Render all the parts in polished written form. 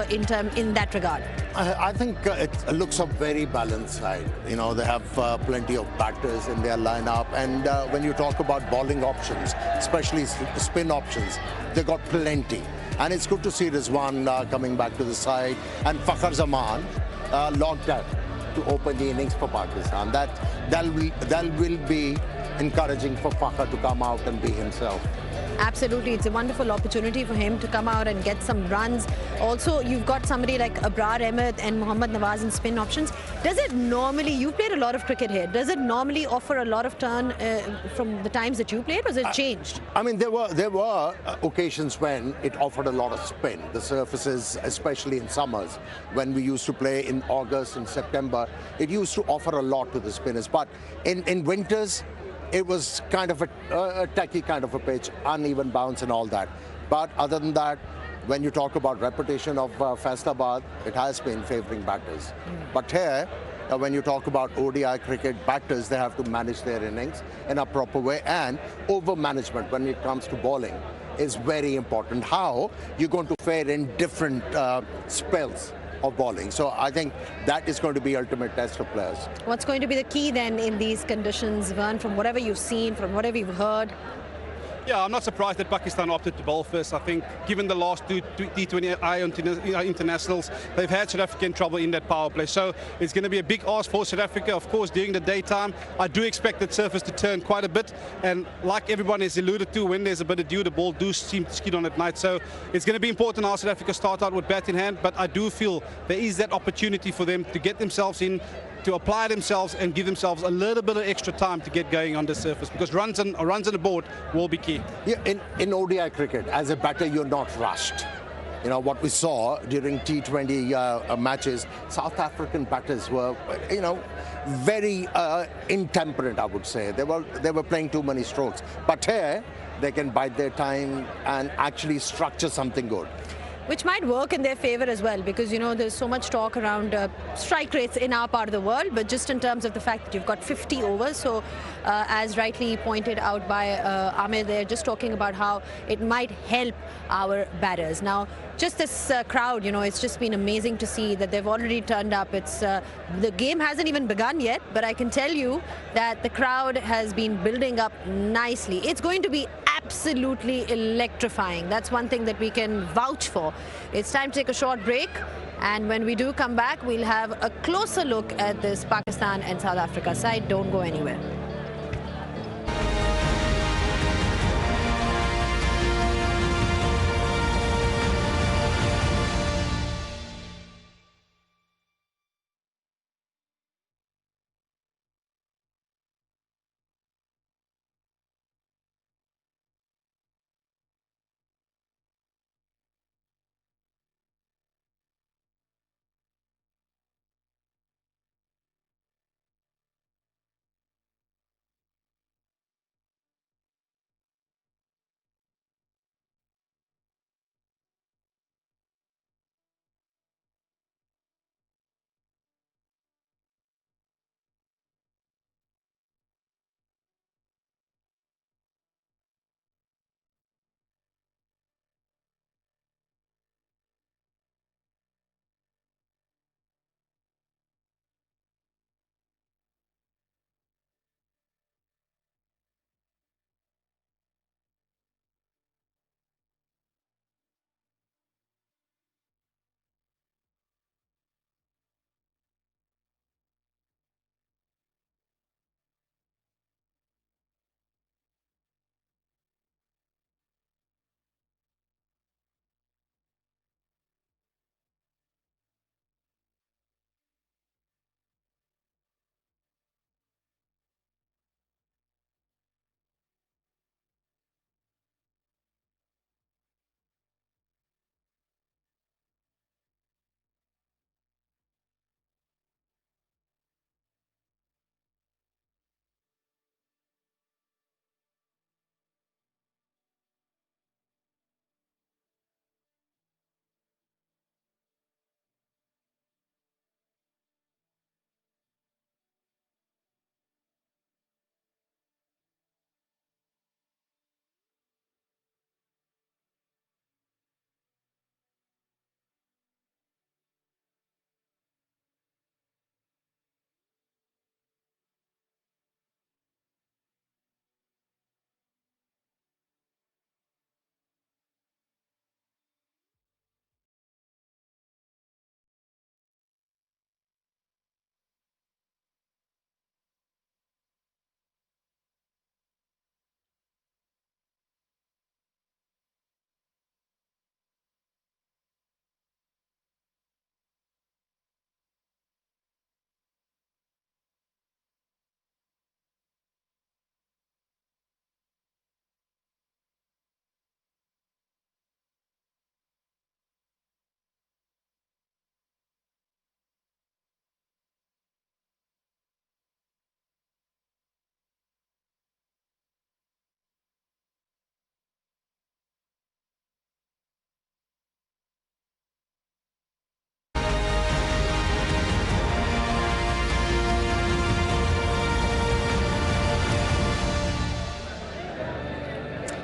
in that regard? I think it looks a very balanced side. You know, they have plenty of batters in their lineup, and when you talk about bowling options, especially spin options, they got plenty. And it's good to see Rizwan coming back to the side, and Fakhar Zaman logged out to open the innings for Pakistan. That will be encouraging for Fakhar to come out and be himself. Absolutely. It's a wonderful opportunity for him to come out and get some runs. Also, you've got somebody like Abrar Ahmed and Mohammad Nawaz in spin options. Does it normally, you've played a lot of cricket here, does it normally offer a lot of turn from the times that you played, or has it changed? I mean, there were occasions when it offered a lot of spin. The surfaces, especially in summers, when we used to play in August and September, it used to offer a lot to the spinners. But in winters, it was kind of a tacky kind of a pitch, uneven bounce and all that. But other than that, when you talk about reputation of Faisalabad, it has been favouring batters. But here, when you talk about ODI cricket, batters, they have to manage their innings in a proper way, and over-management when it comes to bowling is very important. How you're going to fare in different spells of bowling. So I think that is going to be ultimate test of players. What's going to be the key then in these conditions, Vern, from whatever you've seen, from whatever you've heard? Yeah, I'm not surprised that Pakistan opted to bowl first. I think given the last two T20 internationals, they've had South Africa in trouble in that power play. So it's going to be a big ask for South Africa. Of course, during the daytime, I do expect that surface to turn quite a bit. And like everyone has alluded to, when there's a bit of dew, the ball do seem to skid on at night. So it's going to be important how South Africa start out with bat in hand. But I do feel there is that opportunity for them to get themselves in, to apply themselves and give themselves a little bit of extra time to get going on the surface, because runs on the board will be key. Yeah, in ODI cricket, as a batter, you're not rushed. You know, what we saw during T20 matches, South African batters were, you know, very intemperate, I would say. They were playing too many strokes. But here, they can bide their time and actually structure something good. Which might work in their favour as well, because, you know, there's so much talk around strike rates in our part of the world, but just in terms of the fact that you've got 50 overs. So as rightly pointed out by Amir, they're just talking about how it might help our batters. Now, just this crowd, you know, it's just been amazing to see that they've already turned up. It's the game hasn't even begun yet, but I can tell you that the crowd has been building up nicely. It's going to be absolutely electrifying. That's one thing that we can vouch for. It's time to take a short break, and when we do come back, we'll have a closer look at this Pakistan and South Africa side. Don't go anywhere.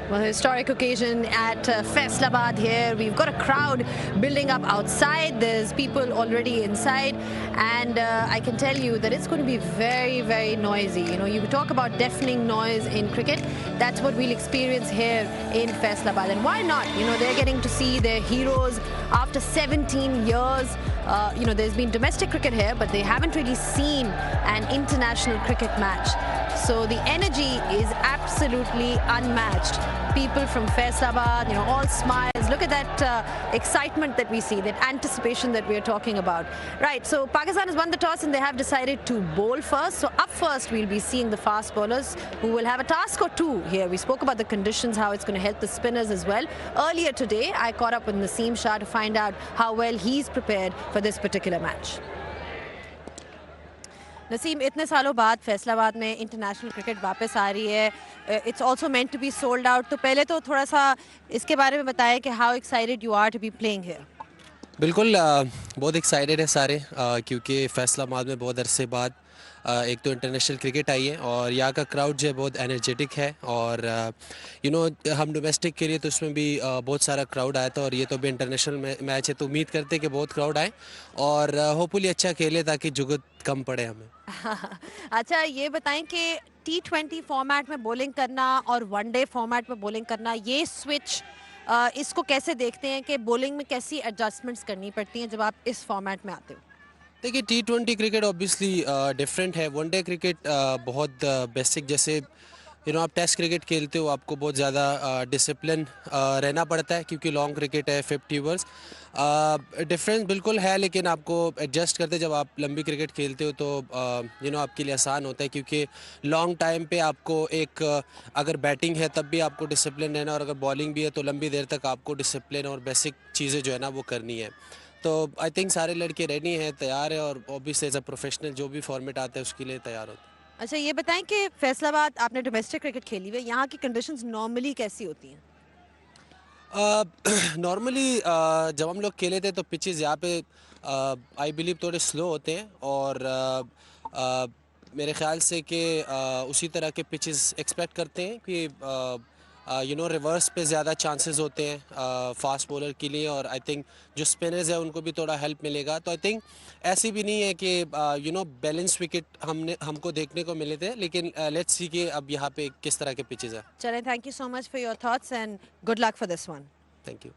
Well, historic occasion at Faisalabad here. We've got a crowd building up outside. There's people already inside. And I can tell you that it's going to be very, very noisy. You know, you talk about deafening noise in cricket. That's what we'll experience here in Faisalabad. And why not? You know, they're getting to see their heroes after 17 years. You know, there's been domestic cricket here, but they haven't really seen an international cricket match. So the energy is absolutely unmatched. People from Faisalabad, you know, all smiles. Look at that excitement that we see, that anticipation that we're talking about. Right, so Pakistan has won the toss and they have decided to bowl first. So up first, we'll be seeing the fast bowlers who will have a task or two here. We spoke about the conditions, how it's going to help the spinners as well. Earlier today, I caught up with Naseem Shah to find out how well he's prepared for this particular match. Naseem, इतने सालों बाद फैसलाबाद में international cricket वापस आ रही है. It's also meant to be sold out. तो पहले तो थोड़ा सा इसके बारे में बताएं कि how excited you are to be playing here. बिल्कुल बहुत एक्साइटेड है सारे क्योंकि फैसलाबाद में बहुत अरसे बाद एक तो इंटरनेशनल क्रिकेट आई है और यहाँ का क्राउड जो है बहुत एनर्जेटिक है और यू नो हम डोमेस्टिक के लिए तो उसमें भी बहुत सारा क्राउड आया था और ये तो भी इंटरनेशनल मैच है तो उम्मीद करते हैं कि बहुत क्राउड आए और होपफुली अच्छा खेले ताकि जुगत कम पड़े हमें. अच्छा, ये बताएं कि T20 फॉर्मेट में बॉलिंग करना और वनडे फॉर्मेट में बॉलिंग करना, ये स्विच इसको कैसे देखते हैं कि बॉलिंग में कैसी एडजस्टमेंट्स करनी पड़ती हैं जब आप इस फॉर्मेट में आते हो? देखिए T20 क्रिकेट ऑब्वियसली डिफरेंट है. वनडे क्रिकेट बहुत बेसिक, जैसे यू नो आप टेस्ट क्रिकेट खेलते हो आपको बहुत ज़्यादा डिसिप्लिन रहना पड़ता है क्योंकि लॉन्ग क्रिकेट है 50 ओवर्स. डिफरेंस बिल्कुल है लेकिन आपको एडजस्ट करते जब आप लंबी क्रिकेट खेलते हो तो यू नो आपके लिए आसान होता है क्योंकि लॉन्ग टाइम पे आपको एक अगर बैटिंग है तब भी आपको डिसिप्लिन रहना और अगर बॉलिंग भी है तो लंबी देर तक आपको डिसिप्लिन और बेसिक चीज़ें जो है ना वो करनी है. तो आई थिंक सारे लड़के रेडी हैं, तैयार है और ऑब्वियसली एज अ प्रोफेशनल जो भी फॉर्मेट आता है उसके लिए तैयार होते हैं. अच्छा, ये बताएं कि फैसलाबाद आपने डोमेस्टिक क्रिकेट खेली हुई है, यहाँ की कंडीशंस नॉर्मली कैसी होती हैं? नॉर्मली जब हम लोग खेले थे तो पिचेस यहाँ पे आई बिलीव थोड़े स्लो होते हैं और मेरे ख्याल से कि उसी तरह के पिचेस एक्सपेक्ट करते हैं कि यू नो रिवर्स पे ज़्यादा चांसेस होते हैं फास्ट बॉलर के लिए और आई थिंक जो स्पिनर्स हैं उनको भी थोड़ा हेल्प मिलेगा. तो आई थिंक ऐसी भी नहीं है कि यू नो बैलेंस विकेट हमको देखने को मिले थे लेकिन लेट्स सी कि अब यहाँ पे किस तरह के पिचेस हैं. चलें, thank you so much for your thoughts and good luck for this one. Thank you.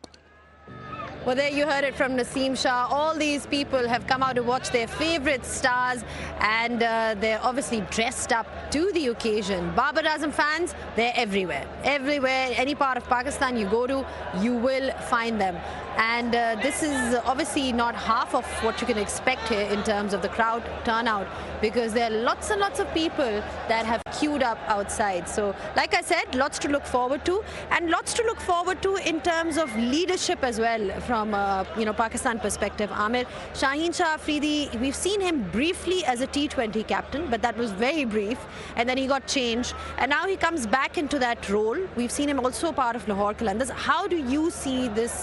Well, there you heard it from Naseem Shah. All these people have come out to watch their favorite stars and they're obviously dressed up to the occasion. Babar Azam fans, they're everywhere. Everywhere, any part of Pakistan you go to, you will find them. And this is obviously not half of what you can expect here in terms of the crowd turnout because there are lots and lots of people that have queued up outside. So, like I said, lots to look forward to and lots to look forward to in terms of leadership as well from you know Pakistan perspective. Amir, Shaheen Shah Afridi, we've seen him briefly as a T20 captain, but that was very brief and then he got changed and now he comes back into that role. We've seen him also part of Lahore Qalandars. How do you see this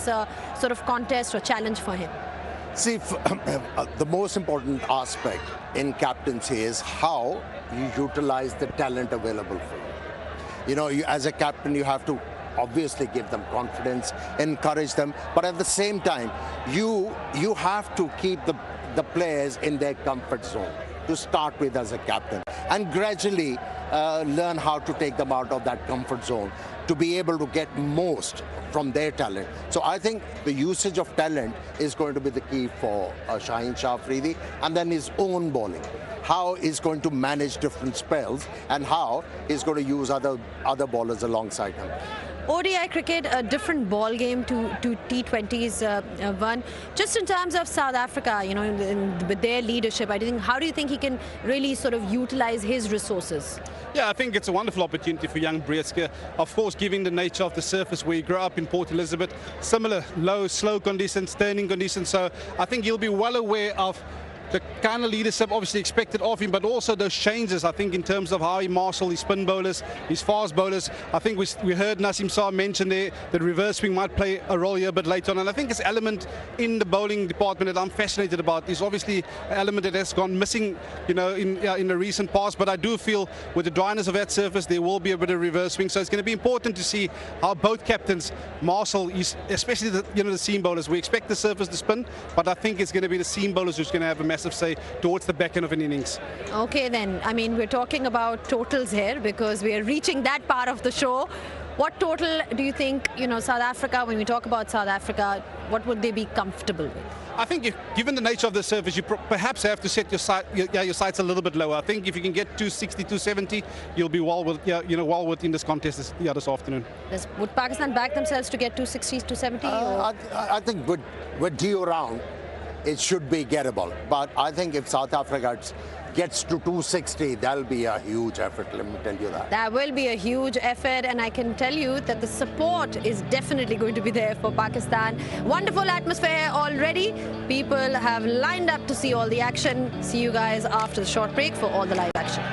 sort of contest or challenge for him? See, the most important aspect in captaincy is how you utilize the talent available for you. You know, as a captain, you have to obviously give them confidence, encourage them, but at the same time, you have to keep the players in their comfort zone to start with as a captain and gradually learn how to take them out of that comfort zone to be able to get most from their talent. So I think the usage of talent is going to be the key for Shaheen Shah Afridi, and then his own bowling. How he's going to manage different spells and how he's going to use other bowlers alongside him. ODI cricket, a different ball game to T20's one. Just in terms of South Africa, you know, with their leadership, how do you think he can really sort of utilize his resources? Yeah, I think it's a wonderful opportunity for young Brieske. Of course, given the nature of the surface where he grew up in Port Elizabeth, similar low, slow conditions, turning conditions. So I think he'll be well aware of the kind of leadership obviously expected of him, but also those changes, I think, in terms of how he marshals his spin bowlers, his fast bowlers. I think we heard Nasim Saab mention there that reverse swing might play a role here a bit later on, and I think it's an element in the bowling department that I'm fascinated about. Is obviously an element that has gone missing, in the recent past, but I do feel with the dryness of that surface there will be a bit of reverse swing, so it's going to be important to see how both captains marshal, especially the seam bowlers. We expect the surface to spin, but I think it's going to be the seam bowlers who's going to have a massive say towards the back end of an innings. Okay then, I mean, we're talking about totals here because we are reaching that part of the show. What total do you think, South Africa, when we talk about South Africa, what would they be comfortable with? I think given the nature of the surface, you perhaps have to set your sights a little bit lower. I think if you can get 260, 270, you'll be well within this contest this afternoon. Would Pakistan back themselves to get 260, 270? I think with due round, it should be gettable. But I think if South Africa gets to 260, that'll be a huge effort, let me tell you that. That will be a huge effort, and I can tell you that the support is definitely going to be there for Pakistan. Wonderful atmosphere already. People have lined up to see all the action. See you guys after the short break for all the live action.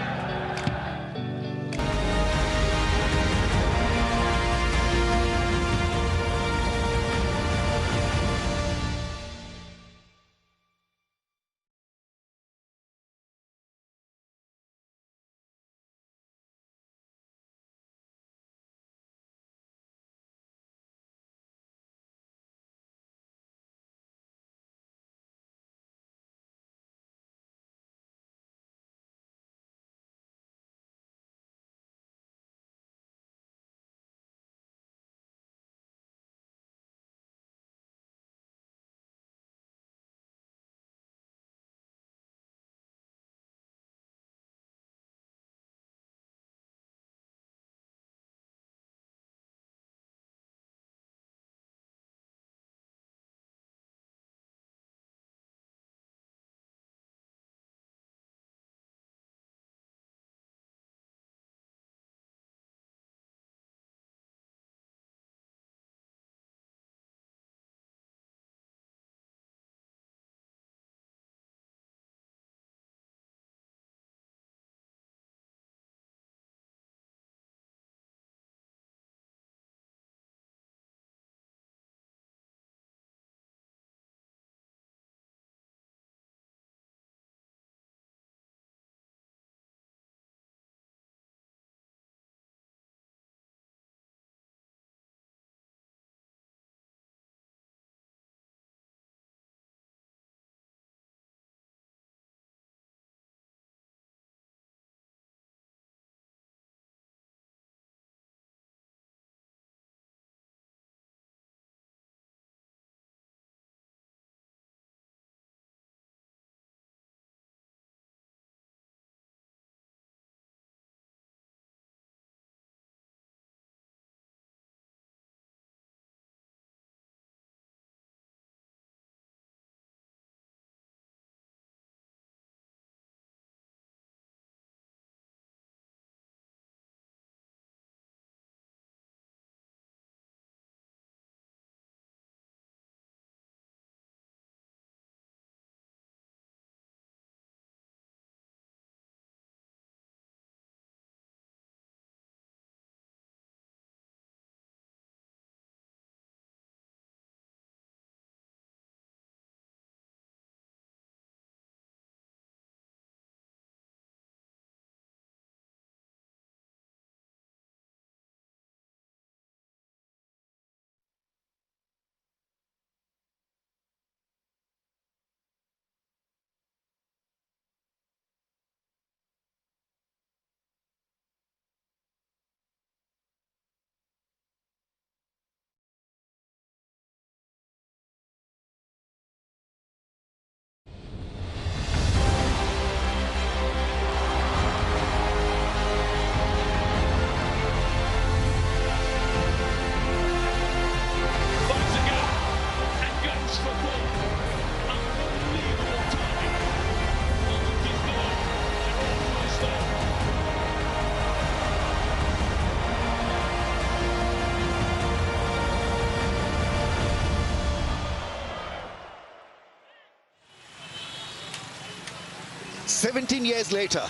17 years later,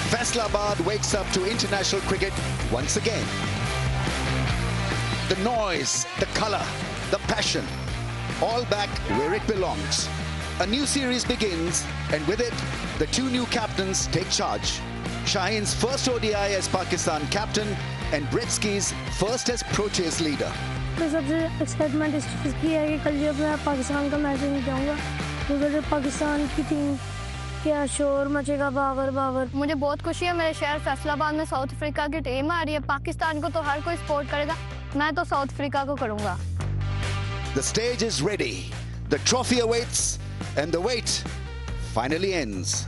Faisalabad wakes up to international cricket once again. The noise, the colour, the passion, all back where it belongs. A new series begins, and with it, the two new captains take charge. Shaheen's first ODI as Pakistan captain and Britsky's first as Proteas leader. तो सबसे excitement इस चीज़ की है कि कल जब मैं पाकिस्तान का मैच नहीं जाऊँगा तो फिर पाकिस्तान की टीम क्या शोर मचेगा, बाबर बाबर। मुझे बहुत खुशी है, मेरे शहर फैसलाबाद में साउथ अफ्रीका की टीम आ रही है। पाकिस्तान को तो हर कोई सपोर्ट करेगा, मैं तो साउथ अफ्रीका को करूँगा। The stage is ready, the trophy awaits, and the wait finally ends.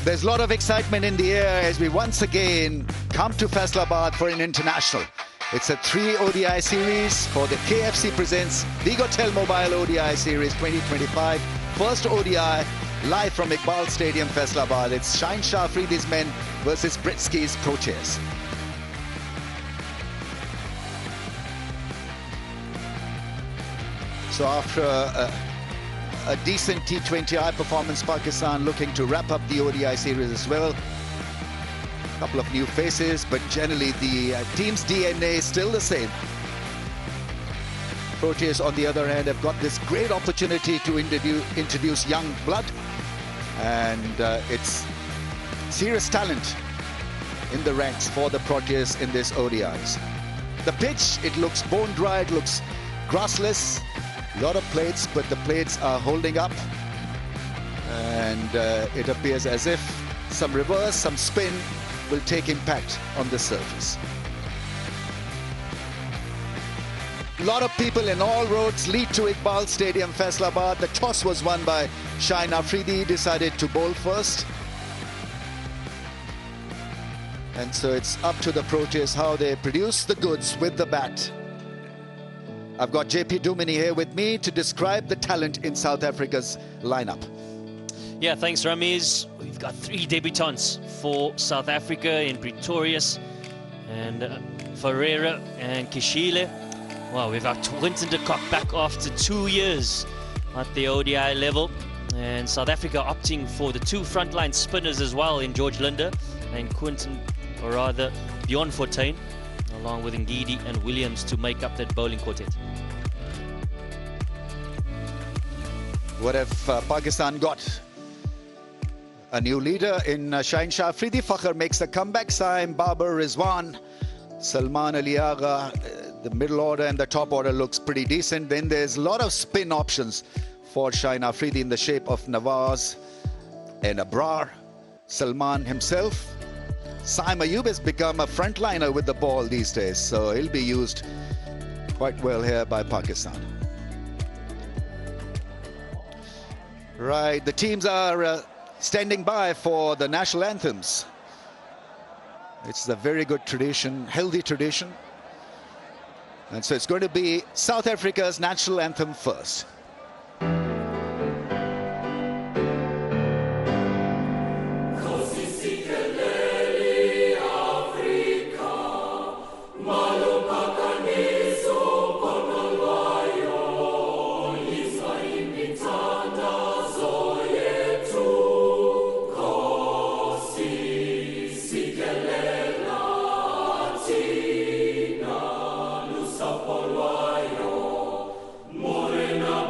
There's a lot of excitement in the air as we once again come to Faisalabad for an international. It's a 3 ODI series for the KFC presents Wickets Mobile ODI Series 2025. First ODI live from Iqbal Stadium, Faisalabad. It's Shaheen Shah Afridi's men versus Britsky's Proteas. So after a decent T20I performance, Pakistan looking to wrap up the ODI series as well. A couple of new faces, but generally the team's DNA is still the same. Proteas, on the other hand, have got this great opportunity to introduce young blood, and it's serious talent in the ranks for the Proteas in this ODIs. The pitch, it looks bone dry, it looks grassless. A lot of plates, but the plates are holding up, and it appears as if some reverse, some spin will take impact on the surface. A lot of people and all roads lead to Iqbal Stadium, Faisalabad. The toss was won by Shaheen Afridi, decided to bowl first. And so it's up to the Proteas how they produce the goods with the bat. I've got JP Dumini here with me to describe the talent in South Africa's lineup. Yeah, thanks, Ramiz. We've got 3 debutants for South Africa in Pretorius and Ferreira and Kishile. Wow, we've got Quinton de Kock back after 2 years at the ODI level. And South Africa opting for the 2 frontline spinners as well in George Linder and Quinton, or rather Bjorn Fortuin, along with Ngidi and Williams to make up that bowling quartet. What have Pakistan got? A new leader in Shaheen Shah Afridi. Fakhr makes a comeback. Saim, Babar, Rizwan, Salman Ali Agha. The middle order and the top order looks pretty decent. Then there's a lot of spin options for Shaheen Afridi in the shape of Nawaz and Abrar. Salman himself. Saim Ayub has become a frontliner with the ball these days, so he'll be used quite well here by Pakistan. Right, the teams are standing by for the national anthems. It's a very good tradition, healthy tradition. And so it's going to be South Africa's national anthem first. Morena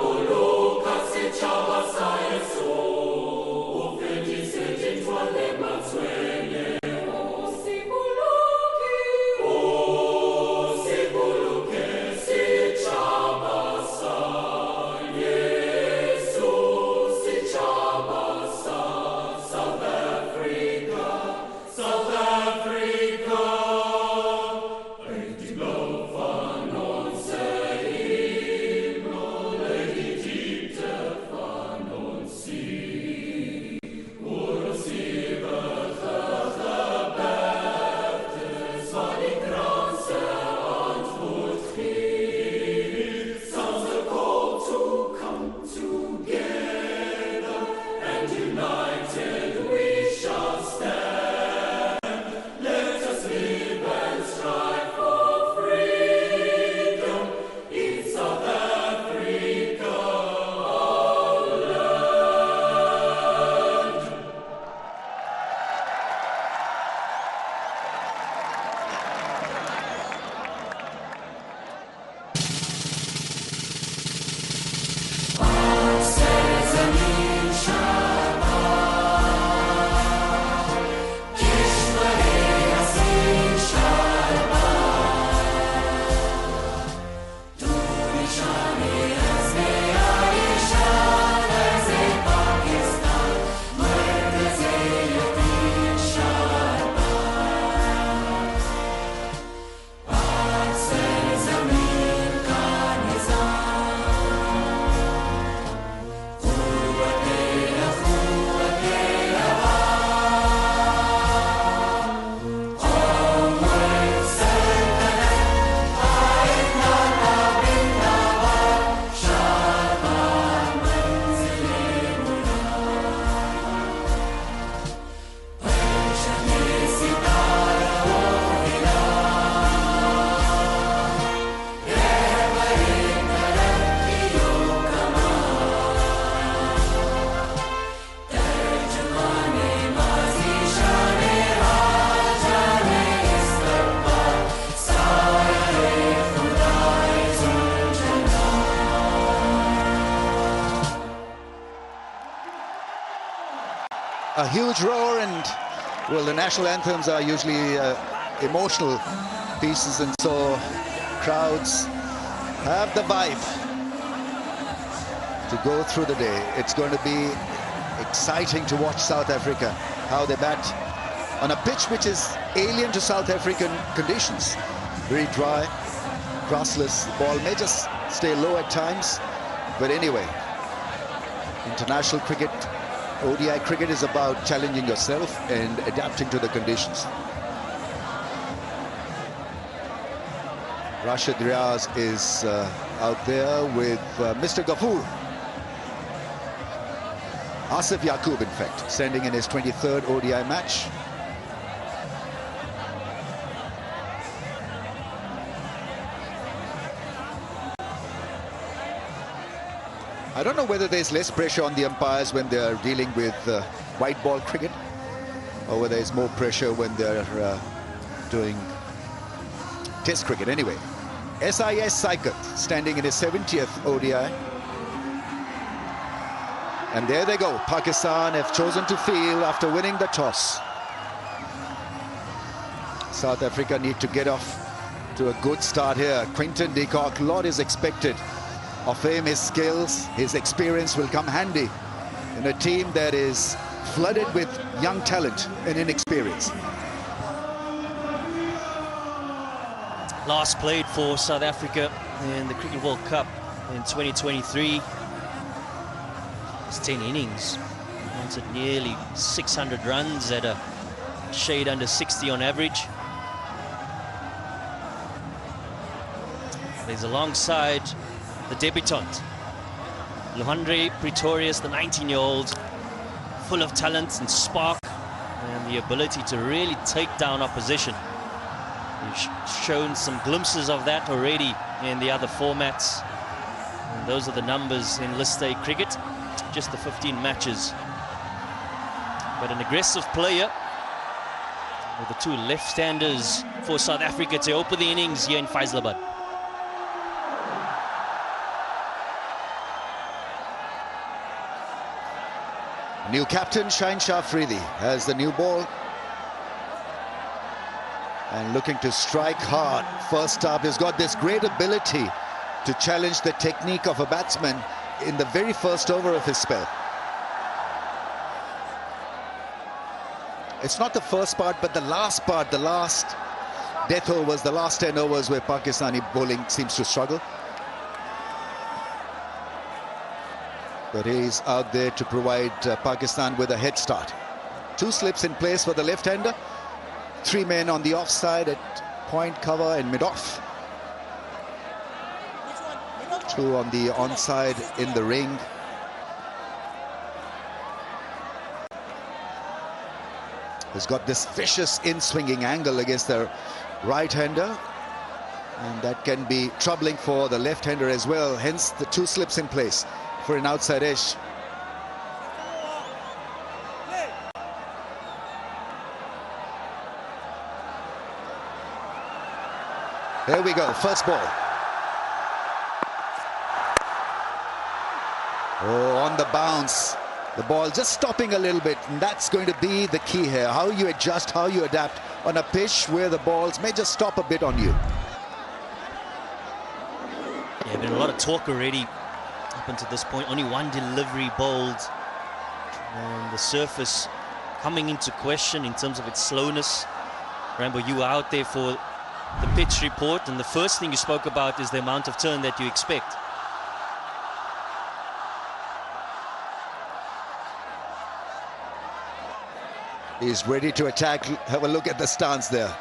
a huge roar, and well, the national anthems are usually emotional pieces, and so crowds have the vibe to go through the day. It's going to be exciting to watch South Africa, how they bat on a pitch which is alien to South African conditions. Very dry, grassless. The ball may just stay low at times, but anyway, international cricket, ODI cricket is about challenging yourself and adapting to the conditions. Rashid Riaz is out there with Mr. Ghafoor. Asif Yaqub, in fact, standing in his 23rd ODI match. I don't know whether there's less pressure on the umpires when they're dealing with white ball cricket, or whether there's more pressure when they're doing Test cricket. Anyway, SIS Saikat standing in his 70th ODI. And there they go. Pakistan have chosen to field after winning the toss. South Africa need to get off to a good start here. Quinton de Kock, a lot is expected of him. His skills, his experience will come handy in a team that is flooded with young talent and inexperience. Last played for South Africa in the Cricket World Cup in 2023. It's 10 innings. Runs at nearly 600 runs at a shade under 60 on average. He's alongside the debutant, Luhandre Pretorius, the 19-year-old, full of talent and spark and the ability to really take down opposition. He's shown some glimpses of that already in the other formats. And those are the numbers in List A cricket, just the 15 matches. But an aggressive player with the two left-handers for South Africa to open the innings here in Faisalabad. New captain Shaheen Shah Afridi has the new ball and looking to strike hard. First up, he's got this great ability to challenge the technique of a batsman in the very first over of his spell. It's not the first part, but the last part, the last death overs, the last 10 overs where Pakistani bowling seems to struggle. But he's out there to provide Pakistan with a head start. Two slips in place for the left-hander. Three men on the offside at point, cover and mid-off. Two on the onside in the ring. He's got this vicious in-swinging angle against the right-hander. And that can be troubling for the left-hander as well. Hence the two slips in place for an outside edge. There we go, first ball. Oh, on the bounce. The ball just stopping a little bit, and that's going to be the key here. How you adjust, how you adapt on a pitch where the balls may just stop a bit on you. Yeah, been a lot of talk already up until this point. Only one delivery bowled, and the surface coming into question in terms of its slowness. Rambo, you were out there for the pitch report, and the first thing you spoke about is the amount of turn that you expect. He's ready to attack. Have a look at the stance there.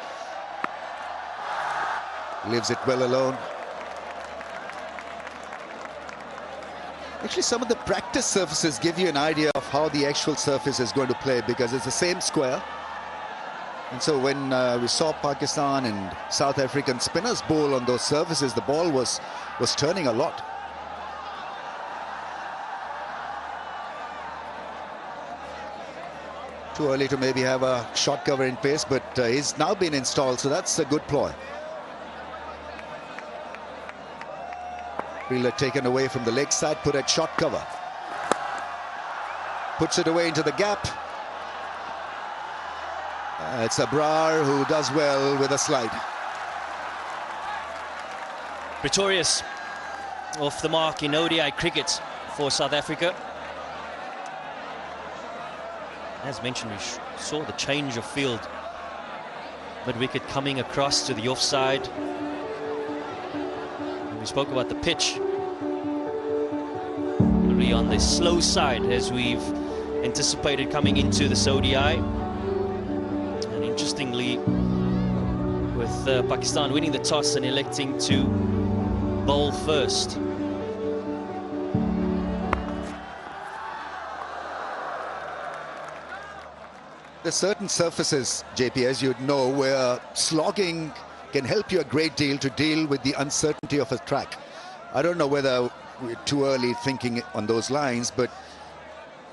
Leaves it well alone. Actually, some of the practice surfaces give you an idea of how the actual surface is going to play, because it's the same square. And so when we saw Pakistan and South African spinners bowl on those surfaces, the ball was turning a lot. Too early to maybe have a shot cover in pace, but he's now been installed, so that's a good ploy. Fielder taken away from the leg side, put at shot cover. Puts it away into the gap. It's Abrar who does well with a slide. Pretorius off the mark in ODI cricket for South Africa. As mentioned, we saw the change of field. Mid-wicket coming across to the offside. And we spoke about the pitch. Really on the slow side as we've anticipated coming into this ODI. And interestingly, with Pakistan winning the toss and electing to bowl first. There's certain surfaces, JP, as you'd know, where slogging can help you a great deal to deal with the uncertainty of a track. I don't know whether we're too early thinking on those lines, but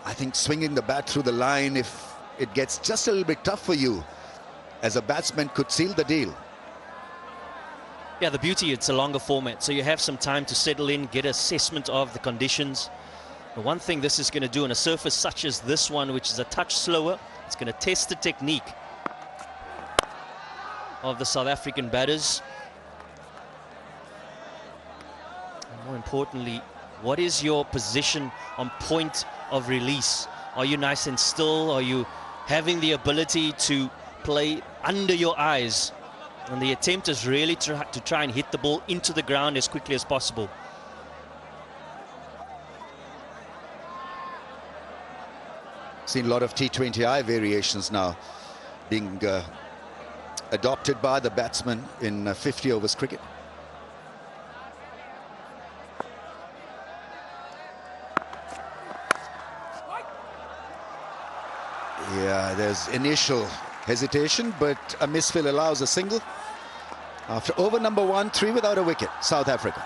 I think swinging the bat through the line, if it gets just a little bit tough for you, as a batsman, could seal the deal. Yeah, the beauty, it's a longer format, so you have some time to settle in, get assessment of the conditions. The one thing this is going to do on a surface such as this one, which is a touch slower, it's going to test the technique of the South African batters. And more importantly, what is your position on point of release? Are you nice and still? Are you having the ability to play under your eyes? And the attempt is really to try and hit the ball into the ground as quickly as possible. Seen a lot of T20I variations now being adopted by the batsmen in 50 overs cricket. Yeah, there's initial hesitation, but a misfill allows a single. After over number 1, 3 without a wicket, South Africa.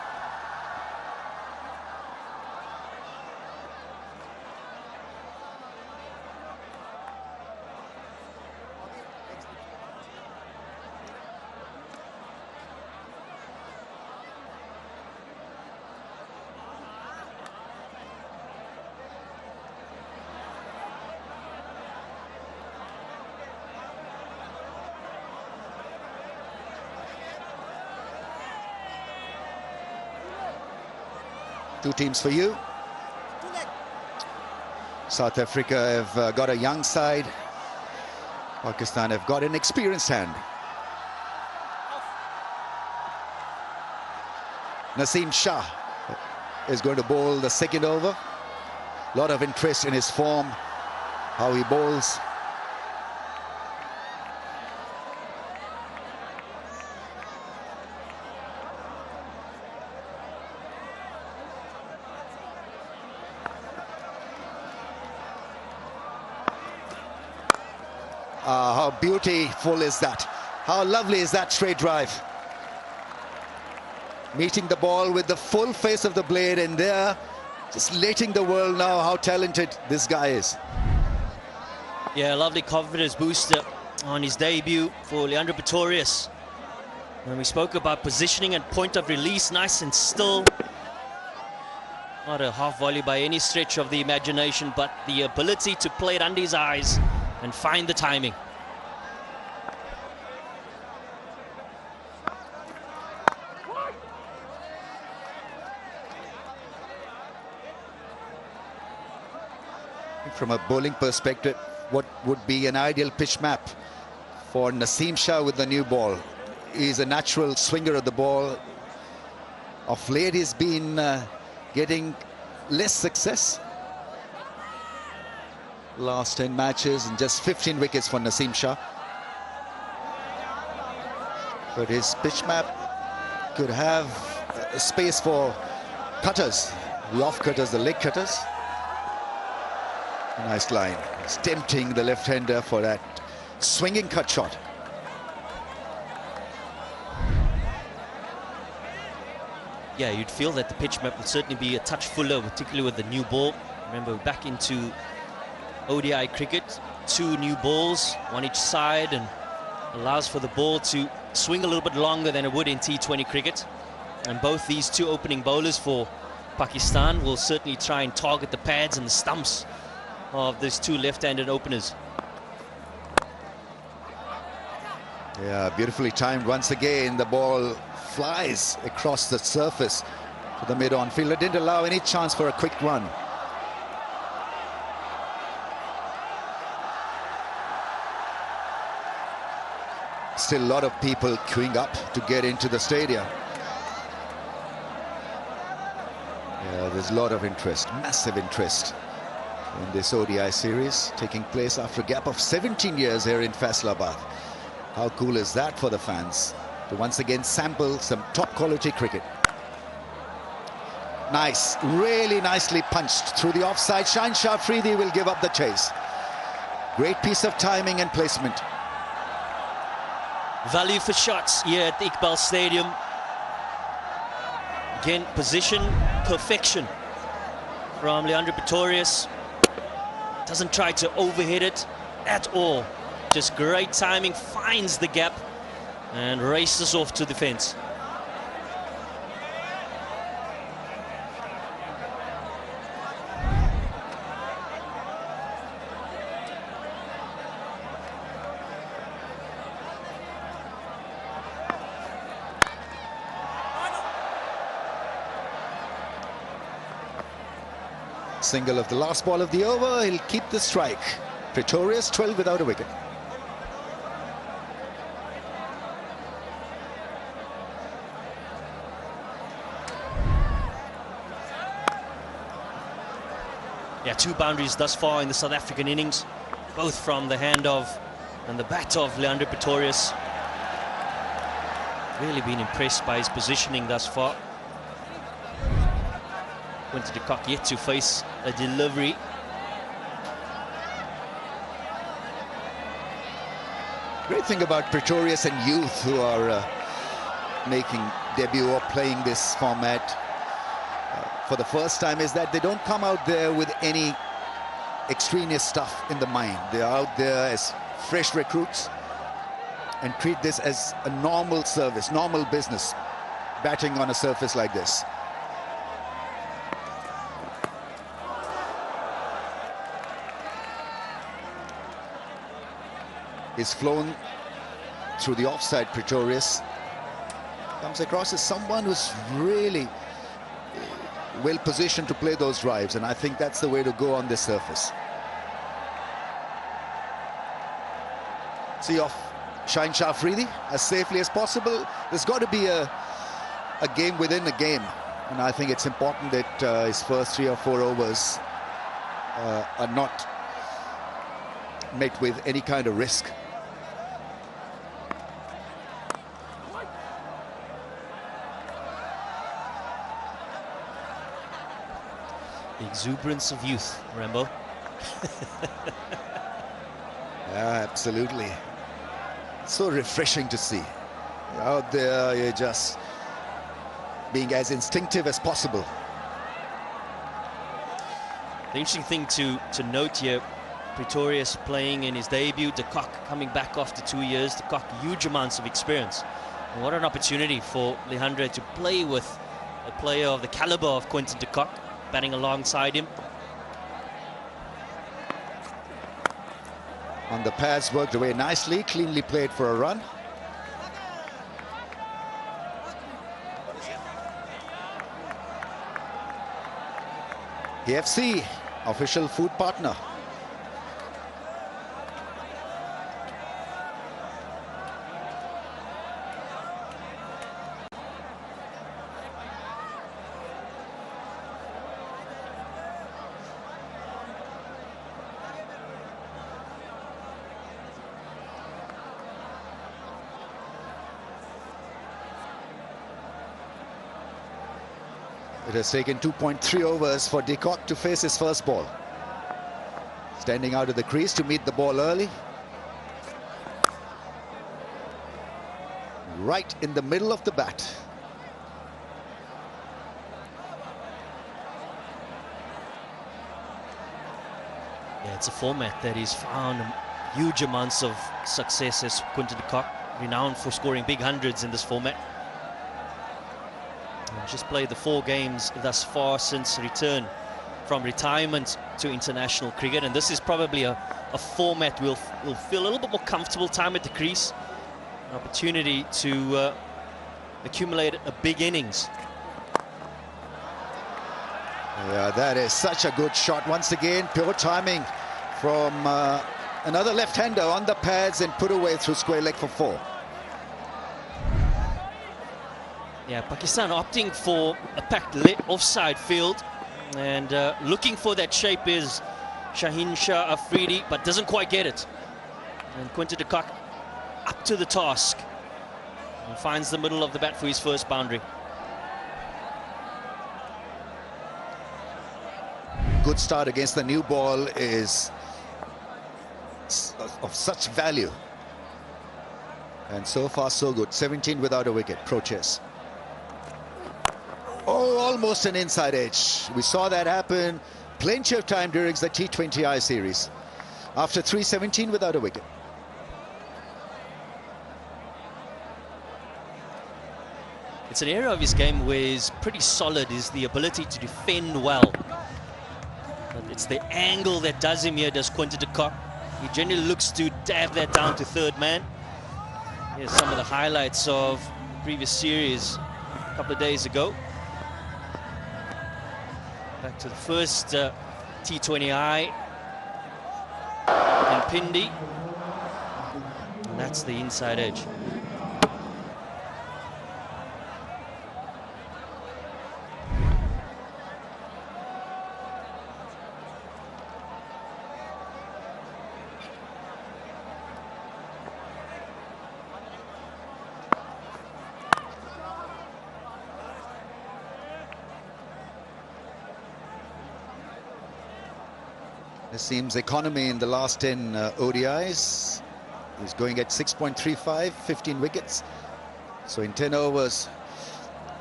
Two teams for you. South Africa have got a young side. Pakistan have got an experienced hand. Naseem Shah is going to bowl the second over. A lot of interest in his form, how he bowls. How beautiful is that? How lovely is that straight drive? Meeting the ball with the full face of the blade, and there, just letting the world know how talented this guy is. Yeah, lovely confidence booster on his debut for Leandro Pretorius. And we spoke about positioning and point of release, nice and still. Not a half volley by any stretch of the imagination, but the ability to play it under his eyes and find the timing. From a bowling perspective, what would be an ideal pitch map for Naseem Shah with the new ball? He's a natural swinger of the ball. Of late, he's been getting less success. Last 10 matches and just 15 wickets for Naseem Shah. But his pitch map could have space for cutters, the off cutters, the leg cutters. A nice line. It's tempting the left-hander for that swinging cut shot. Yeah, you'd feel that the pitch map will certainly be a touch fuller, particularly with the new ball. Remember, we're back into ODI cricket, 2 new balls, one each side, and allows for the ball to swing a little bit longer than it would in T20 cricket. And both these 2 opening bowlers for Pakistan will certainly try and target the pads and the stumps of these 2 left-handed openers. Yeah, beautifully timed once again. The ball flies across the surface to the mid-on fielder. Didn't allow any chance for a quick run. Still a lot of people queuing up to get into the stadium. Yeah, there's a lot of interest, massive interest in this ODI series, taking place after a gap of 17 years here in Faisalabad. How cool is that for the fans to once again sample some top quality cricket. Nice, really nicely punched through the offside. Shahenshaw Afridi will give up the chase. Great piece of timing and placement. Value for shots here at the Iqbal Stadium. Again, position perfection from Leandro Pretorius. Doesn't try to overhit it at all. Just great timing, finds the gap and races off to the fence. Single of the last ball of the over, he'll keep the strike. Pretorius 12 without a wicket. Yeah, 2 boundaries thus far in the South African innings, both from the hand of and the bat of Leandro Pretorius. Really been impressed by his positioning thus far. Quinton de Kock yet to face a delivery. Great thing about Pretorius and youth who are making debut or playing this format for the first time is that they don't come out there with any extraneous stuff in the mind. They're out there as fresh recruits and treat this as a normal service, normal business, batting on a surface like this. Is flown through the offside. Pretorius comes across as someone who's really well positioned to play those drives, and I think that's the way to go on this surface. See off Shahenshaw Afridi as safely as possible. There's got to be a game within a game, and I think it's important that his first 3 or 4 overs are not met with any kind of risk. The exuberance of youth, Rambo. Yeah, absolutely. So refreshing to see. You're out there, you're just being as instinctive as possible. The interesting thing to note here, Pretorius playing in his debut, de Kock coming back after 2 years, de Kock huge amounts of experience. And what an opportunity for Leandro to play with a player of the caliber of Quinton de Kock, batting alongside him. On the pads, worked away nicely, cleanly played for a run. KFC, official food partner. It has taken 2.3 overs for de Kock to face his first ball. Standing out of the crease to meet the ball early. Right in the middle of the bat. Yeah, it's a format that has found huge amounts of success as Quinton de Kock, renowned for scoring big hundreds in this format. Just played the 4 games thus far since return from retirement to international cricket, and this is probably a format we'll feel a little bit more comfortable time at the crease. An opportunity to accumulate a big innings. Yeah, that is such a good shot. Once again, pure timing from another left-hander on the pads and put away through square leg for 4. Yeah, Pakistan opting for a packed offside field, and looking for that shape is Shaheen Shah Afridi, but doesn't quite get it. And Quinton de Kock up to the task and finds the middle of the bat for his first boundary. Good start against the new ball is of such value. And so far so good. 17 without a wicket. Pro chess. Oh, almost an inside edge. We saw that happen plenty of time during the T20I series. After 317 without a wicket. It's an area of his game where he's pretty solid, is the ability to defend well. But it's the angle that does him here, does Quinton de Kock. He generally looks to dab that down to third man. Here's some of the highlights of the previous series a couple of days ago. Back to the first T20I in Pindi. And that's the inside edge. Naseem's economy in the last 10 ODIs is going at 6.35, 15 wickets. So in 10 overs,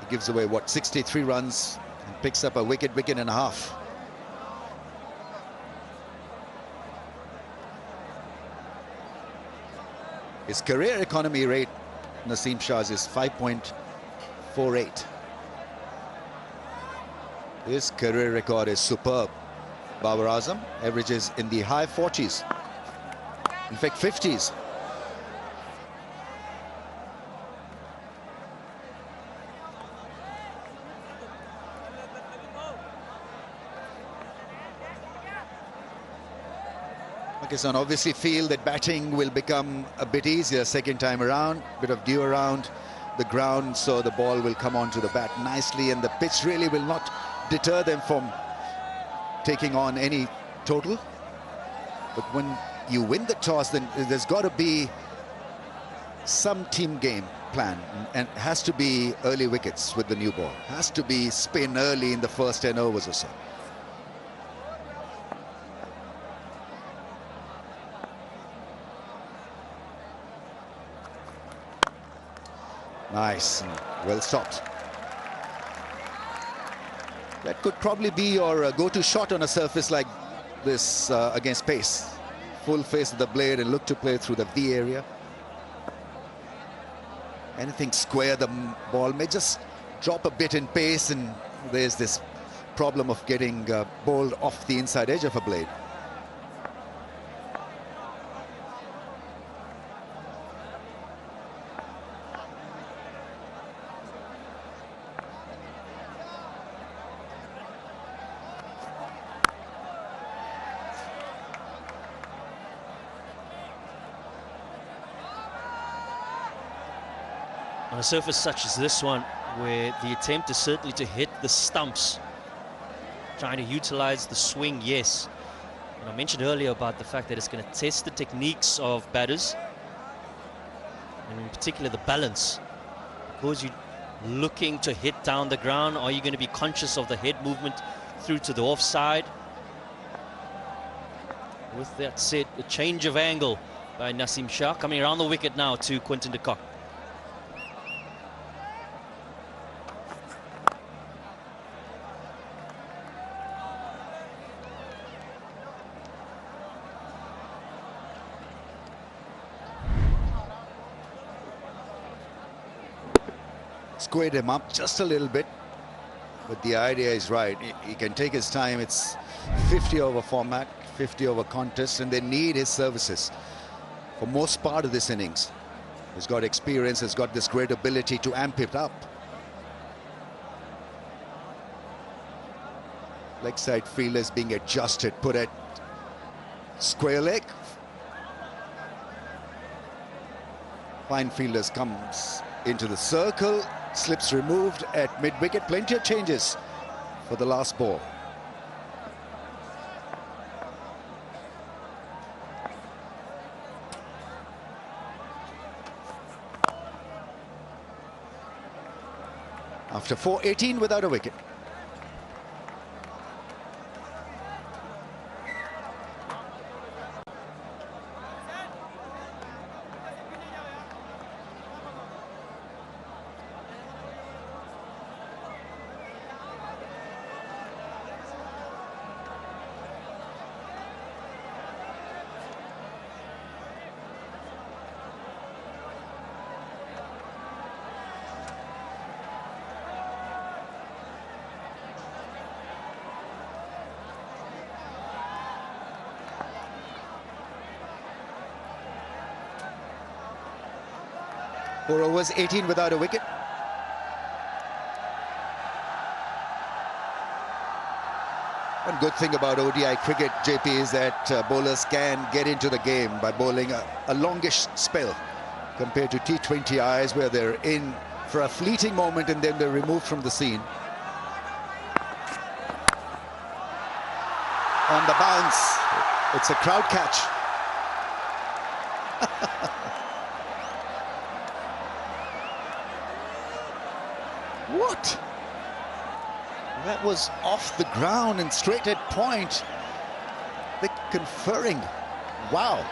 he gives away, what, 63 runs and picks up a wicket, wicket and a half. His career economy rate, Naseem Shah's, is 5.48. His career record is superb. Babar Azam averages in the high 40s, in fact 50s. Pakistan obviously feel that batting will become a bit easier second time around, bit of dew around the ground, so the ball will come onto the bat nicely, and the pitch really will not deter them from taking on any total. But when you win the toss, then there's got to be some team game plan, and it has to be early wickets with the new ball. Has to be spin early in the first 10 overs or so. Nice, well stopped. That could probably be your go-to shot on a surface like this against pace. Full face of the blade and look to play through the V area. Anything square, the ball may just drop a bit in pace, and there's this problem of getting bowled off the inside edge of a blade. On a surface such as this one, where the attempt is certainly to hit the stumps, trying to utilize the swing, yes. And I mentioned earlier about the fact that it's going to test the techniques of batters, and in particular the balance. Because you're looking to hit down the ground, are you going to be conscious of the head movement through to the offside? With that said, a change of angle by Naseem Shah, coming around the wicket now to Quinton de Kock. Squared him up just a little bit, but the idea is right. He can take his time. It's 50 over format, 50 over contest, and they need his services for most part of this innings. He's got experience, has got this great ability to amp it up. Leg side field is being adjusted, put at square leg. Fine fielders comes into the circle, slips removed at mid-wicket. Plenty of changes for the last ball. After 4-18 without a wicket. Four overs, 18 without a wicket. One good thing about ODI cricket, JP, is that bowlers can get into the game by bowling a longish spell compared to T20Is, where they're in for a fleeting moment and then they're removed from the scene. On the bounce, it's a crowd catch. What? That was off the ground and straight at point. They're conferring. Wow.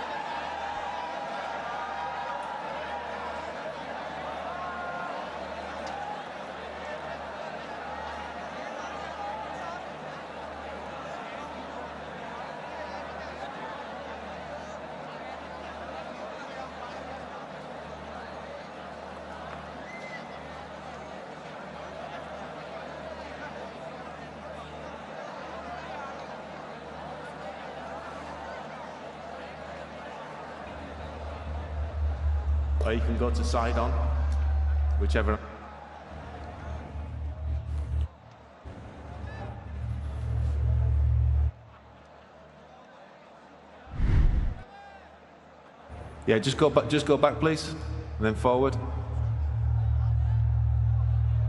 Or you can go to side on, whichever. Yeah, just go back, please, and then forward.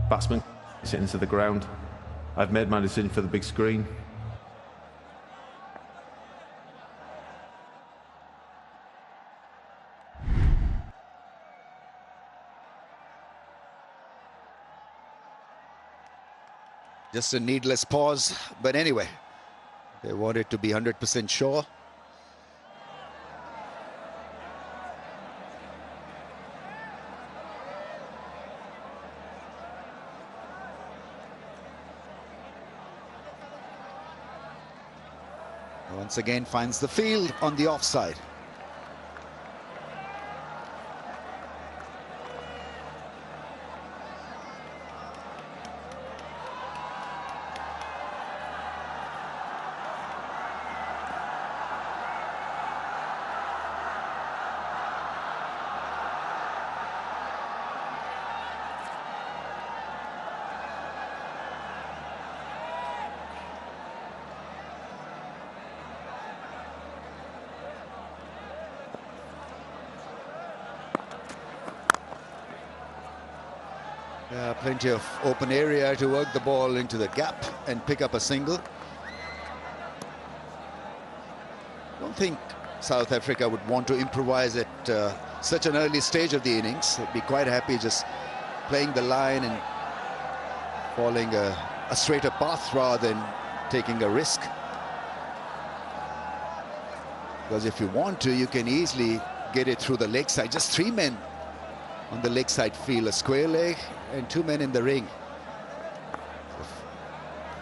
Batsman sitting to the ground. I've made my decision for the big screen. Just a needless pause, but anyway, they wanted to be 100% sure. Once again finds the field on the offside. Plenty of open area to work the ball into the gap and pick up a single. Don't think South Africa would want to improvise at such an early stage of the innings. They'd be quite happy just playing the line and following a straighter path rather than taking a risk. Because if you want to, you can easily get it through the leg side. Just three men on the leg side field, a square leg and two men in the ring.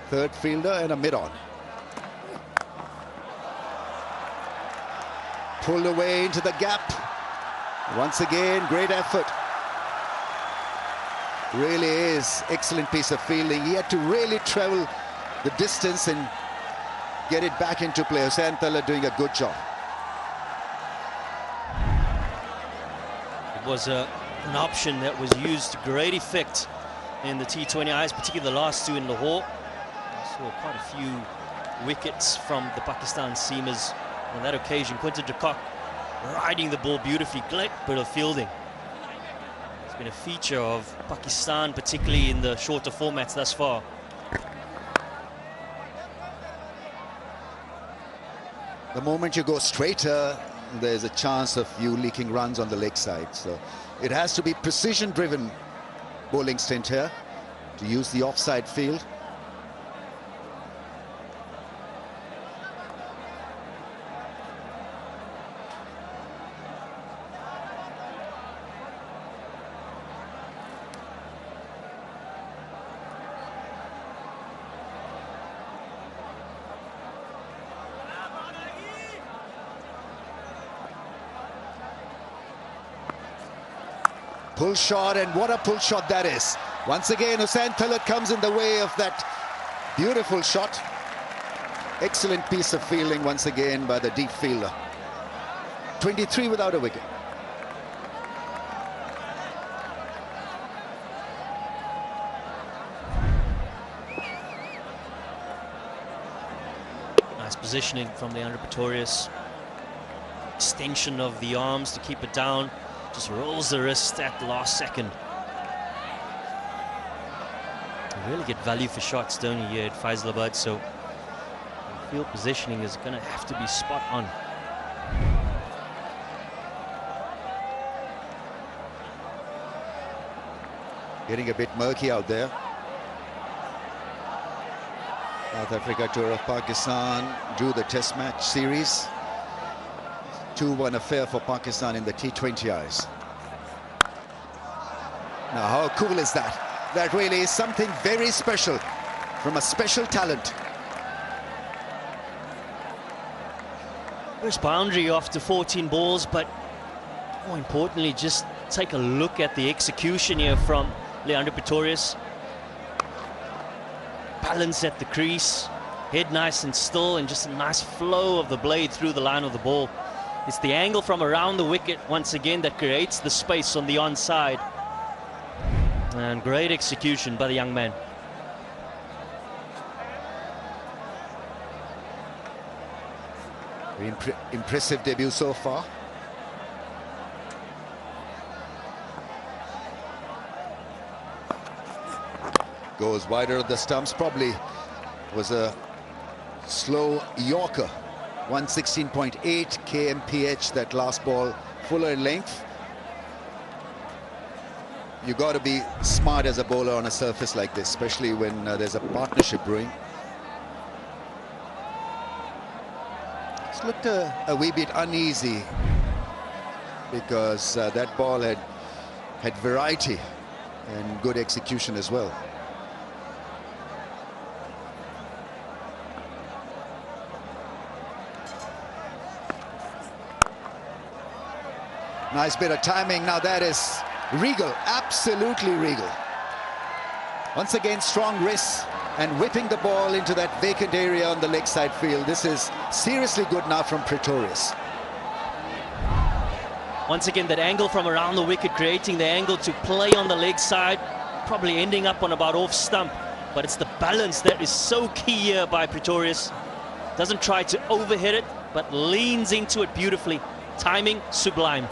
Third fielder and a mid-on. Pulled away into the gap. Once again, great effort. Really is excellent piece of fielding. He had to really travel the distance and get it back into play. Hussain Talla doing a good job. It was an option that was used to great effect in the T20Is, particularly the last two in Lahore. I saw quite a few wickets from the Pakistan seamers on that occasion. Quinton de Kock riding the ball beautifully, great bit of fielding. It's been a feature of Pakistan, particularly in the shorter formats thus far. The moment you go straighter, there's a chance of you leaking runs on the leg side. So it has to be precision-driven bowling stint here to use the offside field. Pull shot, and what a pull shot that is. Once again, Hussain Talat comes in the way of that beautiful shot. Excellent piece of fielding once again by the deep fielder. 23 without a wicket. Nice positioning from the Leandro Pretorius. Extension of the arms to keep it down. Just rolls the wrist at the last second. You really get value for shots, don't you, here at Faisalabad? So field positioning is going to have to be spot on. Getting a bit murky out there. South Africa Tour of Pakistan drew the Test match series. 2-1 affair for Pakistan in the T20Is. Now, how cool is that? That really is something very special from a special talent. First boundary after 14 balls, but more importantly, just take a look at the execution here from Leandro Pretorius. Balance at the crease, head nice and still, and just a nice flow of the blade through the line of the ball. It's the angle from around the wicket once again that creates the space on the onside. And great execution by the young man. Impressive debut so far. Goes wider of the stumps. Probably was a slow Yorker. 116.8 kmph, that last ball, fuller in length. You got to be smart as a bowler on a surface like this, especially when there's a partnership brewing. It's looked a wee bit uneasy because that ball had variety and good execution as well. Nice bit of timing. Now that is regal, absolutely regal. Once again, strong wrists and whipping the ball into that vacant area on the leg side field. This is seriously good now from Pretorius. Once again, that angle from around the wicket, creating the angle to play on the leg side, probably ending up on about off stump. But it's the balance that is so key here by Pretorius. Doesn't try to overhit it, but leans into it beautifully. Timing, sublime.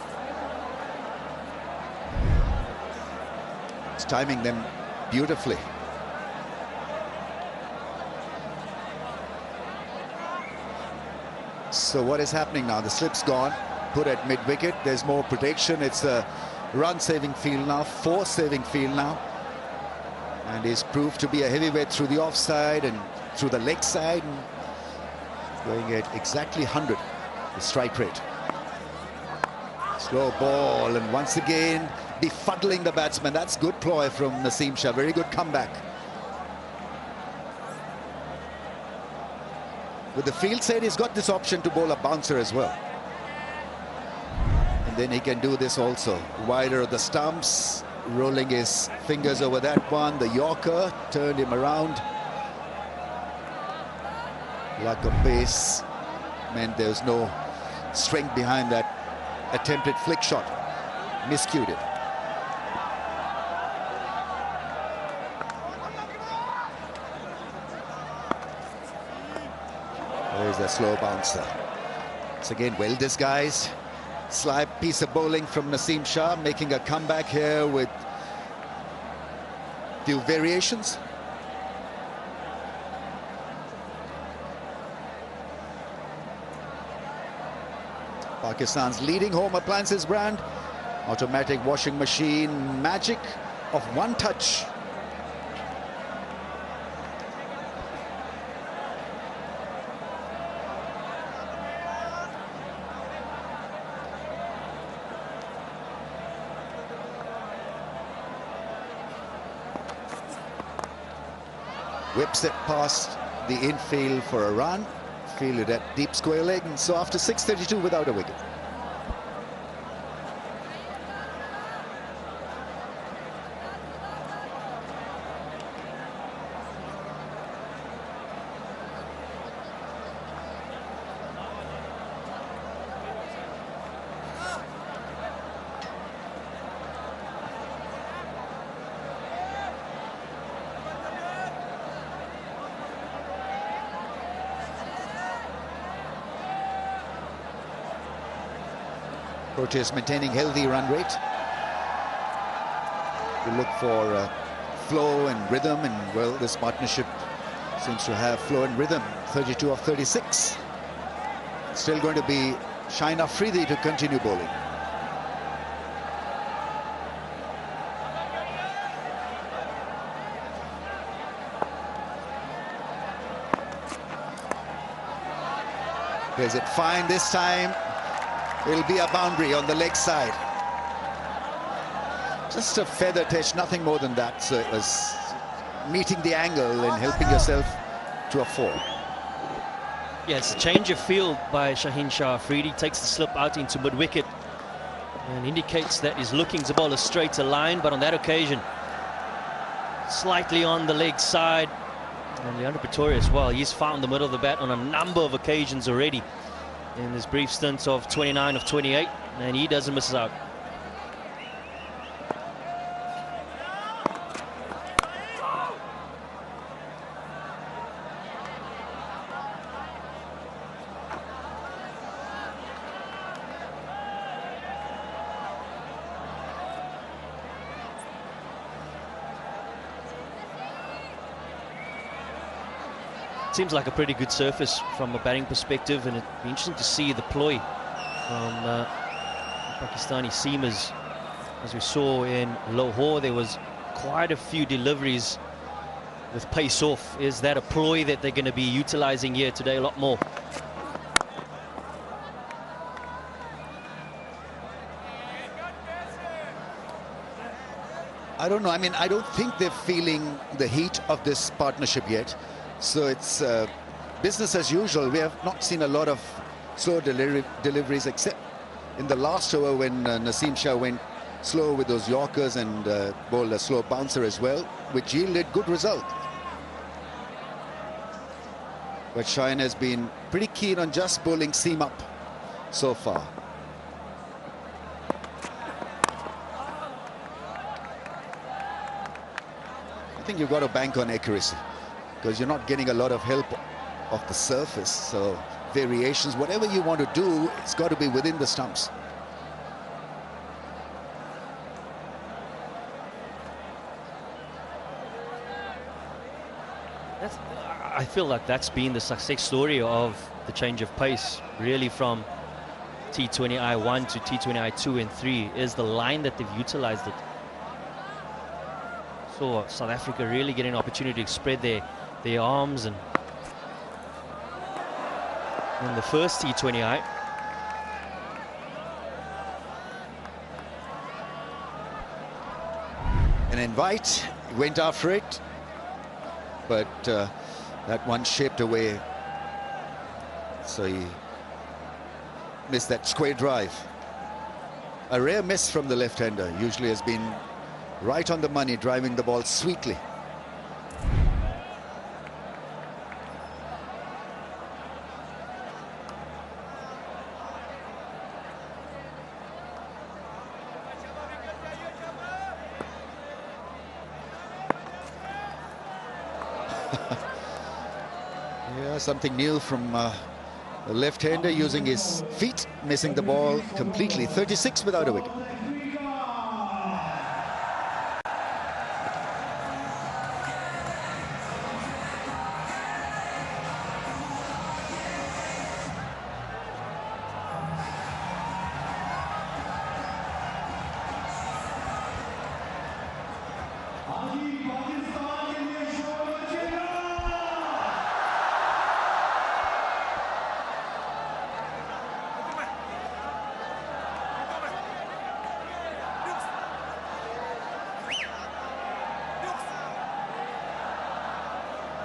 Timing them beautifully. So what is happening now? The slip's gone, put at mid-wicket. There's more protection. It's a run-saving field now, force-saving field now. And he's proved to be a heavyweight through the offside and through the leg side. And going at exactly 100, the strike rate. Slow ball, and once again, befuddling the batsman. That's good ploy from Naseem Shah. Very good comeback. With the field side, he's got this option to bowl a bouncer as well. And then he can do this also. Wider of the stumps, rolling his fingers over that one. The Yorker turned him around. Lack of pace meant there was no strength behind that attempted flick shot. miscued it. There's a slow bouncer. It's again well disguised. Sly piece of bowling from Naseem Shah, making a comeback here with few variations. Pakistan's leading home appliances brand, automatic washing machine, magic of one touch. Whips it past the infield for a run. Fielded at deep square leg, and so after 6:32 without a wicket. Proteas maintaining healthy run rate. We look for flow and rhythm, and well, this partnership seems to have flow and rhythm. 32 of 36. Still going to be Shaheen Afridi to continue bowling. Plays it fine this time. It'll be a boundary on the leg side. Just a feather touch, nothing more than that. So it was meeting the angle and helping yourself to a 4. Yeah, it's a change of field by Shaheen Shah Afridi. Takes the slip out into mid-wicket and indicates that he's looking to bowl a straighter line, but on that occasion, slightly on the leg side. And Leandro Pretoria as well. He's found the middle of the bat on a number of occasions already in this brief stint of 29 of 28, and he doesn't miss out. Seems like a pretty good surface from a batting perspective, and it'd be interesting to see the ploy from the Pakistani seamers. As we saw in Lahore, there was quite a few deliveries with pace off. Is that a ploy that they're going to be utilizing here today a lot more? I don't know. I mean, I don't think they're feeling the heat of this partnership yet. So it's business as usual. We have not seen a lot of slow deliveries, except in the last over when Naseem Shah went slow with those Yorkers and bowled a slow bouncer as well, which yielded good result. But Shaheen has been pretty keen on just bowling seam up so far. I think you've got to bank on accuracy, because you're not getting a lot of help off the surface. So variations, whatever you want to do, it's got to be within the stumps. I feel like that's been the success story of the change of pace, really, from T20I1 to T20I2 and 3, is the line that they've utilized it. So South Africa really getting an opportunity to spread their arms, and in the first T20I, an invite, went after it, but that one shaped away, so he missed that square drive. A rare miss from the left-hander. Usually has been right on the money, driving the ball sweetly. Yeah, something new from the left-hander, using his feet, missing the ball completely. 36 without a wicket.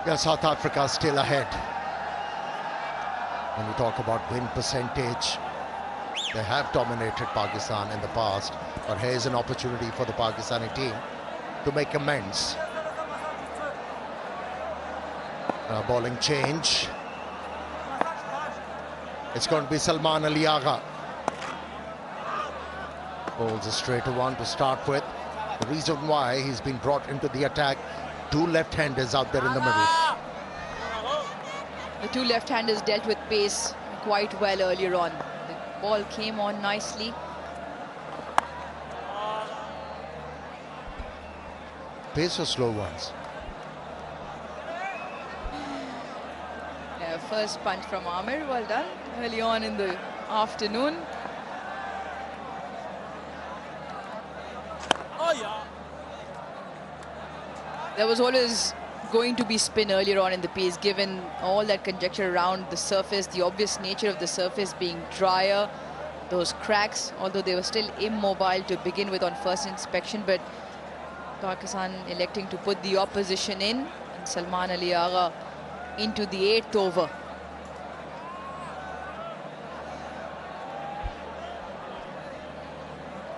Yeah, South Africa still ahead. When we talk about win percentage, they have dominated Pakistan in the past, but here's an opportunity for the Pakistani team to make amends. Bowling change. It's going to be Salman Ali Agha. Bowls a straighter one to start with. The reason why he's been brought into the attack, two left-handers out there in the middle. The two left-handers dealt with pace quite well earlier on. The ball came on nicely. Pace or slow ones? Yeah, first punch from Amir, well done, early on in the afternoon. There was always going to be spin earlier on in the piece, given all that conjecture around the surface, the obvious nature of the surface being drier, those cracks, although they were still immobile to begin with on first inspection, but Pakistan electing to put the opposition in, and Salman Ali Agha into the 8th over.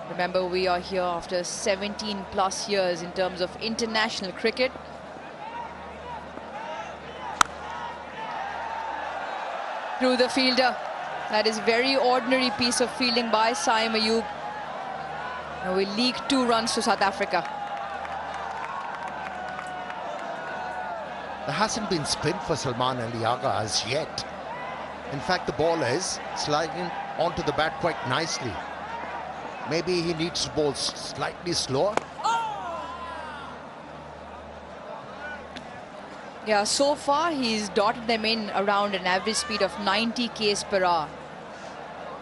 Remember, we are here after 17 plus years in terms of international cricket. Through the fielder. That is very ordinary piece of fielding by Saim Ayub. Now we leak 2 runs to South Africa. There hasn't been spin for Salman Ali Agha as yet. In fact, the ball is sliding onto the bat quite nicely. Maybe he needs to bowl slightly slower. Yeah, so far he's dotted them in around an average speed of 90 k's per hour.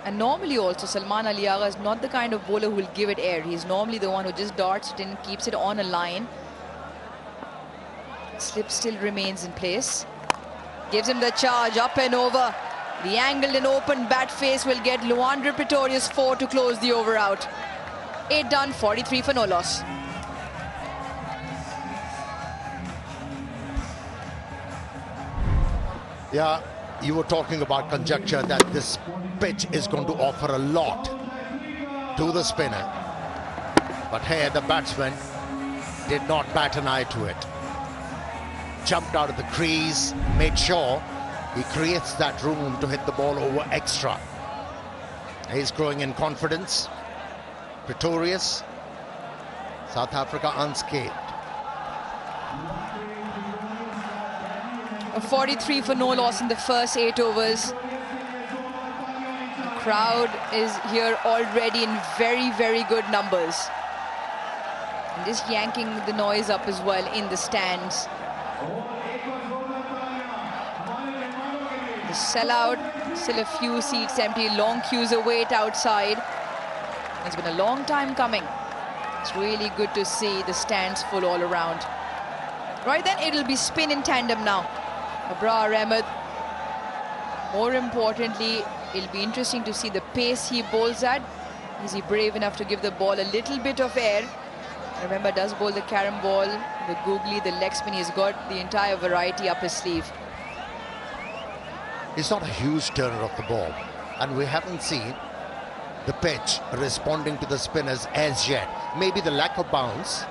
And normally also Salman Ali Agha is not the kind of bowler who will give it air. He's normally the one who just darts it in, keeps it on a line. Slip still remains in place. Gives him the charge, up and over. The angled and open bat face will get Luandre Pretorius 4 to close the over out. 8 done, 43 for no loss. Yeah, you were talking about conjecture that this pitch is going to offer a lot to the spinner. But here the batsman did not bat an eye to it. Jumped out of the crease, made sure he creates that room to hit the ball over extra. He's growing in confidence. Pretorius, South Africa unscathed. A 43 for no loss in the first 8 overs. The crowd is here already in very, very good numbers. And just yanking the noise up as well in the stands. The sellout, still a few seats empty, long queues await outside. It's been a long time coming. It's really good to see the stands full all around. Right then, it'll be spin in tandem now. Abrar Ahmed. More importantly, it'll be interesting to see the pace he bowls at. Is he brave enough to give the ball a little bit of air? Remember, does bowl the carom ball, the googly, the leg spin. He's got the entire variety up his sleeve. He's not a huge turner of the ball, and we haven't seen the pitch responding to the spinners as yet. Maybe the lack of bounce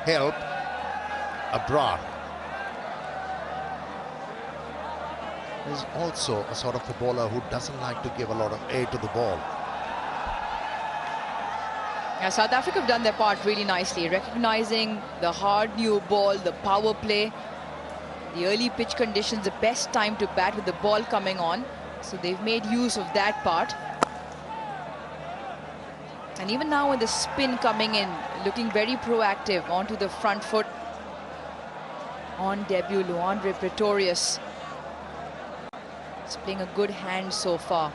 helped Abrar. He's also a sort of a bowler who doesn't like to give a lot of air to the ball. Yeah, South Africa have done their part really nicely, recognizing the hard new ball, the power play, the early pitch conditions, the best time to bat with the ball coming on. So they've made use of that part. And even now with the spin coming in, looking very proactive onto the front foot. On debut, Luandre Pretorius. He's playing a good hand so far.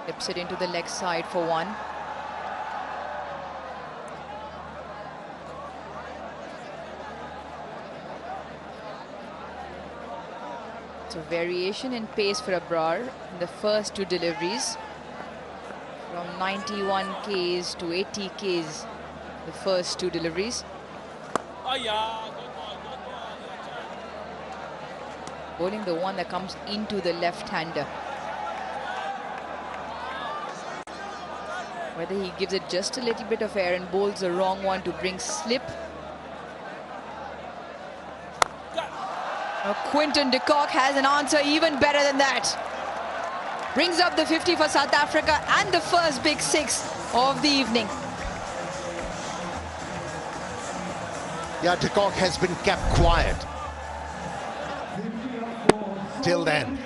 Tips it into the leg side for one. So variation in pace for Abrar in the first two deliveries. From 91 Ks to 80 Ks, the first two deliveries. Bowling the one that comes into the left-hander. Whether he gives it just a little bit of air and bowls the wrong one to bring slip. Now Quinton de Kock has an answer even better than that. Brings up the 50 for South Africa and the first big six of the evening. Yeah, de Kock has been kept quiet till then.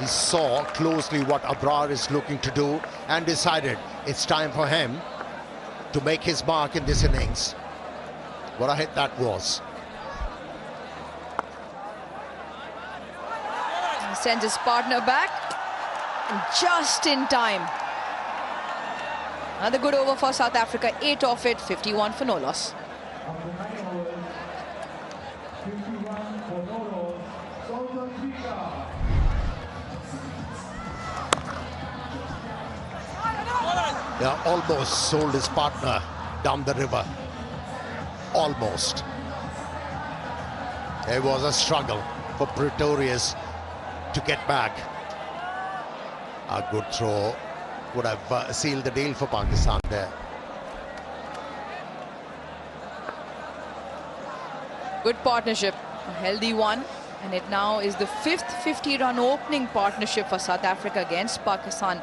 He saw closely what Abrar is looking to do and decided it's time for him to make his mark in this innings. What a hit that was. He sends his partner back, and just in time. Another good over for South Africa, 8 off it, 51 for no loss. Yeah, almost sold his partner down the river. Almost. It was a struggle for Pretorius to get back. A good throw would have sealed the deal for Pakistan there. Good partnership, a healthy one, and it now is the 5th 50-run opening partnership for South Africa against Pakistan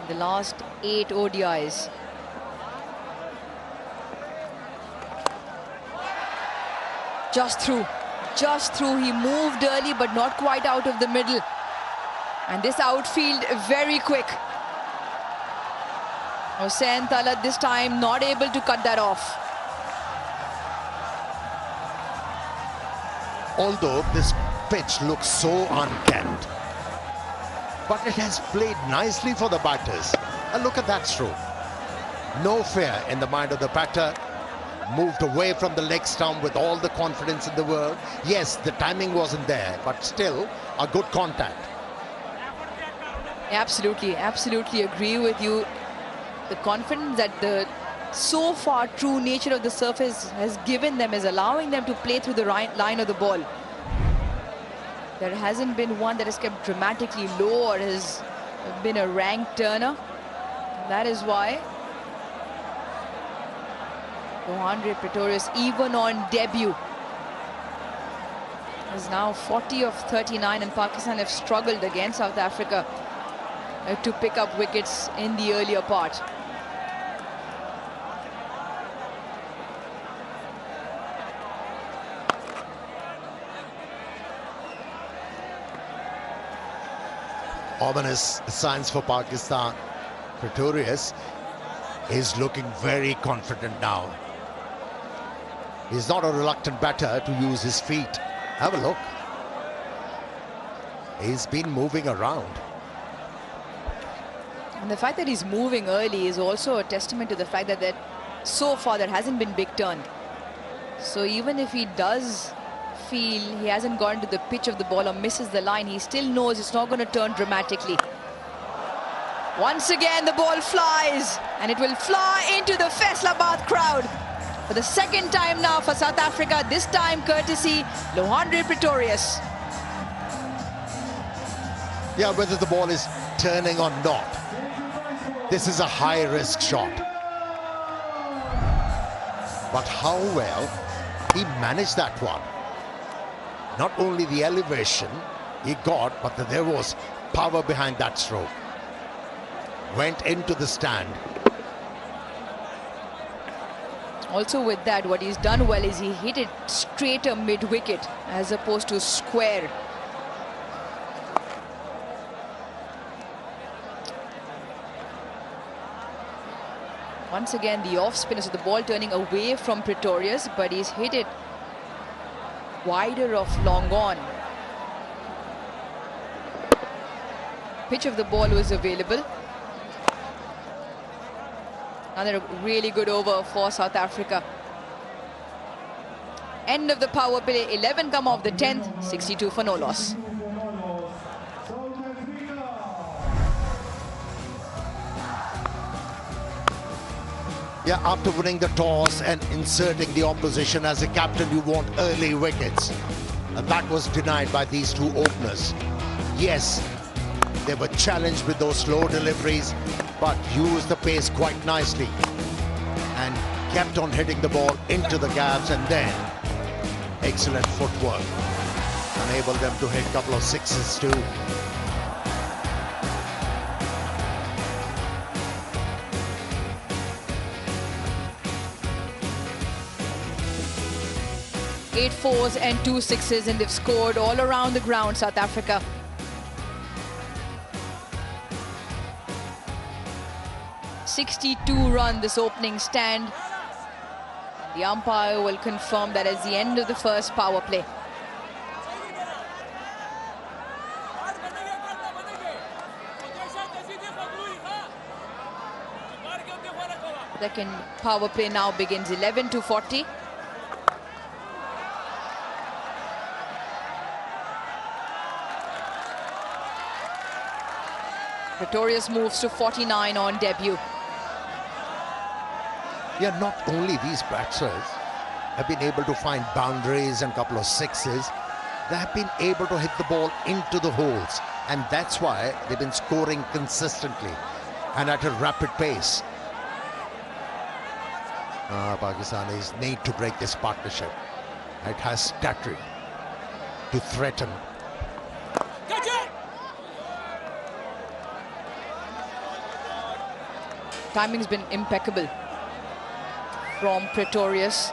in the last 8 ODIs. Just through. He moved early, but not quite out of the middle. And this outfield very quick. Hossain Talat this time not able to cut that off. Although this pitch looks so unkempt, but it has played nicely for the batters. And look at that stroke. No fear in the mind of the batter. Moved away from the leg stump with all the confidence in the world. Yes, the timing wasn't there, but still a good contact. Absolutely agree with you. The confidence that the so far true nature of the surface has given them is allowing them to play through the right line of the ball. There hasn't been one that has kept dramatically low or has been a rank turner. That is why Luandre Pretorius, even on debut, is now 40 of 39, and Pakistan have struggled against South Africa to pick up wickets in the earlier part. Ominous signs for Pakistan. Pretorius is looking very confident now. He's not a reluctant batter to use his feet. Have a look. He's been moving around. And the fact that he's moving early is also a testament to the fact that so far there hasn't been big turn. So even if he does feel he hasn't gone to the pitch of the ball or misses the line, he still knows it's not going to turn dramatically. Once again the ball flies, and it will fly into the Faisalabad crowd for the second time now for South Africa, this time courtesy Luandre Pretorius. Yeah, whether the ball is turning or not, this is a high-risk shot. But how well he managed that one. Not only the elevation he got, but there was power behind that stroke. Went into the stand. Also with that, what he's done well is he hit it straighter mid-wicket as opposed to square. Once again, the off-spinner, so the ball turning away from Pretorius, but he's hit it wider of long on. Pitch of the ball was available. Another really good over for South Africa. End of the power play, 11 come off the 10th, 62 for no loss. Yeah, after winning the toss and inserting the opposition as a captain, you want early wickets. And that was denied by these two openers. Yes, they were challenged with those slow deliveries, but used the pace quite nicely and kept on hitting the ball into the gaps, and then excellent footwork enabled them to hit a couple of sixes too. Eight fours and 2 sixes, and they've scored all around the ground, South Africa. .62 run this opening stand. The umpire will confirm that as the end of the first power play. Second power play now begins, 11-40. Pretorius moves to 49 on debut. Yeah, not only these batsers have been able to find boundaries and a couple of sixes, they have been able to hit the ball into the holes, and that's why they've been scoring consistently and at a rapid pace. Pakistanis need to break this partnership. It has stature to threaten. Timing's been impeccable from Pretorius.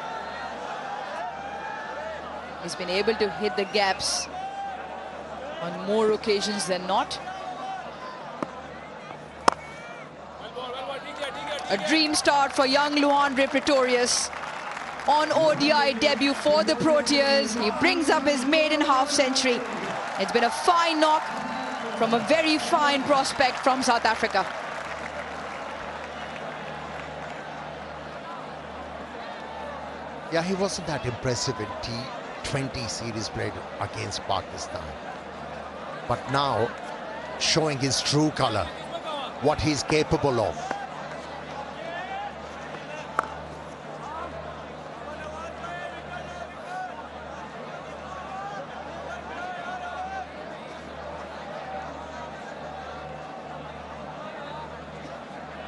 He's been able to hit the gaps on more occasions than not. A dream start for young Luandre Pretorius on ODI debut for the Proteas. He brings up his maiden half century. It's been a fine knock from a very fine prospect from South Africa. Yeah, he wasn't that impressive in T20 series played against Pakistan. But now, showing his true color, what he's capable of.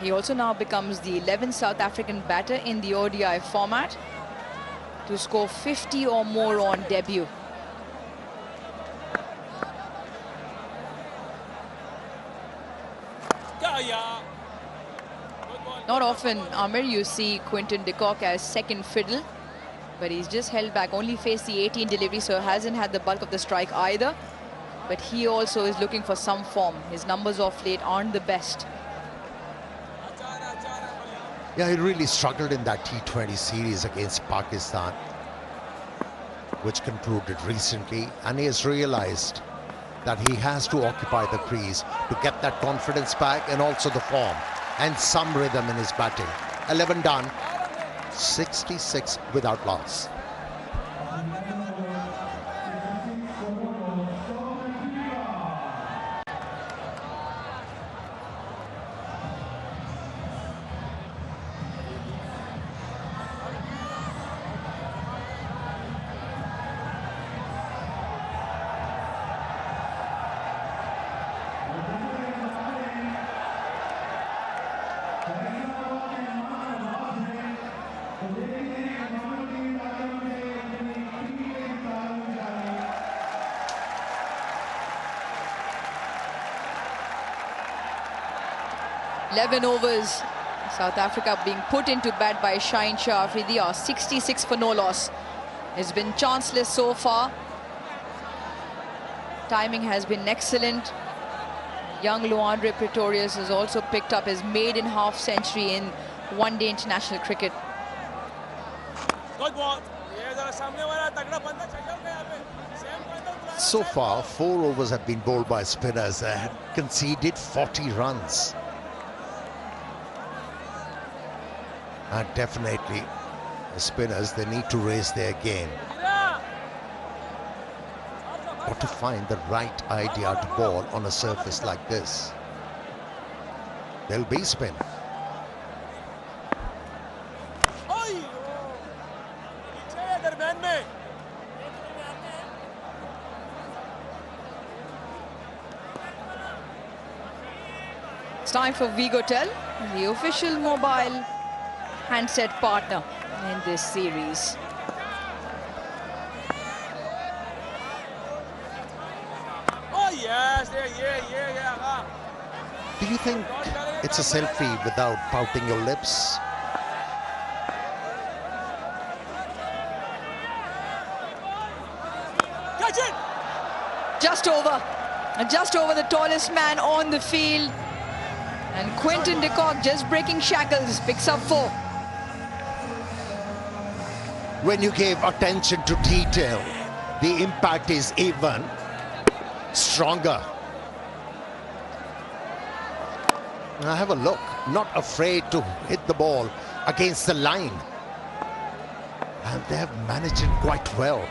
He also now becomes the 11th South African batter in the ODI format to score 50 or more on debut. Not often, Amir, you see Quinton de Kock as second fiddle, but he's just held back, only faced the 18 delivery, so hasn't had the bulk of the strike either. But he also is looking for some form. His numbers of late aren't the best. Yeah, he really struggled in that T20 series against Pakistan, which concluded recently, and he has realized that he has to occupy the crease to get that confidence back and also the form and some rhythm in his batting. 11 done, 66 without loss. 11 overs. South Africa being put into bat by Shaheen Shah Afridi. 66 for no loss. It's been chanceless so far. Timing has been excellent. Young Luandre Pretorius has also picked up his maiden half century in one-day international cricket. So far, 4 overs have been bowled by spinners and conceded 40 runs. And definitely, the spinners, they need to raise their game. Got to find the right idea to bowl on a surface like this. There'll be spin. It's time for Vigotel, the official mobile handset partner in this series. Do you think it's a selfie without pouting your lips? Just over the tallest man on the field. And Quinton de Kock just breaking shackles, picks up 4. When you give attention to detail, the impact is even stronger. Now have a look, not afraid to hit the ball against the line. And they have managed it quite well.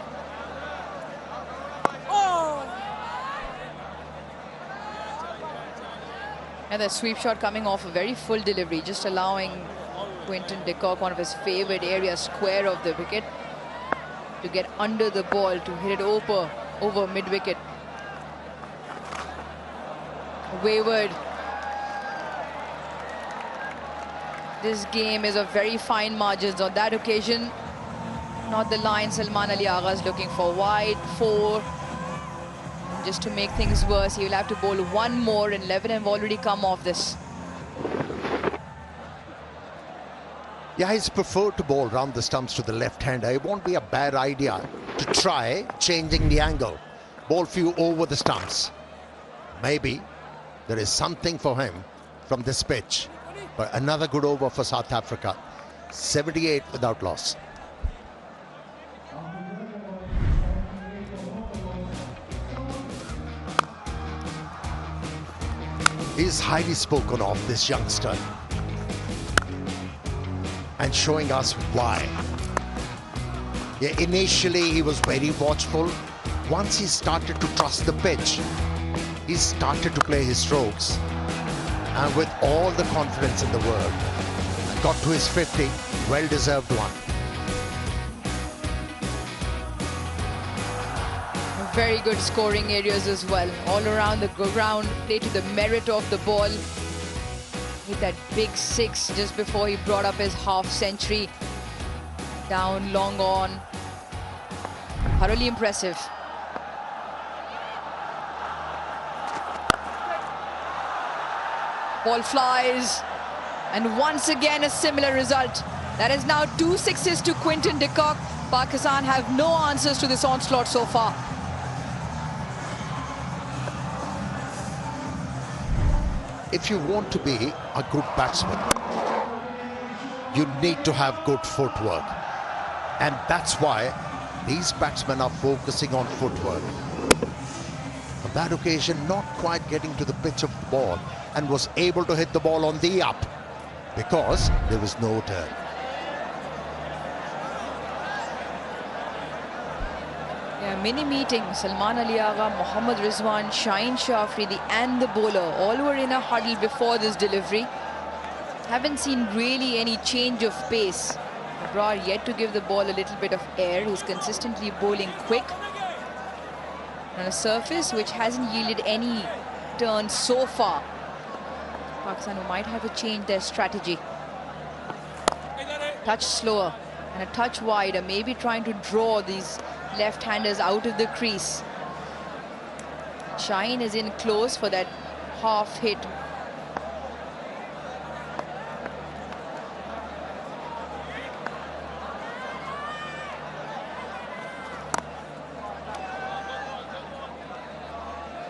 And the sweep shot coming off a very full delivery, just allowing Quinton de Kock, one of his favorite areas, square of the wicket, to get under the ball to hit it over mid-wicket. Wayward. This game is of very fine margins. On that occasion, not the line Salman Ali Agha is looking for. Wide 4. Just to make things worse, he will have to bowl one more, and 11 have already come off this. Yeah, he's preferred to bowl round the stumps to the left-hander. It won't be a bad idea to try changing the angle. Bowl few over the stumps. Maybe there is something for him from this pitch. But another good over for South Africa. 78 without loss. He's highly spoken of, this youngster, and showing us why. Yeah, initially he was very watchful. Once he started to trust the pitch, he started to play his strokes, and with all the confidence in the world, got to his 50, well-deserved one. Very good scoring areas as well. All around the ground, play to the merit of the ball. With that big 6 just before he brought up his half century. Down, long on. Thoroughly impressive. Ball flies. And once again a similar result. That is now 2 sixes to Quinton de Kock. Pakistan have no answers to this onslaught so far. If you want to be a good batsman, you need to have good footwork. And that's why these batsmen are focusing on footwork. On that occasion, not quite getting to the pitch of the ball, and was able to hit the ball on the up because there was no turn. Yeah, mini meeting. Salman Ali Agha, Mohammad Rizwan, Shaheen Shah Afridi and the bowler all were in a huddle before this delivery. Haven't seen really any change of pace. Abrar yet to give the ball a little bit of air. He's consistently bowling quick on a surface which hasn't yielded any turn so far. Pakistan who might have to change their strategy. Touch slower and a touch wider, maybe trying to draw these left-handers out of the crease. Shaheen is in close for that half hit.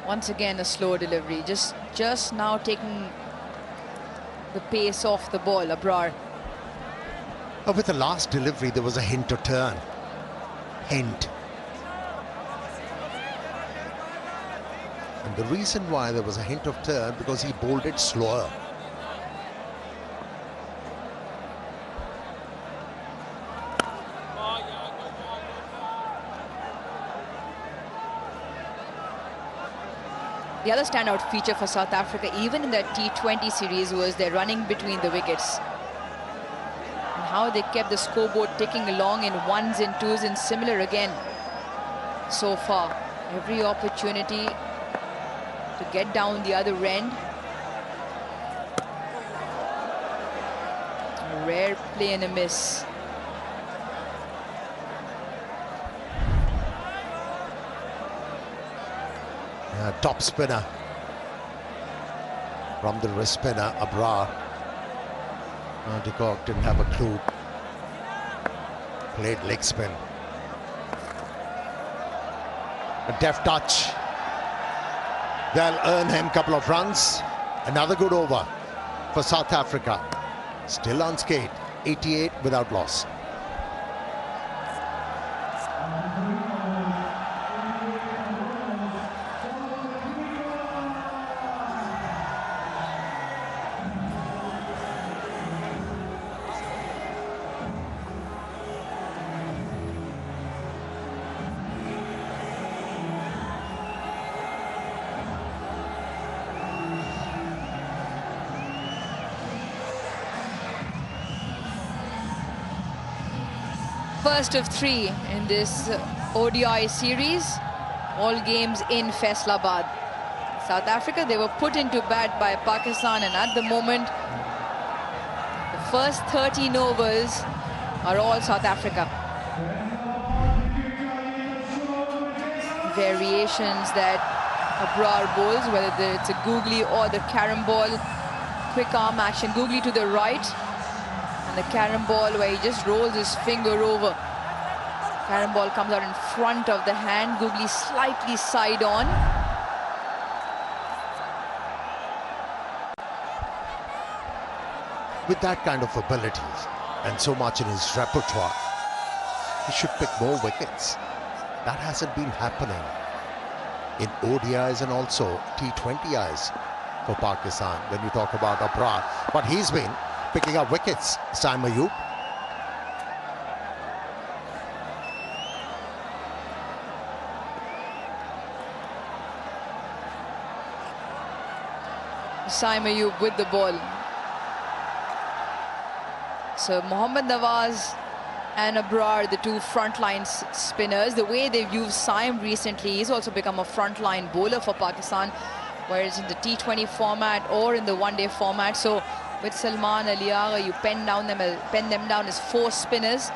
Once again, a slow delivery. Just now taking the pace off the ball, Abrar. With the last delivery, there was a hint to turn. Hint. And the reason why there was a hint of turn, because he bowled it slower. The other standout feature for South Africa, even in the T20 series, was their running between the wickets. And how they kept the scoreboard ticking along in ones and twos, and similar again so far. Every opportunity to get down the other end. A rare play and a miss. Top spinner from the wrist spinner, Abrar. De Kock didn't have a clue. Played leg spin. A deft touch. They'll earn him a couple of runs. Another good over for South Africa. Still unscathed. 88 without loss. First of three in this ODI series, all games in Faisalabad. South Africa, they were put into bat by Pakistan, and at the moment, the first 13 overs are all South Africa. Variations that Abrar bowls, whether it's a googly or the carom ball, quick arm action, googly to the right, and the carom ball where he just rolls his finger over. Carom ball comes out in front of the hand, googly slightly side on. With that kind of ability and so much in his repertoire, he should pick more wickets. That hasn't been happening in ODIs and also T20Is for Pakistan when you talk about Abrar. But he's been picking up wickets, M3U. M3U with the ball. So Mohammad Nawaz and Abrar, the two frontline spinners. The way they've used Saim recently, he's also become a frontline bowler for Pakistan, whereas in the T20 format or in the one-day format. So with Salman Ali Agha, you pen them down as four spinners.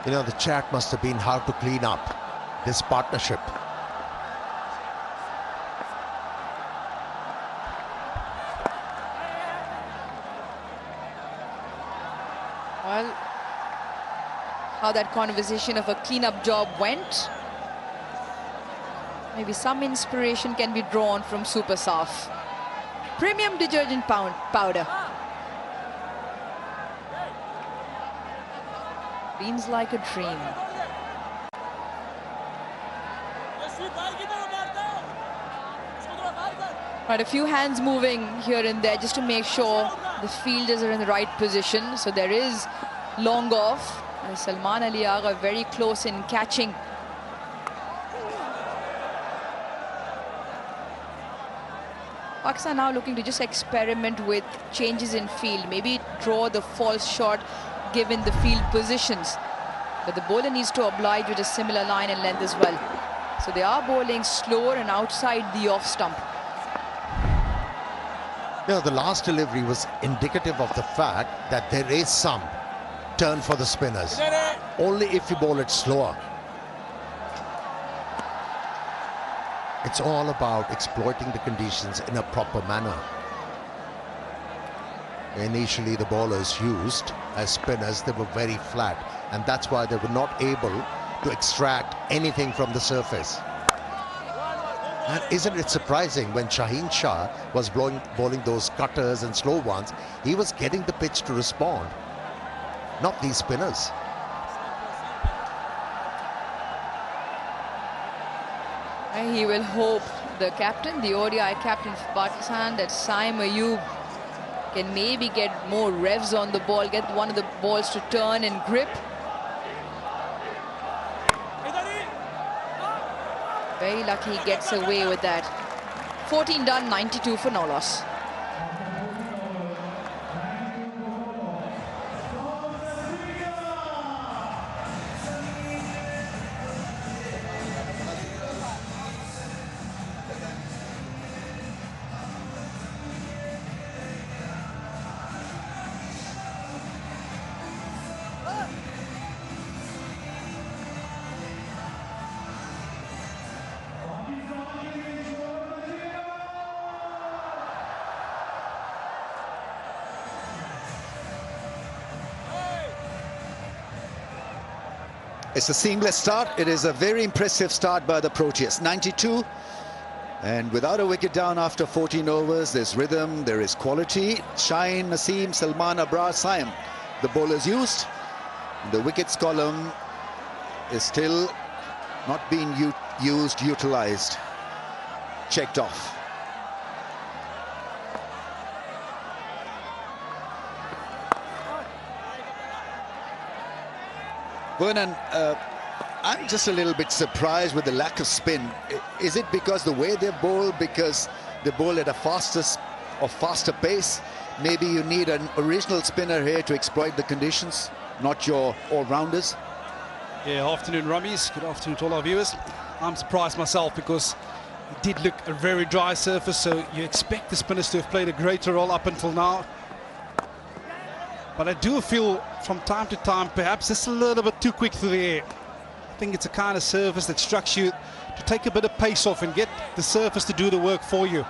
You know, the chat must have been how to clean up this partnership. Well, how that conversation of a cleanup job went. Maybe some inspiration can be drawn from Super Saf. Premium detergent powder. Seems like a dream. Right, a few hands moving here and there just to make sure the fielders are in the right position. So there is long off. And Salman Ali Agha very close in catching. Pakistan now looking to just experiment with changes in field. Maybe draw the false shot given the field positions. But the bowler needs to oblige with a similar line and length as well. So they are bowling slower and outside the off stump. You know, the last delivery was indicative of the fact that there is some turn for the spinners. Only if you bowl it slower. It's all about exploiting the conditions in a proper manner. initially the bowlers used as spinners, they were very flat, and that's why they were not able to extract anything from the surface. And isn't it surprising, when Shaheen Shah was bowling those cutters and slow ones, he was getting the pitch to respond, not these spinners. And he will hope, the captain, the ODI captain for Pakistan, that Saim Ayub can maybe get more revs on the ball, get one of the balls to turn and grip. Very lucky he gets away with that. 14 done, 92 for no loss. It's a seamless start. It is a very impressive start by the Proteas. 92, and without a wicket down after 14 overs, there's rhythm, there is quality. Shaheen, Naseem, Salman, Abrar, Saim, the bowlers used. The wickets column is still not being utilized. Checked off. Vernon, I'm just a little bit surprised with the lack of spin. Is it because the way they bowl, because they bowl at a faster pace? Maybe you need an original spinner here to exploit the conditions, not your all-rounders? Yeah, afternoon, Rummies. Good afternoon to all our viewers. I'm surprised myself because it did look a very dry surface, so you expect the spinners to have played a greater role up until now. But I do feel from time to time, perhaps it's a little bit too quick through the air. I think it's a kind of surface that instructs you to take a bit of pace off and get the surface to do the work for you.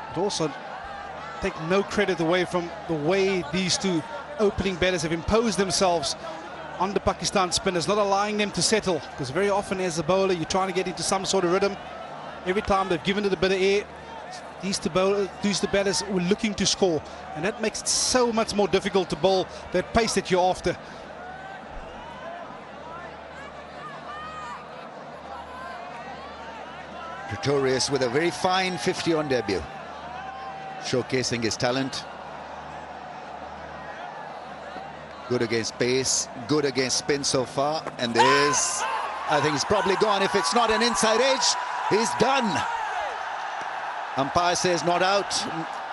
But also take no credit away from the way these two opening batters have imposed themselves on the Pakistan spinners, not allowing them to settle. Because very often as a bowler, you're trying to get into some sort of rhythm. Every time they've given it a bit of air, these two batters were looking to score, and that makes it so much more difficult to bowl that pace that you're after. Pretorius with a very fine 50 on debut, showcasing his talent. Good against pace, good against spin so far, and there is, I think he's probably gone. If it's not an inside edge, he's done. Umpire says not out.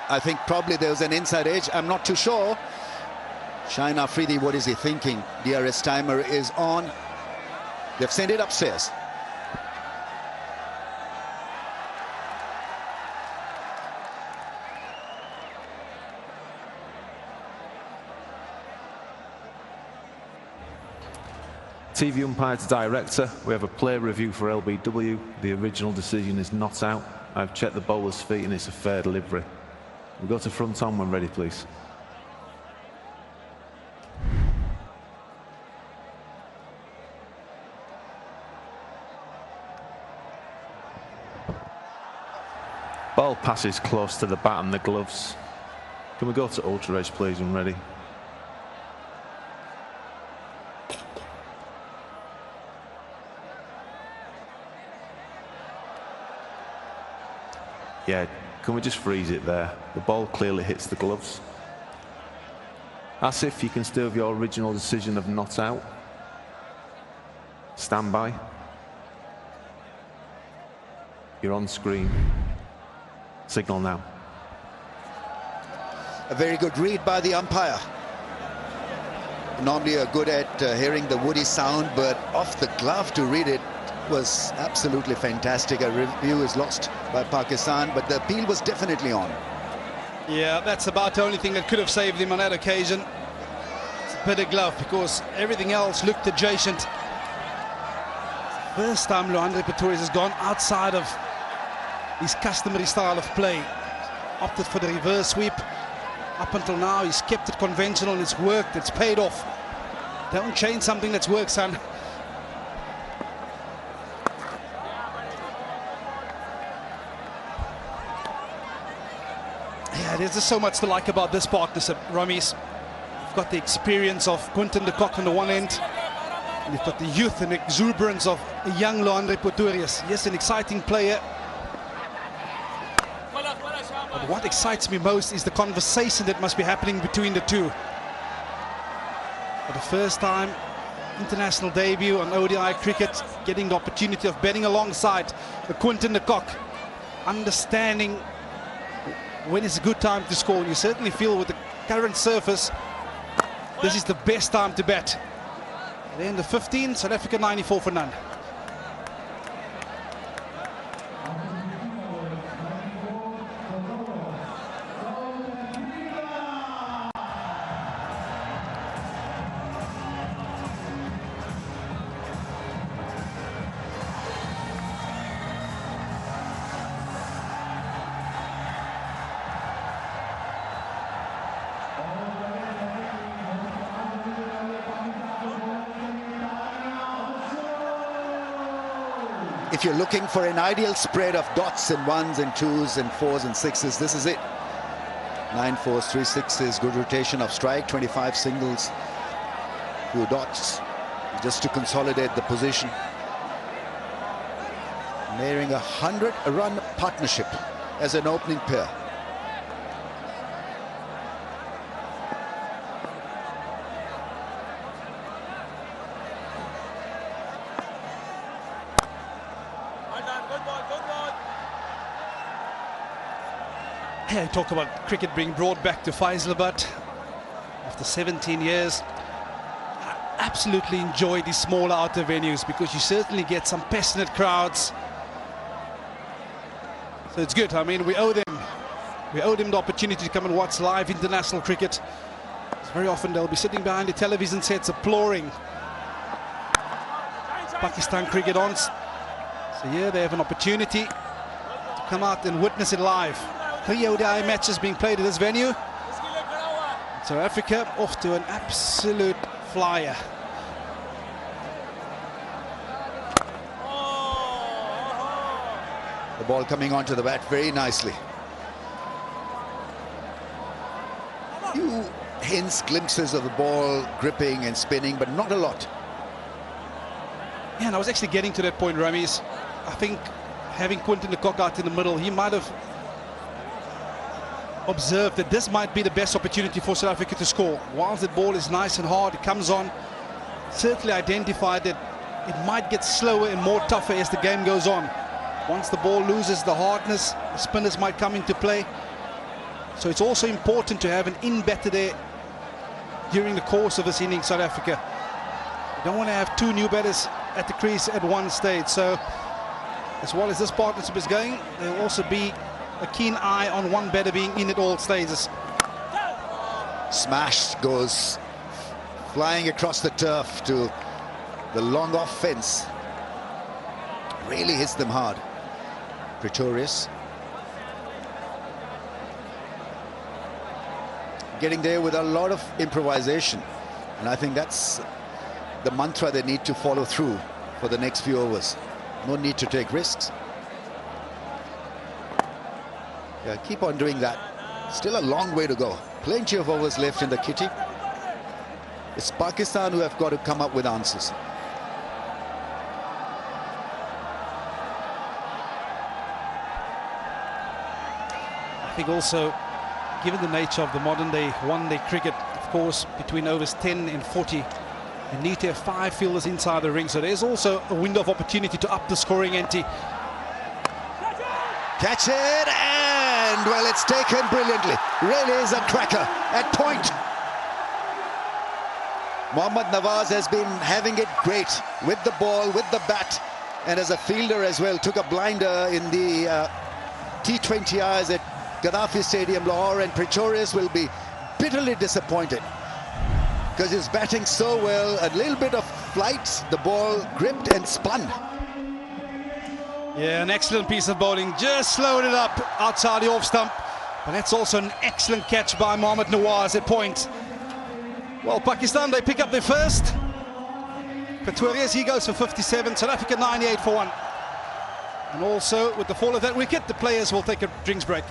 I think probably there was an inside edge. I'm not too sure. Shaheen Afridi, what is he thinking? DRS timer is on. They've sent it upstairs. TV umpire to director. We have a player review for LBW. The original decision is not out. I've checked the bowler's feet and it's a fair delivery. We'll go to front on when ready, please. Ball passes close to the bat and the gloves. Can we go to ultra edge, please, when ready? Yeah, can we just freeze it there? The ball clearly hits the gloves. Asif, you can still have your original decision of not out. Stand by. You're on screen. Signal now. A very good read by the umpire. Normally are good at hearing the woody sound, but off the glove to read it was absolutely fantastic. A review is lost by Pakistan, but the appeal was definitely on. Yeah, that's about the only thing that could have saved him on that occasion. It's a bit of glove because everything else looked adjacent. First time Luandre Pretorius has gone outside of his customary style of play. opted for the reverse sweep. Up until now, he's kept it conventional and it's worked, it's paid off. Don't change something that's worked, son. Yeah, there's just so much to like about this partnership, Ramis. You've got the experience of Quinton de Kock on the one end, and you've got the youth and exuberance of a young Leandre Pretorius. Yes, an exciting player. But what excites me most is the conversation that must be happening between the two. For the first time, international debut on ODI cricket, getting the opportunity of betting alongside the Quinton de Kock, understanding when is a good time to score. You certainly feel with the current surface, this is the best time to bat. At the end of 15, South Africa 94 for none. If you're looking for an ideal spread of dots and ones and twos and fours and sixes, this is it. 9 fours, 3 sixes, good rotation of strike, 25 singles, few dots, just to consolidate the position. Nearing a 100-run partnership as an opening pair. Yeah, talk about cricket being brought back to Faisalabad after 17 years. I absolutely enjoy these smaller outer venues because you certainly get some passionate crowds. So it's good. I mean, we owe them the opportunity to come and watch live international cricket. Very often they'll be sitting behind the television sets applauding Pakistan cricket on. So yeah, they have an opportunity to come out and witness it live. 3 ODI matches being played at this venue. South Africa off to an absolute flyer. The ball coming onto the bat very nicely. Few hints, glimpses of the ball gripping and spinning, but not a lot. Yeah, and I was actually getting to that point, Ramis. I think having Quinton de Kock out in the middle, he might have observed that this might be the best opportunity for South Africa to score. Whilst the ball is nice and hard, it comes on, certainly identified that it might get slower and more tougher as the game goes on. Once the ball loses the hardness, the spinners might come into play. So it's also important to have an in-batter there during the course of this inning, South Africa. You don't want to have 2 new batters at the crease at one stage. So as well as this partnership is going, there will also be a keen eye on one batter being in at all stages. Smash goes flying across the turf to the long off fence. Really hits them hard. Pretorius getting there with a lot of improvisation, and I think that's the mantra they need to follow through for the next few overs. No need to take risks. Yeah, keep on doing that. Still a long way to go. Plenty of overs left in the kitty. It's Pakistan who have got to come up with answers. I think also, given the nature of the modern day one-day cricket, of course, between overs 10 and 40, you need to have 5 fielders inside the ring. So there's also a window of opportunity to up the scoring ante. Catch it, and well, it's taken brilliantly. Really is a cracker at point. Mohammad Nawaz has been having it great with the ball, with the bat, and as a fielder as well. Took a blinder in the T20 Is at Gaddafi Stadium, Lahore, and Pretorius will be bitterly disappointed because he's batting so well. A little bit of flight, the ball gripped and spun. Yeah, an excellent piece of bowling. Just slowed it up outside the off stump. But that's also an excellent catch by Mohammad Nawaz at point. Well, Pakistan, they pick up their first. Pretorius, he goes for 57. South Africa 98 for 1. And also, with the fall of that wicket, the players will take a drinks break.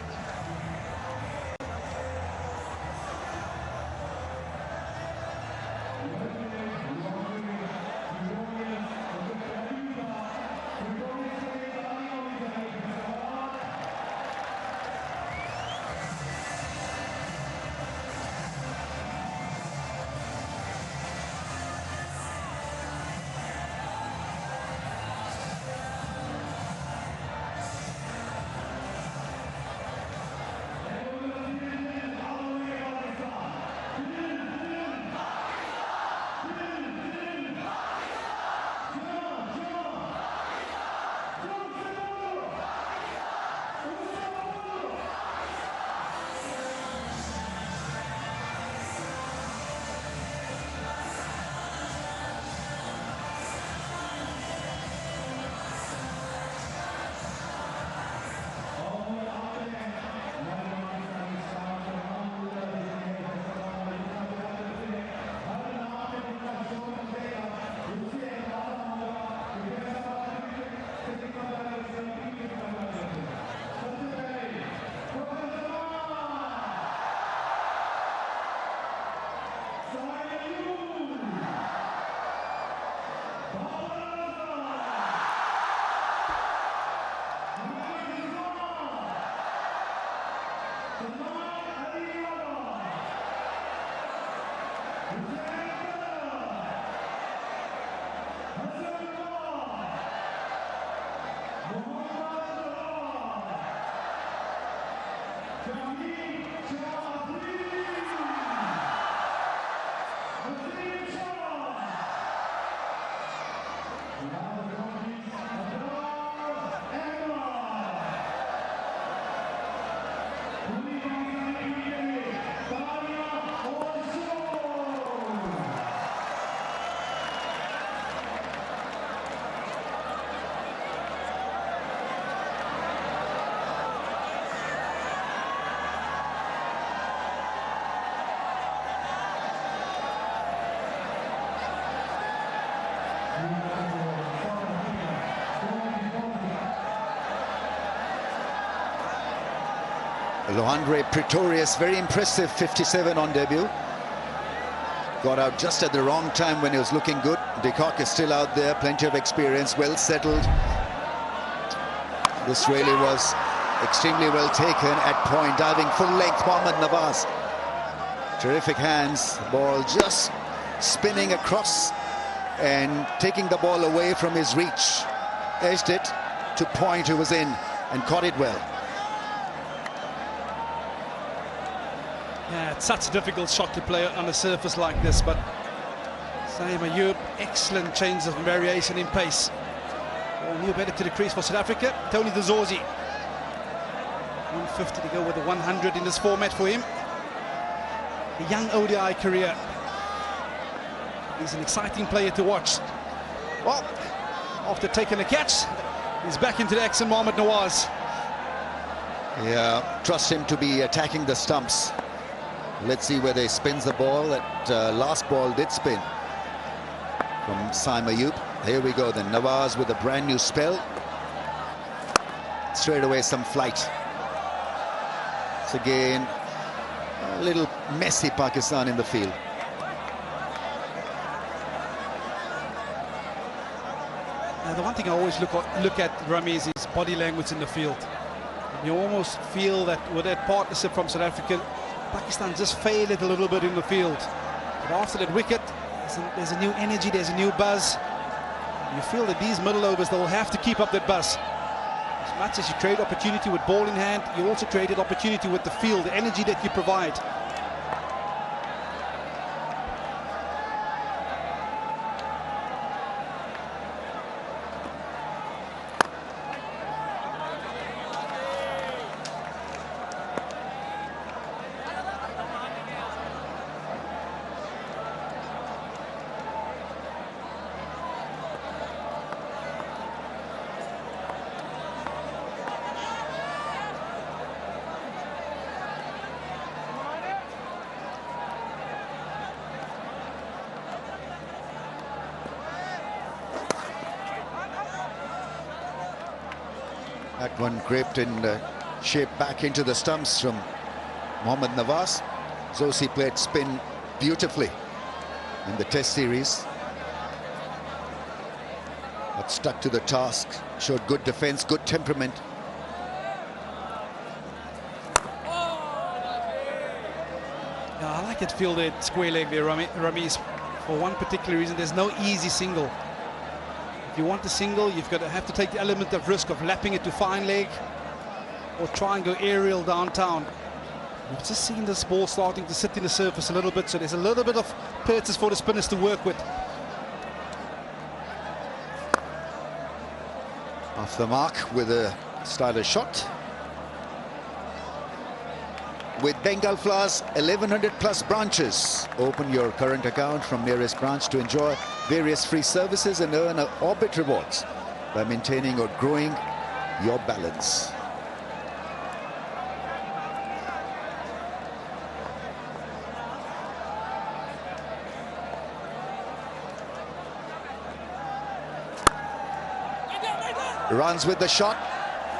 Lohandre Pretorius, very impressive, 57 on debut. Got out just at the wrong time when he was looking good. De Kock is still out there, plenty of experience, well settled. This really was extremely well taken at point, diving full length, Mohammad Nawaz. Terrific hands, ball just spinning across and taking the ball away from his reach. Edged it to point, who was in and caught it well. Yeah, it's such a difficult shot to play on a surface like this, but Saim Ayub, excellent change of variation in pace. New better to the crease for South Africa. Tony Dezorzi, 150 to go with a 100 in this format for him. A young ODI career. He's an exciting player to watch. Well, after taking a catch, he's back into the action, Mohammad Nawaz. Yeah, trust him to be attacking the stumps. Let's see whether he spins the ball. That last ball did spin from Saim Ayub. Here we go then, Nawaz with a brand new spell. Straight away some flight. It's again a little messy Pakistan in the field. The one thing I always look at, Ramiz, is body language in the field. And you almost feel that with that partnership from South Africa, Pakistan just failed it a little bit in the field. But after that wicket, there's a new energy, there's a new buzz. You feel that these middle overs, they'll have to keep up that buzz. As much as you create opportunity with ball in hand, you also created opportunity with the field, the energy that you provide. That one gripped and shaped back into the stumps from Mohammad Nawaz. Zosi played spin beautifully in the Test series. But stuck to the task, showed good defense, good temperament. Yeah, I like it fielded square leg there, Ramiz. For one particular reason, there's no easy single. If you want a single, you've got to have to take the element of risk of lapping it to fine leg or try and go aerial downtown. We've just seen this ball starting to sit in the surface a little bit, so there's a little bit of purchase for the spinners to work with. Off the mark with a stylish shot. With Bengal Flowers 1100 plus branches. Open your current account from nearest branch to enjoy various free services and earn orbit rewards by maintaining or growing your balance. Runs with the shot,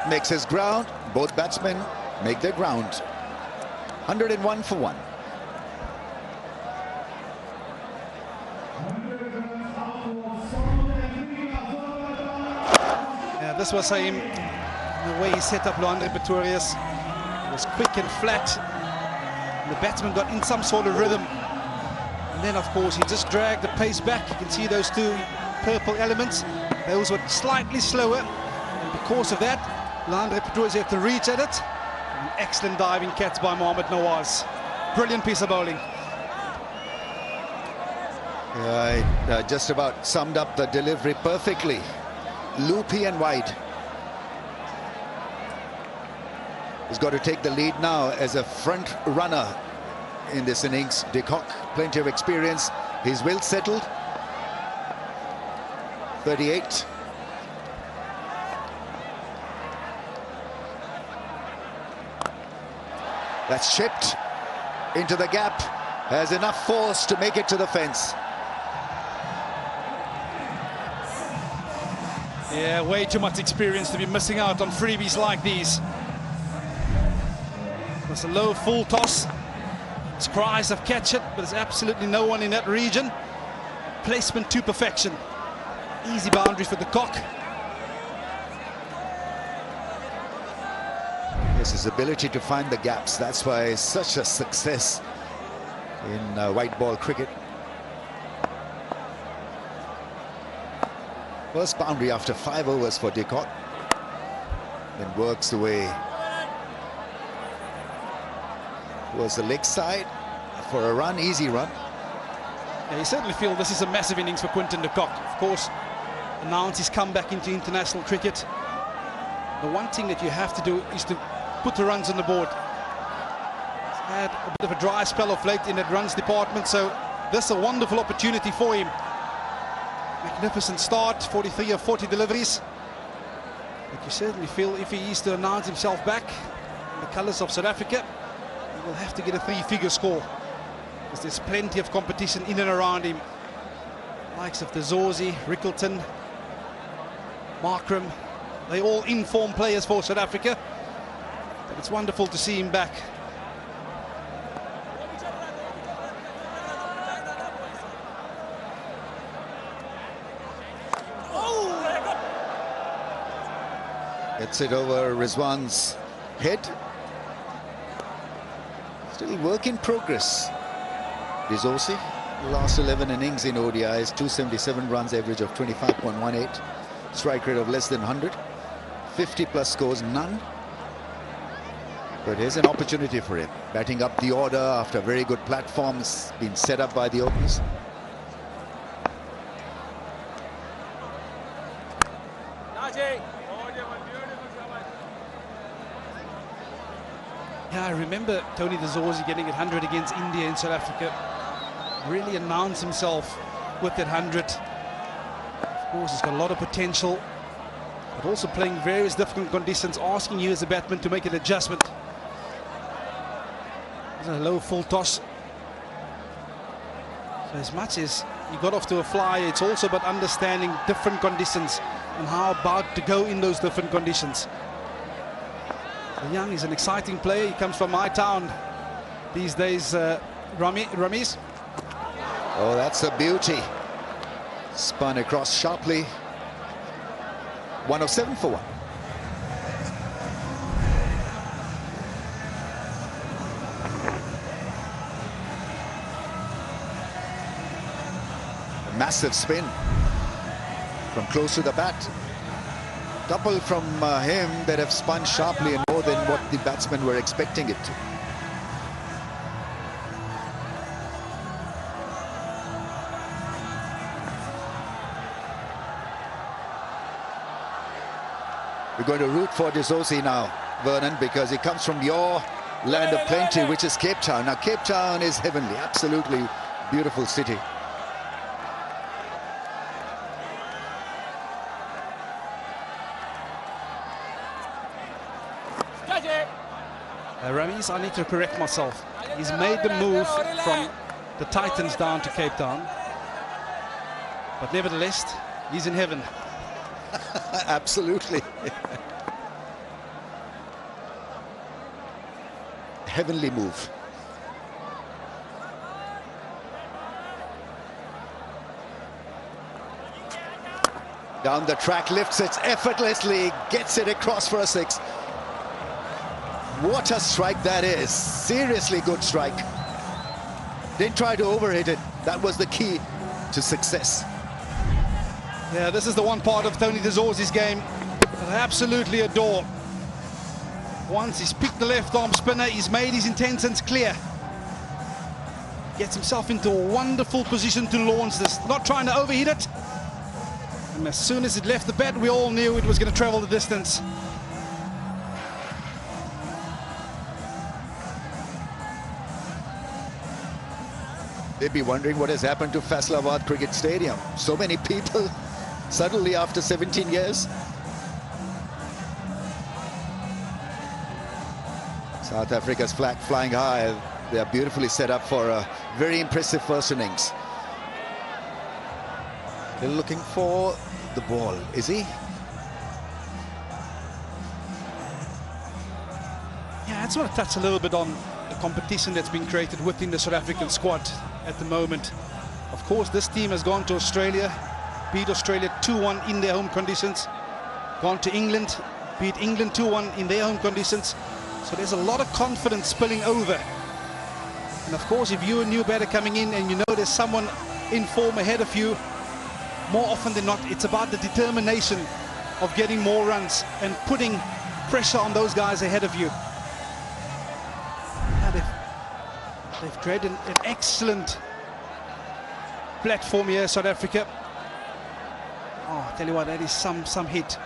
makes his ground. Both batsmen make their ground. 101 for 1. Yeah, this was him. The way he set up Luandre Pretorius. It was quick and flat. And the batsman got in some sort of rhythm. And then, of course, he just dragged the pace back. You can see those two purple elements. Those were slightly slower. And because of that, Luandre Pretorius had to reach at it. An excellent diving catch by Mohammad Nawaz. Brilliant piece of bowling. Yeah, I just about summed up the delivery perfectly. Loopy and wide. He's got to take the lead now as a front runner in this innings. De Kock, plenty of experience. He's well settled. 38. That's chipped into the gap. Has enough force to make it to the fence. Yeah, way too much experience to be missing out on freebies like these. It was a low full toss. It's cries of catch it, but there's absolutely no one in that region. Placement to perfection. Easy boundary for the Kock. Yes, his ability to find the gaps. That's why it's such a success in white ball cricket. First boundary after 5 overs for De Kock. Then works away towards the leg side for a run, easy run. Yeah, you certainly feel this is a massive innings for Quinton de Kock. Of course, announced his comeback into international cricket. The one thing that you have to do is to put the runs on the board. He's had a bit of a dry spell of late in that runs department, so this is a wonderful opportunity for him. Magnificent start, 43 of 40 deliveries. But you certainly feel if he is to announce himself back in the colours of South Africa, he will have to get a 3-figure score, because there's plenty of competition in and around him. Likes of the Zorzi, Rickleton, Markram, they all in-form players for South Africa. But it's wonderful to see him back. Gets it over Rizwan's head. Still work in progress. Dizosi, last 11 innings in ODIs, 277 runs, average of 25.18. Strike rate of less than 100. 50 plus scores, none. But here's an opportunity for him. Batting up the order after very good platforms being set up by the openers. Yeah, I remember Tony de Zorzi getting it 100 against India in South Africa. Really announced himself with that 100. Of course, he's got a lot of potential, but also playing various different conditions, asking you as a batsman to make an adjustment. There's a low full toss. So as much as he got off to a flyer, it's also about understanding different conditions and how about to go in those different conditions. Young is an exciting player. He comes from my town these days, Ramiz. Oh, that's a beauty. Spun across sharply. 107 for 1. A massive spin from close to the bat. Couple from him that have spun sharply and more than what the batsmen were expecting it to. We're going to root for D'Souza now, Vernon, because he comes from your land of plenty, which is Cape Town. Now, Cape Town is heavenly, absolutely beautiful city. Ramiz, I need to correct myself. He's made the move from the Titans down to Cape Town. But nevertheless, he's in heaven. Absolutely. Heavenly move. Down the track, lifts it effortlessly, gets it across for a 6. What a strike that is. Seriously good strike. Didn't try to overhit it. That was the key to success. Yeah, this is the one part of Tony D'Souza's game that I absolutely adore. Once he's picked the left arm spinner, he's made his intentions clear. Gets himself into a wonderful position to launch this, not trying to overhit it. And as soon as it left the bat, we all knew it was going to travel the distance. They'd be wondering what has happened to Faisalabad Cricket Stadium. So many people suddenly after 17 years. South Africa's flag flying high. They are beautifully set up for a very impressive first innings. They're looking for the ball, is he? Yeah, I just want to touch a little bit on the competition that's been created within the South African squad at the moment. Of course, this team has gone to Australia, beat Australia 2-1 in their home conditions, gone to England, beat England 2-1 in their home conditions. So there's a lot of confidence spilling over. And of course, if you're a new batter coming in and you know there's someone in form ahead of you, more often than not, it's about the determination of getting more runs and putting pressure on those guys ahead of you. They've created an excellent platform here, South Africa. Oh, I tell you what, that is some hit.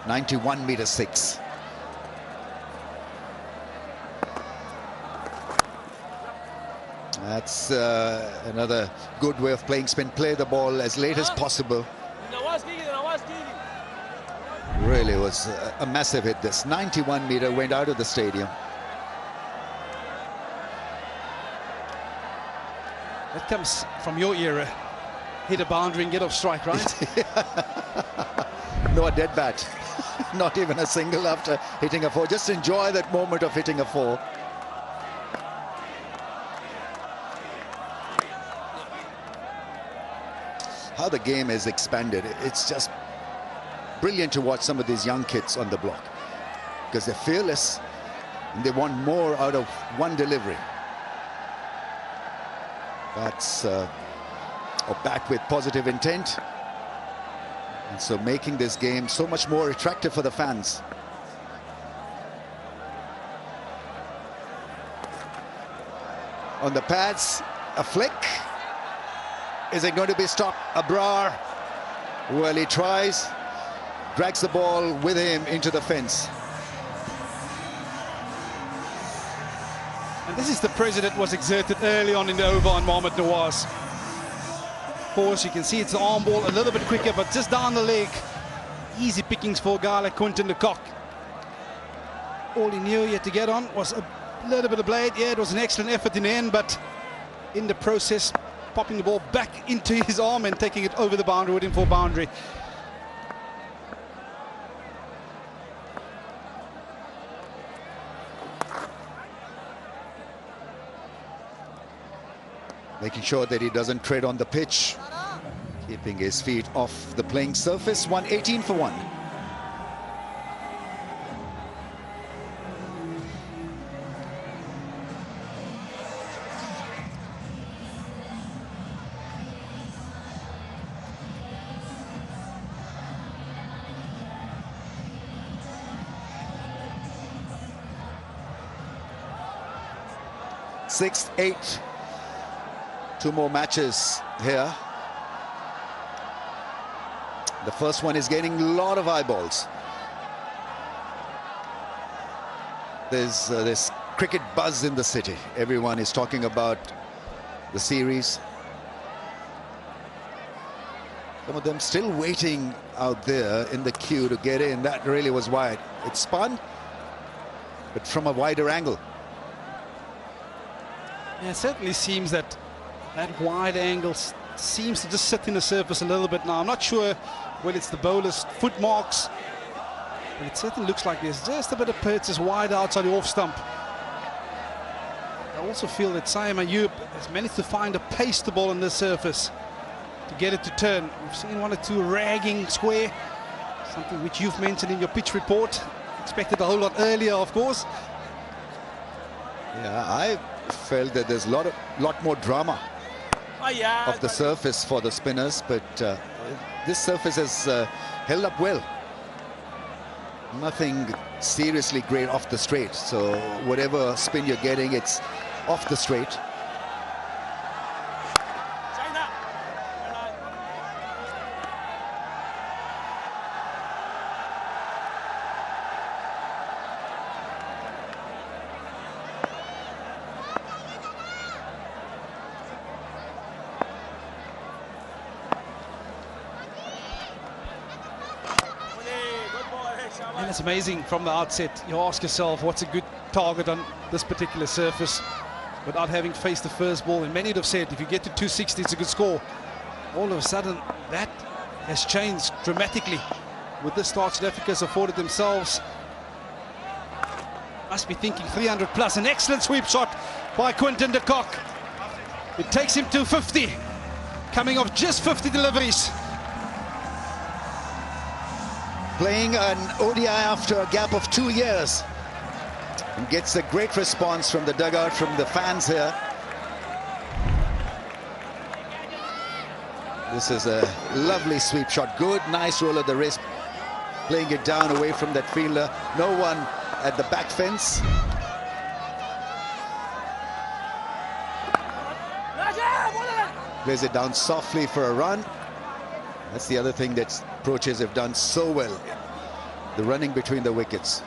(91m6). That's another good way of playing spin. Play the ball as late as possible. Really was a massive hit. This 91m went out of the stadium. That comes from your era. Hit a boundary and get off strike, right? No, a dead bat. Not even a single after hitting a 4. Just enjoy that moment of hitting a 4. How the game has expanded. It's just brilliant to watch some of these young kids on the block, because they're fearless and they want more out of one delivery. That's a bat with positive intent, and so making this game so much more attractive for the fans. On the pads, a flick. Is it going to be stopped? Abrar, well, he tries, drags the ball with him into the fence. And this is the pressure that was exerted early on in the over on Mohamed Nawaz. Of course, you can see it's the arm ball a little bit quicker, but just down the leg. Easy pickings for a guy like Quinton de Kock. All he knew he had to get on was a little bit of blade. Yeah, it was an excellent effort in the end, but in the process, popping the ball back into his arm and taking it over the boundary, waiting for boundary. Making sure that he doesn't tread on the pitch, keeping his feet off the playing surface. 118 for 1. Sixth, 8. 2 more matches here. The first one is getting a lot of eyeballs. There's this cricket buzz in the city. Everyone is talking about the series. Some of them still waiting out there in the queue to get in. That really was wide. It spun, but from a wider angle. Yeah, it certainly seems that wide angle seems to just sit in the surface a little bit now. I'm not sure whether it's the bowler's foot marks, but it certainly looks like there's just a bit of purchase wide outside the off stump. I also feel that M3U1U has managed to find a pace to ball on this surface to get it to turn. We've seen 1 or 2 ragging square, something which you've mentioned in your pitch report. Expected a whole lot earlier, of course. Yeah, I felt that there's a lot more drama of the surface for the spinners, but this surface has held up well. Nothing seriously great off the straight, so whatever spin you're getting, it's off the straight. And it's amazing from the outset. You ask yourself, what's a good target on this particular surface without having faced the first ball? And many would have said, if you get to 260, it's a good score. All of a sudden, that has changed dramatically with this start South Africa's afforded themselves. Must be thinking 300 plus. An excellent sweep shot by Quinton de Kock. It takes him to 50, coming off just 50 deliveries. Playing an ODI after a gap of 2 years, and gets a great response from the dugout, from the fans here. This is a lovely sweep shot. Good, nice roll of the wrist, playing it down away from that fielder. No one at the back fence. Plays it down softly for a run. That's the other thing that approaches have done so well, the running between the wickets.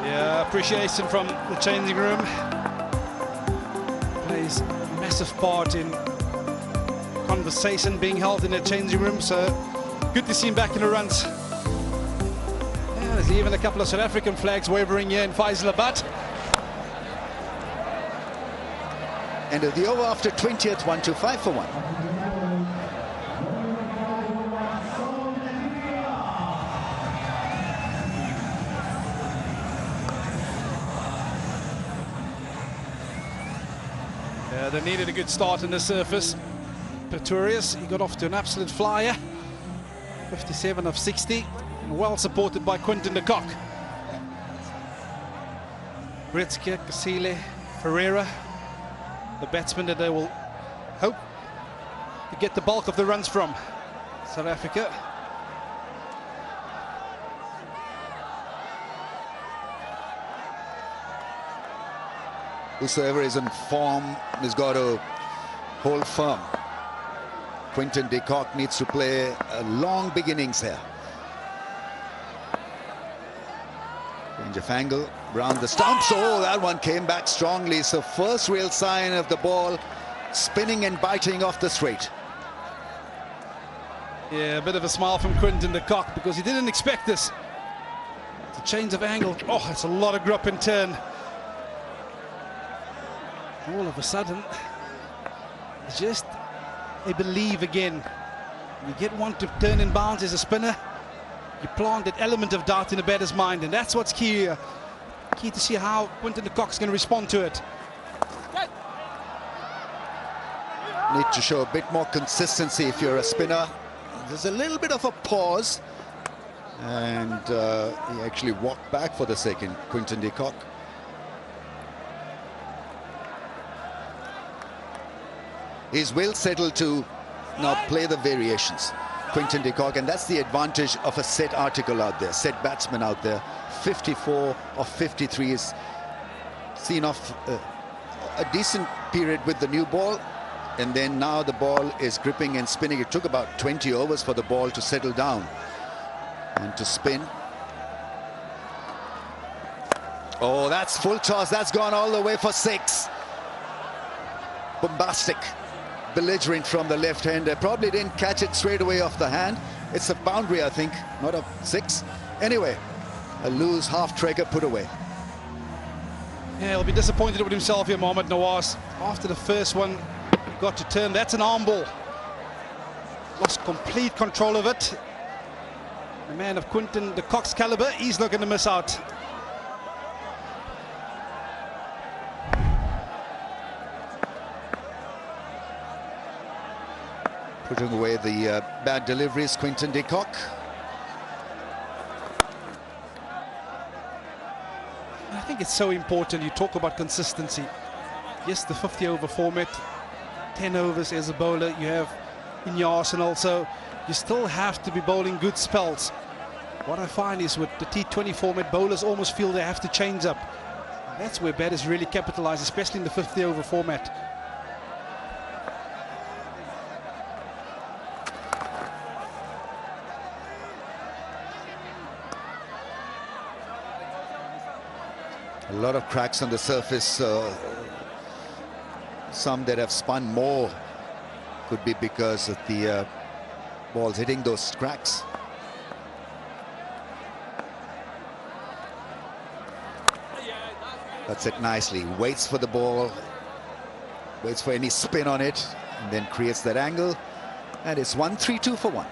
Yeah, appreciation from the changing room. Plays a massive part in conversation being held in the changing room, so good to see him back in the runs. Yeah, there's even a couple of South African flags wavering here in Faisalabad. End of the over after 20th, 125 for 1. Yeah, they needed a good start in the surface. Pretorius, he got off to an absolute flyer. 57 of 60, and well supported by Quinton de Kock. Britzke, Kasile, Ferreira, the batsman that they will hope to get the bulk of the runs from. South Africa. Whosoever is in form has got to hold firm. Quinton de Kock needs to play a long big innings here. Change of angle, round the stumps. Oh, that one came back strongly. So first real sign of the ball spinning and biting off the straight. Yeah, a bit of a smile from Quinton de Kock because he didn't expect this. It's a change of angle. Oh, it's a lot of grip and turn. all of a sudden, just a believe again. You get one to turn in bounds as a spinner, you plant that element of doubt in the batter's mind, and that's what's key here. Key to see how Quinton de Kock's going to respond to it. Need to show a bit more consistency if you're a spinner. There's a little bit of a pause, and he actually walked back for the second, Quinton de Kock. He's well settled to now play the variations, Quinton de Kock, and that's the advantage of a set article out there, set batsman out there. 54 of 53 is seen off a decent period with the new ball, and then now the ball is gripping and spinning. It took about 20 overs for the ball to settle down and to spin. Oh, that's full toss. That's gone all the way for 6. Bombastic, belligerent from the left-hander. Probably didn't catch it straight away off the hand. It's a boundary, I think, not a 6. Anyway, a loose half-tracker put away. Yeah, he'll be disappointed with himself here, Mohammad Nawaz. After the first one, he got to turn. That's an arm ball. Lost complete control of it. The man of Quinton de Kock's caliber, he's not going to miss out. Putting away the bad deliveries, Quinton de Kock. I think it's so important. You talk about consistency. Yes, the 50-over format, 10 overs as a bowler you have in your arsenal, so you still have to be bowling good spells. What I find is with the T20 format, bowlers almost feel they have to change up. That's where batters really capitalize, especially in the 50-over format. A lot of cracks on the surface, some that have spun more. Could be because of the balls hitting those cracks. That's it nicely. Waits for the ball, waits for any spin on it, and then creates that angle. And it's 1-3-2 for 1.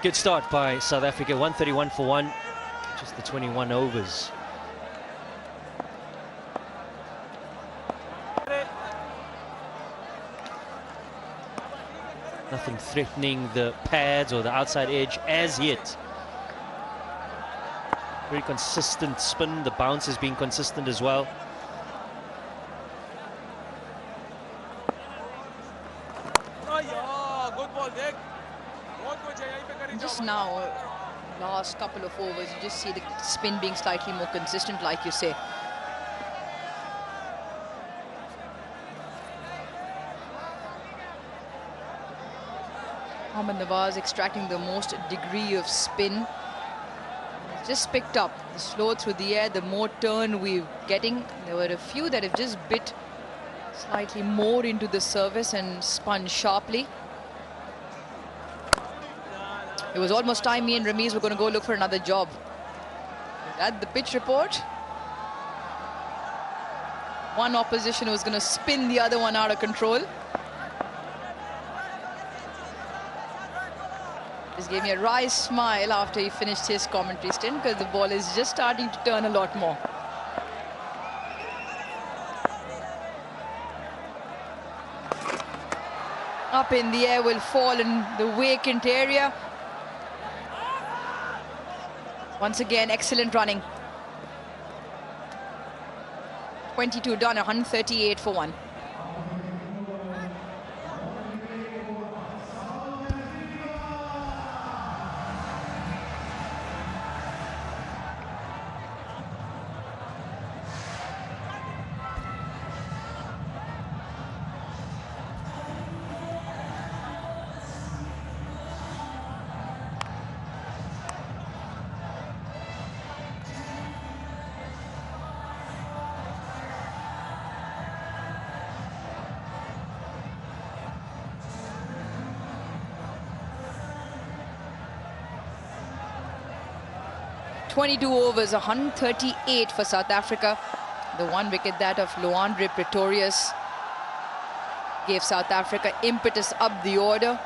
Good start by South Africa, 131 for 1, just the 21 overs. Nothing threatening the pads or the outside edge as yet. Very consistent spin, the bounce has been consistent as well. Just now, last couple of overs, you just see the spin being slightly more consistent, like you say. Mohammad Nawaz extracting the most degree of spin. Just picked up the slow through the air, the more turn we're getting. There were a few that have just bit slightly more into the surface and spun sharply. It was almost time me and Ramiz were going to go look for another job. At the pitch report, one opposition was going to spin the other one out of control. Just gave me a wry smile after he finished his commentary stint, because the ball is just starting to turn a lot more. Up in the air will fall in the vacant area. Once again, excellent running. 22 done, 138 for 1. 22 overs, 138 for South Africa. The one wicket that of Luandre Pretorius gave South Africa impetus up the order.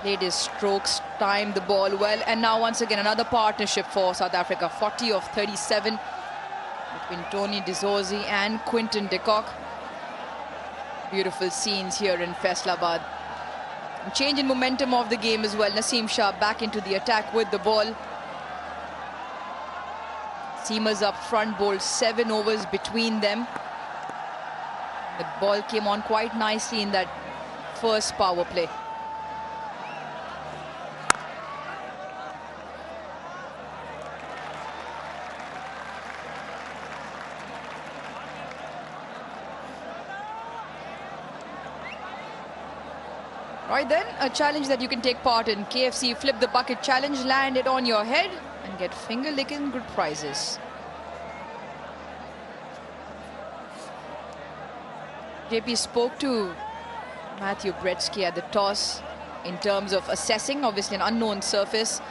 Played his strokes, timed the ball well, and now once again another partnership for South Africa. 40 of 37 between Tony D'Souza and Quinton de Kock. Beautiful scenes here in Faisalabad. Change in momentum of the game as well. Naseem Shah back into the attack with the ball. Seamers up front, bowled 7 overs between them. The ball came on quite nicely in that first power play. Right then, a challenge that you can take part in. KFC Flip the Bucket Challenge. Land it on your head and get finger-licking good prizes. JP spoke to Matthew Bretsky at the toss in terms of assessing, obviously an unknown surface,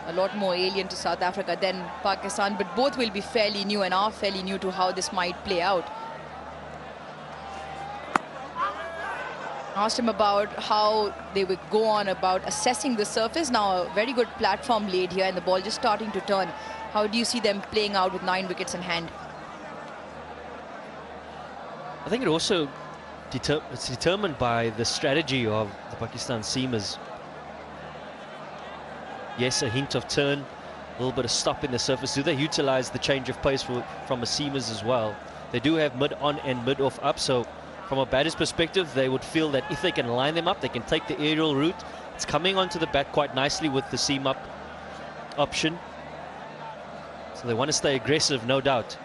a lot more alien to South Africa than Pakistan, but both will be fairly new and are fairly new to how this might play out. Asked him about how they would go on about assessing the surface. Now a very good platform laid here and the ball just starting to turn. How do you see them playing out with 9 wickets in hand? I think it also it's determined by the strategy of the Pakistan seamers. Yes, a hint of turn, a little bit of stop in the surface. Do they utilize the change of pace from the seamers as well? They do have mid on and mid off up, so from a batter's perspective, they would feel that if they can line them up, they can take the aerial route. It's coming onto the bat quite nicely with the seam up option. So they want to stay aggressive, no doubt.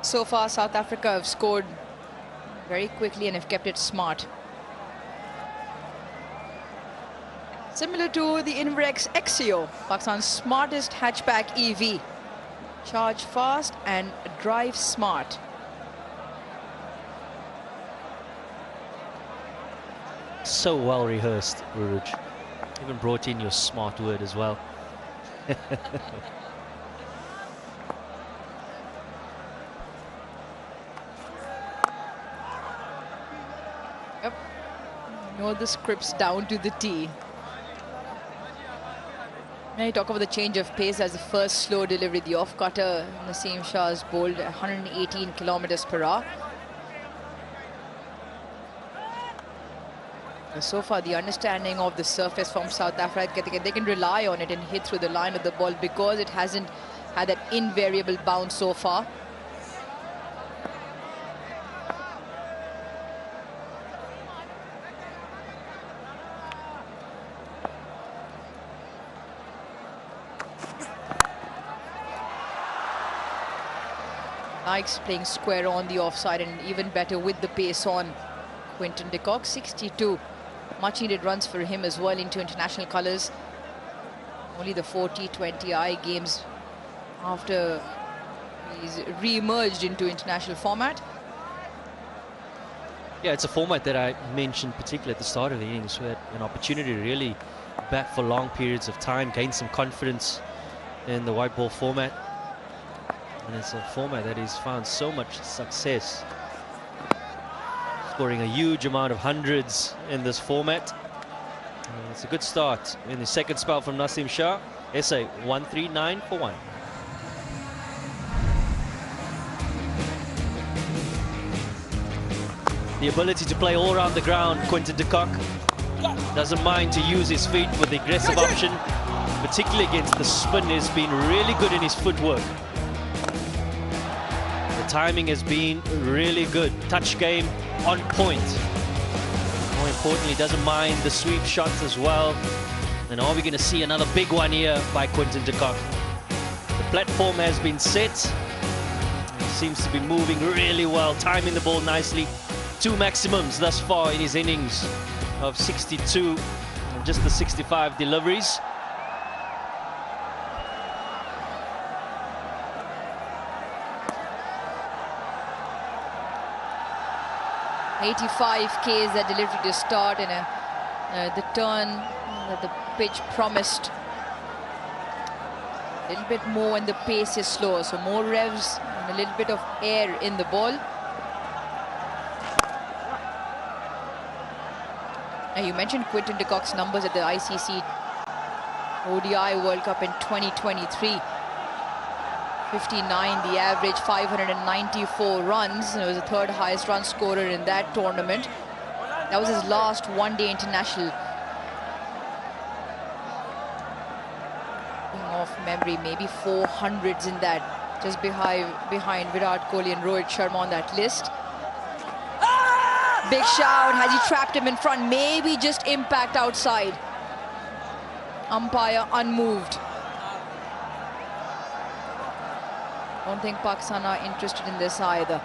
So far, South Africa have scored very quickly and have kept it smart. Similar to the Inverex Exio, Pakistan's smartest hatchback EV. Charge fast and drive smart. So well rehearsed, Ruruj. Even brought in your smart word as well. Yep. Know the scripts down to the T. Now you talk about the change of pace as the first slow delivery. The off-cutter, Naseem Shah's bowled 118 kilometers per hour. And so far, the understanding of the surface from South Africa, they can rely on it and hit through the line of the ball because it hasn't had that invariable bounce so far. Likes playing square on the offside and even better with the pace on. Quinton de Kock, 62. Much needed runs for him as well into international colours. Only the 4 T20I games after he's re-emerged into international format. Yeah, it's a format that I mentioned particularly at the start of the innings, where an opportunity to really bat for long periods of time, gain some confidence in the white ball format. And it's a format that has found so much success, scoring a huge amount of hundreds in this format. It's a good start in the second spell from Naseem Shah. SA 139 for 1. The ability to play all around the ground, Quinton de Kock doesn't mind to use his feet with the aggressive option, particularly against the spin. Has been really good in his footwork. Timing has been really good. Touch game on point. More importantly, doesn't mind the sweep shots as well. And are we going to see another big one here by Quinton de Kock? The platform has been set. He seems to be moving really well, timing the ball nicely. 2 maximums thus far in his innings of 62 and just the 65 deliveries. 85 Ks that delivered to start, and the turn that the pitch promised. A little bit more when the pace is slower, so more revs and a little bit of air in the ball. Now you mentioned Quinton de Kock's numbers at the ICC ODI World Cup in 2023. 59 the average, 594 runs, and it was the third highest run scorer in that tournament. That was his last one-day international. Off memory, maybe 400s in that, just behind Virat Kohli and Rohit Sharma on that list. Big shout. Has he trapped him in front? Maybe just impact outside. Umpire unmoved. Don't think Pakistan are interested in this either.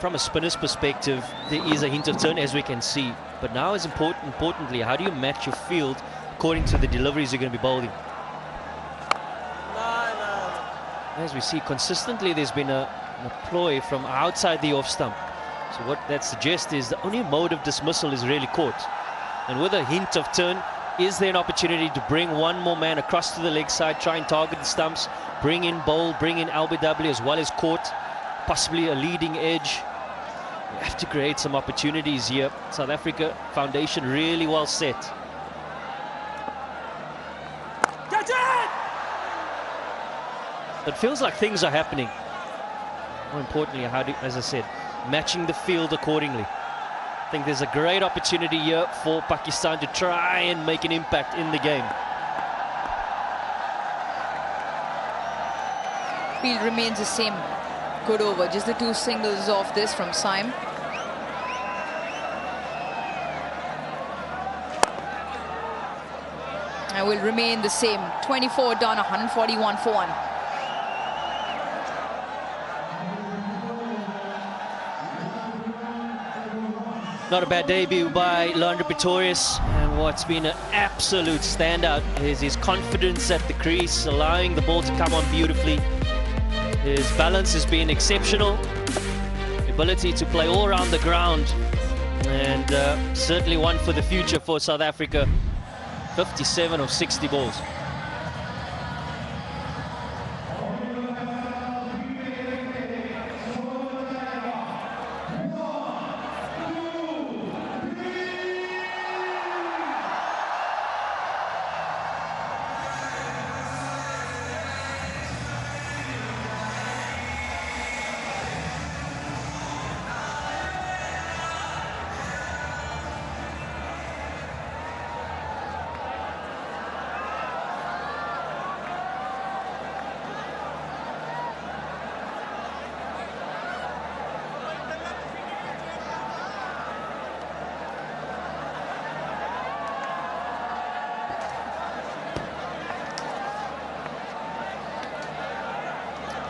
From a spinner's perspective, there is a hint of turn, as we can see. But now, as importantly, how do you match your field according to the deliveries you're going to be bowling? As we see consistently, there's been a ploy from outside the off stump. So what that suggests is the only mode of dismissal is really caught. And with a hint of turn, is there an opportunity to bring one more man across to the leg side, try and target the stumps, bring in bowl, bring in LBW as well as caught, possibly a leading edge? You have to create some opportunities here. South Africa foundation really well set. It feels like things are happening. More importantly, as I said, matching the field accordingly. I think there's a great opportunity here for Pakistan to try and make an impact in the game. Field remains the same. Good over. Just the two singles off this from Saim. And will remain the same. 24 done, 141 for 1. Not a bad debut by Leandro Pretorius, and what's been an absolute standout is his confidence at the crease, allowing the ball to come on beautifully. His balance has been exceptional, ability to play all around the ground, and certainly one for the future for South Africa. 57 of 60 balls.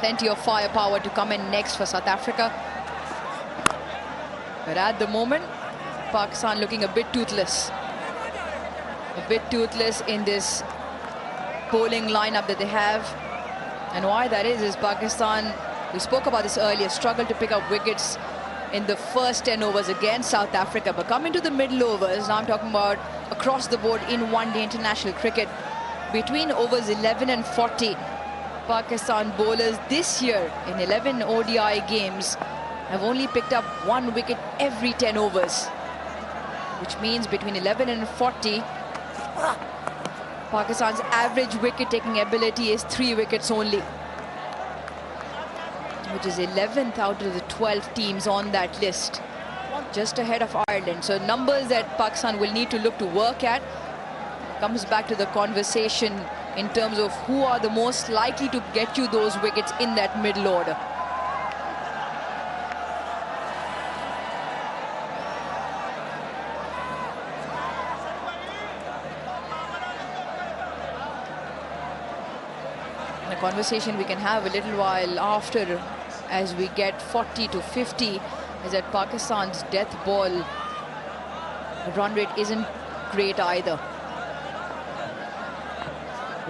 Plenty of firepower to come in next for South Africa. But at the moment, Pakistan looking a bit toothless. A bit toothless in this bowling lineup that they have. And why that is Pakistan, we spoke about this earlier, struggled to pick up wickets in the first 10 overs against South Africa. But coming to the middle overs, now I'm talking about across the board in one-day international cricket, between overs 11 and 40, Pakistan bowlers this year in 11 ODI games have only picked up 1 wicket every 10 overs, which means between 11 and 40, Pakistan's average wicket-taking ability is 3 wickets only, which is 11th out of the 12 teams on that list, just ahead of Ireland. So numbers that Pakistan will need to look to work at. Comes back to the conversation in terms of who are the most likely to get you those wickets in that middle order. And a conversation we can have a little while after, as we get 40 to 50, is that Pakistan's death ball run rate isn't great either.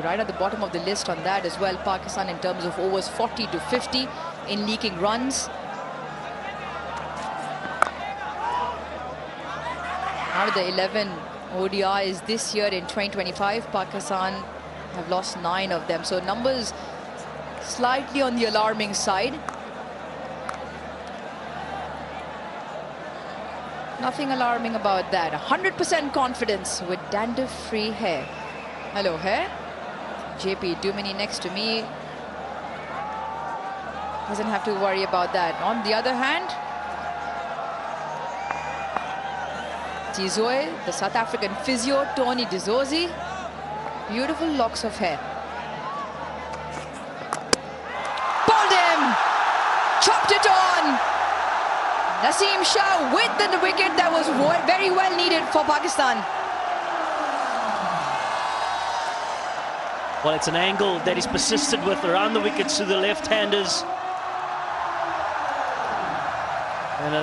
right at the bottom of the list on that as well. Pakistan in terms of overs 40 to 50 in leaking runs. Out of the 11 ODIs this year in 2025, Pakistan have lost 9 of them. So numbers slightly on the alarming side. Nothing alarming about that. 100% confidence with dandruff-free hair. Hello, hair. JP Dumini next to me. Doesn't have to worry about that. On the other hand, Tizoe, the South African physio, Tony Dizozi. Beautiful locks of hair. Bowled him! Chopped it on! Naseem Shah with the wicket that was very well needed for Pakistan. Well, it's an angle that he's persisted with around the wickets to the left-handers. And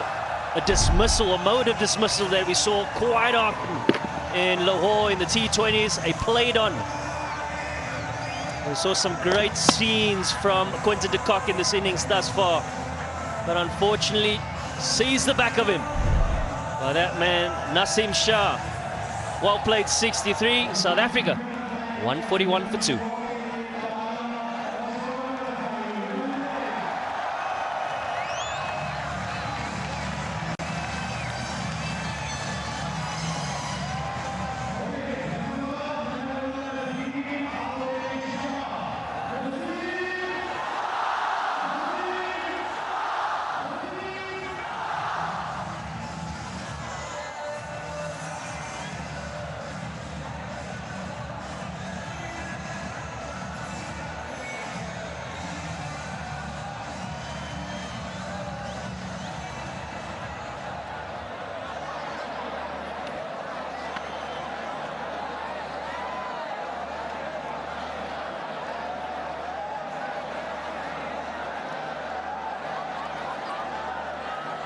a dismissal, a mode of dismissal that we saw quite often in Lahore in the T20s, a played on. We saw some great scenes from Quinton de Kock in this innings thus far, but unfortunately sees the back of him by that man Naseem Shah. Well played, 63. South Africa 141 for 2.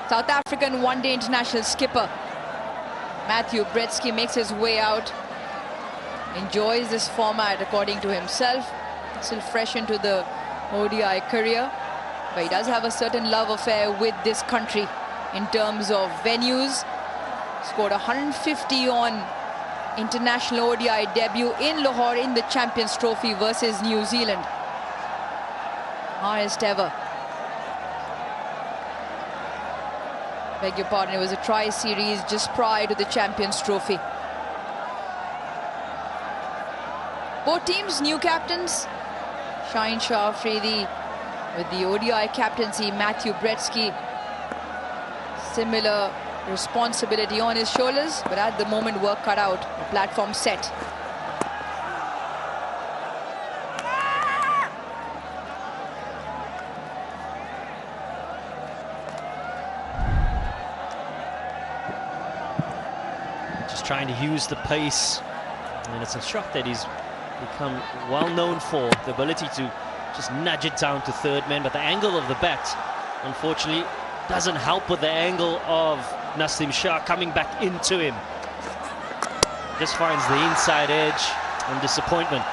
South African one-day international skipper Matthew Bretsky makes his way out. Enjoys this format according to himself. Still fresh into the ODI career, but he does have a certain love affair with this country in terms of venues. Scored 150 on international ODI debut in Lahore in the Champions Trophy versus New Zealand. Highest ever. Beg your pardon, it was a tri-series just prior to the Champions Trophy. Both teams, new captains. Shaheen Shah Afridi with the ODI captaincy, Matthew Bretsky. Similar responsibility on his shoulders, but at the moment work cut out, the platform set. Trying to use the pace, and it's a shot that he's become well known for, the ability to just nudge it down to third man, but the angle of the bat unfortunately doesn't help with the angle of Naseem Shah coming back into him. Just finds the inside edge and disappointment.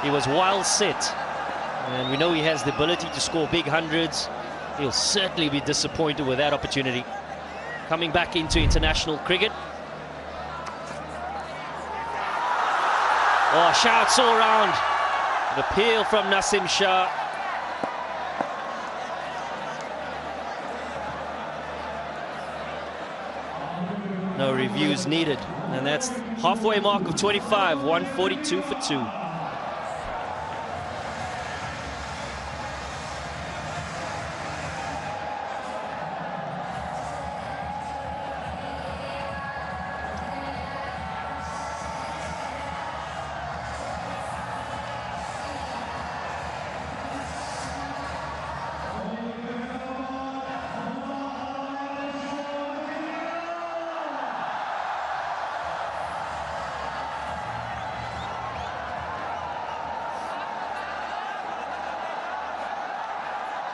He was well set, and we know he has the ability to score big hundreds. He'll certainly be disappointed with that opportunity. Coming back into international cricket. Oh, shouts all around. An appeal from Naseem Shah. No reviews needed. And that's halfway mark of 25, 142 for 2.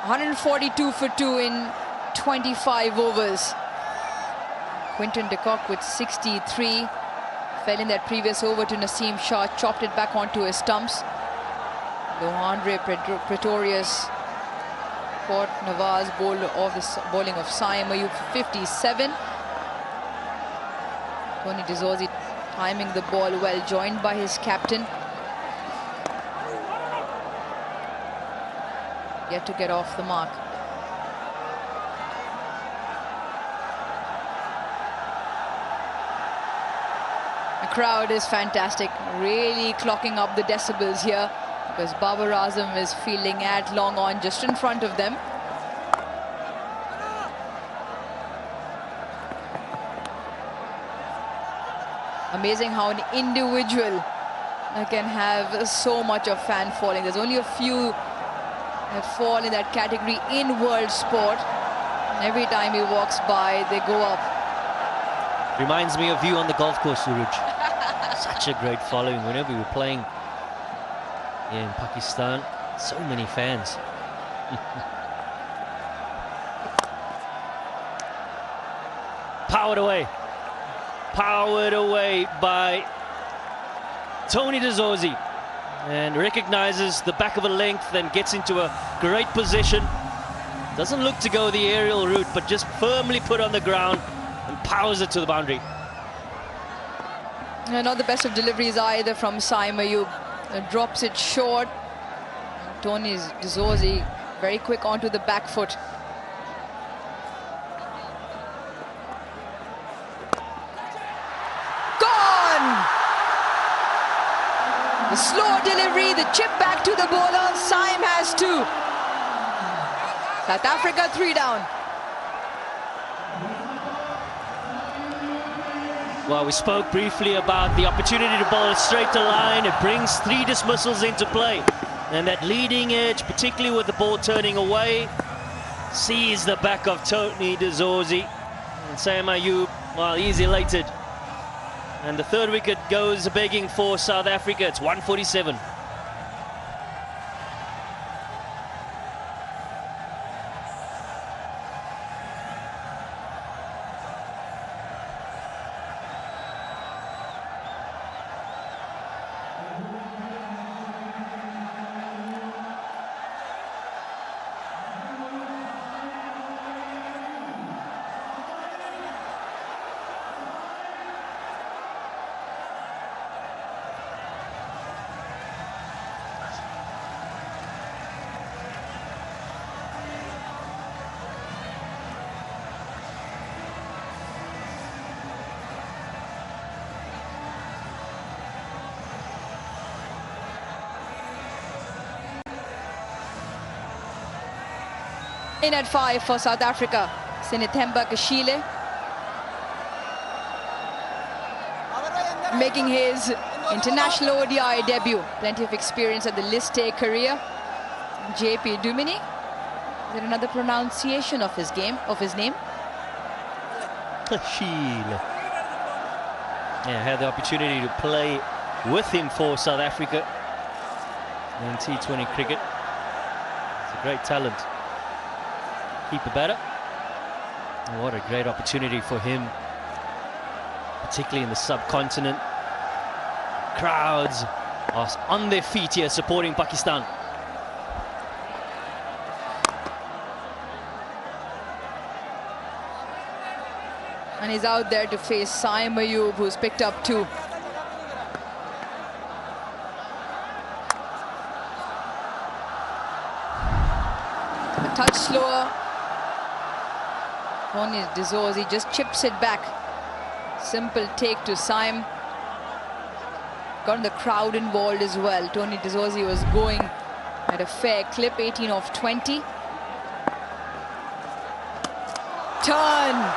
.142 for 2 in 25 overs. Quinton de Kock with 63. Fell in that previous over to Naseem Shah, chopped it back onto his stumps. Lohandre Pretorius caught Nawaz bowling of Saim Ayub for 57. Tony D'Souza timing the ball well, joined by his captain. Yet to get off the mark. The crowd is fantastic, really clocking up the decibels here, because Babar Azam is fielding at long on just in front of them. Amazing how an individual can have so much of fan following. There's only a few that fall in that category in world sport. Every time he walks by, they go up. Reminds me of you on the golf course, Suruj. Such a great following whenever we were playing here in Pakistan. So many fans. Powered away. Powered away by Tony D'Souza. And recognizes the back of a length and gets into a great position. Doesn't look to go the aerial route, but just firmly put on the ground and powers it to the boundary. Not the best of deliveries either from Saim Ayub. Drops it short. Tony D'Souza very quick onto the back foot. The slow delivery, the chip back to the bowler. Saim has 2. South Africa 3 down. Well, we spoke briefly about the opportunity to bowl straight to line. It brings 3 dismissals into play. And that leading edge, particularly with the ball turning away, sees the back of Tony D'Souza. And Saim Ayub, well, he's elated. And the 3rd wicket goes begging for South Africa. It's 147. In at 5 for South Africa, Sinithemba Kashile making his international ODI debut. Plenty of experience at the List A career. JP Dumini. Is there another pronunciation of his name? Kashile. Yeah, I had the opportunity to play with him for South Africa in T20 cricket. He's a great talent. Keeper batter. What a great opportunity for him, particularly in the subcontinent. Crowds are on their feet here supporting Pakistan. And he's out there to face Saim Ayub, who's picked up 2. A touch slower. Tony D'Souza just chips it back. Simple take to Saim. Got the crowd involved as well. Tony D'Souza was going at a fair clip, 18 off 20. Turn!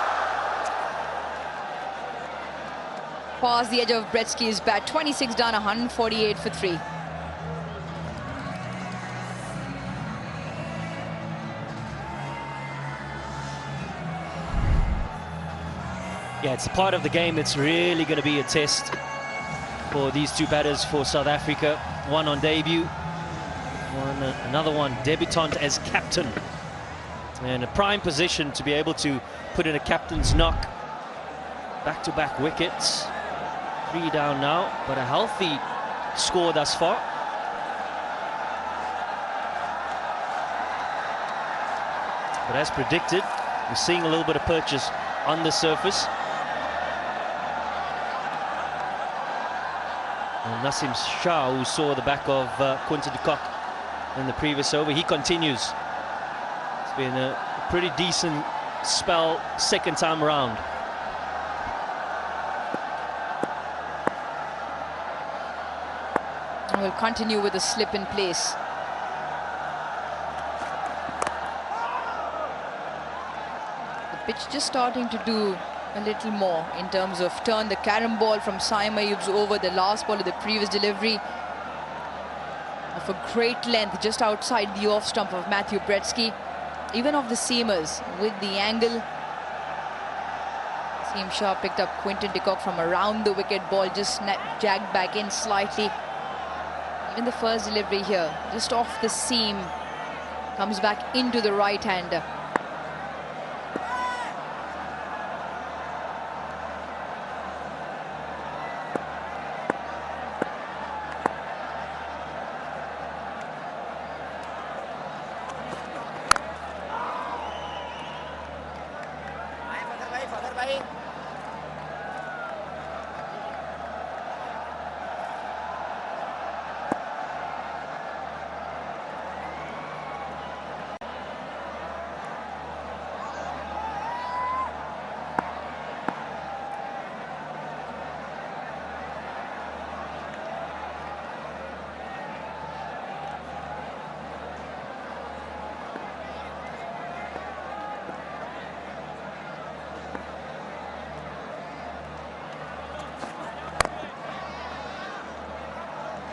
Past the edge of Bretsky's bat. 26 done, 148 for 3. Yeah, it's a part of the game that's really going to be a test for these 2 batters for South Africa. One on debut, another one debutant as captain. And a prime position to be able to put in a captain's knock. Back-to-back wickets. 3 down now, but a healthy score thus far. But as predicted, we're seeing a little bit of purchase on the surface. And Nasim Shah, who saw the back of Quinton de Kock in the previous over, he continues. It's been a pretty decent spell second time around. And we'll continue with the slip in place. The pitch just starting to do a little more in terms of turn the carom ball from Saim Ayub's over, the last ball of the previous delivery of a great length just outside the off stump of Matthew Bretsky. Even of the seamers with the angle. Nasim Shah picked up Quinton de Kock from around the wicket, ball just jagged back in slightly. Even the first delivery here, just off the seam, comes back into the right-hander.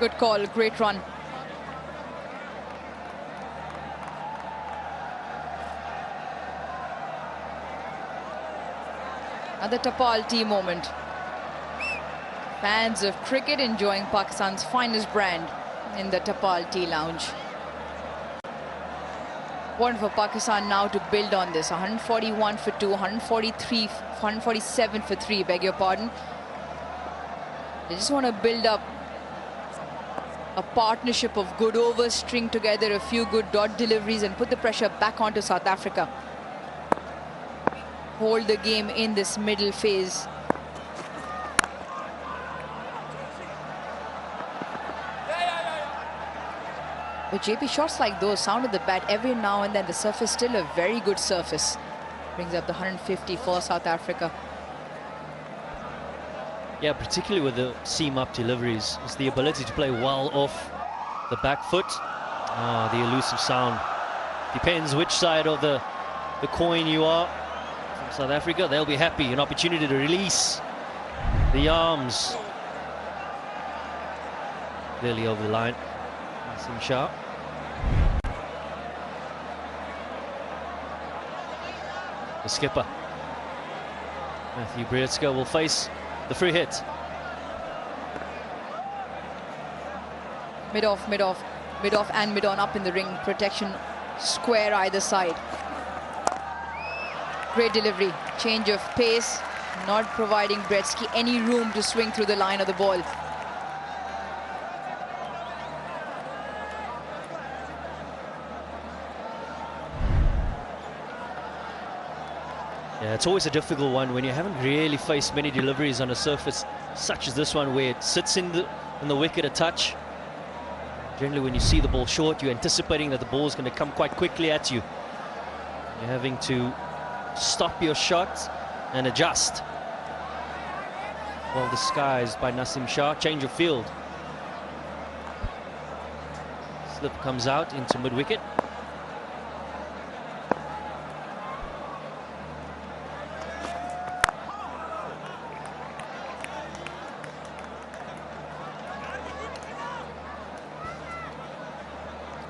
Good call, great run. Another Tapal tea moment. Fans of cricket enjoying Pakistan's finest brand in the Tapal Tea Lounge. Important for Pakistan now to build on this. 141 for 2, 147 for 3, beg your pardon. They just want to build up a partnership of good overs, string together a few good dot deliveries and put the pressure back onto South Africa. Hold the game in this middle phase. But JP, shots like those sound at the bat every now and then. The surface still a very good surface. Brings up the 150 for South Africa. Yeah, particularly with the seam-up deliveries, it's the ability to play well off the back foot. Ah, the elusive sound. Depends which side of the coin you are. From South Africa, they'll be happy. An opportunity to release the arms. Clearly over the line. Nasim Shah. The skipper, Matthew Bretsky, will face the free hit. Mid off, and mid on up in the ring. Protection square either side. Great delivery. Change of pace, not providing Bretsky any room to swing through the line of the ball. Yeah, it's always a difficult one when you haven't really faced many deliveries on a surface such as this one, where it sits in the wicket a touch. Generally, when you see the ball short, you're anticipating that the ball is going to come quite quickly at you. You're having to stop your shot and adjust. Well disguised by Nasim Shah. Change of field. Slip comes out into mid-wicket.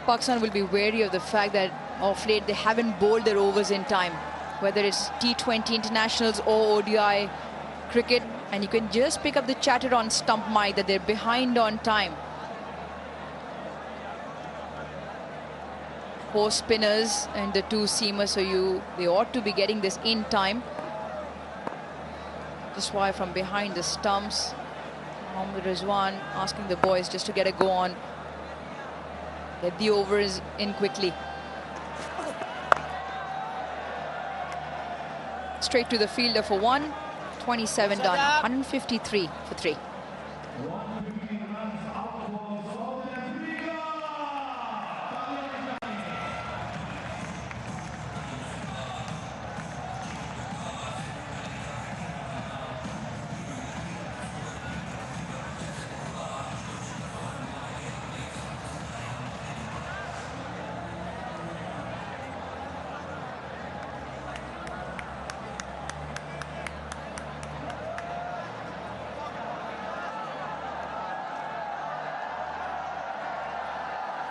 Pakistan will be wary of the fact that of late they haven't bowled their overs in time, whether it's T20 internationals or ODI cricket, and you can just pick up the chatter on stump mic that they're behind on time. 4 spinners and the 2 seamers, so they ought to be getting this in time. Just why from behind the stumps, Mohammad Rizwan asking the boys just to get a go on. Get the overs in quickly. Straight to the fielder for 1. 27 done. 153 for 3.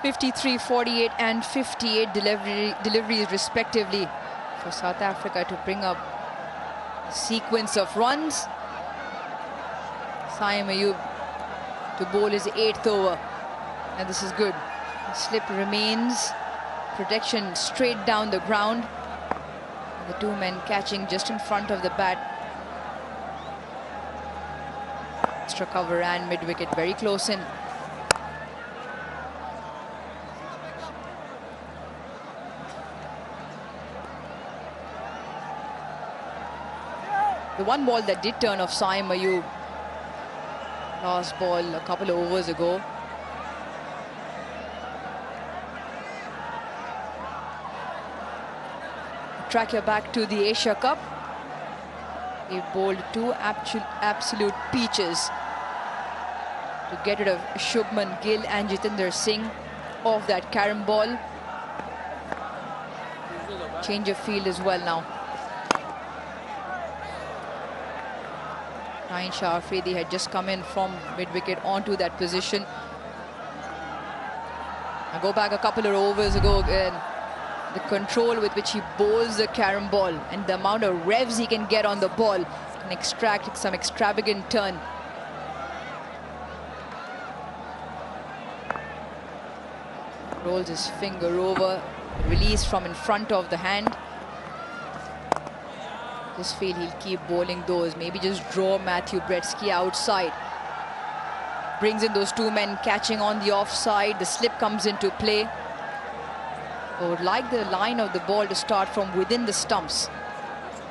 .53, 48 and 58 deliveries respectively for South Africa to bring up a sequence of runs. Saim Ayub to bowl his 8th over, and this is good. The slip remains, protection straight down the ground. The 2 men catching just in front of the bat. Extra cover and mid-wicket very close in. The one ball that did turn off Saim Ayub, last ball a couple of overs ago. Track you back to the Asia Cup. He bowled 2 absolute peaches to get rid of Shubman Gill and Jitendra Singh off that carom ball. Change of field as well now. Shah Afridi had just come in from mid-wicket onto that position. I go back a couple of overs ago again. The control with which he bowls the carom ball and the amount of revs he can get on the ball can extract some extravagant turn. Rolls his finger over, release from in front of the hand. This field he'll keep bowling those, maybe just draw Matthew Bretsky outside. Brings in those 2 men catching on the offside, the slip comes into play. I would like the line of the ball to start from within the stumps.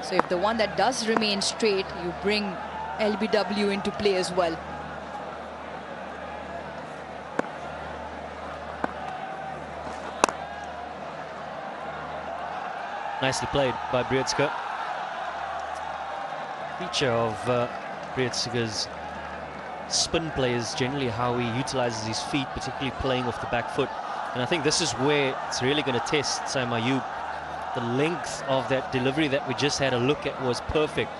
So if the one that does remain straight, you bring LBW into play as well. Nicely played by Bretsky. Feature of Bretsky's spin play is generally how he utilizes his feet, particularly playing off the back foot. And I think this is where it's really going to test Saim Ayub. The length of that delivery that we just had a look at was perfect.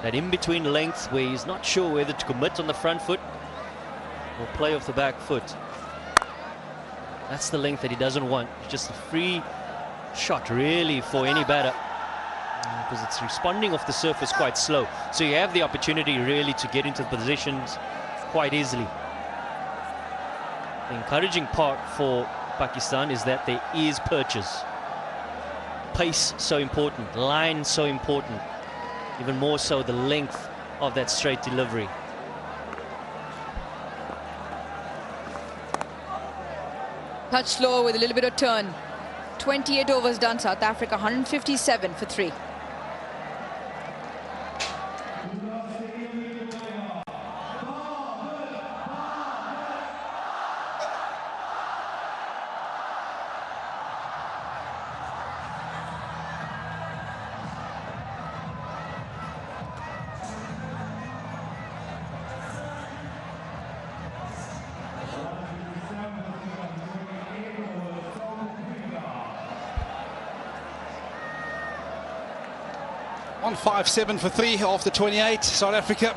That in-between length where he's not sure whether to commit on the front foot or play off the back foot. That's the length that he doesn't want. It's just a free shot really for any batter, because it's responding off the surface quite slow. So you have the opportunity really to get into the positions quite easily. The encouraging part for Pakistan is that there is purchase. Pace so important, line so important, even more so the length of that straight delivery. Touch slow with a little bit of turn. 28 overs done, South Africa 157 for 3. On 5-7 for 3 after 28. South Africa,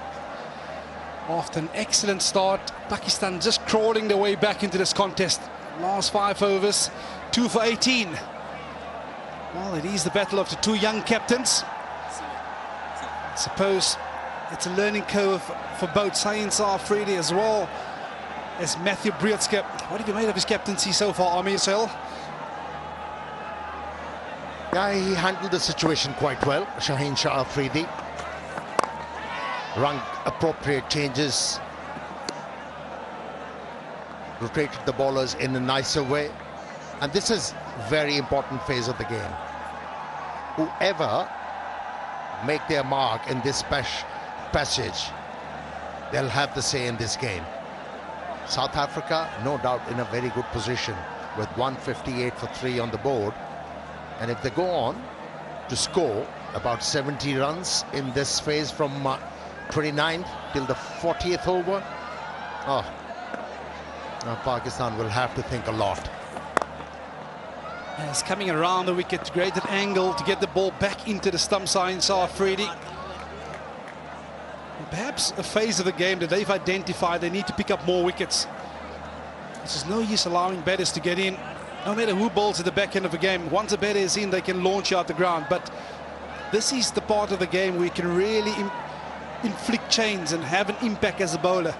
after an excellent start, Pakistan just crawling their way back into this contest. Last 5 overs, 2 for 18. Well, it is the battle of the 2 young captains. I suppose it's a learning curve for both Saeed Afridi as well as Matthew Bretsky. What have you made of his captaincy so far, Amir Sel? Yeah, he handled the situation quite well, Shaheen Shah Afridi. Rung appropriate changes. Rotated the bowlers in a nicer way. And this is very important phase of the game. Whoever make their mark in this passage, they'll have the say in this game. South Africa, no doubt, in a very good position with 158 for 3 on the board. And if they go on to score about 70 runs in this phase from 29th till the 40th over, now Pakistan will have to think a lot. It's coming around the wicket, great at angle to get the ball back into the stump side, Shaheen Afridi. Perhaps a phase of the game that they've identified they need to pick up more wickets. There's no use allowing batters to get in, no matter who bowls at the back end of the game. Once a batter is in, they can launch you out the ground. But this is the part of the game where you can really inflict chains and have an impact as a bowler.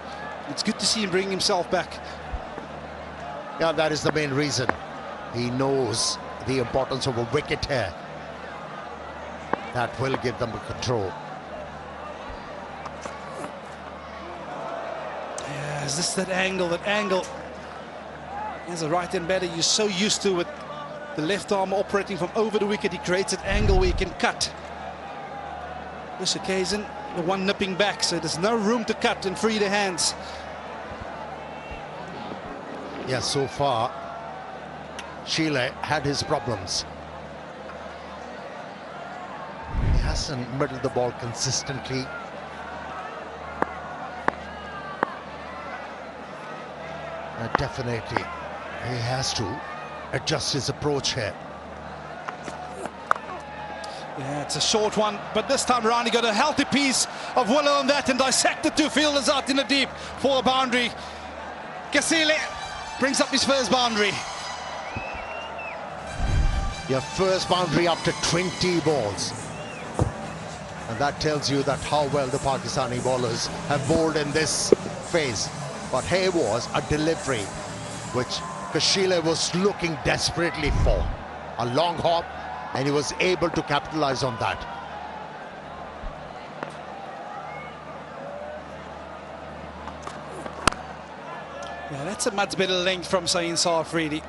It's good to see him bring himself back. Yeah, that is the main reason. He knows the importance of a wicket here. That will give them the control. Yeah, is this that angle, As a right-hand batter, you're so used to it. The left arm operating from over the wicket, he creates an angle where he can cut. This occasion, the one nipping back, so there's no room to cut and free the hands. Yeah, so far, Sheila had his problems. He hasn't middled the ball consistently. Definitely, he has to adjust his approach here. Yeah, it's a short one, but this time around he got a healthy piece of willow on that and dissected 2 fielders out in the deep for a boundary. Kasile brings up his first boundary. Your first boundary after 20 balls. And that tells you that how well the Pakistani bowlers have bowled in this phase. But here was a delivery which Kashile was looking desperately for. A long hop, and he was able to capitalize on that. Yeah, that's a much better length from Shaheen Afridi.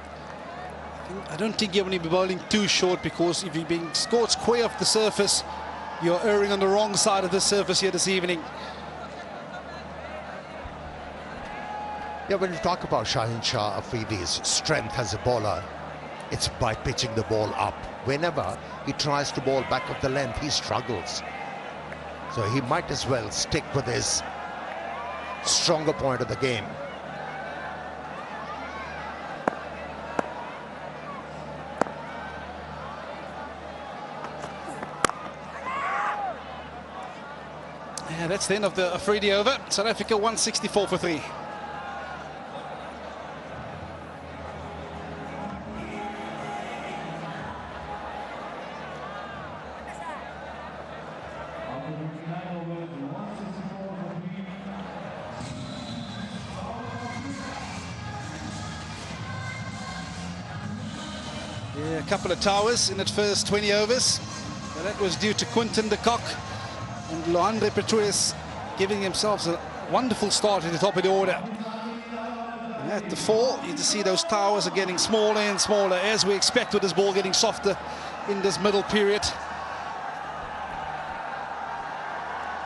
I don't think you want to be bowling too short, because if you're being scored square off the surface, you're erring on the wrong side of the surface here this evening. Yeah, when you talk about Shaheen Afridi's strength as a bowler, it's by pitching the ball up. Whenever he tries to bowl back of the length, he struggles. So he might as well stick with his stronger point of the game. Yeah, that's the end of the Afridi over. South Africa 164 for 3. Yeah, a couple of towers in that first 20 overs. And that was due to Quinton de Kock and Lohandre Pretorius giving themselves a wonderful start at the top of the order. And at the 4, you just see those towers are getting smaller and smaller, as we expect with this ball getting softer in this middle period.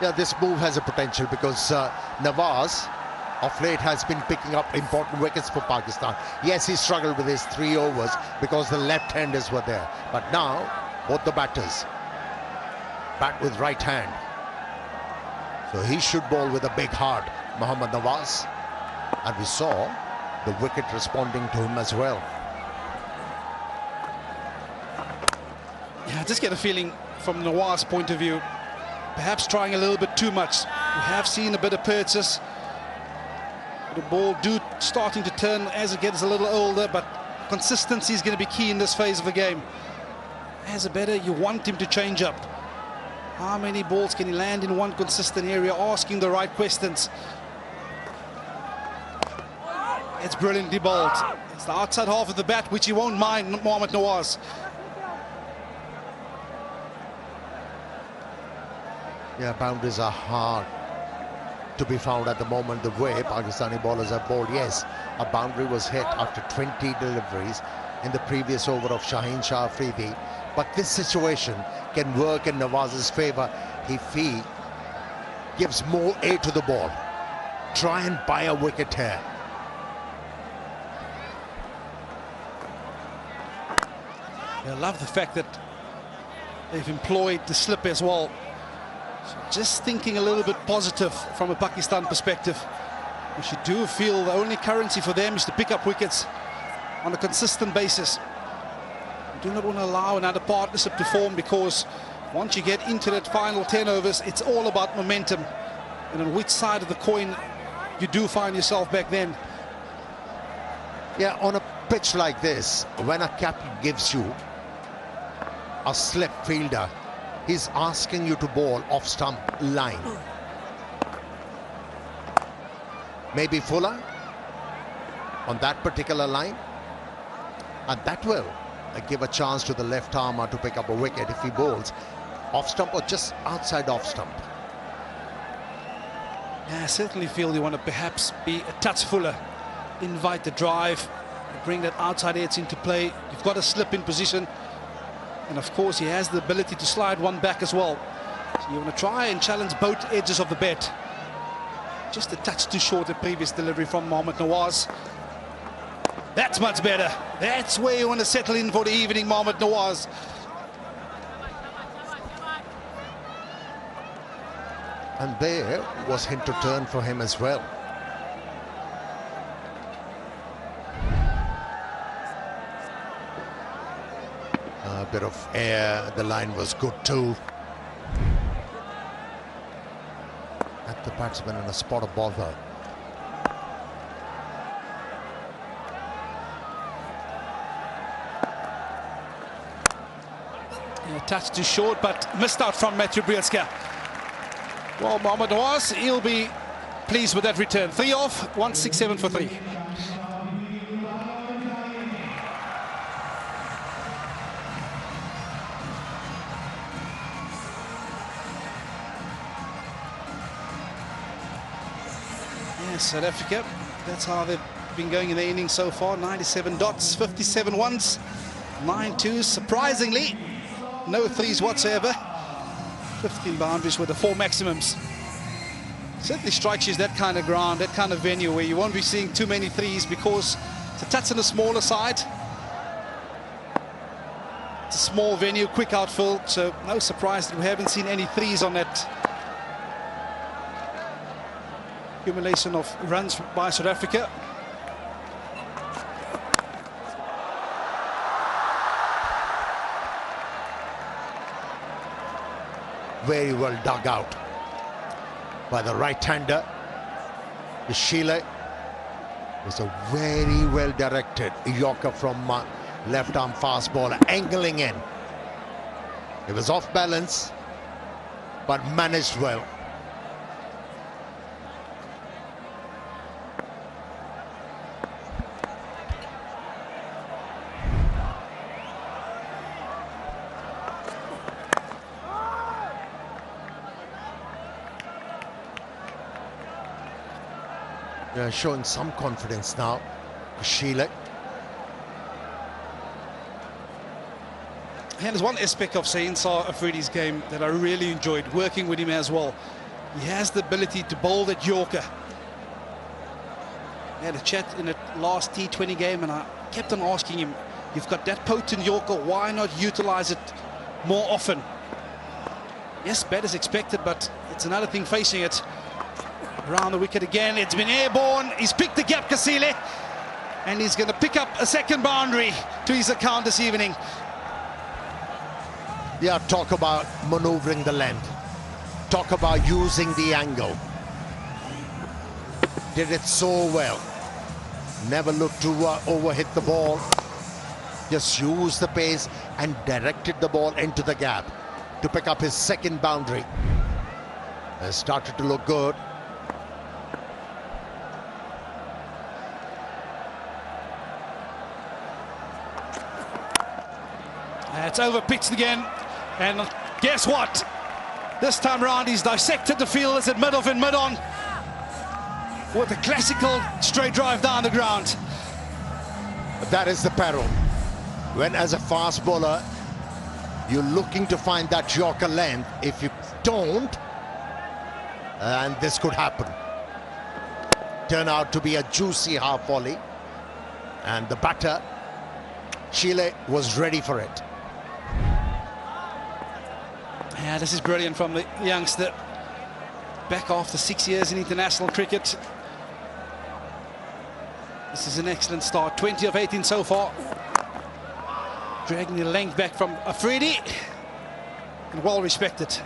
Yeah, this move has a potential because Nawaz of late has been picking up important wickets for Pakistan. Yes, he struggled with his 3 overs because the left-handers were there. But now, both the batters bat with right hand. So he should bowl with a big heart, Mohammad Nawaz. And we saw the wicket responding to him as well. Yeah, I just get a feeling from Nawaz's point of view, perhaps trying a little bit too much. We have seen a bit of purchase. The ball starting to turn as it gets a little older, but consistency is going to be key in this phase of the game. As a batter, you want him to change up. How many balls can he land in one consistent area, asking the right questions? It's brilliantly bowled. It's the outside half of the bat, which he won't mind, Mohammad Nawaz. Yeah, boundaries are hard to be found at the moment, the way Pakistani bowlers have bowled. Yes, a boundary was hit after 20 deliveries in the previous over of Shaheen Afridi. But this situation can work in Nawaz's favour if he gives more air to the ball. Try and buy a wicket here. I love the fact that they've employed the slip as well. So just thinking a little bit positive from a Pakistan perspective. Which you do feel the only currency for them is to pick up wickets on a consistent basis. You do not want to allow another partnership to form, because once you get into that final 10 overs, it's all about momentum. And on which side of the coin you do find yourself back then. Yeah, on a pitch like this, when a captain gives you a slip fielder, he's asking you to bowl off stump line. Maybe fuller on that particular line, and that will give a chance to the left armer to pick up a wicket if he bowls off stump or just outside off stump. Yeah, I certainly feel you want to perhaps be a touch fuller, invite the drive, bring that outside edge into play. You've got a slip in position, and of course he has the ability to slide one back as well. So you want to try and challenge both edges of the bat. Just a touch too short, the previous delivery from Mohammad Nawaz. That's much better. That's where you want to settle in for the evening, Mohammad Nawaz. And there was hint to turn for him as well. A bit of air, the line was good too. At the batsman in a spot of bother. Yeah, touch too short, but missed out from Matthew Brielska. Well, Mohammad Nawaz, he'll be pleased with that return. 3 off, 167 for 3. South Africa, that's how they've been going in the innings so far. 97 dots, 57 ones, 9 twos. Surprisingly, no threes whatsoever. 15 boundaries with the 4 maximums. Certainly strikes you as that kind of ground, that kind of venue where you won't be seeing too many threes, because it's a touch on the smaller side. It's a small venue, quick outfield, so no surprise that we haven't seen any threes on that accumulation of runs by South Africa. Very well dug out by the right-hander. Sheila was a very well directed Yorker from left-arm fast bowler, angling in. It was off balance, but managed well. Showing some confidence now, Sheila. And there's one aspect of Sainsa Afridi's game that I really enjoyed working with him as well. He has the ability to bowl that Yorker. I had a chat in the last T20 game, and I kept on asking him, you've got that potent Yorker, why not utilize it more often? Yes, bat is expected, but it's another thing facing it. Around the wicket again, it's been airborne. He's picked the gap, Kasile, and he's going to pick up a second boundary to his account this evening. Yeah, talk about maneuvering the length. Talk about using the angle. Did it so well. Never looked to overhit the ball. Just used the pace and directed the ball into the gap to pick up his second boundary. It started to look good. It's over pitched again, and guess what? This time round he's dissected the fielders at mid-off and mid-on with a classical straight drive down the ground. That is the peril. When as a fast bowler You're looking to find that Yorker length. If you don't, and this could happen. Turn out to be a juicy half volley. And the batter, Chile, was ready for it. Yeah, this is brilliant from the youngster. Back after 6 years in international cricket. This is an excellent start. 20 of 18 so far. Dragging the length back from Afridi. And well respected.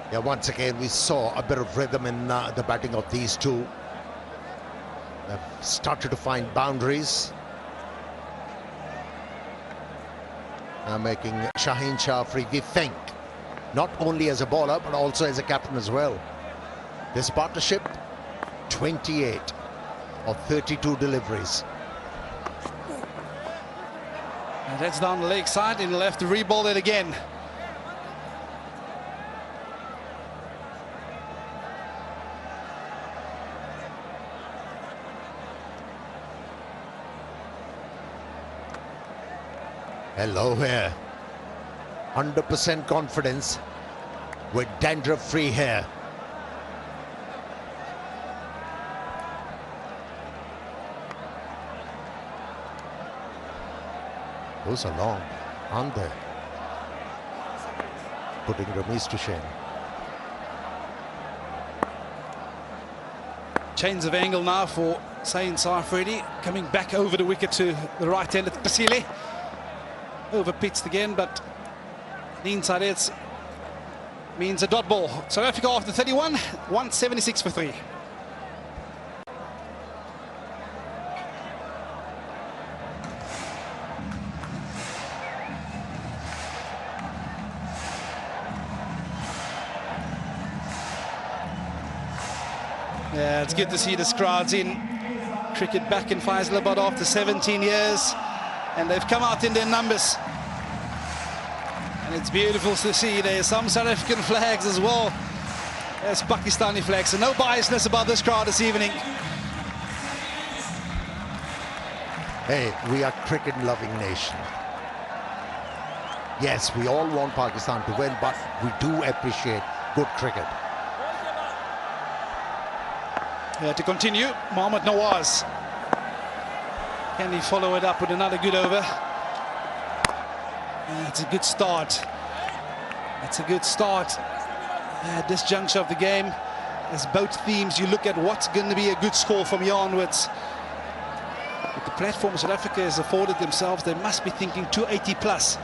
Yeah, once again, we saw a bit of rhythm in the batting of these two. They've started to find boundaries. Making Shaheen Shah Afridi think, not only as a bowler, but also as a captain as well. This partnership, 28 of 32 deliveries. And that's down the leg side, and he'll have to re-bowl it again. Hello here. 100% confidence with dandruff-free hair. Those are long, aren't they? Putting Ramesh to shame. Change of angle now for Shaheen Shah Afridi. Coming back over the wicket to the right hand of Pasile. Over pitched again, but the inside edge means a dot ball. South Africa after 31, 176 for 3. Yeah, it's good to see this crowd's in. Cricket back in Faisalabad after 17 years. And they've come out in their numbers. And it's beautiful to see there's some South African flags as well as Pakistani flags. So no biasness about this crowd this evening. Hey, we are cricket-loving nation. Yes, we all want Pakistan to win, but we do appreciate good cricket. Yeah, to continue, Mohammad Nawaz. Can he follow it up with another good over? It's a good start. It's a good start at this juncture of the game. As both teams, you look at what's going to be a good score from here onwards. With the platform South Africa has afforded themselves, they must be thinking 280 plus.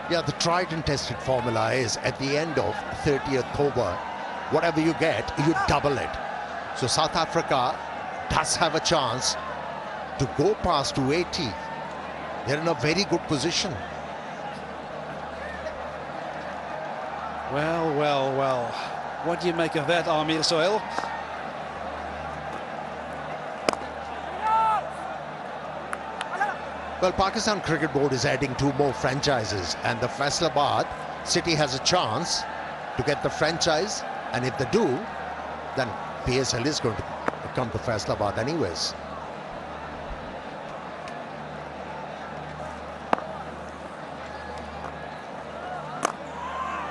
Yeah, the tried and tested formula is at the end of 30th over, whatever you get, you double it. So South Africa does have a chance to go past 280. They're in a very good position. Well, well, well. What do you make of that, Amir Sohail? Well, Pakistan Cricket Board is adding 2 more franchises, and the Faisalabad city has a chance to get the franchise, and if they do, then PSL is going to come to Faisalabad anyways.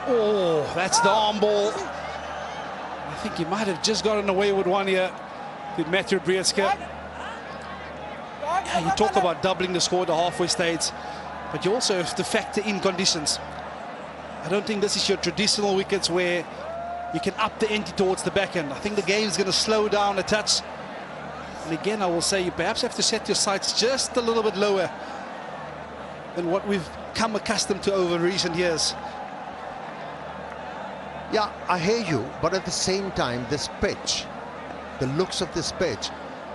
Oh, that's the arm ball. I think he might have just gotten away with one here with Matthew Brieska. You talk about doubling the score at the halfway stage, but you also have to factor in conditions. I don't think this is your traditional wickets where you can up the ante towards the back end. I think the game is going to slow down a touch. And again, I will say you perhaps have to set your sights just a little bit lower than what we've come accustomed to over recent years. Yeah, I hear you, but at the same time, this pitch, the looks of this pitch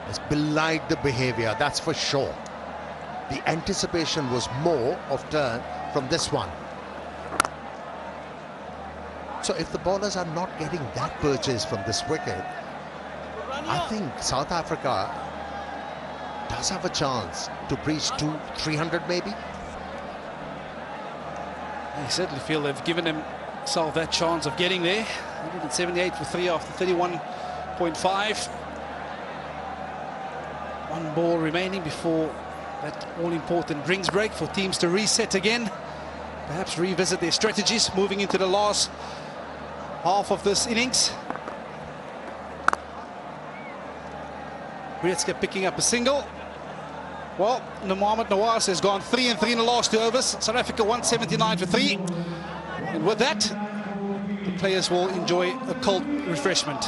has belied the behavior, that's for sure. The anticipation was more of turn from this one. So if the bowlers are not getting that purchase from this wicket, I think South Africa does have a chance to breach 300 maybe. They certainly feel they've given themselves that chance of getting there. 178 for 3 after 31.5. One ball remaining before that all-important drinks break for teams to reset again. Perhaps revisit their strategies moving into the last half of this innings. Wickets picking up a single. Well, Mohamed Nawaz has gone 3 and 3 in the last 2 overs. South Africa 179 for 3. And with that, the players will enjoy a cold refreshment.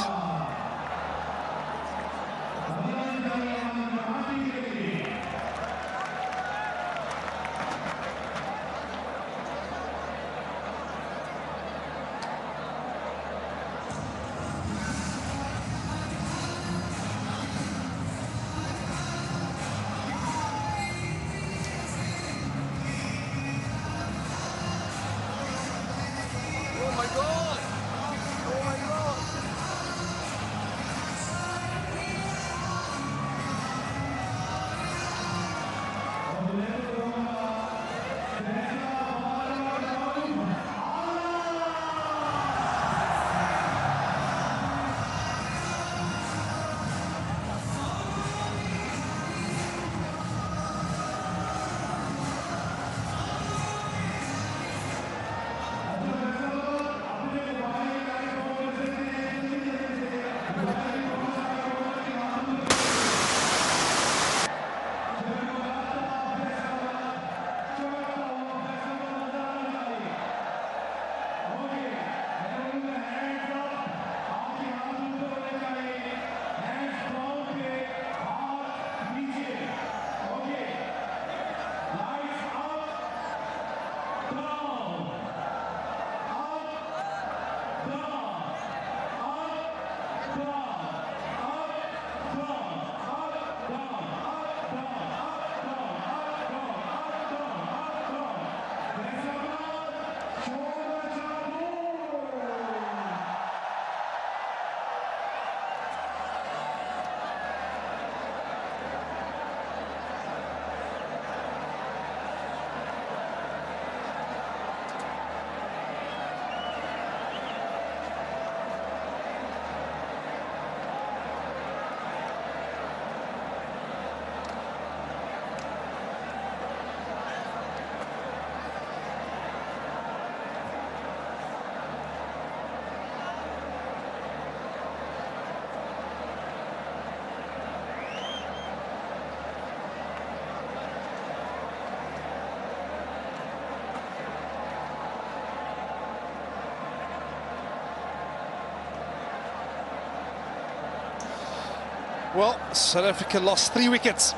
Well, South Africa lost 3 wickets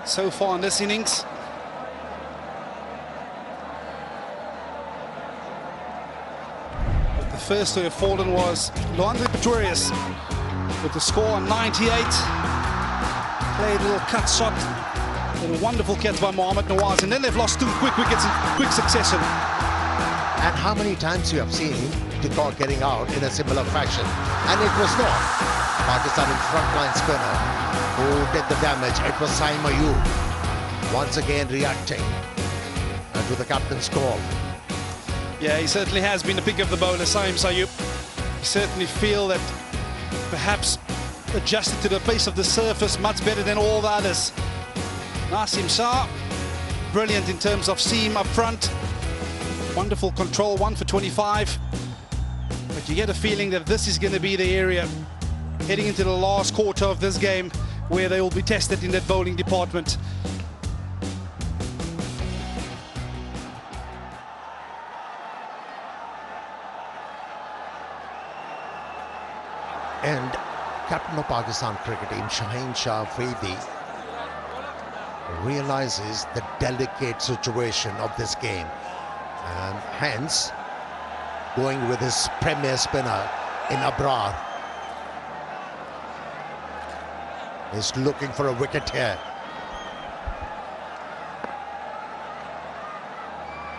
so far in this innings. But the first to have fallen was Luandri Pretorius with the score on 98. Played a little cut shot. A wonderful catch by Mohamed Nawaz. And then they've lost 2 quick wickets in quick succession. And how many times you have seen de Kock getting out in a similar fashion? And it was not Pakistani frontline spinner who did the damage. It was M3U once again reacting to the captain's call. Yeah, he certainly has been the pick of the bowler, M3U. You certainly feel that perhaps adjusted to the pace of the surface much better than all the others. Nasim Shah, brilliant in terms of seam up front. Wonderful control, 1 for 25. But you get a feeling that this is going to be the area heading into the last quarter of this game where they will be tested in that bowling department. And captain of Pakistan cricket team, Shaheen Shah Afridi, realizes the delicate situation of this game, and hence going with his premier spinner in Abrar. Is looking for a wicket here.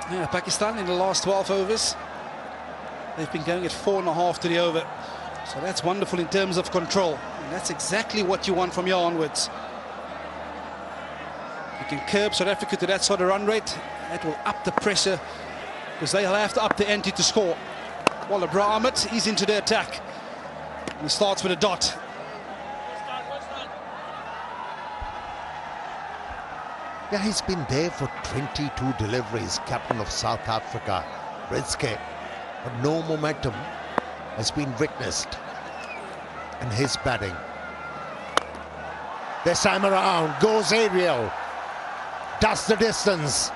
Yeah, Pakistan in the last 12 overs, they've been going at 4.5 to the over. So that's wonderful in terms of control. And that's exactly what you want from here onwards. You can curb South Africa to that sort of run rate. That will up the pressure because they'll have to up the ante to score. Well, Ahmed, he's into the attack. He starts with a dot. Yeah, he's been there for 22 deliveries, captain of South Africa, Rizke, but no momentum has been witnessed in his batting. This time around, goes aerial, does the distance.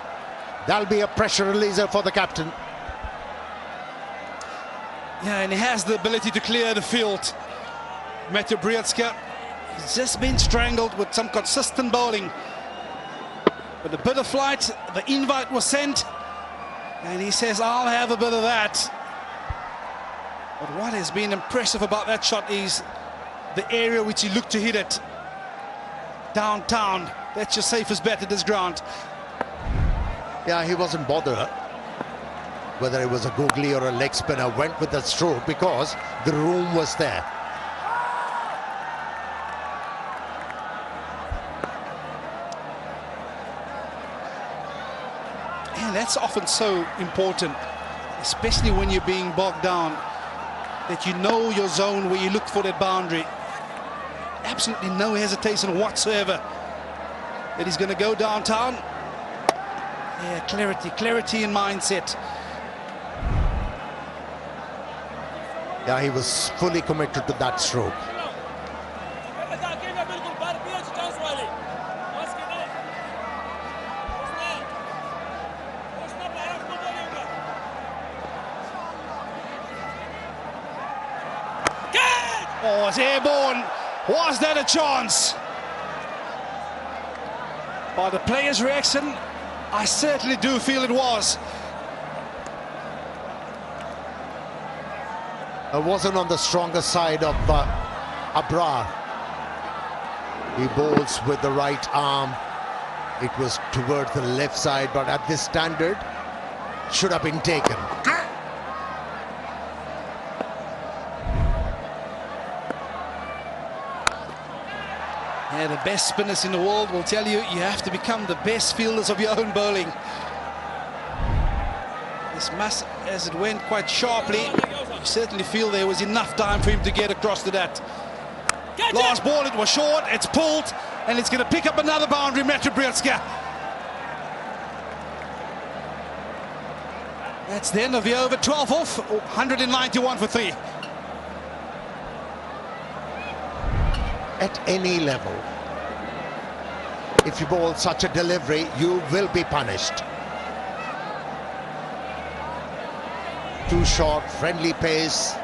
That'll be a pressure releaser for the captain. Yeah, and he has the ability to clear the field. Matthew Briatska has just been strangled with some consistent bowling. But a bit of flight, the invite was sent, and he says, I'll have a bit of that. But what has been impressive about that shot is the area which he looked to hit it. Downtown, that's your safest bet at this ground. Yeah, he wasn't bothered whether it was a googly or a leg spinner, went with the stroke because the room was there. And that's often so important, especially when you're being bogged down, that you know your zone where you look for that boundary. Absolutely no hesitation whatsoever that he's going to go downtown. Yeah, clarity in mindset. Yeah, he was fully committed to that stroke. Oh, it's airborne. Was that a chance? By the player's reaction, I certainly do feel it was. It wasn't on the stronger side of Abrar. He bowls with the right arm. It was towards the left side, but at this standard, should have been taken. Yeah, the best spinners in the world will tell you you have to become the best fielders of your own bowling. This must, as it went quite sharply, you certainly feel there was enough time for him to get across to that. Last ball, it was short, it's pulled, and it's going to pick up another boundary, Metro Briatska. That's the end of the over, 12 off, 191 for 3. At any level, if you bowl such a delivery, you will be punished. Too short, friendly pace.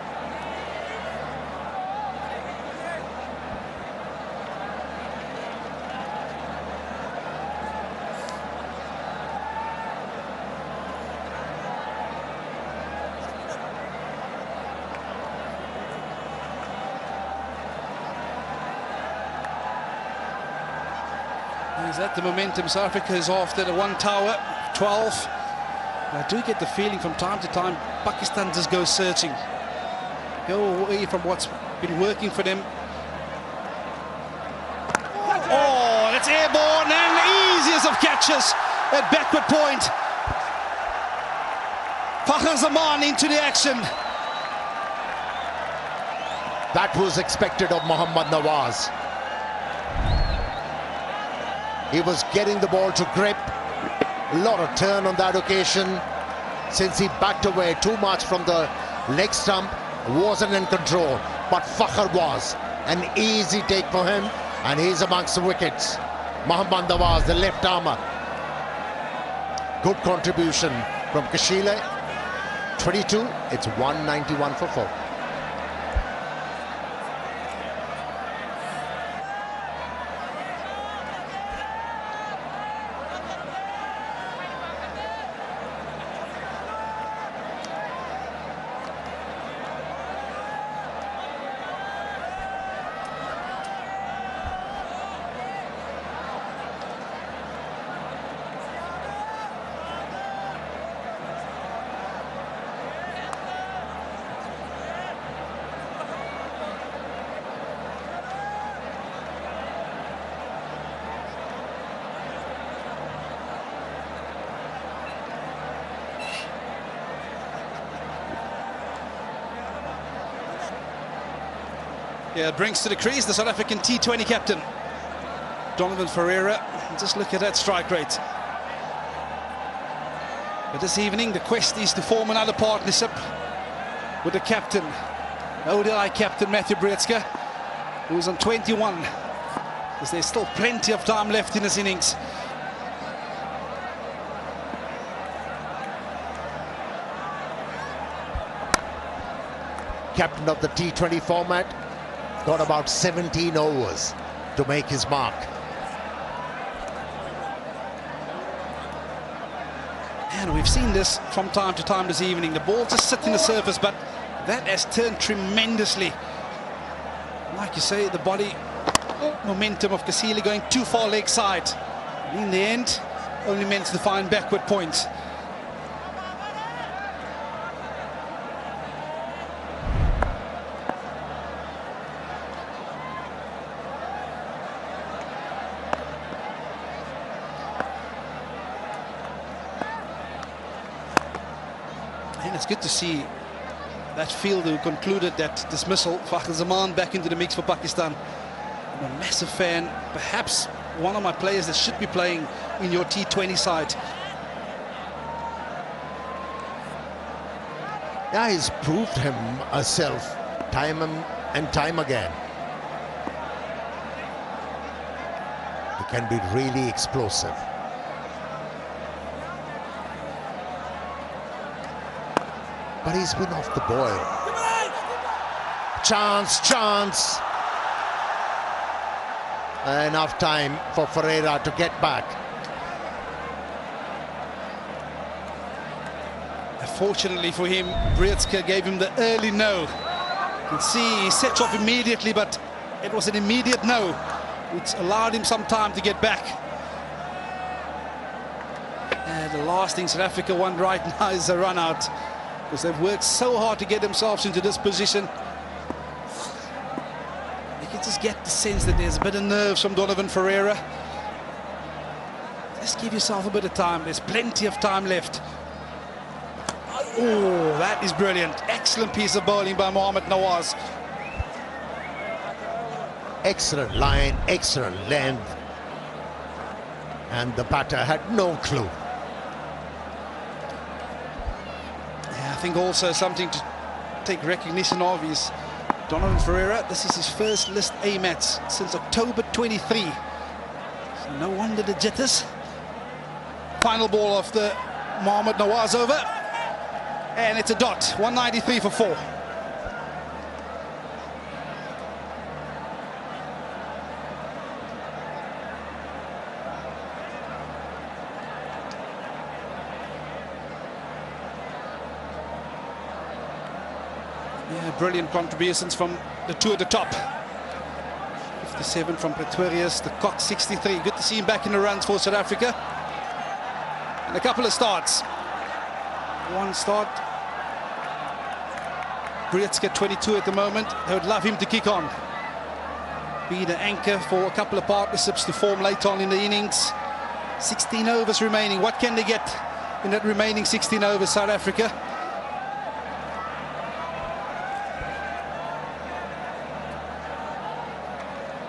Is that the momentum? South Africa is off to the one tower, 12. I do get the feeling from time to time Pakistan just goes searching, go away from what's been working for them. Oh, that's airborne, and the easiest of catches at backward point. Fakhar Zaman into the action. That was expected of Mohammad Nawaz. He was getting the ball to grip. A lot of turn on that occasion. Since he backed away too much from the leg stump, wasn't in control. But Fakhar was. An easy take for him, and he's amongst the wickets. Mohammad Nawaz, the left armer. Good contribution from Kashile. 22, it's 191 for 4. Yeah, brings to the crease the South African T20 captain, Donovan Ferreira. Just look at that strike rate. But this evening, the quest is to form another partnership with the captain, ODI captain Matthew Brietzke, who's on 21, because there's still plenty of time left in this innings. Captain of the T20 format, got about 17 overs to make his mark. And we've seen this from time to time this evening. The ball just sits in the surface, but that has turned tremendously. Like you say, the body momentum of Kasile going too far leg side. In the end, only meant to find backward points. And it's good to see that fielder who concluded that dismissal, Fakhar Zaman, back into the mix for Pakistan. I'm a massive fan, perhaps one of my players that should be playing in your T20 side. Yeah, he's proved himself time and time again. He can be really explosive. But he's been off the boil. Chance. Enough time for Ferreira to get back. Fortunately for him, Brietzke gave him the early no. You can see he set off immediately, but it was an immediate no, which allowed him some time to get back. And the last thing South Africa want right now is a run out, because they've worked so hard to get themselves into this position. You can just get the sense that there's a bit of nerves from Donovan Ferreira. Just give yourself a bit of time. There's plenty of time left. Oh, that is brilliant. Excellent piece of bowling by Mohamed Nawaz. Excellent line, excellent length. And the batter had no clue. Yeah, I think also something to take recognition of is Donovan Ferreira. This is his first list A match since October 23. So no wonder the jitters. Final ball of the Mohamed Nawaz over. And it's a dot, 193 for 4. Yeah, brilliant contributions from the two at the top. 57 from Pretorius, the Cox 63. Good to see him back in the runs for South Africa. And a couple of starts. One start. Brietzke 22 at the moment. They would love him to kick on. Be the anchor for a couple of partnerships to form later on in the innings. 16 overs remaining. What can they get in that remaining 16 overs, South Africa?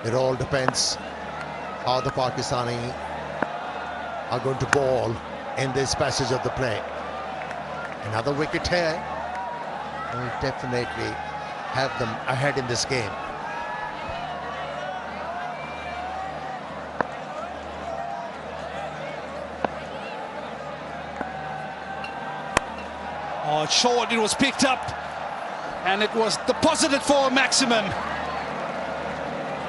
It all depends how the Pakistani are going to bowl in this passage of the play. Another wicket here will definitely have them ahead in this game. Oh, short, it was picked up and it was deposited for a maximum.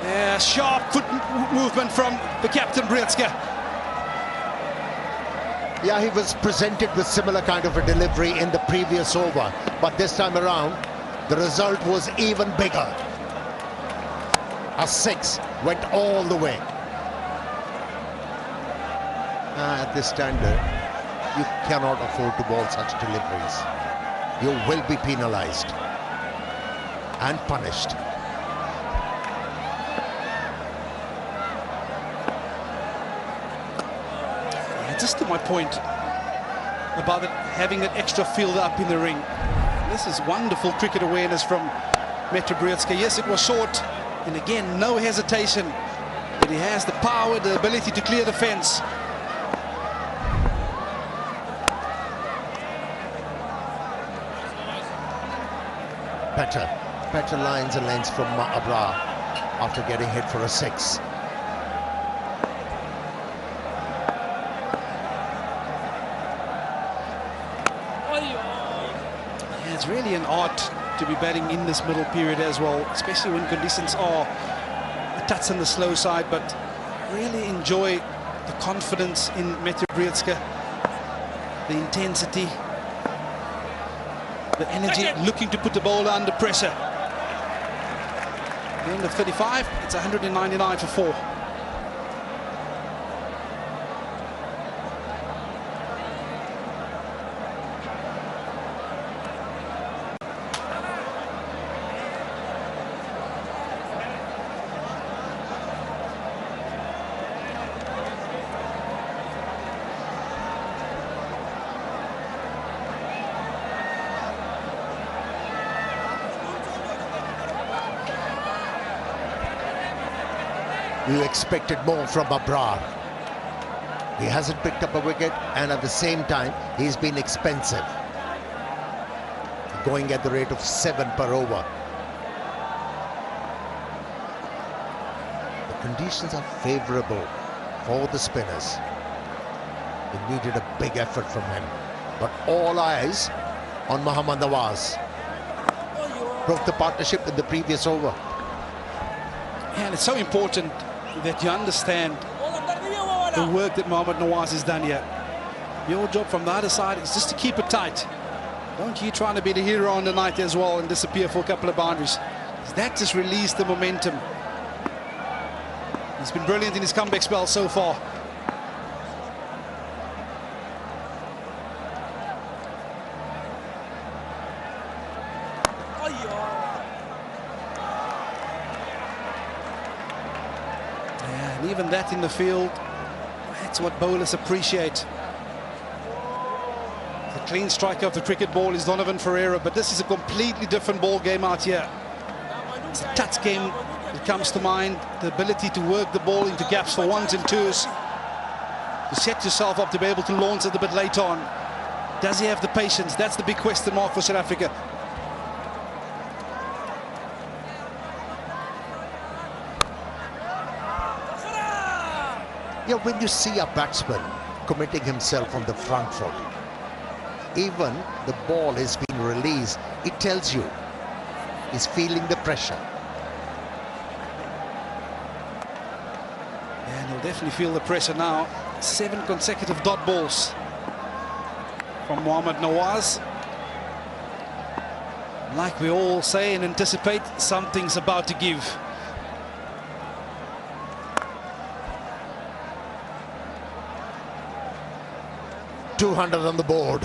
Yeah, sharp foot movement from the captain Brietzke. Yeah, he was presented with similar kind of a delivery in the previous over, but this time around the result was even bigger. A 6 went all the way. At this standard, you cannot afford to bowl such deliveries. You will be penalized and punished. Just to my point about having that extra fielder up in the ring. This is wonderful cricket awareness from Metro Brzezinski. Yes, it was short, and again, no hesitation. But he has the power, the ability to clear the fence. Better lines and lengths from Abrar after getting hit for a 6. Yeah, it's really an art to be batting in this middle period as well, especially when conditions are a touch on the slow side, but really enjoy the confidence in Metro Brzezinski, the intensity, the energy, looking to put the bowler under pressure. At the end of 35, it's 199 for 4. You expected more from Abrar. He hasn't picked up a wicket, and at the same time, he's been expensive. Going at the rate of 7 per over. The conditions are favourable for the spinners. They needed a big effort from him. But all eyes on Mohammad Nawaz. Broke the partnership in the previous over. And it's so important that you understand the work that Mohammad Nawaz has done here. Your job from the other side is just to keep it tight. Don't you trying to be the hero on the night as well and disappear for a couple of boundaries. That just released the momentum. He's been brilliant in his comeback spell so far. And even that in the field, that's what bowlers appreciate. The clean striker of the cricket ball is Donovan Ferreira, but this is a completely different ball game out here. It's a touch game that comes to mind, the ability to work the ball into gaps for 1s and 2s, to set yourself up to be able to launch it a bit later on. Does he have the patience? That's the big question mark for South Africa. Yeah, when you see a batsman committing himself on the front foot, even the ball is being released, it tells you he's feeling the pressure. And he'll definitely feel the pressure now. 7 consecutive dot balls from Mohammad Nawaz. Like we all say and anticipate, something's about to give. .200 on the board.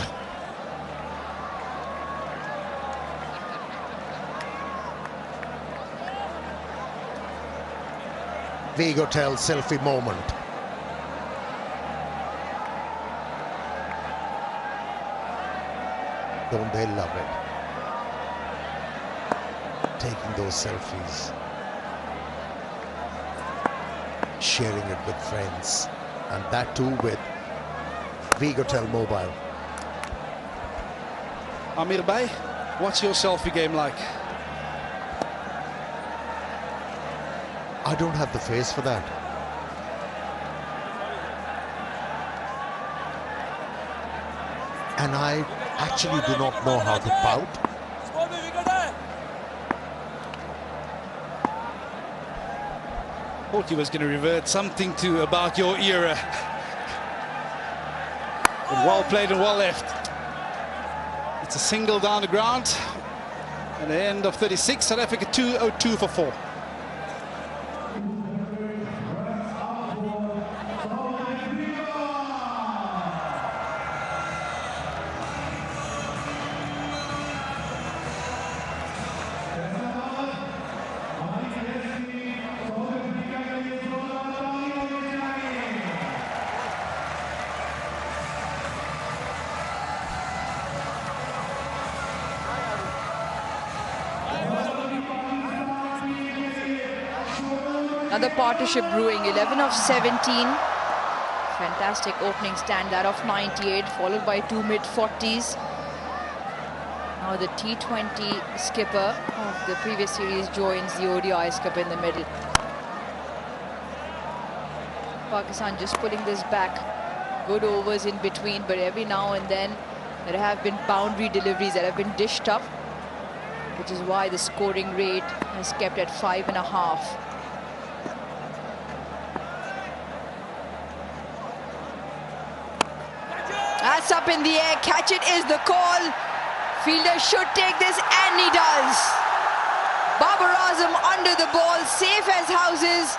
Vigotel selfie moment. Don't they love it? Taking those selfies. Sharing it with friends. And that too with Vigotel Mobile. Amir Bey, what's your selfie game like? I don't have the face for that. And I actually do not know how to pout. Thought he was going to revert something to about your era. But well played and well left. It's a single down the ground. At the end of 36, South Africa 202 for 4. Another partnership brewing, 11 of 17. Fantastic opening stand, that of 98, followed by two mid-40s. Now the T20 skipper of the previous series joins the ODI skipper in the middle. Pakistan just pulling this back. Good overs in between, but every now and then there have been boundary deliveries that have been dished up, which is why the scoring rate is kept at 5.5. That's up in the air, catch it is the call. Fielder should take this, and he does. Babar Azam under the ball, safe as houses.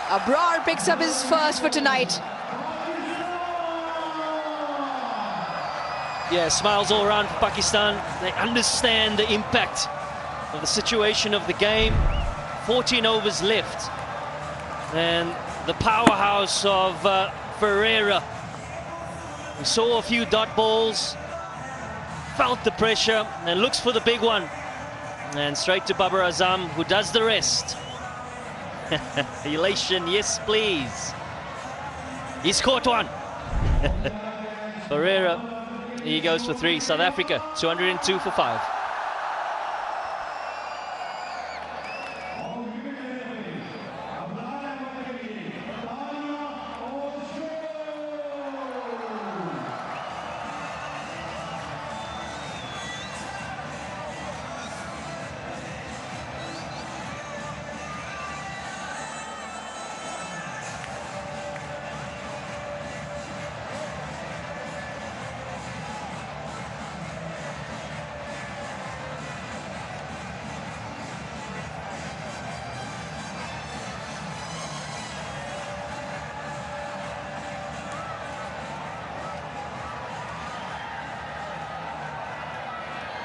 Abrar picks up his first for tonight. Yeah, smiles all around for Pakistan. They understand the impact of the situation of the game. 14 overs left. And the powerhouse of Ferreira. We saw a few dot balls, felt the pressure, and looks for the big one. And straight to Babar Azam, who does the rest. Elation, yes please. He's caught one. Ferreira, he goes for 3. South Africa, 202 for 5.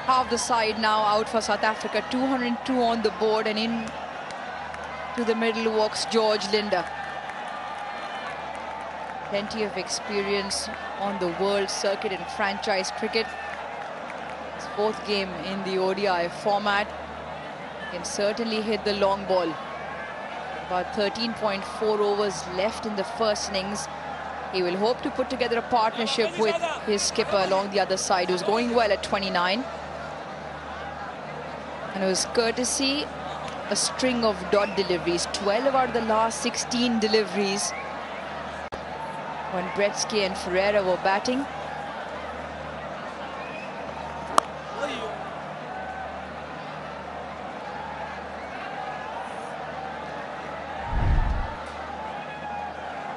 Half the side now out for South Africa, 202 on the board, and in to the middle walks George Linder. Plenty of experience on the world circuit in franchise cricket. His 4th game in the ODI format. Can certainly hit the long ball. About 13.4 overs left in the first innings. He will hope to put together a partnership with his skipper along the other side, who's going well at 29. And it was courtesy a string of dot deliveries. 12 out of the last 16 deliveries when Bretsky and Ferreira were batting.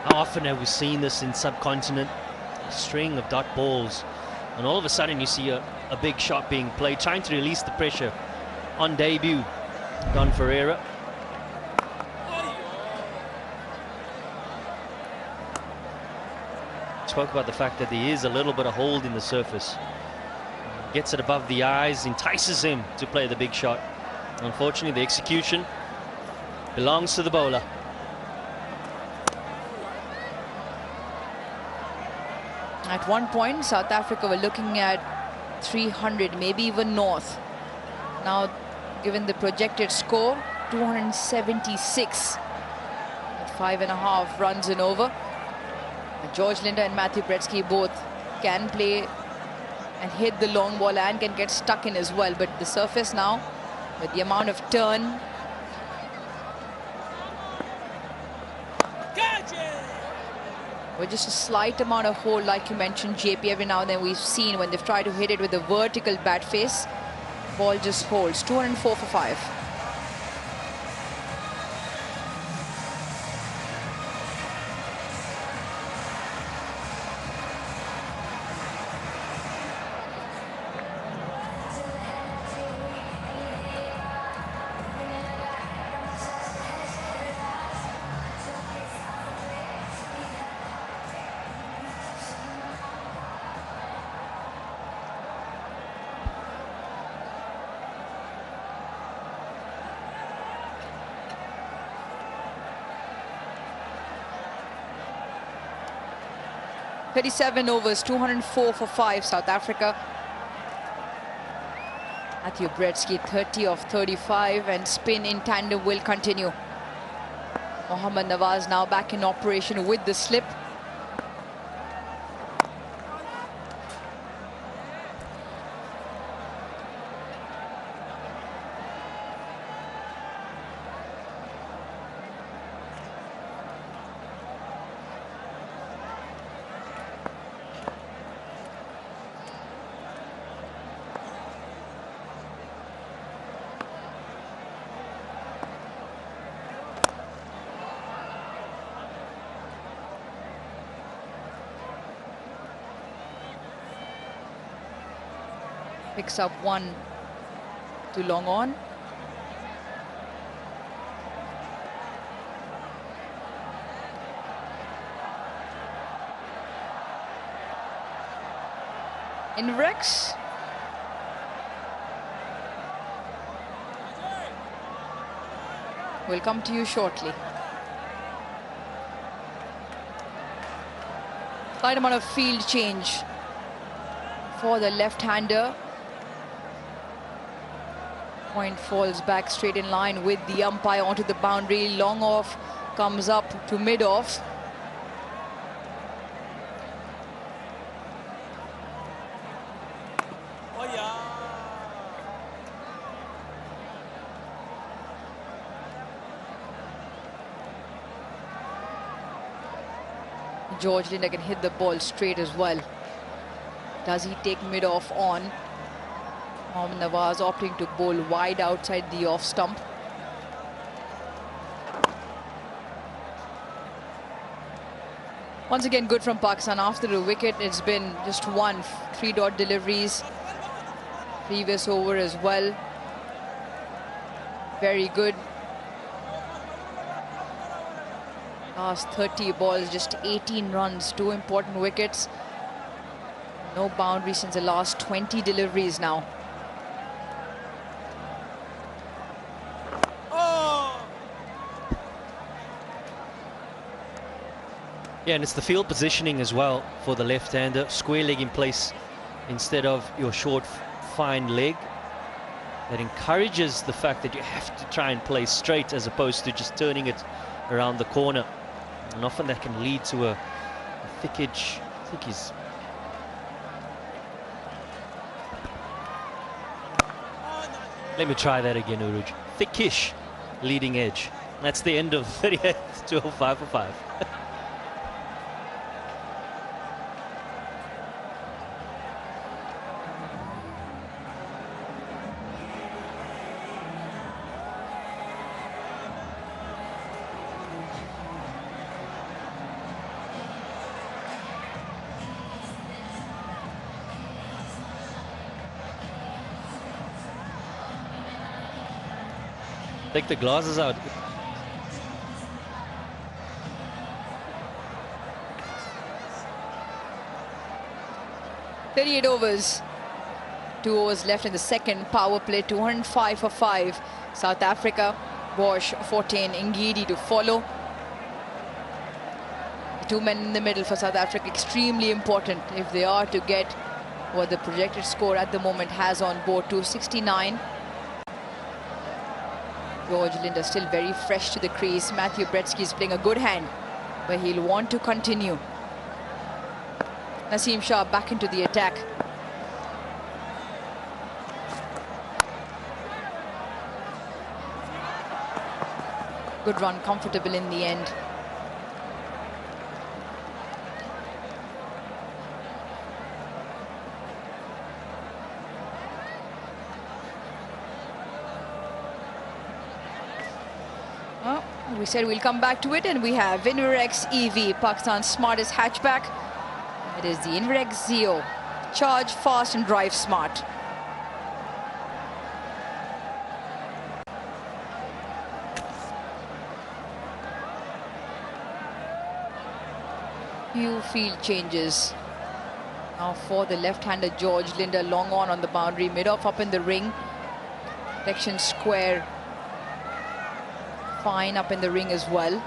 How often have we seen this in subcontinent? A string of dot balls, and all of a sudden you see a big shot being played, trying to release the pressure on debut. Don Ferreira. Spoke about the fact that there is a little bit of hold in the surface. Gets it above the eyes, entices him to play the big shot. Unfortunately, the execution belongs to the bowler. At one point, South Africa were looking at 300, maybe even north. Now, given the projected score, 276 at 5.5 runs and over. George Linder and Matthew Bretsky both can play and hit the long ball and can get stuck in as well. But the surface now, with the amount of turn, with just a slight amount of hold, like you mentioned, JP, every now and then we've seen when they've tried to hit it with a vertical bat face, ball just holds. 204 for 5. .37 overs, 204 for 5, South Africa. Matthew Bretsky, 30 of 35, and spin in tandem will continue. Mohammad Nawaz now back in operation with the slip. Picks up one to long on. In Rex. We'll come to you shortly. Slight amount of field change for the left-hander. Point falls back straight in line with the umpire onto the boundary. Long off comes up to mid off. George Linder can hit the ball straight as well. Does he take mid off on? Mohammad Nawaz opting to bowl wide outside the off stump. Once again, good from Pakistan after the wicket. It's been just one 3-dot deliveries. Previous over as well. Very good. Last 30 balls, just 18 runs, 2 important wickets. No boundary since the last 20 deliveries now. Yeah, and it's the field positioning as well for the left-hander. Square leg in place instead of your short, fine leg. That encourages the fact that you have to try and play straight as opposed to just turning it around the corner. And often that can lead to a thick edge. Let me try that again, Uruj. Thickish leading edge. That's the end of 38 to 5 for 5. Take the glasses out. "38 overs. 2 overs left in the second power play. 205 for 5. South Africa. Bosch, Fortin, Ngidi to follow. The 2 men in the middle for South Africa extremely important if they are to get what the projected score at the moment has on board, 269. George Linder still very fresh to the crease. Matthew Bretsky is playing a good hand, but he'll want to continue. Naseem Shah back into the attack. Good run, comfortable in the end. We said we'll come back to it, and we have Inverex EV, Pakistan's smartest hatchback. It is the Inverex Zeo. Charge fast and drive smart. Few field changes. Now for the left-hander George Linder, long on the boundary, mid-off up in the ring. Protection square. Fine up in the ring as well.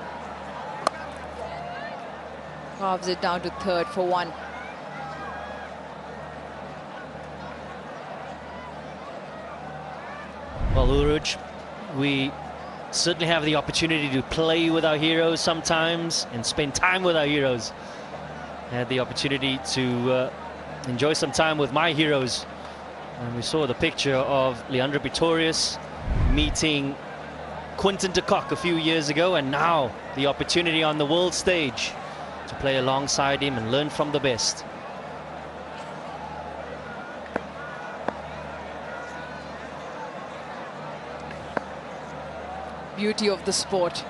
Carves it down to third for 1. Well, Uruj, we certainly have the opportunity to play with our heroes sometimes and spend time with our heroes. I had the opportunity to enjoy some time with my heroes, and we saw the picture of Leandro Pretorius meeting Quinton de Kock a few years ago, and now the opportunity on the world stage to play alongside him and learn from the best. Beauty of the sport.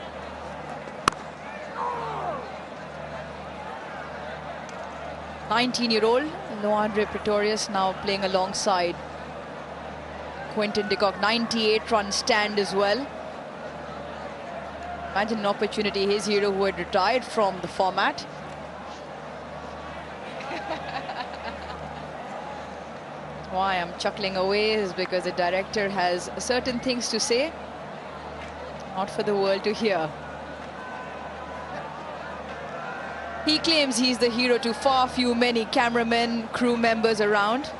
"19-year-old Leandro Pretorius now playing alongside Quinton de Kock. 98-run stand as well. Imagine an opportunity, his hero who had retired from the format. Why I'm chuckling away is because the director has certain things to say, not for the world to hear. He claims he's the hero to far few many cameramen, crew members around.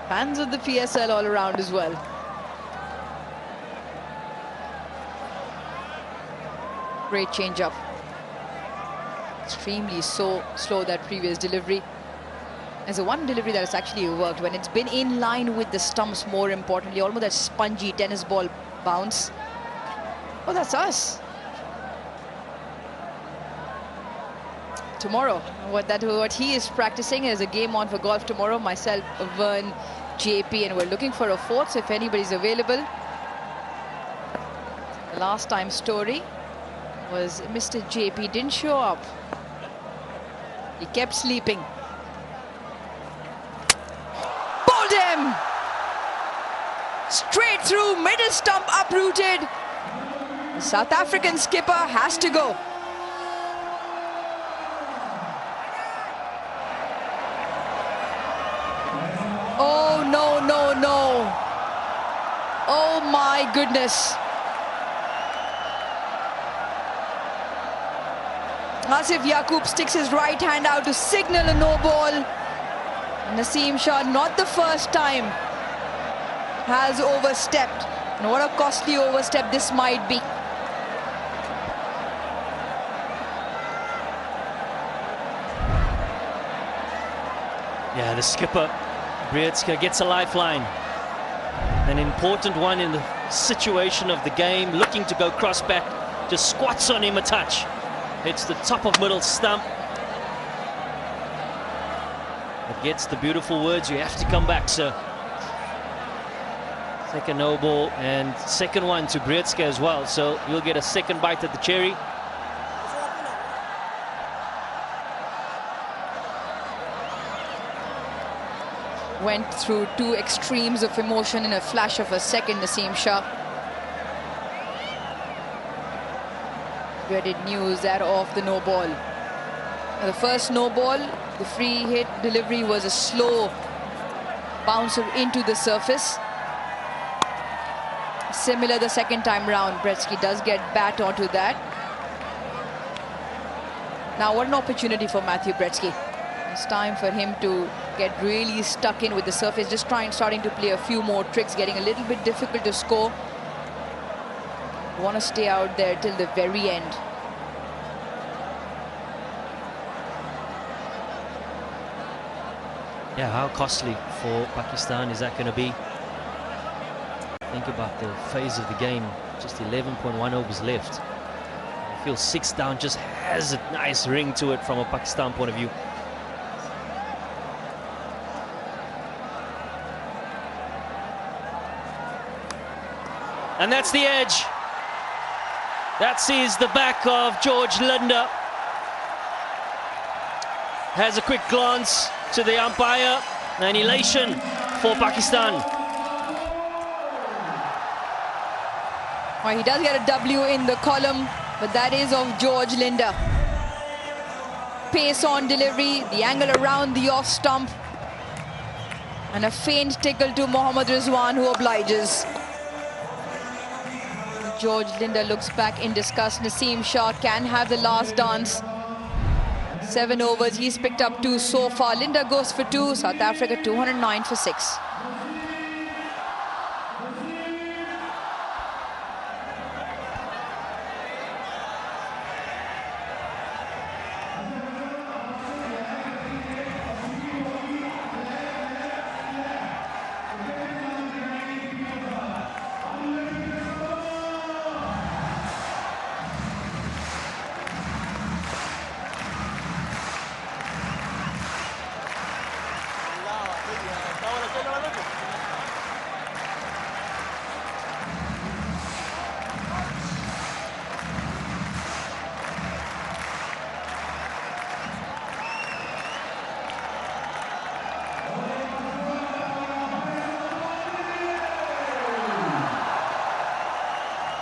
Fans of the PSL all around as well. Great change-up. Extremely so slow, that previous delivery. As a one delivery that has actually worked when it's been in line with the stumps, more importantly, almost that spongy tennis ball bounce. Oh, that's us. Tomorrow, what he is practicing is a game on for golf tomorrow. Myself, Vern, JP, and we're looking for a fourth, so if anybody's available. The last time story was Mr. JP didn't show up. He kept sleeping. Bowled him! Straight through, middle stump uprooted. The South African skipper has to go. Oh, no, no, no. Oh, my goodness. Asif Yaqub sticks his right hand out to signal a no ball. Naseem Shah, not the first time, has overstepped. And what a costly overstep this might be. Yeah, the skipper, Brietska, gets a lifeline. An important one in the situation of the game, looking to go cross back, just squats on him a touch. Hits the top of middle stump. It gets the beautiful words, "You have to come back, sir." Second no ball and second one to Brietska as well, so you'll get a second bite at the cherry. Went through two extremes of emotion in a flash of a second, Naseem Shah. Dreaded news that of the no ball. The first no ball, the free hit delivery was a slow bouncer into the surface. Similar the second time round, Bretsky does get bat onto that. Now what an opportunity for Matthew Bretsky. It's time for him to get really stuck in with the surface, just starting to play a few more tricks, getting a little bit difficult to score. Want to stay out there till the very end. Yeah, how costly for Pakistan is that going to be? Think about the phase of the game, just 11.1 overs left. I feel 6 down just has a nice ring to it from a Pakistan point of view. And that's the edge. That sees the back of George Linder. Has a quick glance to the umpire. An elation for Pakistan. Well, he does get a W in the column, but that is of George Linder. Pace on delivery, the angle around the off stump. And a faint tickle to Mohammad Rizwan, who obliges. George Linder looks back in disgust. Naseem Shah can have the last dance. 7 overs, he's picked up 2 so far. Linda goes for 2, South Africa 209 for 6.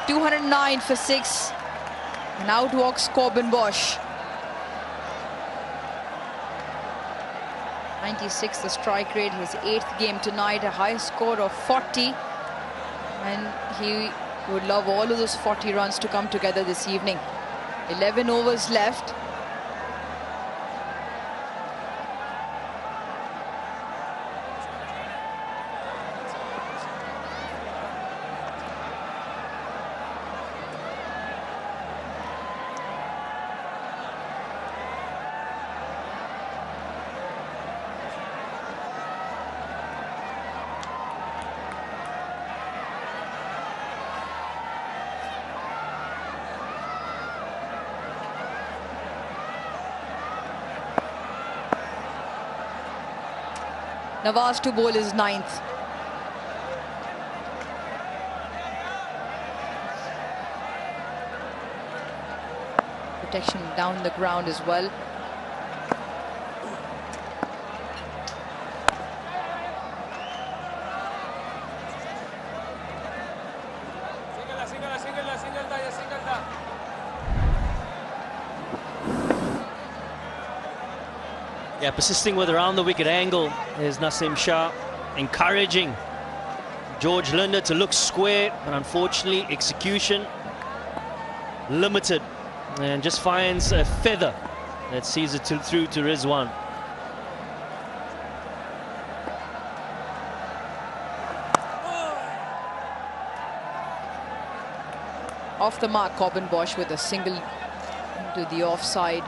$209 for 6, and out walks Corbin Bosch. 96 the strike rate, his 8th game tonight, a high score of 40, and he would love all of those 40 runs to come together this evening. 11 overs left. Nawaz to bowl his 9th. Protection down the ground as well. Yeah, persisting with around the wicket angle is Nasim Shah, encouraging George Linder to look square, but unfortunately execution limited, and just finds a feather that sees it through to Rizwan. Off the mark, Corbin Bosch with a single to the offside.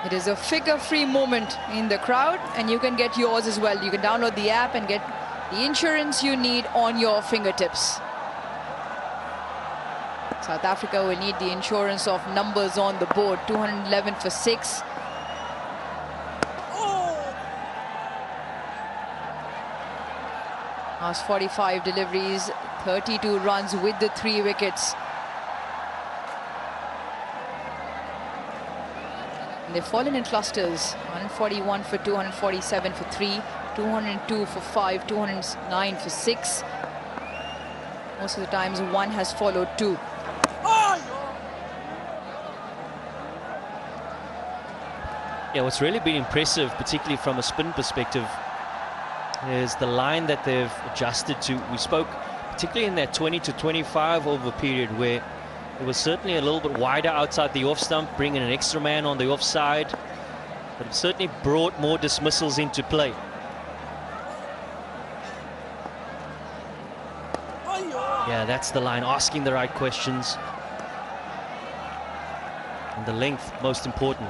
It is a figure-free moment in the crowd, and you can get yours as well. You can download the app and get the insurance you need on your fingertips. South Africa will need the insurance of numbers on the board. 211 for 6. Last 45 deliveries, 32 runs with the 3 wickets. They've fallen in clusters. 141 for 2, 147 for 3, 202 for 5, 209 for 6. Most of the times one has followed 2. Yeah, what's really been impressive, particularly from a spin perspective, is the line that they've adjusted to. We spoke particularly in that 20 to 25 over period where it was certainly a little bit wider outside the off stump, bringing an extra man on the offside, but it certainly brought more dismissals into play. Yeah, that's the line, asking the right questions. And the length, most important.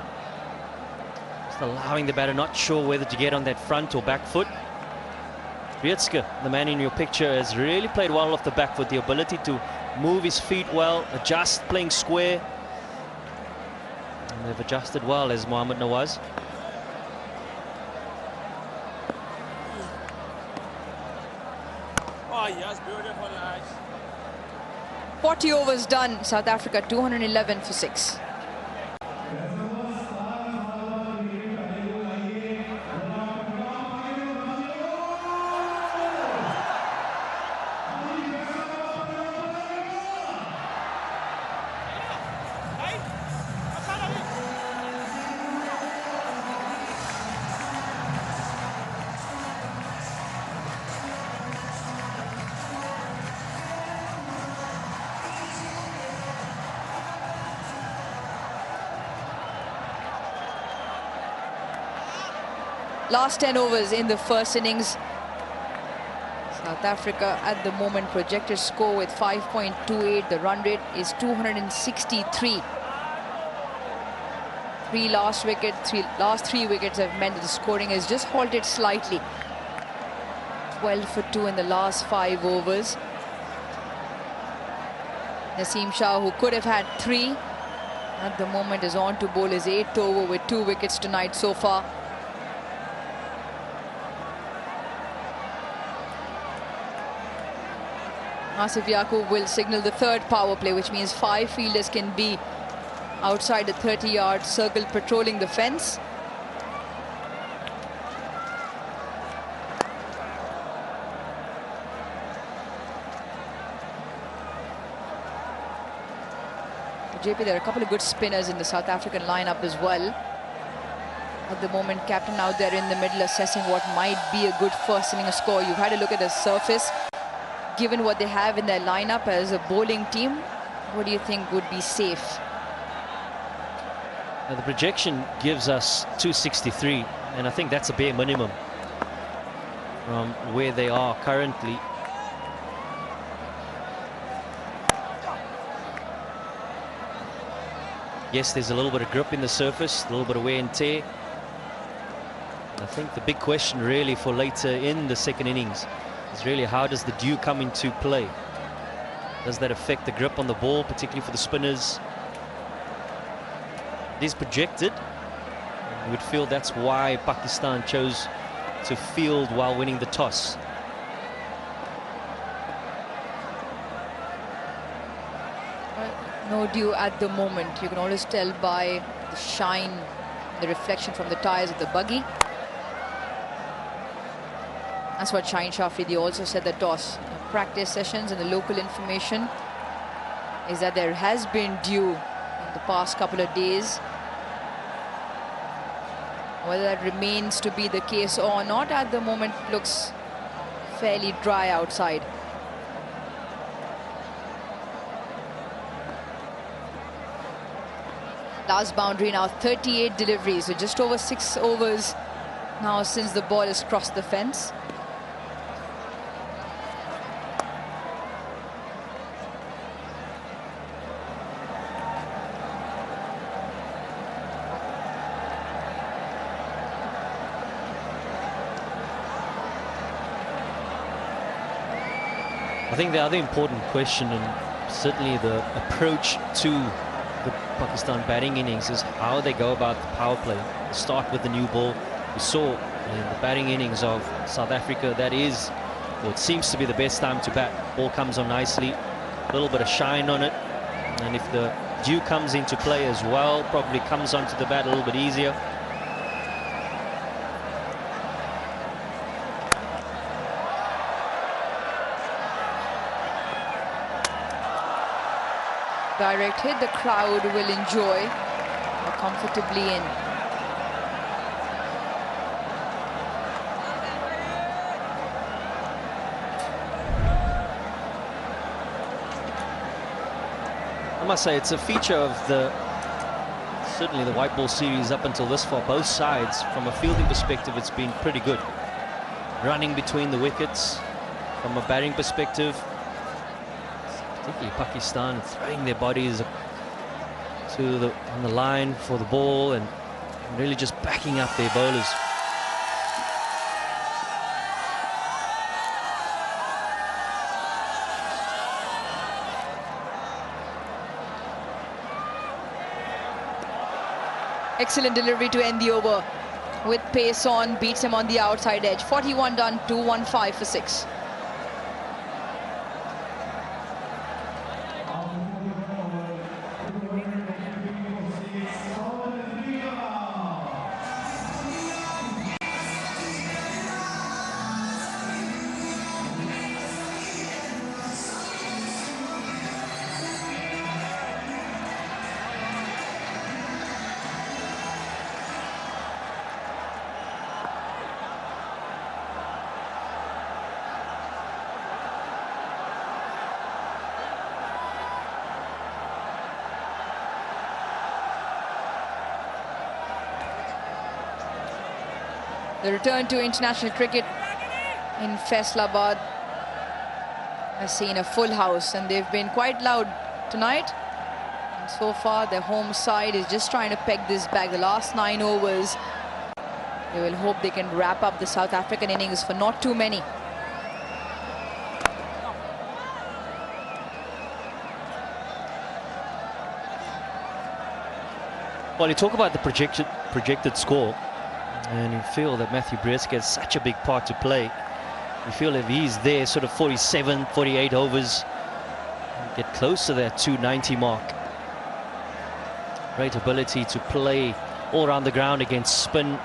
Just allowing the batter, not sure whether to get on that front or back foot. Rietske, the man in your picture, has really played well off the back foot, the ability to move his feet well, adjust, playing square. And they've adjusted well as Mohammad Nawaz. Oh yes, beautiful, Ash. 40 overs done. South Africa 211 for 6. last 10 overs in the first innings. South Africa at the moment projected score with 5.28. The run rate is 263. Last three wickets have meant that the scoring has just halted slightly. 12 for 2 in the last 5 overs. Naseem Shah, who could have had 3, at the moment is on to bowl his 8th over with 2 wickets tonight so far. Asif Yaqub will signal the 3rd power play, which means 5 fielders can be outside the 30-yard circle patrolling the fence. JP, there are a couple of good spinners in the South African lineup as well. At the moment, captain out there in the middle assessing what might be a good first inning score. You've had a look at the surface. Given what they have in their lineup as a bowling team, what do you think would be safe? Now the projection gives us 263, and I think that's a bare minimum from where they are currently. Yes, there's a little bit of grip in the surface, a little bit of wear and tear. I think the big question really for later in the second innings is really how does the dew come into play? Does that affect the grip on the ball, particularly for the spinners? It is projected. You would feel that's why Pakistan chose to field while winning the toss. No dew at the moment. You can always tell by the shine, the reflection from the tyres of the buggy. That's what Shaheen Shah Afridi also said, the toss. Practice sessions and the local information is that there has been dew in the past couple of days. Whether that remains to be the case or not, at the moment looks fairly dry outside. Last boundary now, 38 deliveries, so just over 6 overs now since the ball has crossed the fence. I think the other important question, and certainly the approach to the Pakistan batting innings, is how they go about the power play. They start with the new ball. We saw in the batting innings of South Africa that is what seems to be the best time to bat. Ball comes on nicely, a little bit of shine on it, and if the dew comes into play as well, probably comes onto the bat a little bit easier. Direct hit, the crowd will enjoy comfortably in. I must say it's a feature of certainly the white ball series up until this far. Both sides, from a fielding perspective, it's been pretty good. Running between the wickets, from a batting perspective, particularly Pakistan throwing their bodies on the line for the ball and really just backing up their bowlers. Excellent delivery to end the over with pace on, beats him on the outside edge. 41 done, 215 for 6. The return to international cricket in Faisalabad has seen a full house, and they've been quite loud tonight. And so far, their home side is just trying to peg this back. The last 9 overs, they will hope they can wrap up the South African innings for not too many. Well, you talk about the projected score, and you feel that Matthew Breetzke has such a big part to play. You feel if he's there sort of 47, 48 overs, get close to that 290 mark. Great ability to play all around the ground against spin.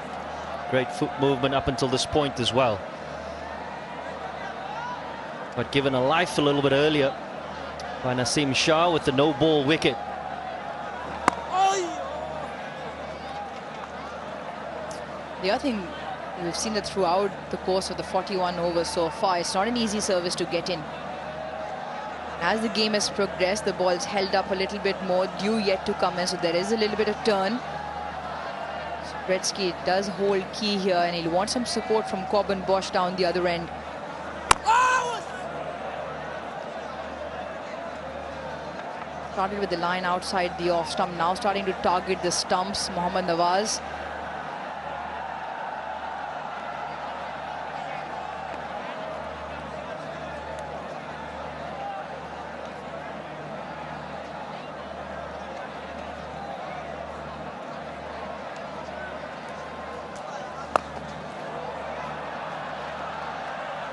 Great foot movement up until this point as well. But given a life a little bit earlier by Naseem Shah with the no-ball wicket. The other thing, we've seen that throughout the course of the 41 overs so far, it's not an easy service to get in. As the game has progressed, the ball's held up a little bit more, due yet to come in, so there is a little bit of turn. So Breetzke does hold key here, and he'll want some support from Corbin Bosch down the other end. Started with the line outside the off stump, now starting to target the stumps, Mohammad Nawaz.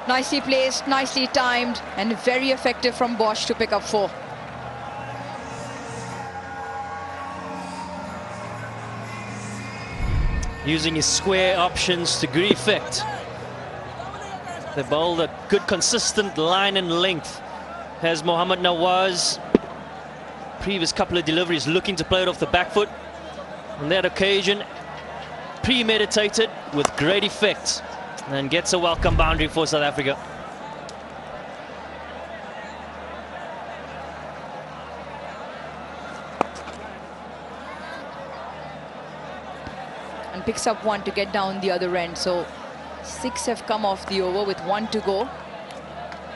Nicely placed, nicely timed, and very effective from Bosch to pick up 4. Using his square options to good effect. They bowled a good consistent line and length. Has Mohammad Nawaz, previous couple of deliveries, looking to play it off the back foot. On that occasion, premeditated with great effect. And gets a welcome boundary for South Africa. And picks up 1 to get down the other end. So 6 have come off the over with 1 to go.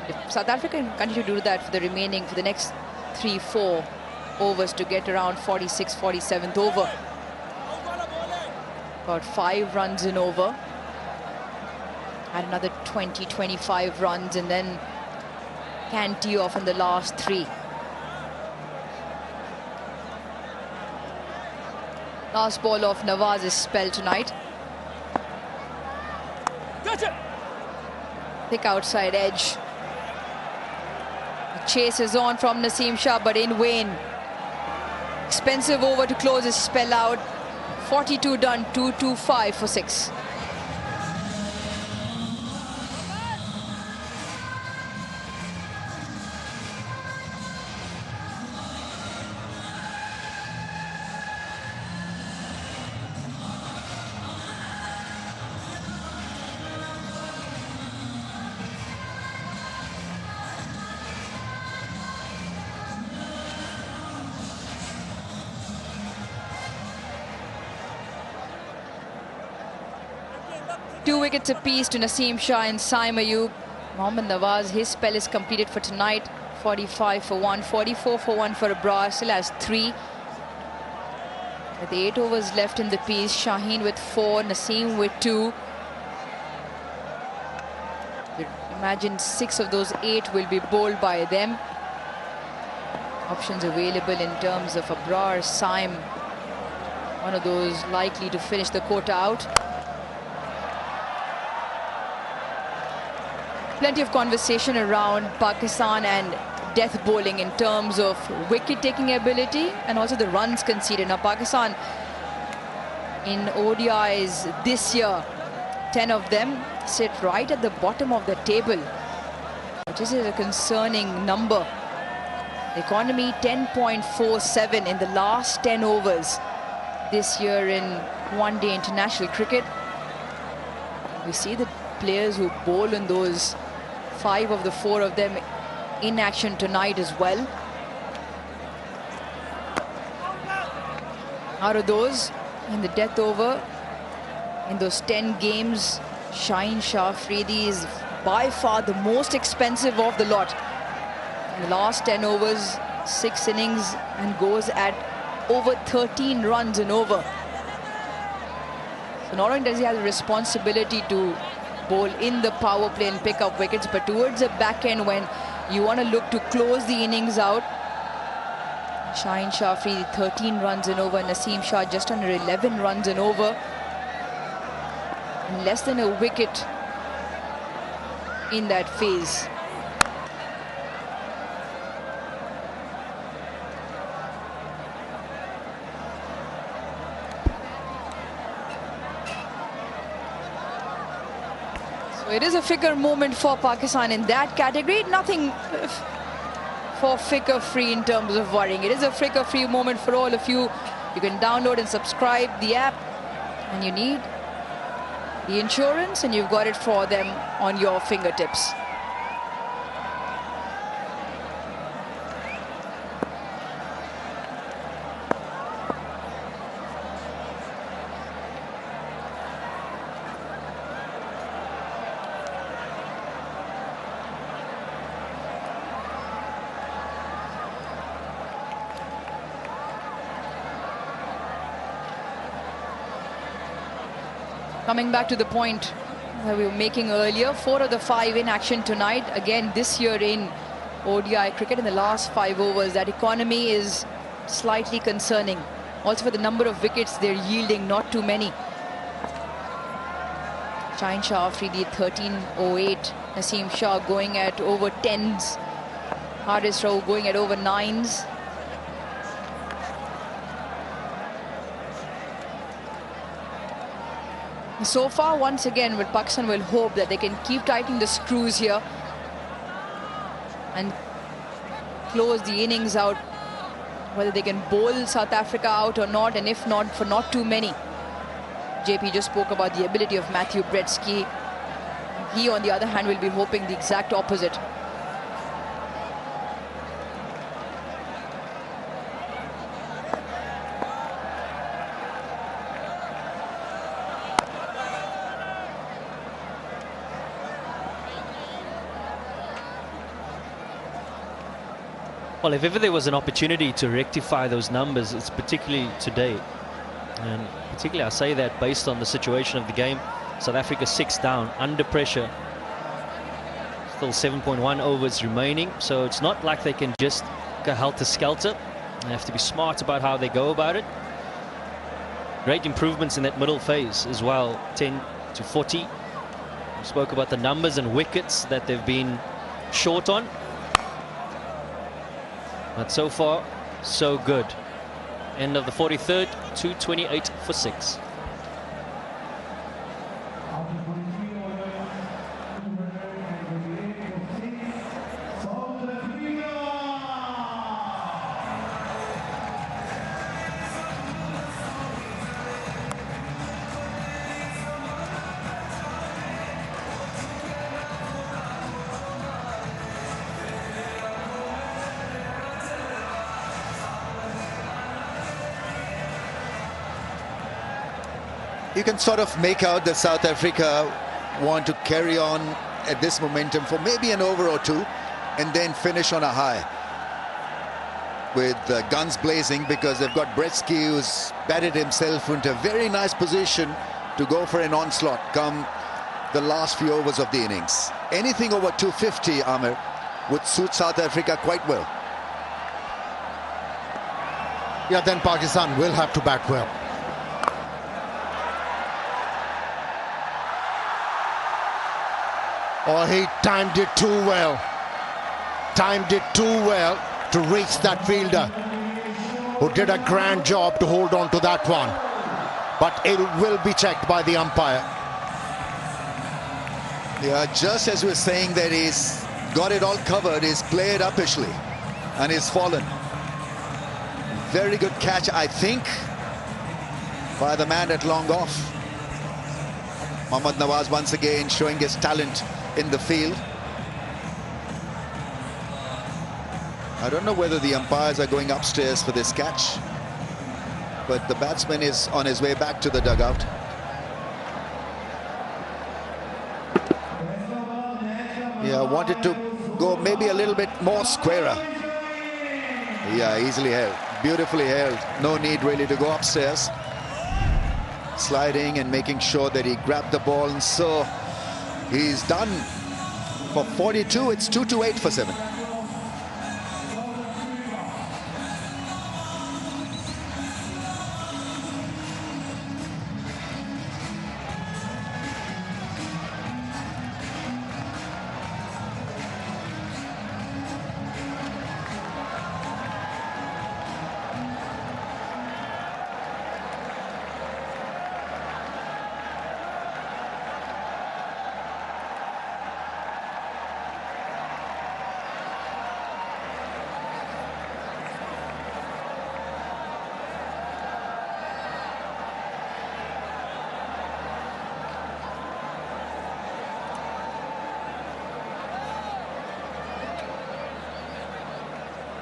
If South Africa can continue to do that for the next 3-4 overs to get around 46th, 47th over. Got 5 runs in over. Had another 20, 25 runs, and then can tee off in the last 3. Last ball of Nawaz's spell tonight. Gotcha. Thick outside edge. The chase is on from Naseem Shah, but in vain. Expensive over to close his spell out. 42 done, 225 for 6. Two wickets apiece to Naseem Shah and Saim Ayub. Mohammad Nawaz, his spell is completed for tonight. 45 for 1, 44 for 1 for Abrar, still has 3. With 8 overs left in the piece, Shaheen with 4, Naseem with 2. Imagine 6 of those 8 will be bowled by them. Options available in terms of Abrar, Saim, one of those likely to finish the quota out. Plenty of conversation around Pakistan and death bowling in terms of wicket-taking ability and also the runs conceded. Now, Pakistan in ODIs this year, 10 of them sit right at the bottom of the table, which is a concerning number. The economy 10.47 in the last 10 overs this year in one-day international cricket. We see the players who bowl in those 5 of the 4 of them in action tonight as well. Out of those, in the death over, In those 10 games, Shaheen Shah Afridi is by far the most expensive of the lot. In the last 10 overs, 6 innings, and goes at over 13 runs and over. So not only does he have the responsibility to bowl in the power play and pick up wickets, but towards the back end when you want to look to close the innings out, Shaheen Shah Afridi 13 runs and over, Naseem Shah just under 11 runs and over. And less than a wicket in that phase. So it is a figure moment for Pakistan in that category. Nothing for figure-free in terms of worrying. It is a figure-free moment for all of you. You can download and subscribe the app, and you need the insurance, and you've got it for them on your fingertips. Coming back to the point that we were making earlier, 4 of the 5 in action tonight. Again, this year in ODI cricket in the last 5 overs, that economy is slightly concerning. Also for the number of wickets they're yielding, not too many. Shaheen Shah Afridi 13.08. Naseem Shah going at over 10s. Haris Rauf going at over 9s. So far, once again, with Pakistan will hope that they can keep tightening the screws here and close the innings out, whether they can bowl South Africa out or not, and if not, for not too many. JP just spoke about the ability of Matthew Bretsky. He, on the other hand, will be hoping the exact opposite. Well, if ever there was an opportunity to rectify those numbers, it's particularly today. And particularly I say that based on the situation of the game. South Africa 6 down, under pressure. Still 7.1 overs remaining. So it's not like they can just go helter-skelter. They have to be smart about how they go about it. Great improvements in that middle phase as well, 10 to 40. We spoke about the numbers and wickets that they've been short on. But so far, so good. End of the 43rd, 228 for 6. You can sort of make out that South Africa want to carry on at this momentum for maybe an over or two and then finish on a high with guns blazing, because they've got Bretsky, who's batted himself into a very nice position to go for an onslaught come the last few overs of the innings. Anything over 250, Amir, would suit South Africa quite well. Yeah, then Pakistan will have to bat well. Oh, he timed it too well. Timed it too well to reach that fielder, who did a grand job to hold on to that one. But it will be checked by the umpire. Yeah, just as we're saying that he's got it all covered, he's played uppishly and he's fallen. Very good catch, I think, by the man at long off. Mohammad Nawaz once again showing his talent in the field. I don't know whether the umpires are going upstairs for this catch, but the batsman is on his way back to the dugout. Yeah, wanted to go maybe a little bit more squarer. Yeah, easily held, beautifully held. No need really to go upstairs. Sliding and making sure that he grabbed the ball, and so he's done for 42. It's 2-8 for 7.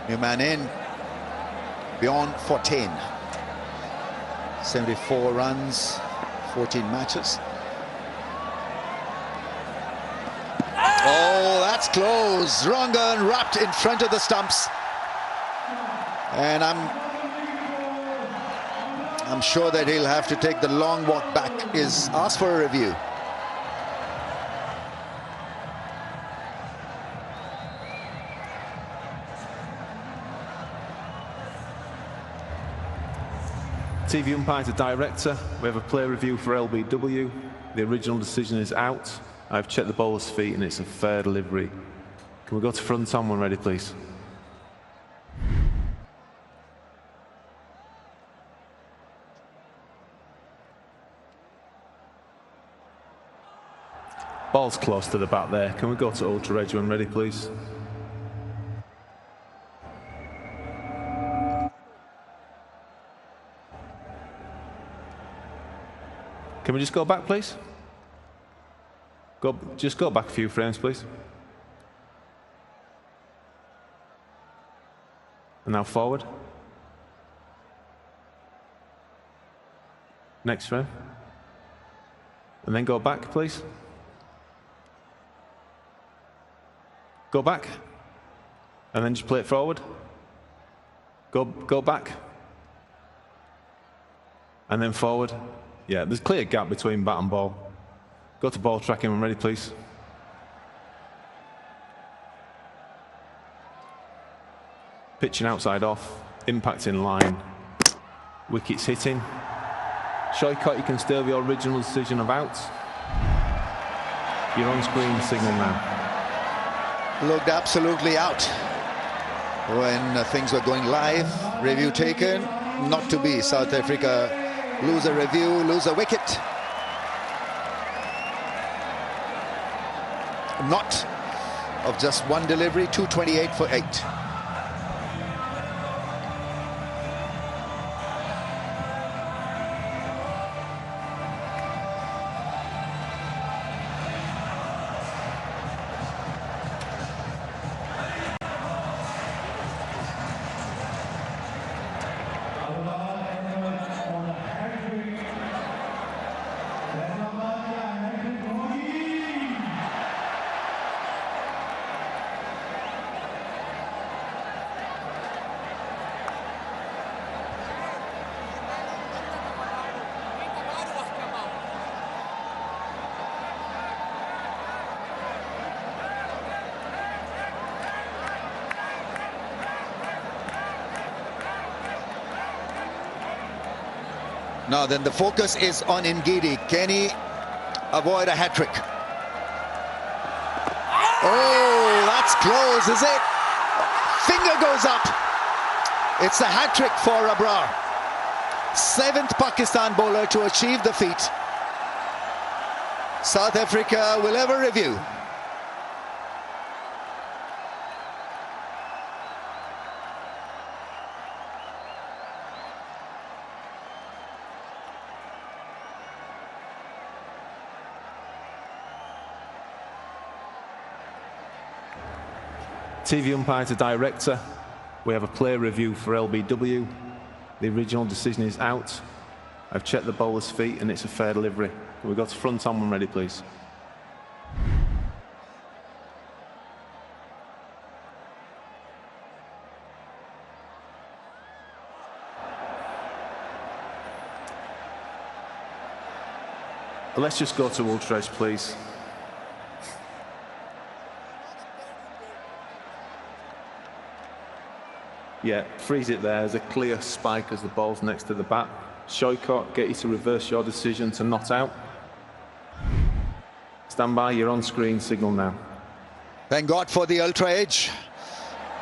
New man in, beyond 14. 74 runs, 14 matches. Oh, that's close. Rangan wrapped in front of the stumps. And I'm sure that he'll have to take the long walk back. Is asked for a review. TV umpire to director. We have a play review for LBW. The original decision is out. I've checked the bowler's feet and it's a fair delivery. Can we go to front on when ready, please? Ball's close to the bat there. Can we go to ultra edge when ready, please? Can we just go back, please? Just go back a few frames, please. And now forward. Next frame. And then go back, please. Go back. And then just play it forward. Go back. And then forward. Yeah, there's a clear gap between bat and ball. Go to ball tracking when ready, please. Pitching outside off, impact in line. Wickets hitting. Shoykot, you can still have your original decision of out. You're on screen signal now. Looked absolutely out when things were going live. Review taken, not to be. South Africa lose a review, lose a wicket. Not of just one delivery, 228 for 8. Now then the focus is on Ngidi. Can he avoid a hat-trick? Oh, that's close, is it? Finger goes up. It's a hat-trick for Abrar. 7th Pakistan bowler to achieve the feat. South Africa will have a review. TV umpire to director. We have a play review for LBW. The original decision is out. I've checked the bowler's feet and it's a fair delivery. Can we go to front on when ready, please? Let's just go to Ultresh, please. Yeah, freeze it there. There's a clear spike as the ball's next to the bat. Shoykot, get you to reverse your decision to not out. Stand by, your on-screen signal now. Thank God for the ultra edge.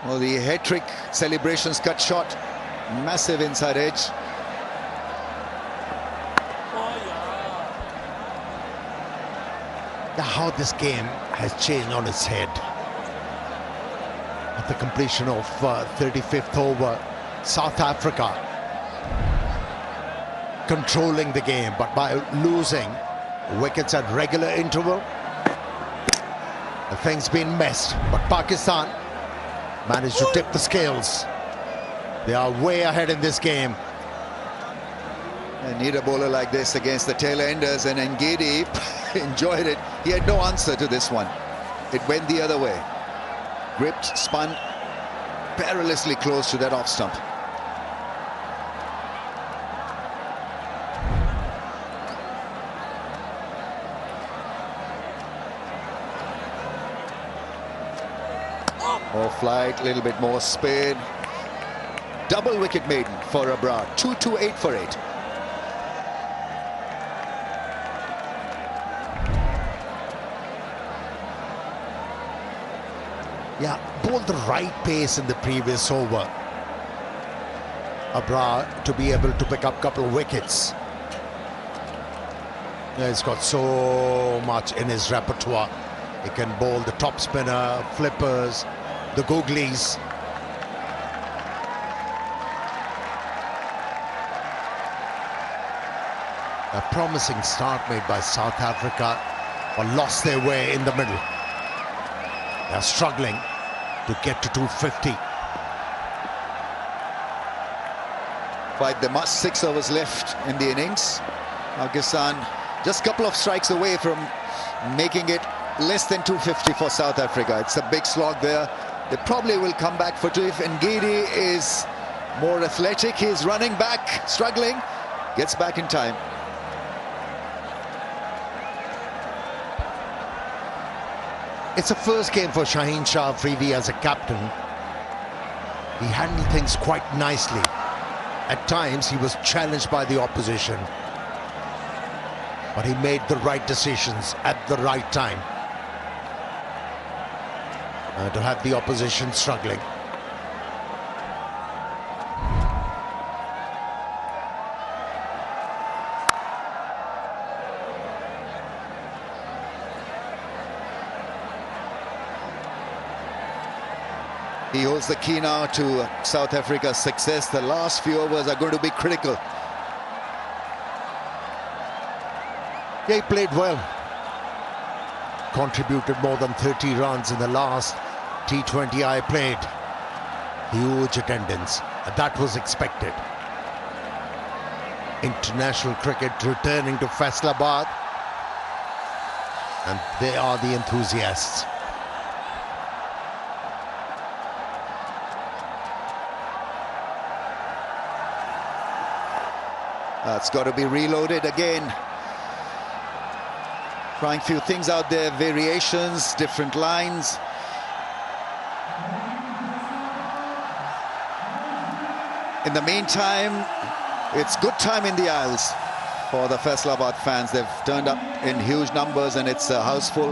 Well, the hat-trick celebrations cut short. Massive inside edge. How this game has changed on its head. At the completion of 35th over, South Africa controlling the game, but by losing wickets at regular interval, the thing's been messed. But Pakistan managed to tip the scales. They are way ahead in this game. And need a bowler like this against the tail-enders, and Ngidi enjoyed it. He had no answer to this one. It went the other way. Gripped, spun, perilously close to that off stump. More flight, a little bit more speed. Double wicket maiden for Abrar. 2-2-8 for 8. Yeah, bowled the right pace in the previous over. Abrar to be able to pick up a couple of wickets. Yeah, he's got so much in his repertoire. He can bowl the top spinner, flippers, the googlies. A promising start made by South Africa, but lost their way in the middle. They are struggling to get to 250. Quite the must. 6 overs left in the innings. Pakistan just a couple of strikes away from making it less than 250 for South Africa. It's a big slog there. They probably will come back for 2 if Ngidi is more athletic. He's running back, struggling, gets back in time. It's a first game for Shaheen Shah Afridi as a captain. He handled things quite nicely. At times he was challenged by the opposition, but he made the right decisions at the right time to have the opposition struggling. He holds the key now to South Africa's success. The last few overs are going to be critical. Yeah, he played well. Contributed more than 30 runs in the last T20 I played. Huge attendance. That was expected. International cricket returning to Faisalabad. And they are the enthusiasts. That's got to be reloaded again. Trying a few things out there, variations, different lines. In the meantime, it's good time in the Isles for the Faisalabad fans. They've turned up in huge numbers and it's a house full.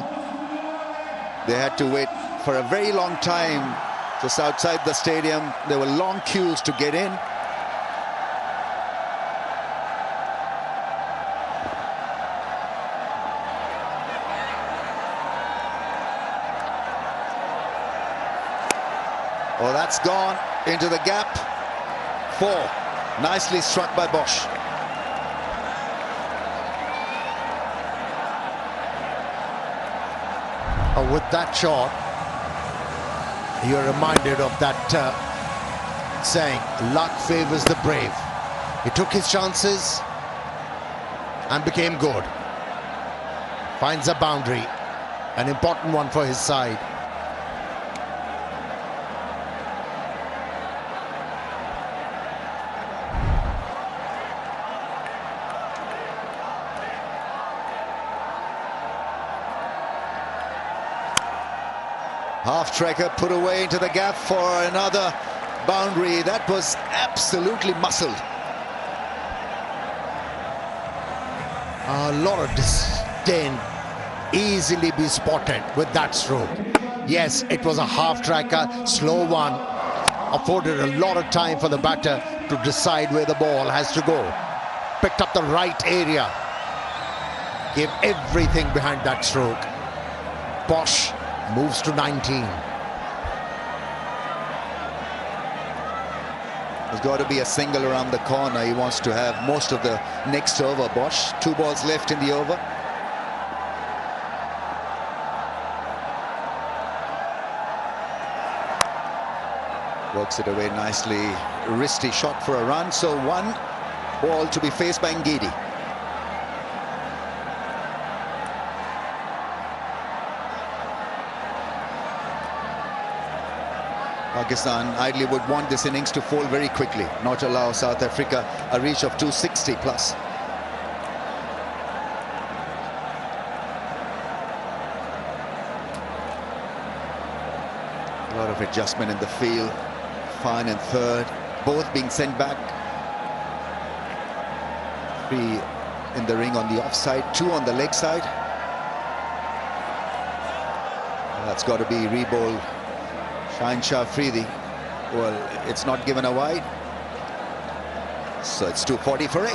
They had to wait for a very long time just outside the stadium. There were long queues to get in. Oh, that's gone into the gap. 4. Nicely struck by Bosch. Oh, with that shot, you're reminded of that saying, luck favors the brave. He took his chances and became good. Finds a boundary, an important one for his side. Half-tracker put away into the gap for another boundary. That was absolutely muscled. A lot of disdain, easily be spotted with that stroke. Yes, it was a half-tracker, slow one. Afforded a lot of time for the batter to decide where the ball has to go. Picked up the right area. Gave everything behind that stroke. Bosch moves to 19. There's got to be a single around the corner. He wants to have most of the next over. Bosch, 2 balls left in the over. Works it away nicely. Wristy shot for a run. So 1 ball to be faced by Ngidi. Pakistan ideally would want this innings to fall very quickly, not allow South Africa a reach of 260 plus. A lot of adjustment in the field. Fine and third, both being sent back. 3 in the ring on the offside, 2 on the leg side. That's got to be re-ball. Shah Afridi. Well, it's not given a wide. So it's 240 for 8.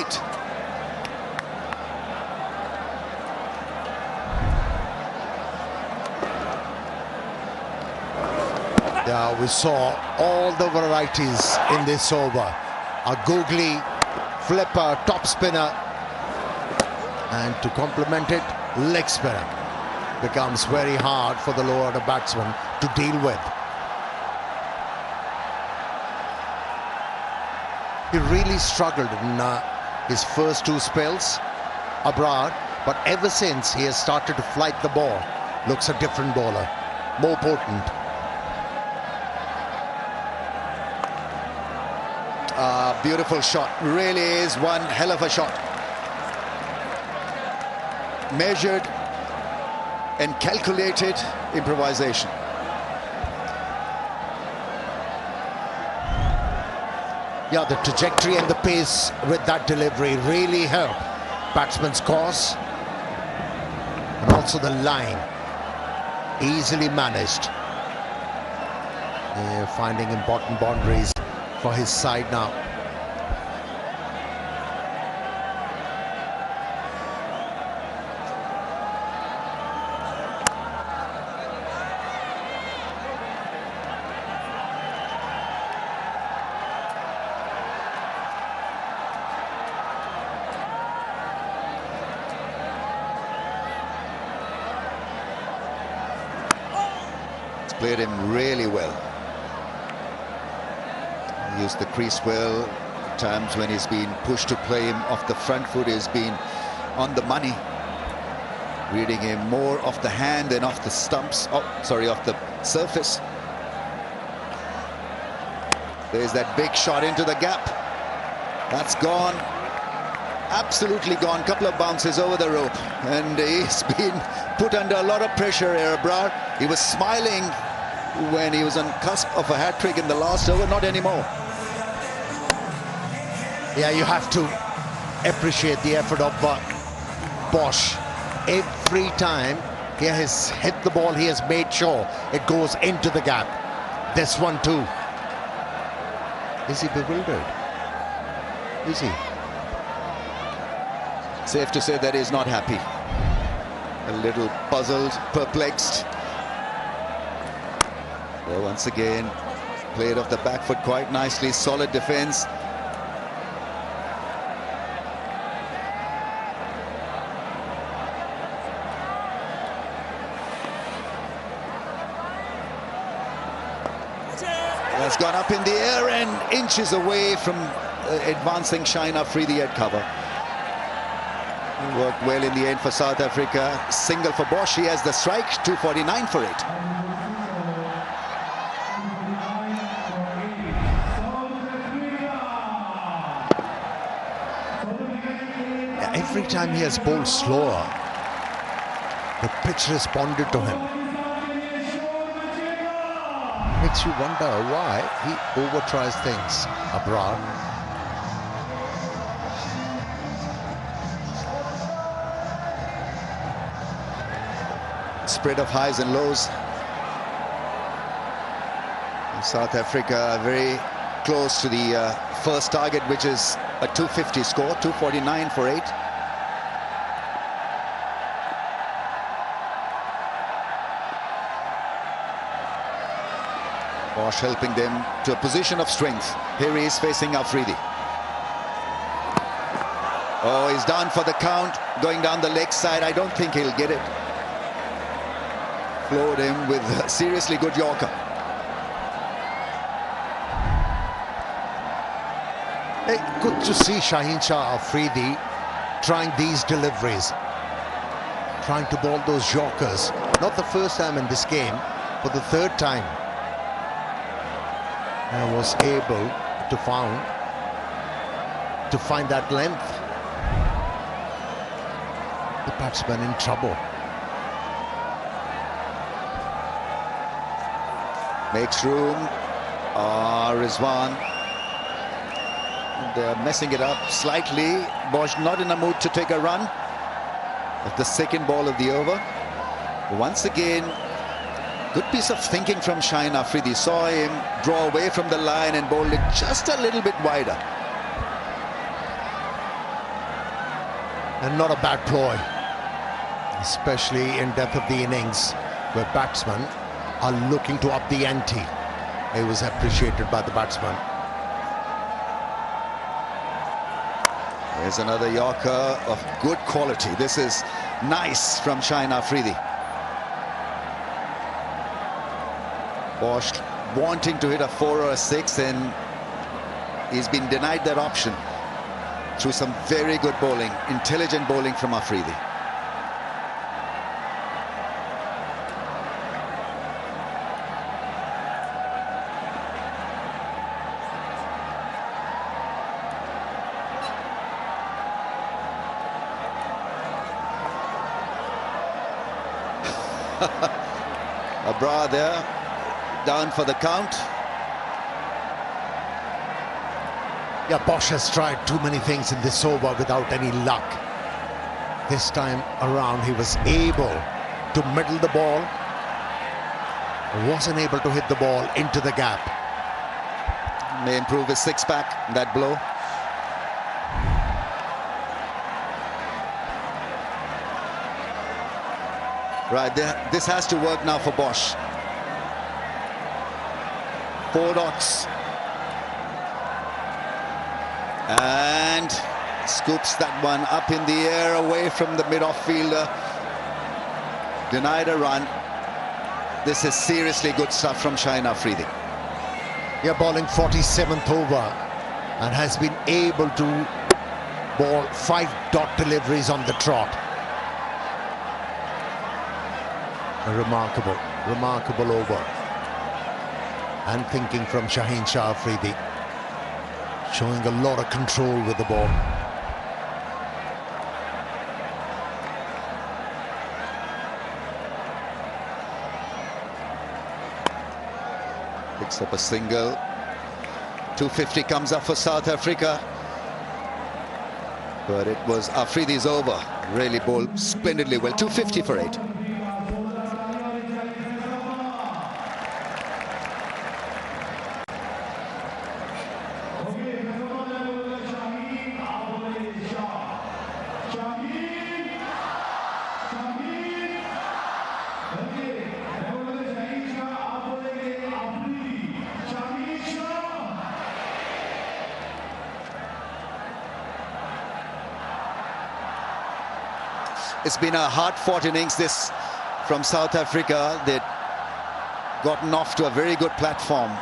Yeah, we saw all the varieties in this over. A googly, flipper, top spinner, and to complement it, leg spinner. Becomes very hard for the lower order batsman to deal with. He really struggled in his first 2 spells abroad, but ever since he has started to flight the ball, looks a different bowler, more potent. Beautiful shot, really is one hell of a shot. Measured and calculated improvisation. Yeah, the trajectory and the pace with that delivery really helped batsman's cause. And also the line, easily managed. They're finding important boundaries for his side now. Played him really well. He used the crease well. Times when he's been pushed to play him off the front foot, he's been on the money. Reading him more off the hand than off the stumps. Oh, sorry, off the surface. There's that big shot into the gap. That's gone. Absolutely gone. Couple of bounces over the rope. And he's been put under a lot of pressure here, Abrar. He was smiling when he was on cusp of a hat-trick in the last over, not anymore. Yeah, you have to appreciate the effort of Bosch. Every time he has hit the ball, he has made sure it goes into the gap. This one too. Is he bewildered? Is he? Safe to say that he's not happy. A little puzzled, perplexed. Well, once again, played off the back foot quite nicely. Solid defense. That's gone up in the air and inches away from advancing Shaheen Afridi at cover. Worked well in the end for South Africa. Single for Bosch. He has the strike. 249 for 8. Every time he has bowled slower, the pitch responded to him. makes you wonder why he over-tries things, Abrar. Spread of highs and lows. South Africa very close to the first target, which is a 250 score, 249 for 8. Bosch helping them to a position of strength. Here he is facing Afridi. Oh, he's down for the count, going down the leg side. I don't think he'll get it. Floored him with a seriously good Yorker. Hey, good to see Shaheen Shah Afridi trying these deliveries, trying to bowl those Yorkers. Not the first time in this game, but the third time. And was able to find that length. The batsman in trouble. Makes room. Rizwan. They're messing it up slightly. Bosch not in a mood to take a run at the second ball of the over. Once again, good piece of thinking from Shaheen Afridi. Saw him draw away from the line and bowled it just a little bit wider. And not a bad ploy, especially in depth of the innings, where batsmen are looking to up the ante. It was appreciated by the batsman. There's another Yorker of good quality. This is nice from Shaheen Afridi. Bosch wanting to hit a 4 or a 6, and he's been denied that option through some very good bowling, intelligent bowling from Afridi. Abrar there, down for the count. Yeah, Bosch has tried too many things in this over without any luck. This time around he was able to middle the ball, wasn't able to hit the ball into the gap. May improve his six-pack, that blow. Right, this has to work now for Bosch. 4 dots. And scoops that one up in the air away from the mid-off fielder. Denied a run. This is seriously good stuff from Shaheen Afridi. Yeah, bowling 47th over and has been able to bowl 5 dot deliveries on the trot. A remarkable over. And thinking from Shaheen Shah Afridi, showing a lot of control with the ball. Picks up a single. 250 comes up for South Africa. But it was Afridi's over. Really bowled splendidly well. 250 for 8. It's been a hard-fought innings, this, from South Africa. They'd gotten off to a very good platform.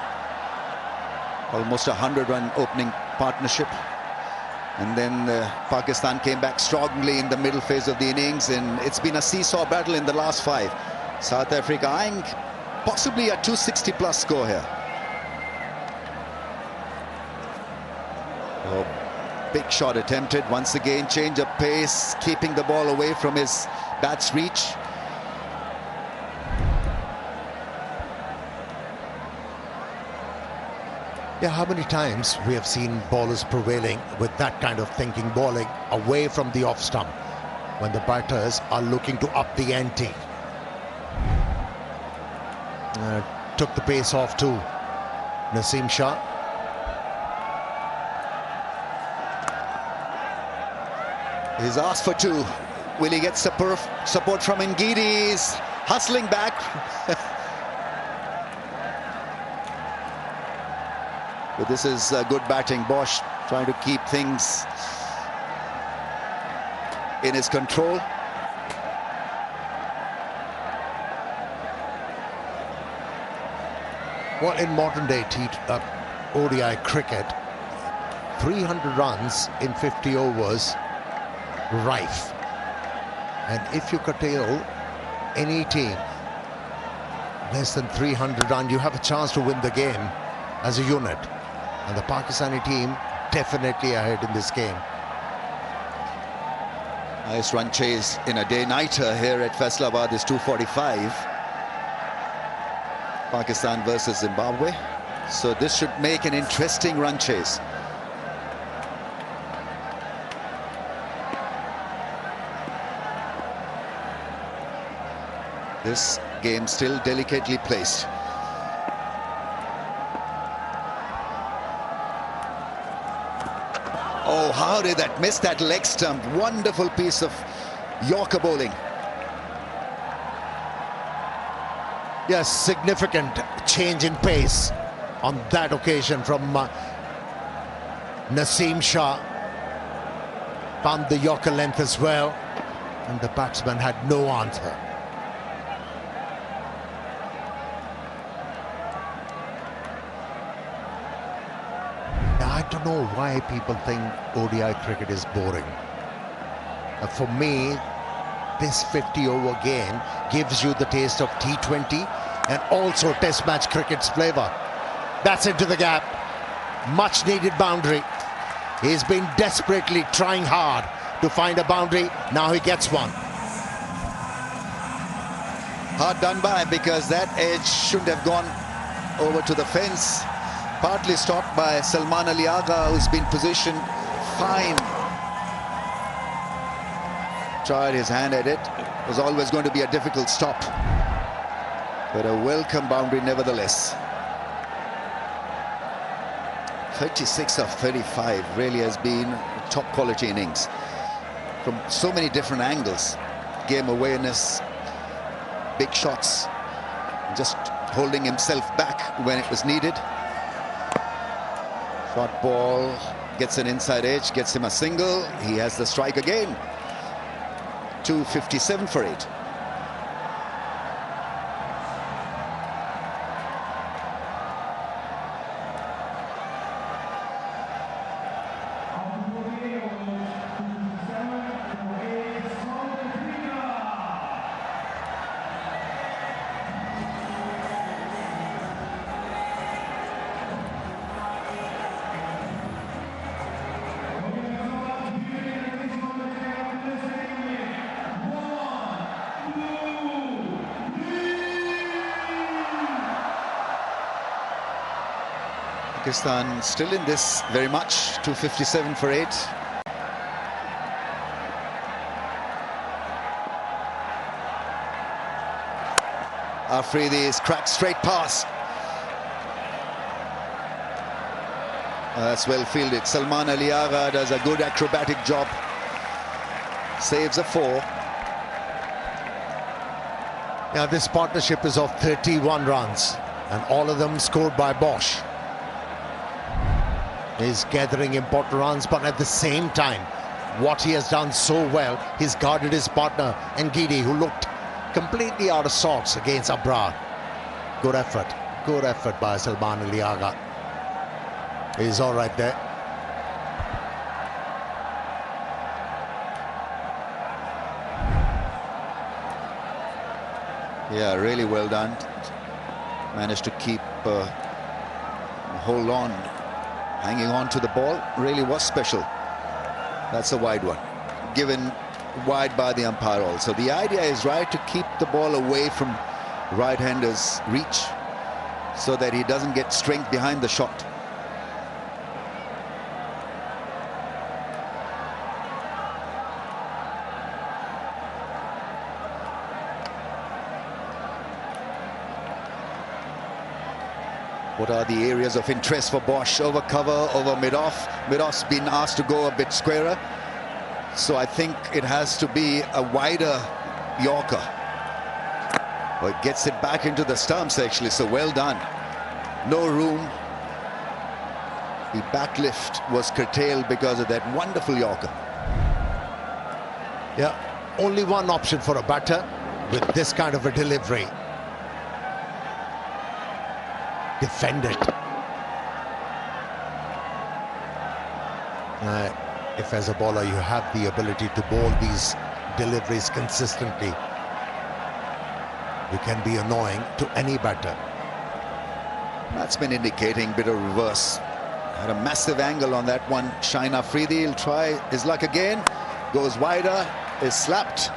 Almost a 100-run opening partnership. And then Pakistan came back strongly in the middle phase of the innings, and it's been a seesaw battle in the last 5. South Africa eyeing possibly a 260-plus score here. Oh, big shot attempted. Once again, change of pace, keeping the ball away from his bat's reach. Yeah, how many times we have seen bowlers prevailing with that kind of thinking, bowling away from the off stump when the batters are looking to up the ante. Took the pace off too, Naseem Shah. He's asked for two. Will he get support from Ngidi? He's hustling back. But this is good batting. Bosch trying to keep things in his control. Well, in modern day ODI cricket, 300 runs in 50 overs, rife. And if you curtail any team less than 300 runs, you have a chance to win the game as a unit. And the Pakistani team definitely ahead in this game. Nice run chase in a day-nighter here at Faisalabad is 245. Pakistan versus Zimbabwe. So this should make an interesting run chase. This game still delicately placed. Oh, how did that miss that leg stump? Wonderful piece of Yorker bowling. Yes, significant change in pace on that occasion from Naseem Shah. Found the Yorker length as well, and the batsman had no answer. I don't know why people think ODI cricket is boring. For me, this 50-over game gives you the taste of T20 and also Test match cricket's flavour. That's into the gap. Much needed boundary. He's been desperately trying hard to find a boundary. Now he gets one. Hard done by, because that edge shouldn't have gone over to the fence. Partly stopped by Salman Ali Agha, who's been positioned fine. Tried his hand at it. It was always going to be a difficult stop, but a welcome boundary nevertheless. 36 of 35 really has been a top quality innings from so many different angles. Game awareness, big shots, just holding himself back when it was needed. Short ball, gets an inside edge, gets him a single. He has the strike again. 257 for 8. Pakistan still in this very much. 257 for 8. Afridi is cracked straight past. That's well fielded. Salman Ali Agha does a good acrobatic job. Saves a 4. Now this partnership is of 31 runs, and all of them scored by Bosch. He's gathering important runs, but at the same time, what he has done so well, he's guarded his partner Ngidi, who looked completely out of sorts against Abrar. Good effort by Salman Ali Agha. He's all right there. Yeah, really well done. Managed to keep hold on. Hanging on to the ball really was special. That's a wide one, given wide by the umpire also. The idea is right to keep the ball away from right-handers' reach so that he doesn't get strength behind the shot. What are the areas of interest for Bosch? Over cover, over mid-off. Mid-off's been asked to go a bit squarer. So I think it has to be a wider Yorker. But gets it back into the stumps actually, so well done. No room. The backlift was curtailed because of that wonderful Yorker. Yeah, only one option for a batter with this kind of a delivery. Defend it. If as a bowler you have the ability to bowl these deliveries consistently, you can be annoying to any batter. That's been indicating a bit of reverse. Had a massive angle on that one. Shaheen Afridi, he'll try his luck again. Goes wider, is slapped.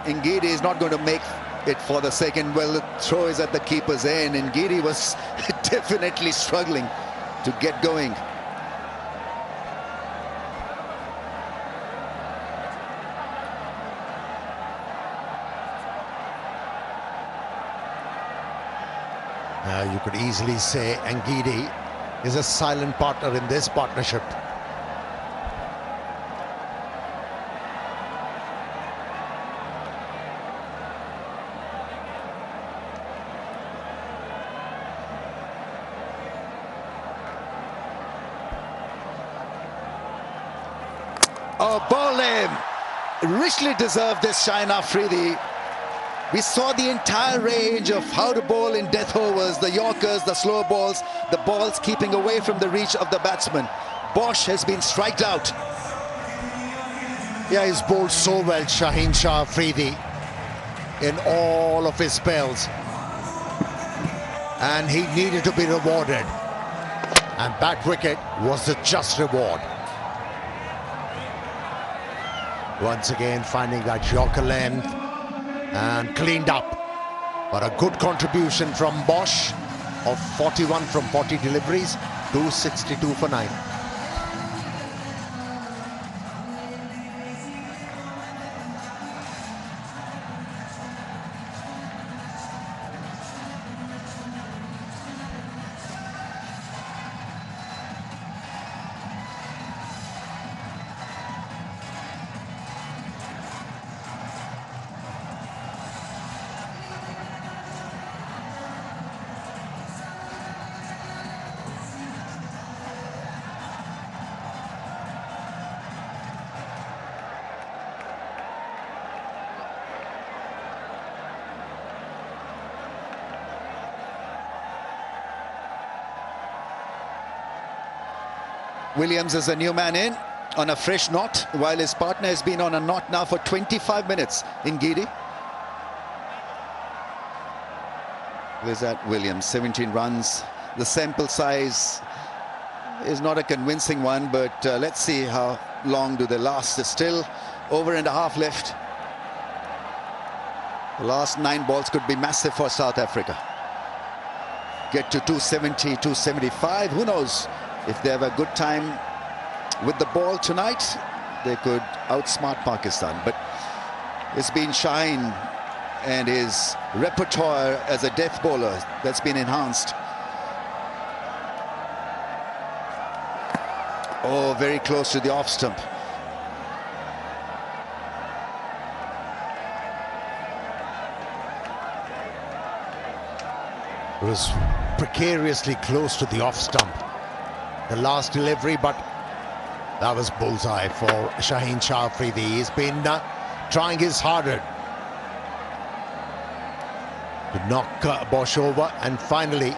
Ngidi is not going to make it for the second. Well, the throw is at the keeper's end. Ngidi was definitely struggling to get going. You could easily say Ngidi is a silent partner in this partnership. Oh, ball him. Richly deserved this, Shaheen Afridi. We saw the entire range of how to bowl in death overs, the Yorkers, the slow balls, the balls keeping away from the reach of the batsman. Bosch has been striked out. Yeah, he's bowled so well, Shaheen Shah Afridi, in all of his spells. And he needed to be rewarded. And that wicket was the just reward. Once again, finding that Yorker length and cleaned up. But a good contribution from Bosch of 41 from 40 deliveries, 262 for 9. Williams is a new man in on a fresh knot, while his partner has been on a knot now for 25 minutes in Ngidi. Where's that Williams? 17 runs. The sample size is not a convincing one, but let's see how long do they last. There's still over and a half left. The last 9 balls could be massive for South Africa. Get to 270, 275. Who knows? If they have a good time with the ball tonight, they could outsmart Pakistan. But it's been Shaheen and his repertoire as a death bowler that's been enhanced. Oh, very close to the off stump. It was precariously close to the off stump. The last delivery, but that was bullseye for Shaheen Shah Afridi. He's been trying his hardest to knock Bosch over and finally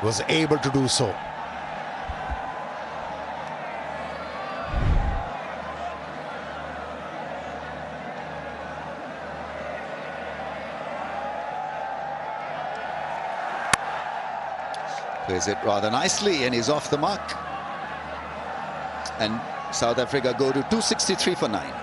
was able to do so. Plays it rather nicely and he's off the mark. And South Africa go to 263 for 9.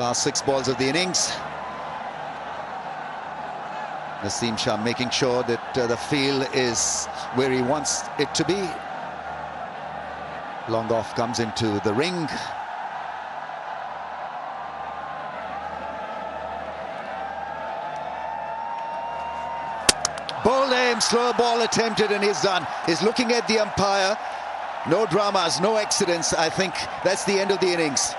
Last 6 balls of the innings. Naseem Shah making sure that the field is where he wants it to be. Long off comes into the ring. Ball aim, slow ball attempted, and he's done. He's looking at the umpire. No dramas, no accidents. I think that's the end of the innings.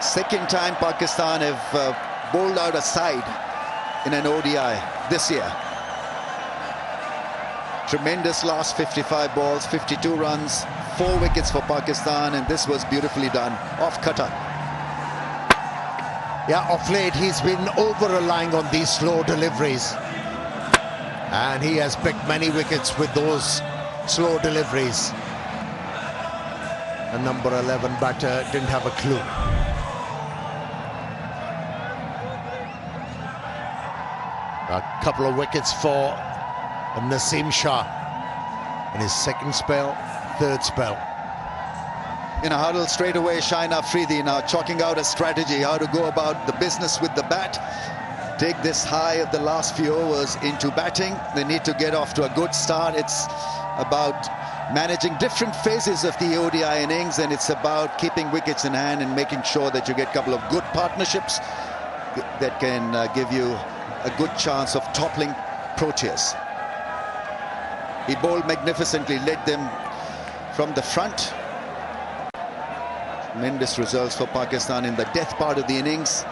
Second time Pakistan have bowled out a side in an ODI this year. Tremendous last 55 balls, 52 runs, 4 wickets for Pakistan, and this was beautifully done off cutter. Yeah, of late he's been over-relying on these slow deliveries. And he has picked many wickets with those slow deliveries. The number 11 batter didn't have a clue. A couple of wickets for Naseem Shah in his second spell, third spell. In a huddle straight away, Shaheen Afridi now chalking out a strategy, how to go about the business with the bat. Take this high of the last few overs into batting. They need to get off to a good start. It's about managing different phases of the ODI innings, and it's about keeping wickets in hand and making sure that you get a couple of good partnerships that can give you a good chance of toppling Proteas. He bowled magnificently, led them from the front. Tremendous results for Pakistan in the death part of the innings.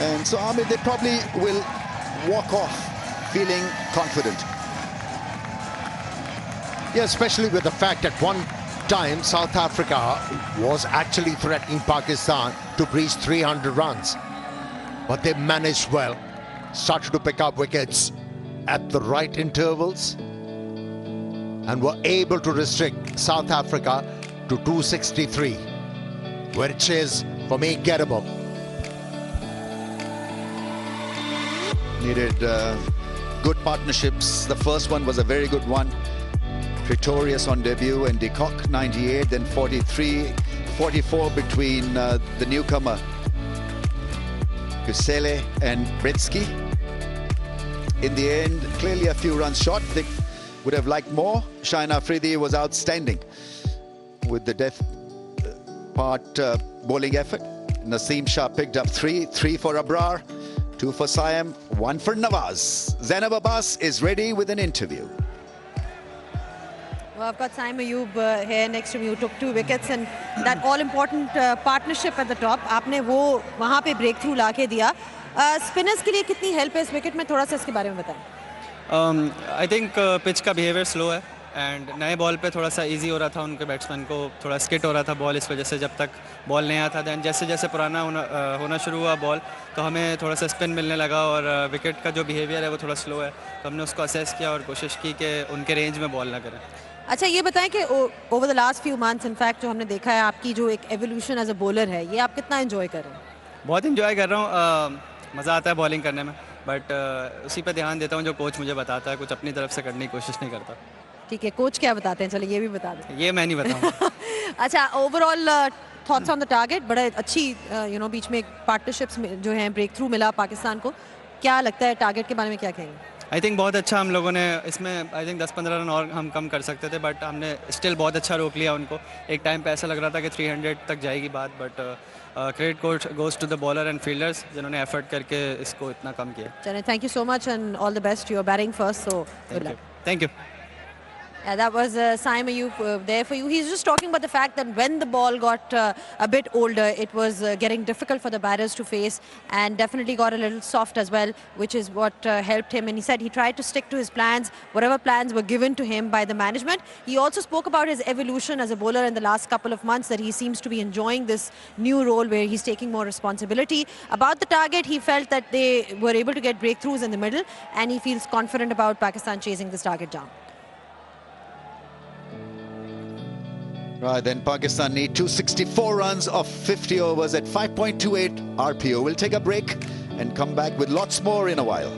And so, Ahmed, they probably will walk off feeling confident. Yeah, especially with the fact that one time South Africa was actually threatening Pakistan to breach 300 runs. But they managed well, started to pick up wickets at the right intervals and were able to restrict South Africa to 263, which is, for me, gettable. Needed good partnerships. The first one was a very good one. Pretorius on debut and De Kock 98, then 43, 44 between the newcomer Kusele and Bretsky. In the end, clearly a few runs short. They would have liked more. Shaheen Afridi was outstanding with the death part bowling effort. Naseem Shah picked up 3 for Abrar, 2 for Siam, 1 for Nawaz. Zainab Abbas is ready with an interview. Well, I've got Saim Ayub here next to me, who took 2 wickets, and that all-important partnership at the top. आपने वो वहाँ पे breakthrough लाके दिया. Spinners के लिए कितनी help है इस wicket में, थोड़ा सा इसके बारे में बताएं. I think pitch का behavior slow है, and नए बॉल पे थोड़ा सा easy हो रहा था उनके बैट्समैन को, थोड़ा skit हो रहा था बॉल, इस वजह से जब तक बॉल नहीं आता था, जैसे जैसे पुराना होना शुरू हुआ बॉल, तो हमें थोड़ा सा स्पिन मिलने लगा, और विकेट का जो बिहेवियर है वो थोड़ा स्लो है, तो हमने उसको असेस किया और कोशिश की कि उनके रेंज में बॉल ना करें. अच्छा, ये बताएं कि over the last few months in fact जो हमने देखा है आपकी जो एक एवोल्यूशन एज अ बॉलर है, ये आप कितना एंजॉय कर रहे हैं? बहुत एंजॉय कर रहा हूँ, मज़ा आता है बॉलिंग करने में, बट उसी पे ध्यान देता हूँ जो कोच मुझे बताता है, कुछ अपनी तरफ से करने की कोशिश नहीं करता. ठीक है, कोच क्या बताते हैं, चलिए ये भी बता दें. ये मैं नहीं बताऊँ. अच्छा, overall thoughts on the target, बड़ा अच्छी बीच में पार्टनरशिप्स जो हैं ब्रेक थ्रू मिला पाकिस्तान को, क्या लगता है टारगेट के बारे में क्या कहेंगे? आई थिंक बहुत अच्छा हम लोगों ने इसमें, आई थिंक 10-15 रन और हम कम कर सकते थे, बट हमने स्टिल बहुत अच्छा रोक लिया उनको. एक टाइम पे ऐसा लग रहा था कि 300 तक जाएगी बात, but credit goes to the bowler and fielders जिन्होंने एफर्ट करके इसको इतना कम किया. चलिए, thank you so much and all the best. You are batting first, so good luck. Thank you. Yeah, that was Saim Ayub there for you. He's just talking about the fact that when the ball got a bit older, it was getting difficult for the batters to face, and definitely got a little soft as well, which is what helped him. And he said he tried to stick to his plans, whatever plans were given to him by the management. He also spoke about his evolution as a bowler in the last couple of months, that he seems to be enjoying this new role where he's taking more responsibility. About the target, he felt that they were able to get breakthroughs in the middle, and he feels confident about Pakistan chasing this target down. Right, then Pakistan need 264 runs of 50 overs at 5.28 RPO. We'll take a break and come back with lots more in a while.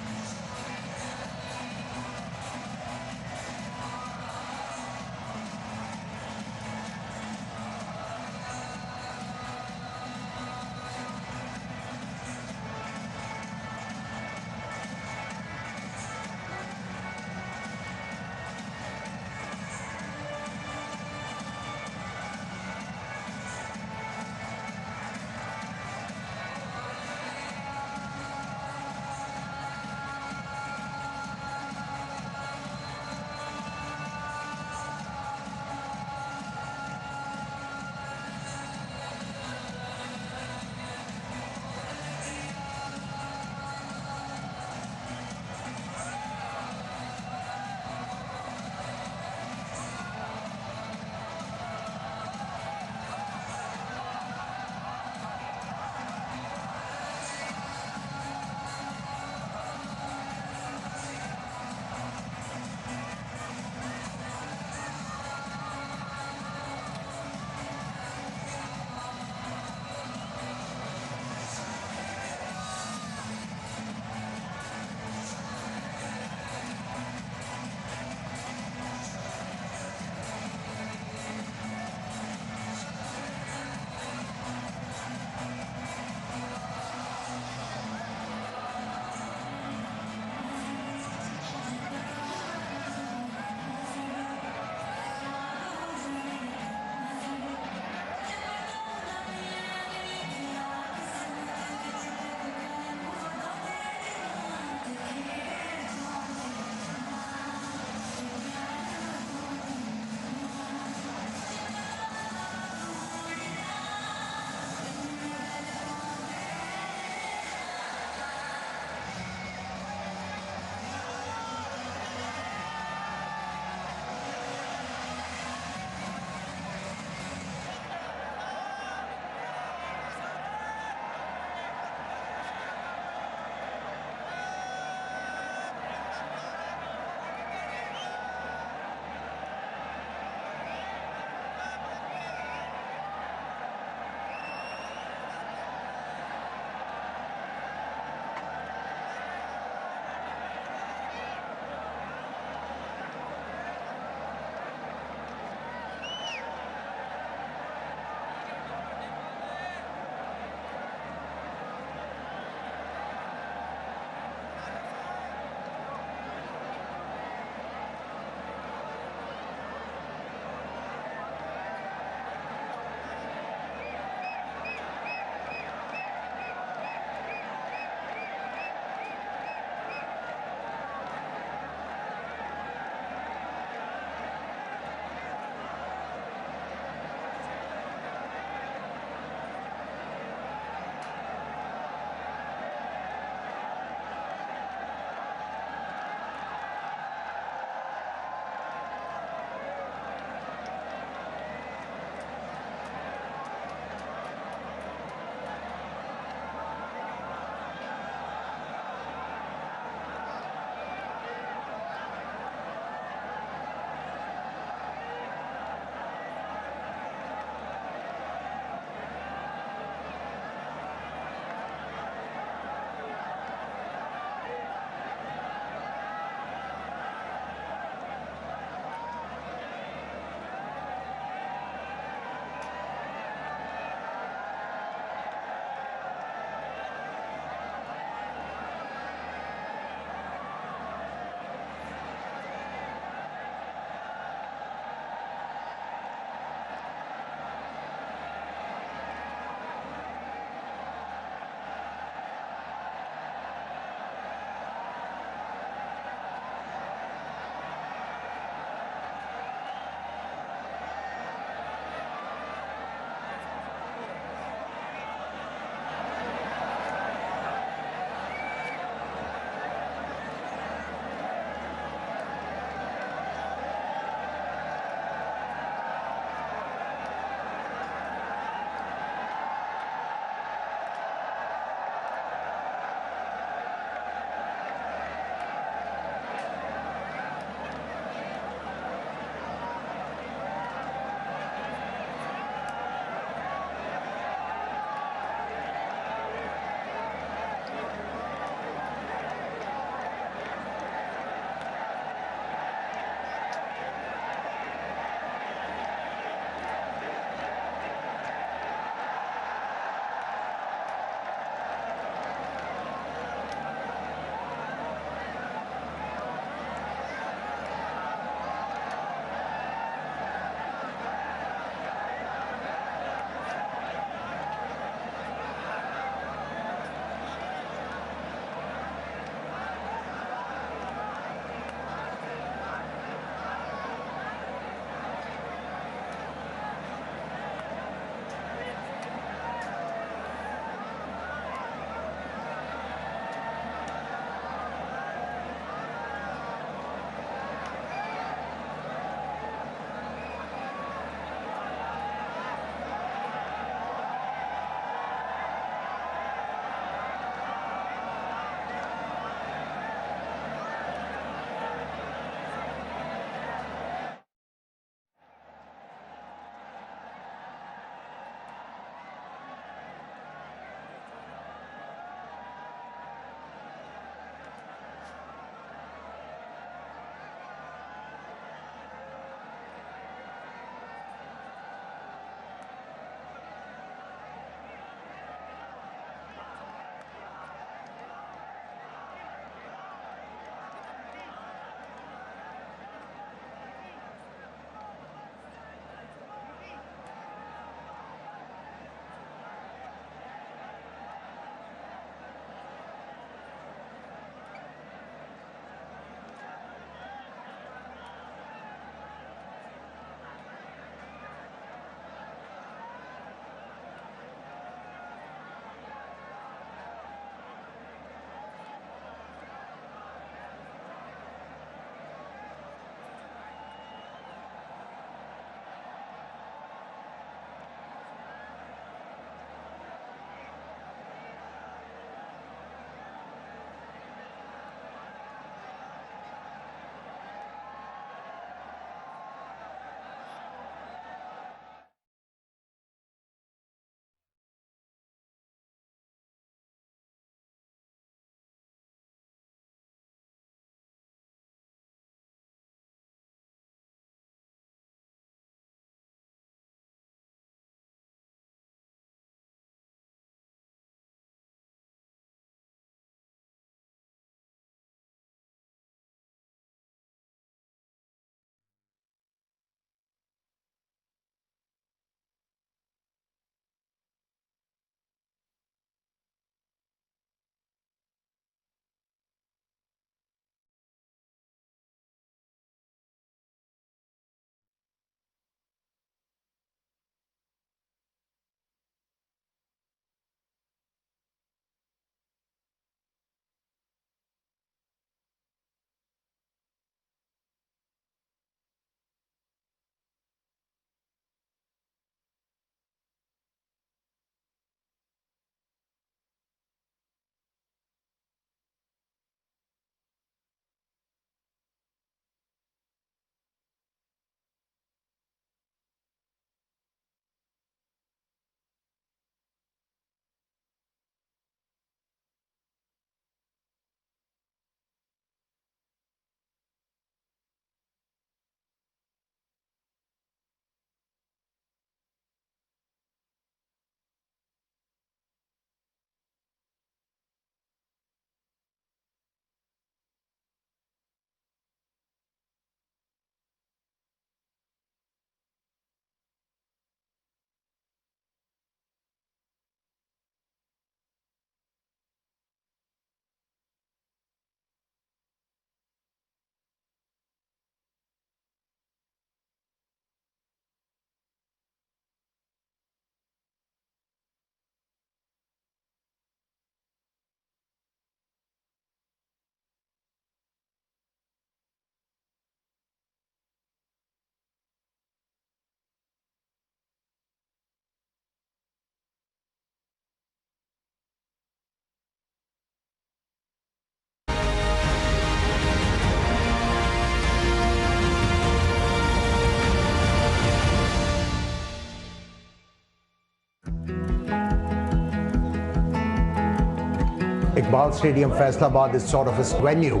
Iqbal Stadium, Faisalabad is sort of a venue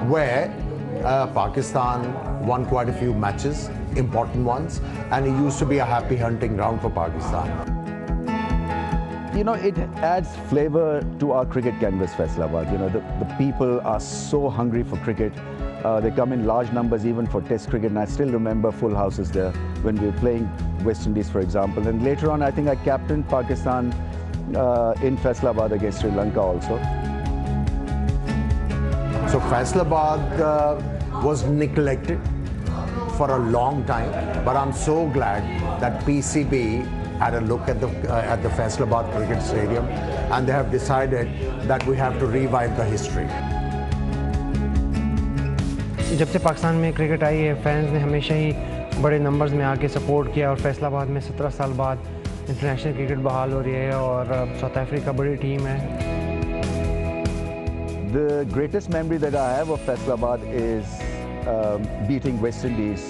where Pakistan won quite a few matches, important ones, and it used to be a happy hunting ground for Pakistan. You know, it adds flavor to our cricket canvas, Faisalabad. You know, the people are so hungry for cricket. They come in large numbers even for test cricket, and I still remember full houses there when we were playing West Indies, for example. And later on, I think I captained Pakistan in Faisalabad against Sri Lanka also. So Faisalabad was neglected for a long time, but I'm so glad that PCB had a look at the Faisalabad Cricket Stadium, and they have decided that we have to revive the history. जब से पाकिस्तान में cricket I है, fans ने हमेशा ही बड़े numbers में आके support किया, और फैसलाबाद में 17 साल बाद इंटरनेशनल क्रिकेट बहाल हो रही है, और साउथ अफ्रीका बड़ी टीम है. The greatest memory that I have of Faisalabad is beating West Indies,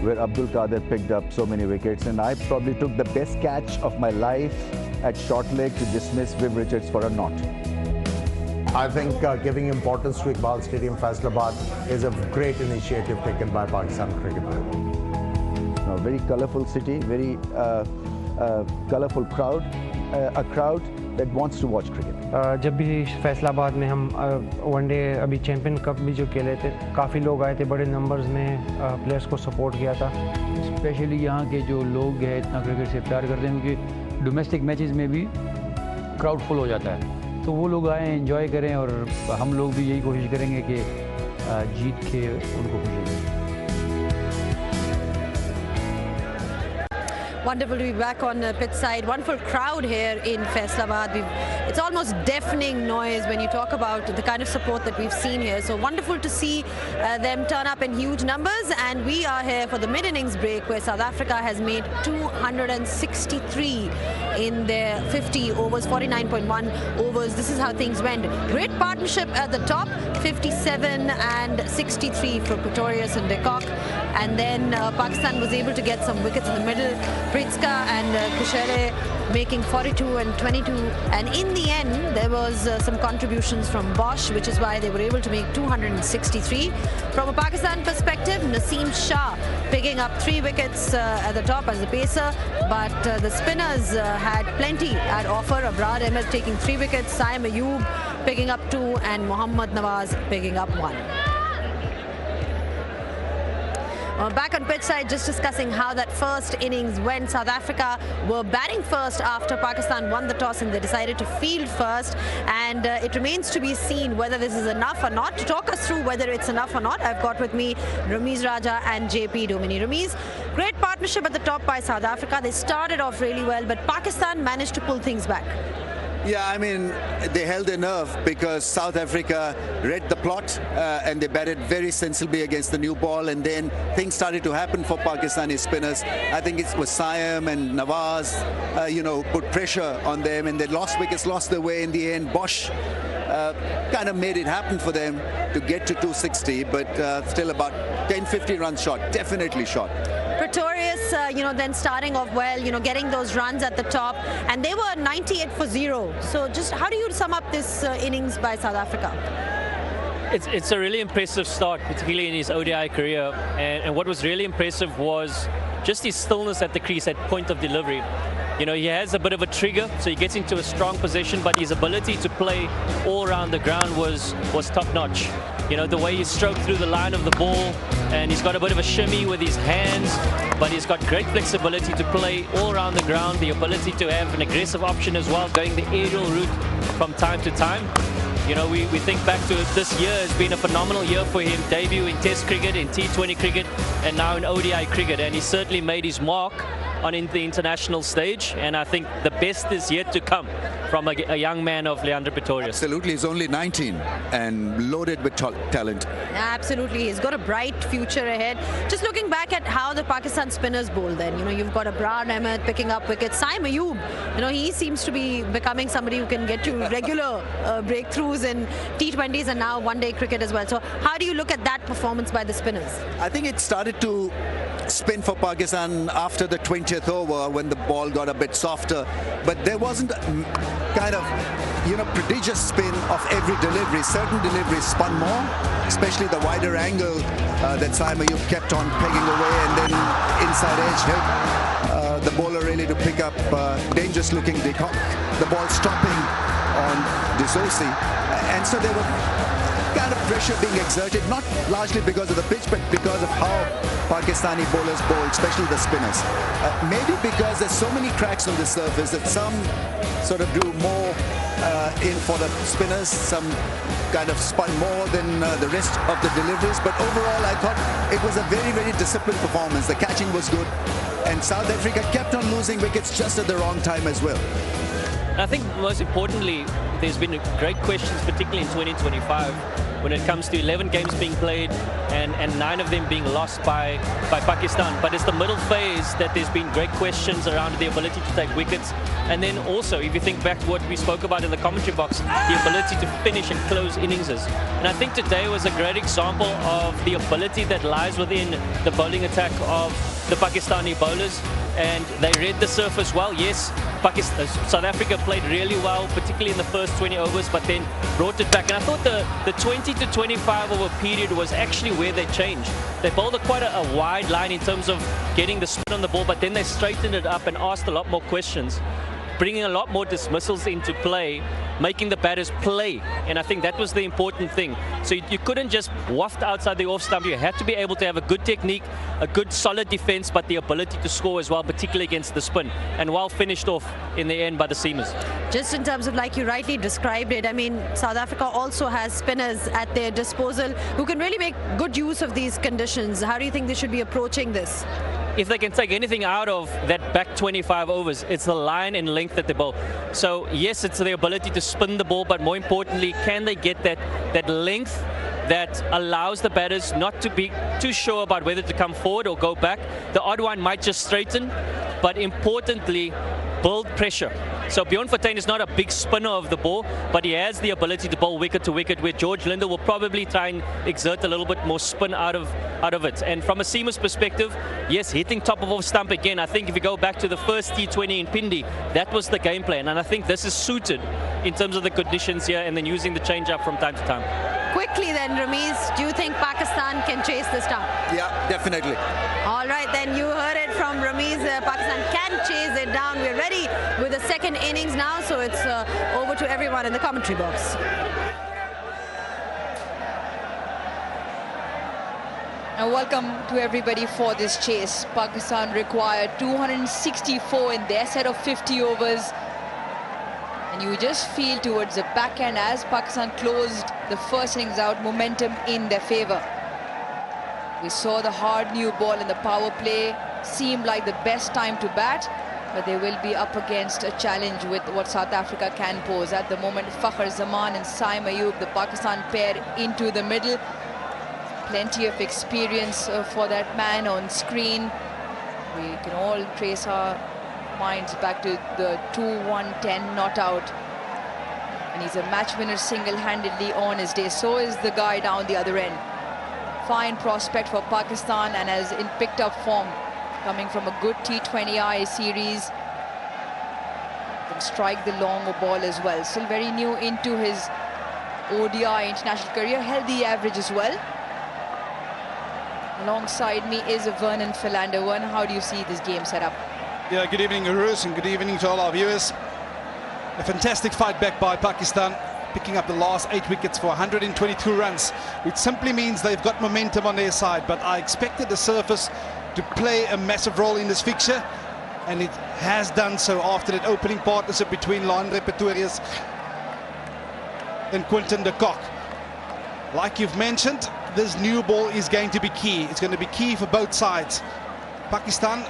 where Abdul Qadir picked up so many wickets, and I probably took the best catch of my life at short leg to dismiss Viv Richards for a knot. I think giving importance to Iqbal Stadium, Faisalabad is a great initiative taken by Pakistan Cricket Board. A very colourful city, very colourful crowd, a crowd that wants to watch cricket. जब भी फैसलाबाद में हम one day अभी champion cup भी जो खेले थे, काफ़ी लोग आए थे, बड़े नंबर्स में प्लेयर्स को सपोर्ट किया था. स्पेशली यहाँ के जो लोग हैं इतना क्रिकेट से प्यार करते हैं, क्योंकि डोमेस्टिक मैचेस में भी क्राउड फुल हो जाता है, तो वो लोग आए एंजॉय करें, और हम लोग भी यही कोशिश करेंगे कि जीत के उनको खुशी दें. Wonderful to be back on the pitch side. Wonderful crowd here in Faisalabad. It's almost deafening noise when you talk about the kind of support that we've seen here. So wonderful to see them turn up in huge numbers. And we are here for the mid-innings break, where South Africa has made 263 in their 50 overs, 49.1 overs. This is how things went. Great partnership at the top, 57 and 63 for Pretorius and de Kock. And then Pakistan was able to get some wickets in the middle. Pritska and Kishore making 42 and 22. And in the end, there was some contributions from Bosch, which is why they were able to make 263. From a Pakistan perspective, Naseem Shah picking up 3 wickets at the top as a pacer. But the spinners had plenty at offer. Abrar Ahmed taking 3 wickets, Saim Ayub picking up 2, and Mohammad Nawaz picking up 1. Back on pitch side, just discussing how that first innings went. South Africa were batting first after Pakistan won the toss, and they decided to field first. And it remains to be seen whether this is enough or not. To talk us through whether it's enough or not, I've got with me Ramiz Raja and JP Domini. Ramiz, great partnership at the top by South Africa. They started off really well, but Pakistan managed to pull things back. Yeah, I mean, they held their nerve because South Africa read the plot and they batted very sensibly against the new ball, and then things started to happen for Pakistani spinners. I think it was Saim and Nawaz, put pressure on them, and they lost wickets, lost their way in the end. Bosch kind of made it happen for them to get to 260, but still about 10-15 runs short, definitely short. Pretorius, then starting off well, getting those runs at the top, and they were 98 for 0. So just how do you sum up this innings by South Africa? It's a really impressive start, particularly in his ODI career. And what was really impressive was just his stillness at the crease at point of delivery. He has a bit of a trigger, so he gets into a strong position, but his ability to play all around the ground was top-notch. The way he stroked through the line of the ball, and he's got a bit of a shimmy with his hands, but he's got great flexibility to play all around the ground, the ability to have an aggressive option as well, going the aerial route from time to time. We think back to this year has been a phenomenal year for him, debut in Test cricket, in T20 cricket, and now in ODI cricket, and he certainly made his mark on the international stage, and I think the best is yet to come from a young man of Leandro Pretorius. Absolutely, he's only 19 and loaded with talent. Absolutely, he's got a bright future ahead. Just looking back at how the Pakistan spinners bowl then, you've got Abrar Ahmed picking up wickets. Saim Ayub, he seems to be becoming somebody who can get you regular breakthroughs in T20s and now one-day cricket as well. So how do you look at that performance by the spinners? I think it started to spin for Pakistan after the 20th over when the ball got a bit softer, but there wasn't kind of, you know, prodigious spin of every delivery. Certain deliveries spun more, especially the wider angle that Saim Ayub kept on pegging away, and then inside edge helped the bowler really to pick up dangerous looking Decock. The ball stopping on D'Souza, and so there were kind of pressure being exerted, not largely because of the pitch, but because of how Pakistani bowlers bowl, especially the spinners. Maybe because there's so many cracks on the surface that some sort of do more in for the spinners, some kind of spun more than the rest of the deliveries. But overall, I thought it was a very, very disciplined performance. The catching was good, and South Africa kept on losing wickets just at the wrong time as well. I think most importantly, there's been great questions, particularly in 2025, when it comes to 11 games being played and 9 of them being lost by Pakistan. But it's the middle phase that there's been great questions around the ability to take wickets. And then also, if you think back to what we spoke about in the commentary box, the ability to finish and close inningses. And I think today was a great example of the ability that lies within the bowling attack of the Pakistani bowlers. And they read the surface well. Yes, South Africa played really well, particularly in the first 20 overs, but then brought it back. And I thought the 20 to 25 over period was actually where they changed. They bowled quite a wide line in terms of getting the spin on the ball, but then they straightened it up and asked a lot more questions, bringing a lot more dismissals into play, making the batters play. And I think that was the important thing. So you couldn't just waft outside the off stump. You had to be able to have a good technique, a good solid defense, but the ability to score as well, particularly against the spin. And well finished off in the end by the seamers. Just in terms of, like you rightly described it, I mean, South Africa also has spinners at their disposal who can really make good use of these conditions. How do you think they should be approaching this? If they can take anything out of that back 25 overs, it's the line and length that they bowl. So yes, it's their ability to spin the ball, but more importantly, can they get that length that allows the batters not to be too sure about whether to come forward or go back. The odd one might just straighten, but importantly, build pressure. So Bjorn Fortuin is not a big spinner of the ball, but he has the ability to bowl wicket to wicket, where George Linder will probably try and exert a little bit more spin out of it. And from a seamer's perspective, yes, hitting top of off stump again. I think if you go back to the first T20 in Pindi, that was the game plan. And I think this is suited in terms of the conditions here, and then using the change up from time to time. Quickly then, Ramiz, do you think Pakistan can chase this down? Yeah, definitely. All right, then you heard it from Ramiz. Pakistan can chase it down. We're ready with the second innings now, so it's over to everyone in the commentary box. And welcome to everybody for this chase. Pakistan required 264 in their set of 50 overs. And you just feel towards the back end, as Pakistan closed the first innings out, momentum in their favour. We saw the hard new ball in the power play. Seemed like the best time to bat, but they will be up against a challenge with what South Africa can pose. At the moment, Fakhar Zaman and Saim Ayub, the Pakistan pair, into the middle. Plenty of experience for that man on screen. We can all trace our minds back to the 2-1-10 not out. And he's a match winner single-handedly on his day. So is the guy down the other end. Fine prospect for Pakistan, and has in picked up form, coming from a good T20I series. Can strike the longer ball as well. Still very new into his ODI international career. Healthy average as well. Alongside me is Vernon Philander. Vernon, how do you see this game set up? Yeah, good evening, Aruz, and good evening to all our viewers. A fantastic fight back by Pakistan, picking up the last 8 wickets for 122 runs, which simply means they've got momentum on their side. But I expected the surface to play a massive role in this fixture, and it has done so after that opening partnership between Leandre Pretorius and Quinton de Kock. Like you've mentioned, this new ball is going to be key. It's going to be key for both sides. Pakistan,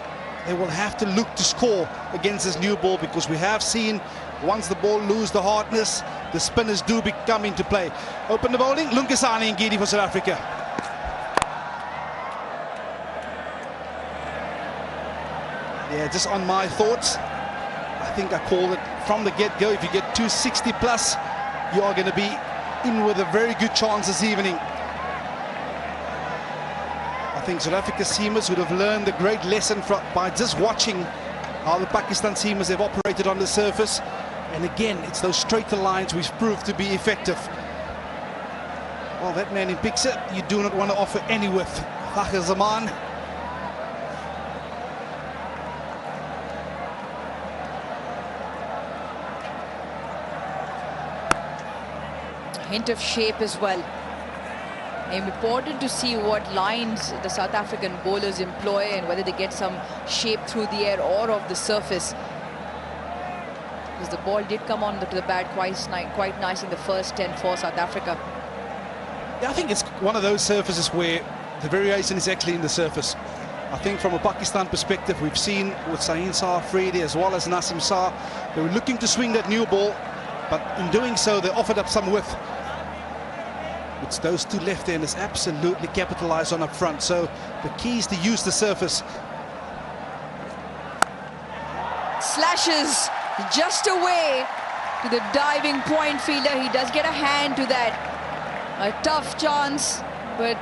they will have to look to score against this new ball, because we have seen once the ball lose the hardness, the spinners do come into play. Open the bowling, Lunkasani and Gidi for South Africa. Yeah, just on my thoughts, I think I called it from the get-go. If you get 260 plus, you are going to be in with a very good chance this evening. I think South Africa seamers would have learned a great lesson by just watching how the Pakistan seamers have operated on the surface. And again, it's those straighter lines which proved to be effective. Well, that man in picture, you do not want to offer any width. Fakhr Zaman. Hint of shape as well. Important to see what lines the South African bowlers employ and whether they get some shape through the air or off the surface. Because the ball did come on to the bat quite nice in the first 10 for South Africa. Yeah, I think it's one of those surfaces where the variation is actually in the surface. I think from a Pakistan perspective, we've seen with Sahin Shah Afridi as well as Nasim Shah, they were looking to swing that new ball, but in doing so, they offered up some width. It's those two left-handers absolutely capitalized on up front. So the key is to use the surface. Slashes just away to the diving point fielder. He does get a hand to that. A tough chance, but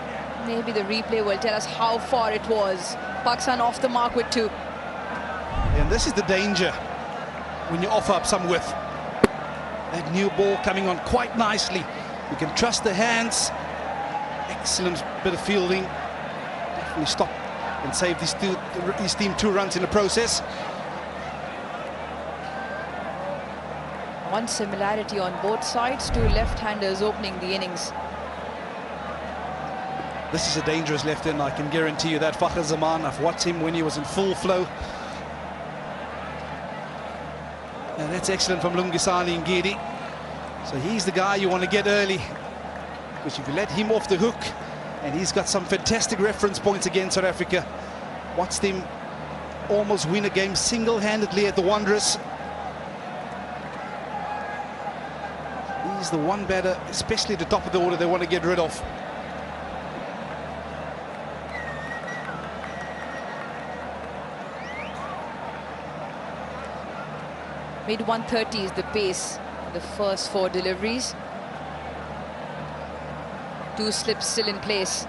maybe the replay will tell us how far it was. Pakistan off the mark with 2. And this is the danger when you offer up some width. That new ball coming on quite nicely. You can trust the hands. Excellent bit of fielding. Definitely stop and save his team 2 runs in the process. One similarity on both sides, 2 left-handers opening the innings. This is a dangerous left-hander, I can guarantee you that. Fakhr Zaman, I've watched him when he was in full flow. And that's excellent from Lungisani Ngidi. So he's the guy you want to get early, because if you let him off the hook, and he's got some fantastic reference points against South Africa. Watched him almost win a game single-handedly at the Wanderers. He's the one batter, especially at the top of the order, they want to get rid of. Mid-130 is the pace. The first 4 deliveries. 2 slips still in place.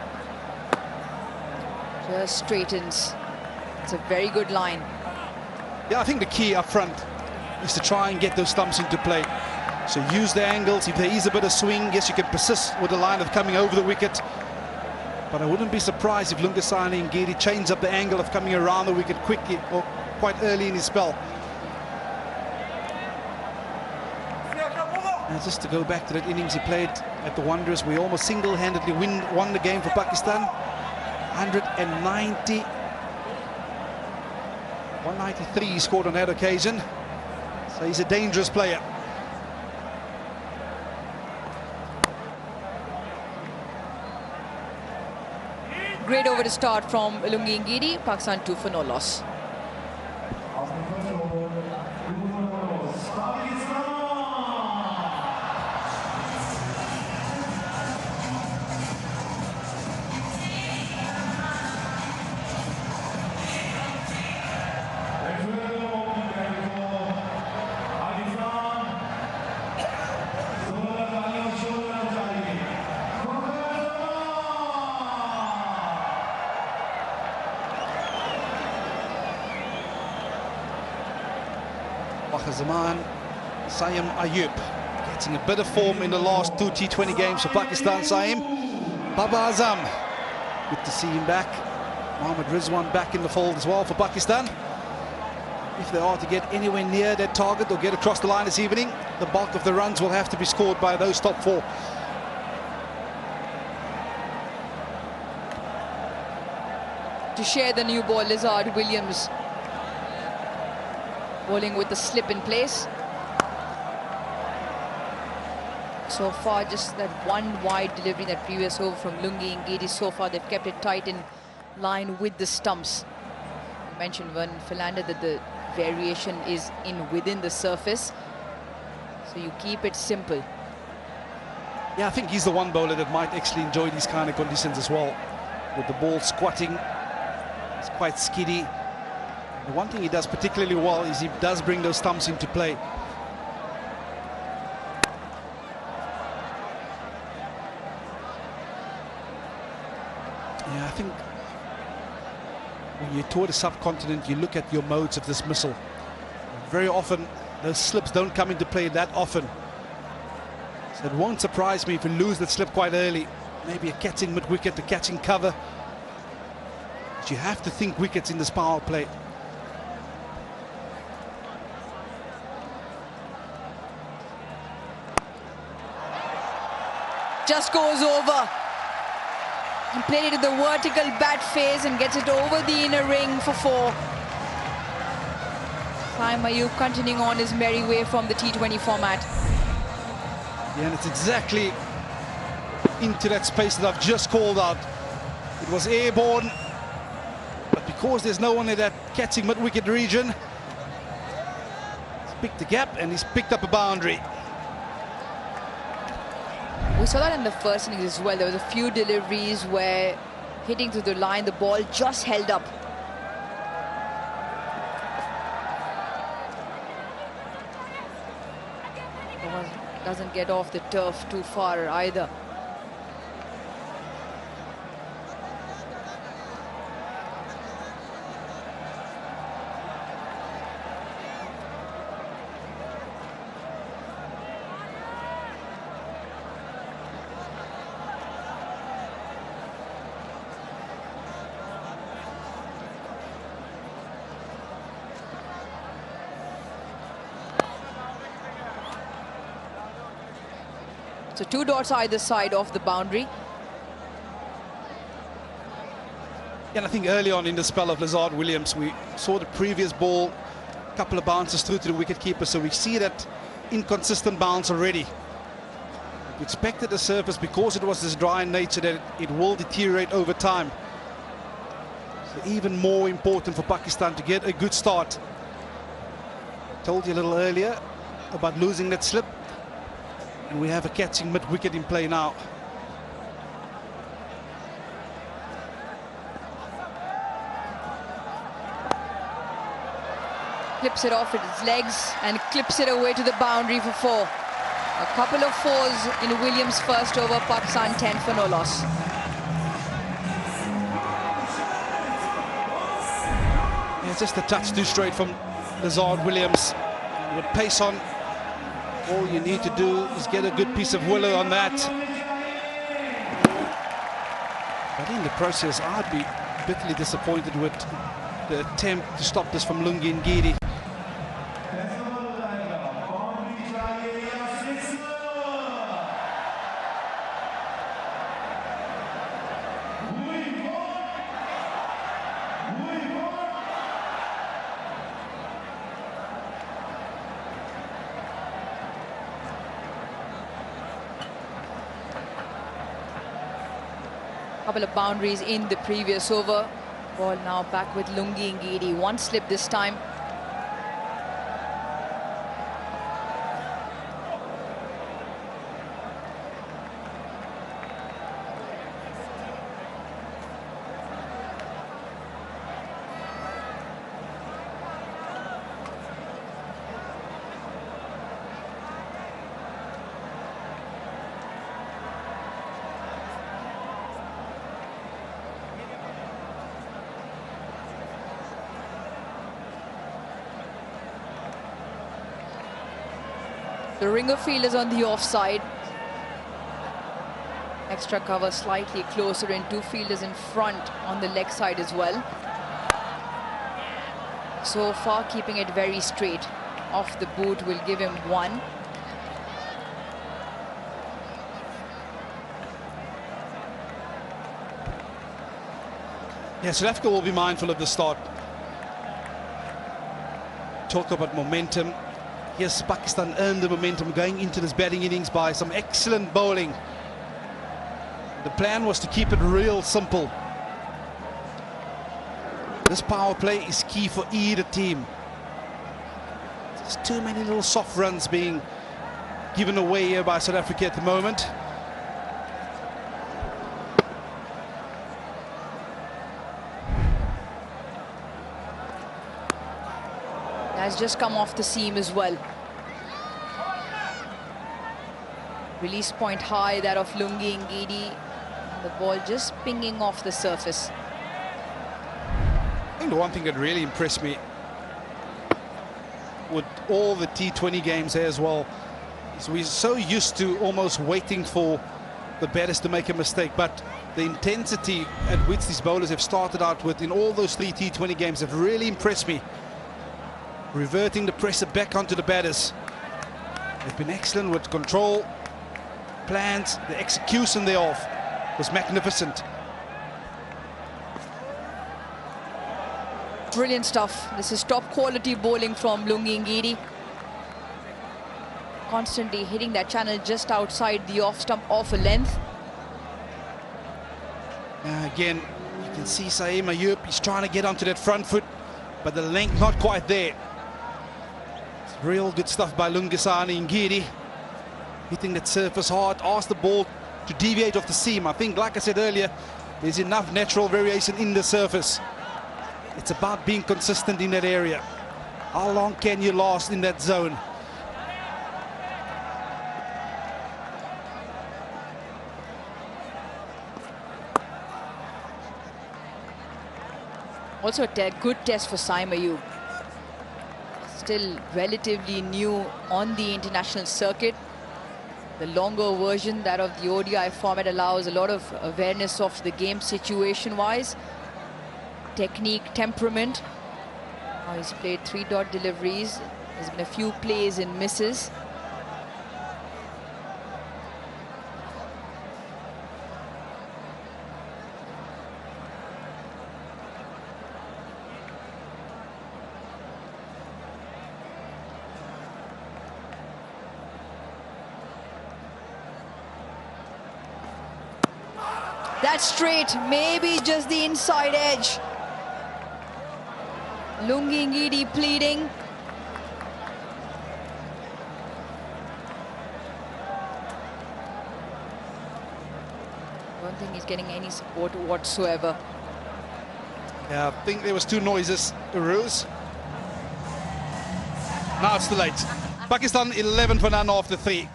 Just straightens. It's a very good line. Yeah, I think the key up front is to try and get those stumps into play. So use the angles. If there is a bit of swing, yes, you can persist with the line of coming over the wicket. But I wouldn't be surprised if Lungisani Ngidi change up the angle of coming around the wicket quickly or quite early in his spell. Now, just to go back to that innings he played at the Wanderers, we almost single-handedly won the game for Pakistan. 193 he scored on that occasion. So he's a dangerous player. Great over to start from Lungi Ngidi. Pakistan 2 for no loss. Fakhr Zaman, Saim Ayub getting a bit of form in the last 2 T20 games for Pakistan. Saim, Baba Azam, good to see him back. Mohammad Rizwan back in the fold as well for Pakistan. If they are to get anywhere near their target or get across the line this evening, the bulk of the runs will have to be scored by those top 4. To share the new ball, Lizard Williams bowling with the slip in place. So far, just that one wide delivery, that previous over from Lungi Ngidi. So far, they've kept it tight in line with the stumps. I mentioned when Philander that the variation is within the surface, so you keep it simple. Yeah, I think he's the one bowler that might actually enjoy these kind of conditions as well. With the ball squatting, it's quite skiddy. The one thing he does particularly well is he does bring those stumps into play. Yeah, I think when you tour the subcontinent, you look at your modes of dismissal. Very often, those slips don't come into play that often. So it won't surprise me if we lose that slip quite early. Maybe a catching mid-wicket, a catching cover. But you have to think wickets in this power play. Just goes over. He played it in the vertical bat phase and gets it over the inner ring for 4. Saim Ayub continuing on his merry way from the T20 format. Yeah, and it's exactly into that space that I've just called out. It was airborne, but because there's no one in that catching mid-wicket region, he's picked the gap and he's picked up a boundary. We saw that in the first innings as well. There was a few deliveries where hitting through the line, the ball just held up. Doesn't get off the turf too far either. So 2 dots either side of the boundary. And I think early on in the spell of Lazard Williams, we saw the previous ball, a couple of bounces through to the wicketkeeper, so we see that inconsistent bounce already. We expected the surface, because it was this dry in nature, that it will deteriorate over time. So even more important for Pakistan to get a good start. Told you a little earlier about losing that slip. And we have a catching mid-wicket in play now. Clips it off with his legs and clips it away to the boundary for 4. A couple of 4s in Williams' first over. Pakistan 10 for no loss. Yeah, just a touch too straight from Lazard Williams. With pace on, all you need to do is get a good piece of willow on that. But in the process, I'd be bitterly disappointed with the attempt to stop this from Lungi Ngidi. Couple of boundaries in the previous over. Ball now back with Lungi Ngidi. 1 slip this time. The ringer field is on the offside. Extra cover slightly closer and 2 fielders in front on the leg side as well. So far keeping it very straight. Off the boot will give him 1. Yeah, South Africa will be mindful of the start. Talk about momentum. Yes, Pakistan earned the momentum going into this batting innings by some excellent bowling. The plan was to keep it real simple. This power play is key for either team. There's too many little soft runs being given away here by South Africa at the moment. Has just come off the seam as well. Release point high, that of Lungi Ngidi. The ball just pinging off the surface. think the one thing that really impressed me with all the T20 games as well is we're so used to almost waiting for the batters to make a mistake, but the intensity at which these bowlers have started out with in all those 3 T20 games have really impressed me. Reverting the pressure back onto the batters. They've been excellent with control, plans, the execution thereof was magnificent. Brilliant stuff. This is top quality bowling from Lungi Ngidi. Constantly hitting that channel just outside the off stump off a length. Again, you can see Saeed Mayub, he's trying to get onto that front foot, but the length not quite there. It's real good stuff by Lungisani Ngidi. Hitting that surface hard, asked the ball to deviate off the seam. I think, like I said earlier, there's enough natural variation in the surface. It's about being consistent in that area. How long can you last in that zone? Also a good test for Saeed Mayub. Still relatively new on the international circuit. The longer version, that of the ODI format, allows a lot of awareness of the game situation-wise. Technique, temperament. Now he's played 3-dot deliveries. There's been a few plays and misses. That's straight, maybe just the inside edge. Lungi Ngidi pleading. Don't think he's getting any support whatsoever. Yeah, I think there was 2 noises arose. Now it's too late. Pakistan 11 for none after 3.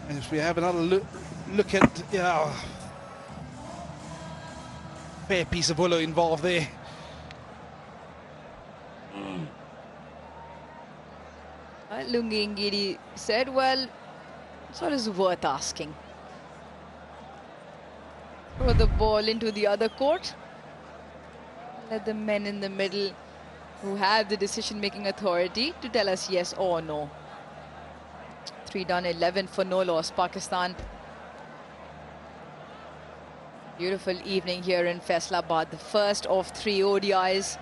And if we have another look at, yeah, fair piece of willow involved there. Lungi Ngidi said, well, so it is worth asking. Throw the ball into the other court. Let the men in the middle who have the decision-making authority to tell us yes or no. 3 done, 11 for no loss, Pakistan. Beautiful evening here in Faisalabad, the first of 3 ODIs.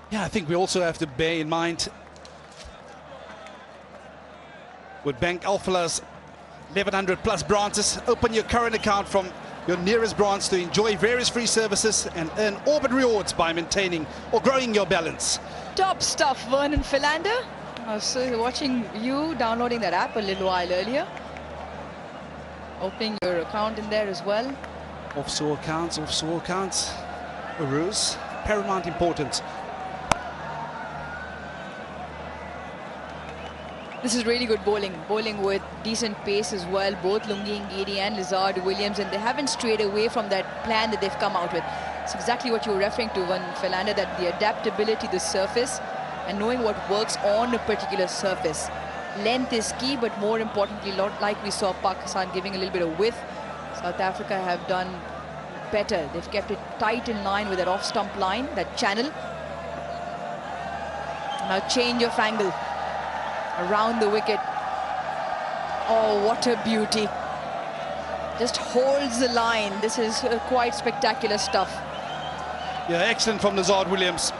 Yeah, I think we also have to bear in mind with Bank Alphala's 1100 plus branches, open your current account from your nearest branch to enjoy various free services and earn Orbit rewards by maintaining or growing your balance. Top stuff, Vernon Philander. I was watching you downloading that app a little while earlier. Opening your account in there as well. Offshore accounts, arose, paramount importance. This is really good bowling. Bowling with decent pace as well. Both Lungi Ngidi and Lizard Williams, and they haven't strayed away from that plan that they've come out with. It's exactly what you were referring to, Van Philander, that the adaptability, the surface, and knowing what works on a particular surface. Length is key, but more importantly, like we saw Pakistan giving a little bit of width, South Africa have done better. They've kept it tight in line with that off-stump line, that channel. Now change of angle around the wicket. Oh, what a beauty. Just holds the line. This is quite spectacular stuff. Yeah, excellent from Lizard Williams.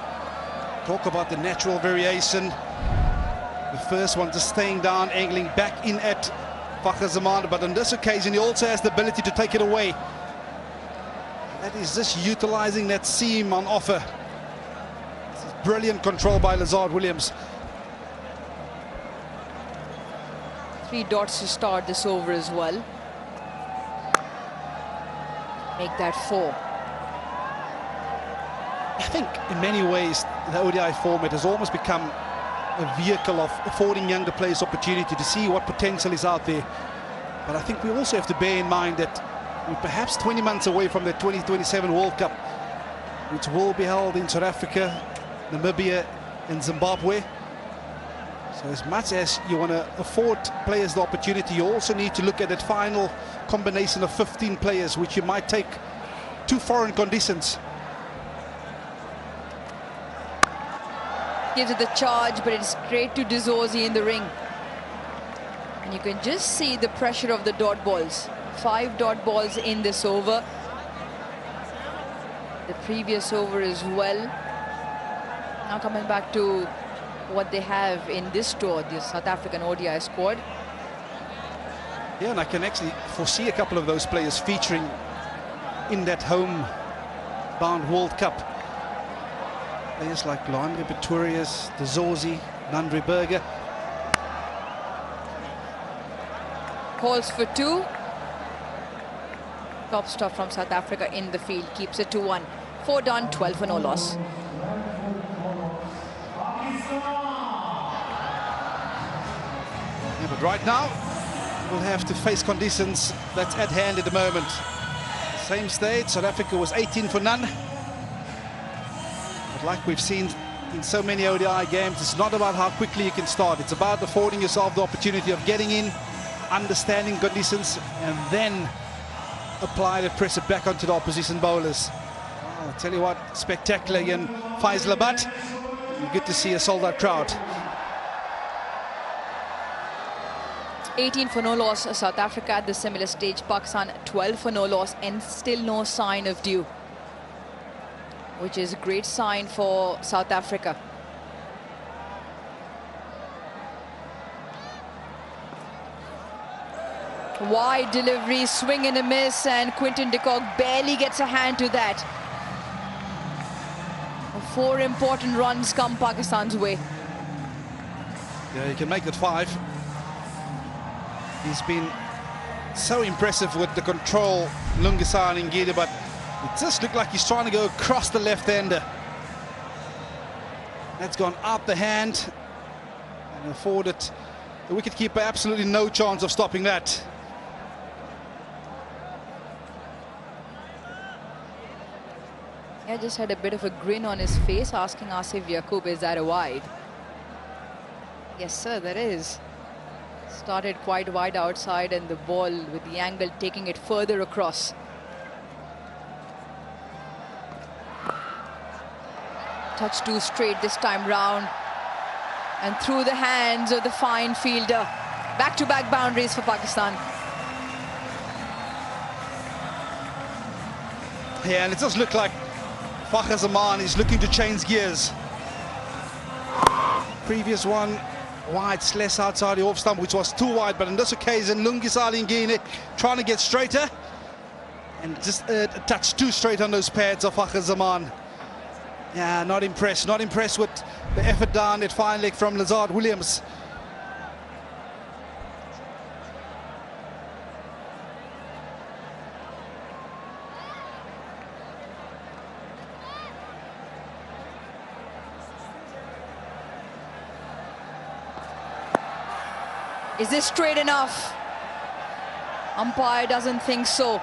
Talk about the natural variation. The first one just staying down, angling back in at Fakhar Zaman, but on this occasion he also has the ability to take it away. That is just utilizing that seam on offer. This is brilliant control by Lizard Williams. 3 dots to start this over as well. make that 4. I think in many ways the ODI format has almost become a vehicle of affording younger players opportunity to see what potential is out there. But I think we also have to bear in mind that we're perhaps 20 months away from the 2027 World Cup, which will be held in South Africa, Namibia and Zimbabwe. So as much as you want to afford players the opportunity, you also need to look at that final combination of 15 players, which you might take to foreign conditions. Gives it the charge, but it's straight to De Zorzi in the ring. And you can just see the pressure of the dot balls. 5 dot balls in this over. The previous over as well. Now coming back to what they have in this tour, the South African ODI squad. Yeah, and I can actually foresee a couple of those players featuring in that home-bound World Cup. Players like Loandre Pretorius, De Zorzi, Nandri Berger. Calls for 2. Top stuff from South Africa in the field. Keeps it to 1. 4 done, 12 for no loss. Yeah, but right now, we'll have to face conditions that's at hand at the moment. Same stage, South Africa was 18 for none. But like we've seen in so many ODI games, it's not about how quickly you can start. It's about affording yourself the opportunity of getting in, understanding conditions, and then apply the pressure back onto the opposition bowlers. I'll tell you what, spectacular again, Faisal Abad. Good to see a sold-out crowd. 18 for no loss, South Africa at the similar stage. Pakistan 12 for no loss and still no sign of dew, which is a great sign for South Africa. Wide delivery, swing and a miss, and Quinton de Kock barely gets a hand to that. 4 important runs come Pakistan's way. Yeah, he can make it 5. He's been so impressive with the control, Lungisani and Ngidi, but it just looked like he's trying to go across the left-hander. That's gone out the hand and afforded the wicketkeeper absolutely no chance of stopping that. Yeah, just had a bit of a grin on his face, asking Asif Yaqub, is that a wide? Yes, sir, that is. Started quite wide outside, and the ball with the angle taking it further across. Touch 2 straight this time round, and through the hands of the fine fielder. Back-to-back boundaries for Pakistan. Yeah, and it does look like Fakhar Zaman is looking to change gears. Previous one wide, less outside the off stump, which was too wide, but on this occasion Lungisali Ngidi trying to get straighter and just a touch too straight on those pads of Fakhar Zaman. Yeah, not impressed with the effort down at fine leg from Lazard Williams. Is this straight enough? Umpire doesn't think so.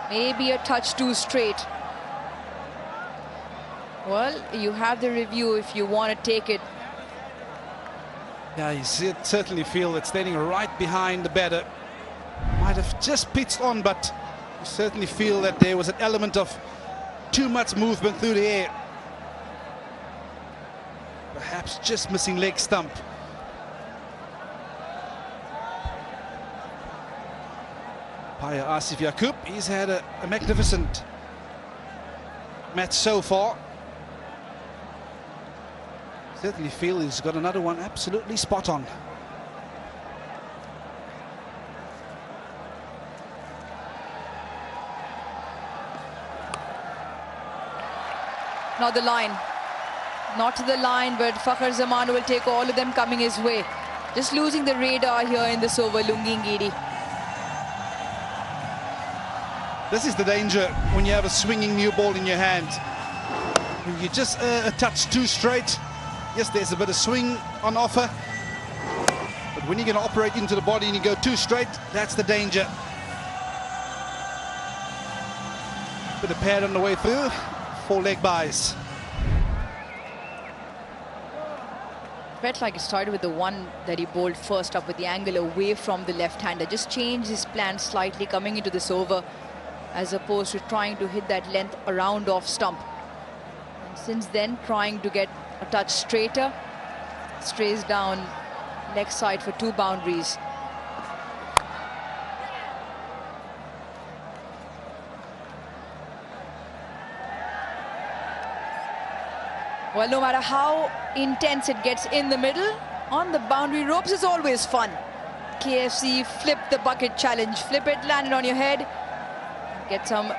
Maybe a touch too straight. Well, you have the review if you want to take it. Yeah, you certainly feel that standing right behind the batter might have just pitched on, but you certainly feel that there was an element of too much movement through the air. Perhaps just missing leg stump. Umpire Asif Yaqub, he's had a magnificent match so far. Certainly feel he's got another one absolutely spot on. Not the line. Not to the line, but Fakhar Zaman will take all of them coming his way. Just losing the radar here in this over, Lungi Ngidi. This is the danger when you have a swinging new ball in your hand. When you just a touch too straight, yes, there's a bit of swing on offer. But when you're going to operate into the body and you go too straight, that's the danger. Bit of pad on the way through, 4 leg buys. Felt like it started with the one that he bowled first up with the angle away from the left-hander. Just changed his plan slightly coming into this over as opposed to trying to hit that length around off stump. And since then, trying to get a touch straighter, strays down leg side for 2 boundaries. Well, no matter how intense it gets in the middle, on the boundary ropes is always fun. KFC flip the bucket challenge. Flip it, land it on your head. Get some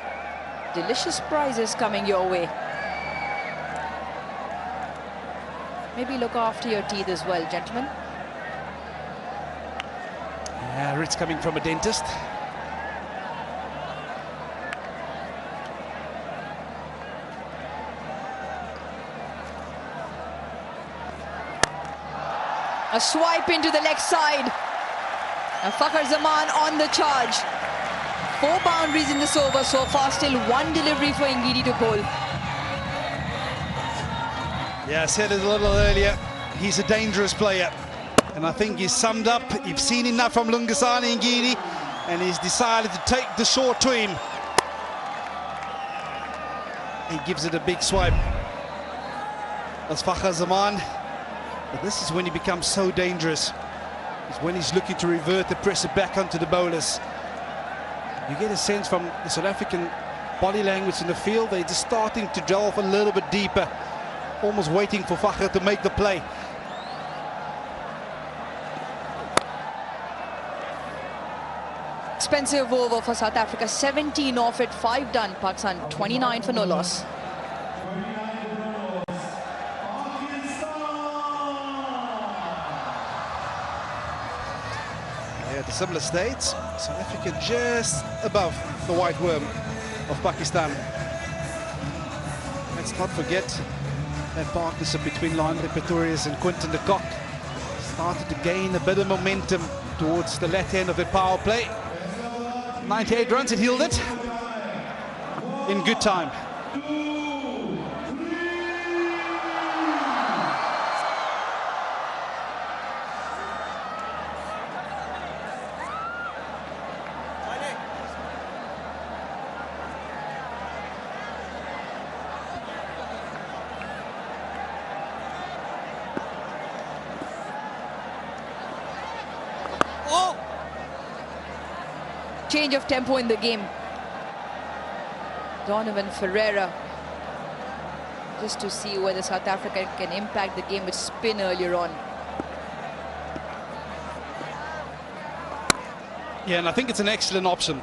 delicious prizes coming your way. Maybe look after your teeth as well, gentlemen. Yeah, it's coming from a dentist. A swipe into the leg side. And Fakhar Zaman on the charge. 4 boundaries in this over so far. Still 1 delivery for Ngidi to bowl. Yeah, I said it a little earlier. He's a dangerous player. And I think he's summed up. You've seen enough from Lungasani Ngidi. And he's decided to take the short to him. He gives it a big swipe. That's Fakhar Zaman. But this is when he becomes so dangerous. It's when he's looking to revert the pressure back onto the bowlers. You get a sense from the South African body language in the field, they're just starting to delve a little bit deeper, almost waiting for Fakhar to make the play. Expensive over for South Africa. 17 off it, 5 done. Pakistan 29 for no loss. The similar states, South Africa just above the white worm of Pakistan. Let's not forget that partnership between Lionel Pretorius and Quinton de Kock started to gain a bit of momentum towards the left end of the power play. 98 runs, it healed it in good time. Change of tempo in the game. Donovan Ferreira, just to see whether South Africa can impact the game with spin earlier on. Yeah, and I think it's an excellent option,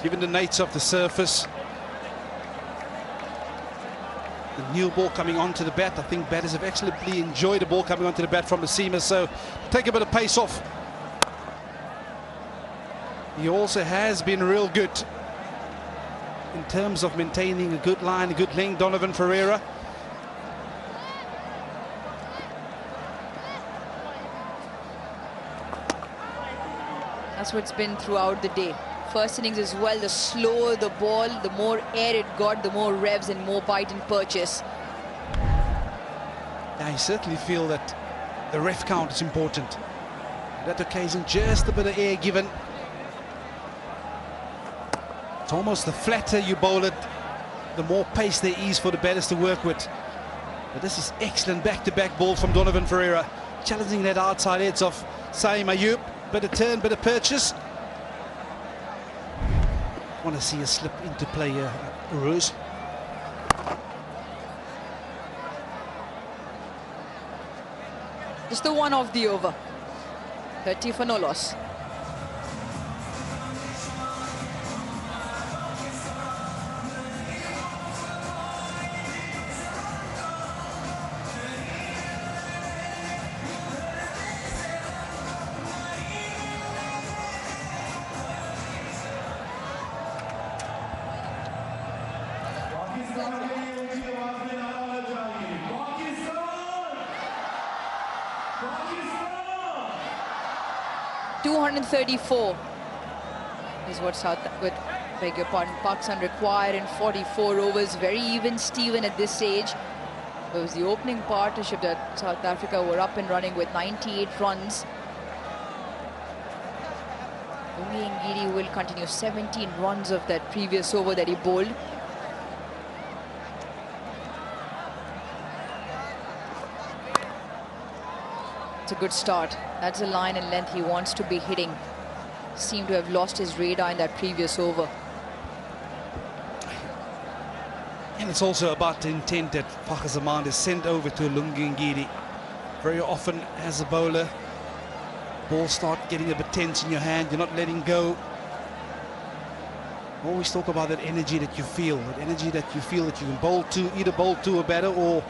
given the nature of the surface. The new ball coming onto the bat, I think batters have excellently enjoyed the ball coming onto the bat from the seamer, so take a bit of pace off. He also has been real good in terms of maintaining a good line, a good length, Donovan Ferreira. That's what it's been throughout the day. First innings as well, the slower the ball, the more air it got, the more revs and more bite and purchase. I certainly feel that the ref count is important. On that occasion, just a bit of air given. It's almost the flatter you bowl it, the more pace there is for the batters to work with. But this is excellent back-to-back ball from Donovan Ferreira, challenging that outside edge of Saim Ayub. Bit of turn, bit of purchase. Want to see a slip into play here, Rose. Just the one off the over. 30 for no loss. 234 is what beg your pardon, Pakistan required in 44 overs. Very even Steven at this stage. It was the opening partnership that South Africa were up and running with 98 runs. Lungi Ngidi will continue 17 runs of that previous over that he bowled. It's a good start. That's the line and length he wants to be hitting. Seemed to have lost his radar in that previous over. And it's also about the intent that Fakhar Zaman is sent over to Lungi Ngidi. Very often as a bowler, ball start getting a bit tense in your hand, you're not letting go. Always talk about that energy that you feel, that you can bowl to, either bowl to a batter or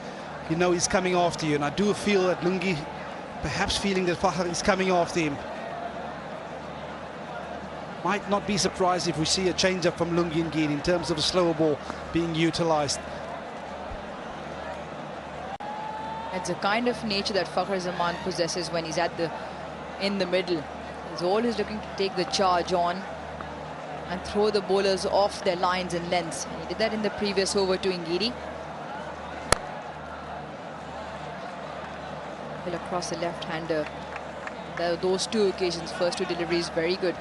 you know he's coming after you. And I do feel that Lungi perhaps feeling that Fakhar is coming after him. Might not be surprised if we see a change-up from Lungi Ngidi in terms of a slower ball being utilised. It's a kind of nature that Fakhar Zaman possesses when he's in the middle. He's always looking to take the charge on and throw the bowlers off their lines and lengths. And he did that in the previous over to Ngidi. Well, across the left-hander. Those two occasions, first two deliveries, very good.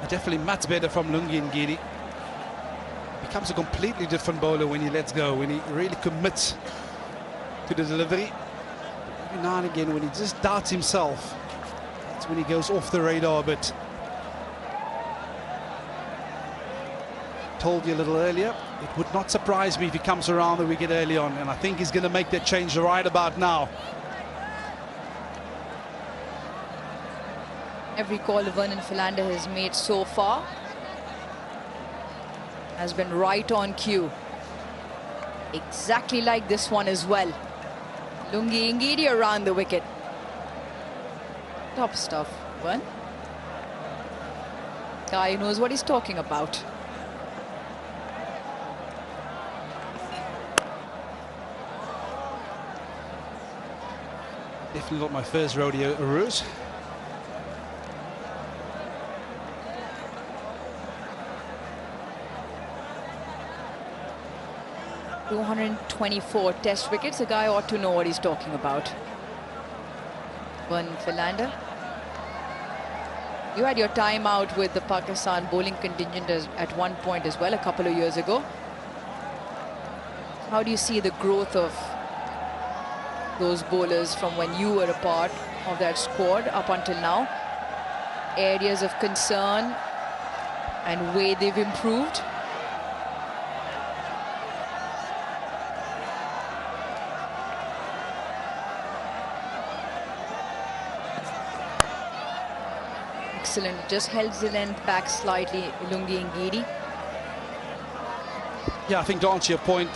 Definitely much better from Lungi Ngidi. Becomes a completely different bowler when he lets go, when he really commits to the delivery. Every now and again, when he just doubts himself, that's when he goes off the radar a bit. Told you a little earlier, it would not surprise me if he comes around the wicket early on, and I think he's going to make that change right about now. Every call Vernon Philander has made so far has been right on cue. Exactly like this one as well. Lungi Ngidi around the wicket. Top stuff, Vern. Guy knows what he's talking about. Definitely not my first rodeo, Aruz. .224 test wickets. The guy ought to know what he's talking about. Vernon Philander. You had your time out with the Pakistan bowling contingent at one point as well, a couple of years ago. How do you see the growth of those bowlers from when you were a part of that squad up until now? Areas of concern and way they've improved? Excellent, just held the length back slightly, Lungi Ngidi. Yeah, I think to answer your point,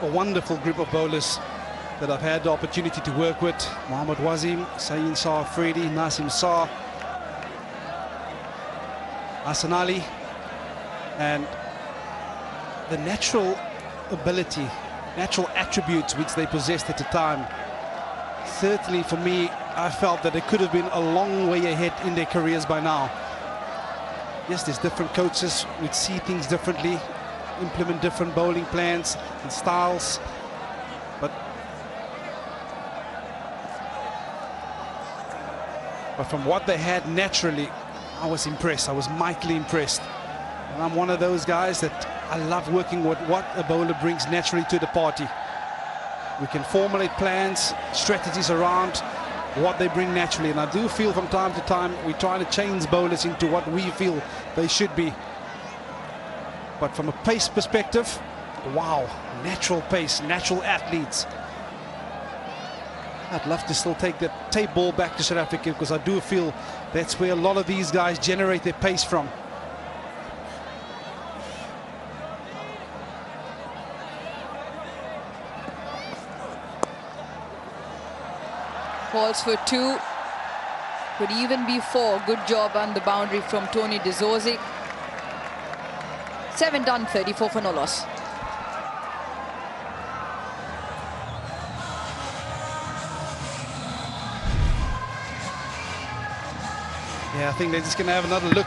a wonderful group of bowlers that I've had the opportunity to work with. Mohammad Wasim, Saeed Shah Afridi, Nasim Shah, Hassan Ali, and the natural ability, natural attributes which they possessed at the time. Certainly for me, I felt that they could have been a long way ahead in their careers by now. Yes, there's different coaches which see things differently, implement different bowling plans and styles, but from what they had naturally, I was impressed. I was mightily impressed. And I'm one of those guys that I love working with what a bowler brings naturally to the party. We can formulate plans, strategies around what they bring naturally, and I do feel from time to time we try to change bowlers into what we feel they should be. But from a pace perspective, wow, natural pace, natural athletes. I'd love to still take that tape ball back to South Africa, because I do feel that's where a lot of these guys generate their pace from. Calls for 2. Could even be 4. Good job on the boundary from Tony De Zorzi. 7 done, 34 for no loss. Yeah, I think they're just going to have another look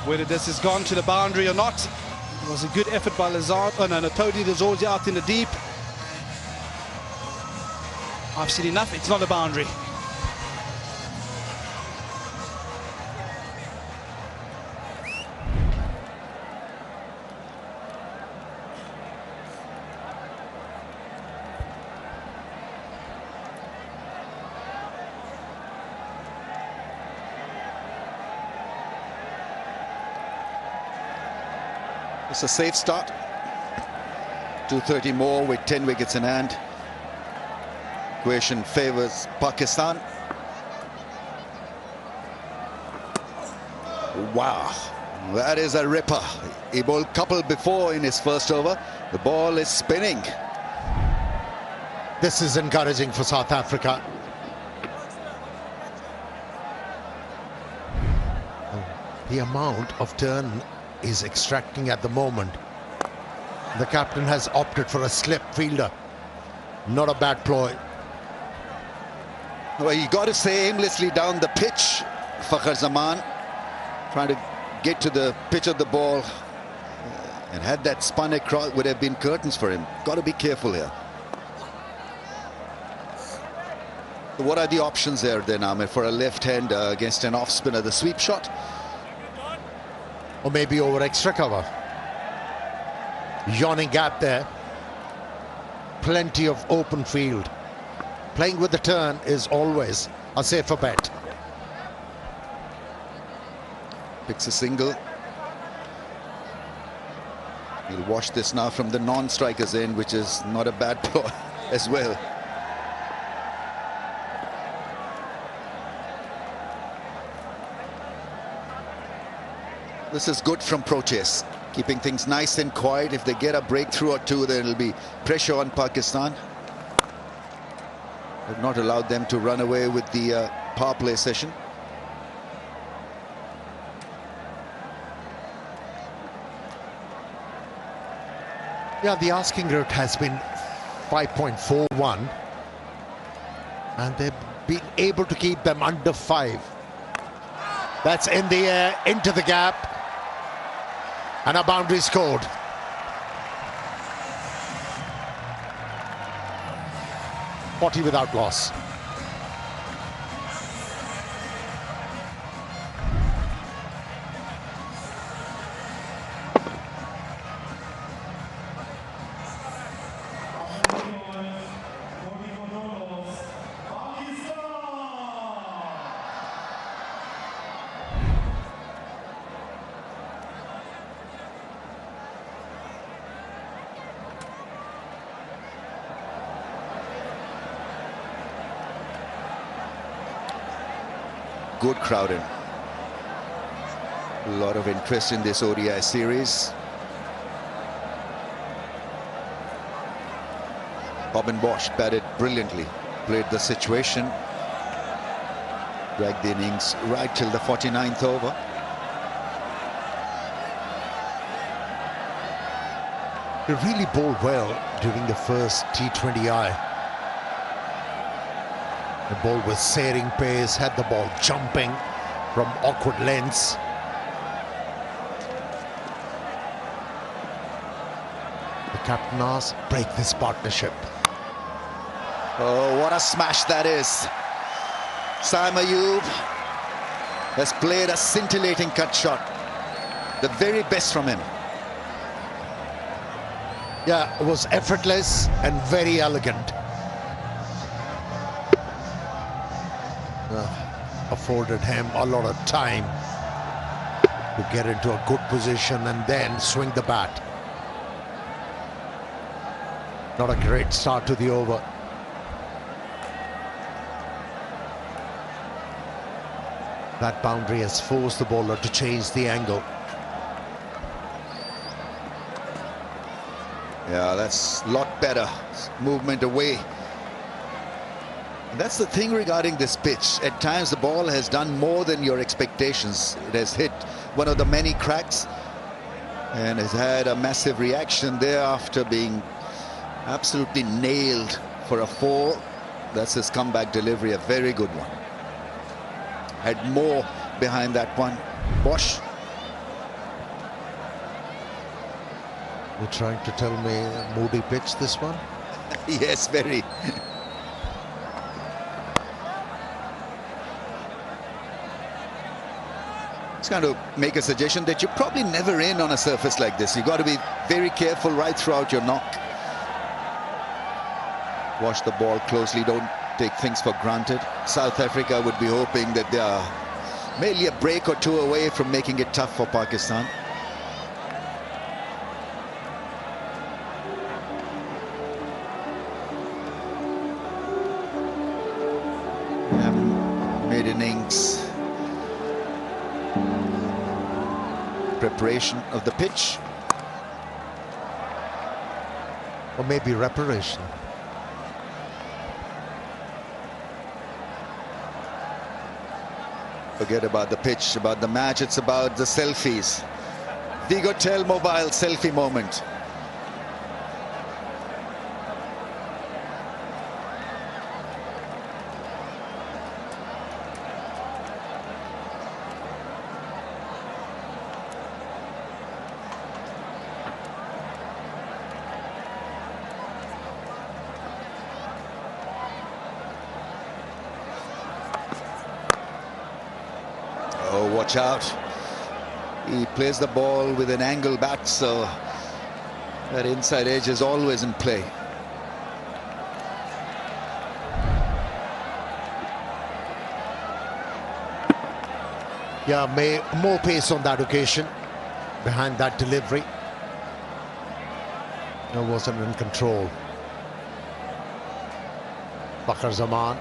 whether this has gone to the boundary or not. It was a good effort by Lazard. Oh no, Todi Lazordi out in the deep. I've seen enough. It's not a boundary. It's a safe start. 230 more with 10 wickets in hand. Equation favors Pakistan. Wow, that is a ripper. He bowled couple before in his first over. The ball is spinning. This is encouraging for South Africa. The amount of turn is extracting at the moment. The captain has opted for a slip fielder. Not a bad ploy. Well, you got to say aimlessly down the pitch. Fakhar Zaman trying to get to the pitch of the ball, and had that spun across, would have been curtains for him. Got to be careful here. What are the options there then, Ahmed, for a left-hander against an off-spinner? The sweep shot? Or maybe over extra cover. Yawning gap there. Plenty of open field. Playing with the turn is always a safer bet. Picks a single. He'll watch this now from the non-strikers end, which is not a bad ploy as well. This is good from Proteas, keeping things nice and quiet. If they get a breakthrough or two, there will be pressure on Pakistan. They've not allowed them to run away with the power play session. Yeah, the asking rate has been 5.41, and they've been able to keep them under 5. That's in the air, into the gap, and a boundary scored. .40 without loss. Good crowding. A lot of interest in this ODI series. Robin Bosch batted brilliantly, played the situation, dragged the innings right till the 49th over. He really bowled well during the first T20I. The ball was searing pace, had the ball jumping from awkward lengths. The captain asked, break this partnership. Oh, what a smash that is. Saim Ayub has played a scintillating cut shot. The very best from him. Yeah, it was effortless and very elegant. Afforded him a lot of time to get into a good position and then swing the bat. Not a great start to the over. That boundary has forced the bowler to change the angle. Yeah, that's a lot better. Movement away. That's the thing regarding this pitch. At times the ball has done more than your expectations. It has hit one of the many cracks and has had a massive reaction there after being absolutely nailed for a 4. That's his comeback delivery, a very good one. Had more behind that one. Bosch. You're trying to tell me moody pitch, this one? Yes, very. It's going to make a suggestion that you're probably never in on a surface like this. You've got to be very careful right throughout your knock. Watch the ball closely, don't take things for granted. South Africa would be hoping that they are merely a break or two away from making it tough for Pakistan. Mid-innings preparation of the pitch, or maybe reparation. Forget about the pitch, about the match, it's about the selfies. Vigotel mobile selfie moment. Oh, watch out. He plays the ball with an angle bat, so that inside edge is always in play. Yeah, more pace on that occasion behind that delivery. It wasn't in control. Fakhar Zaman.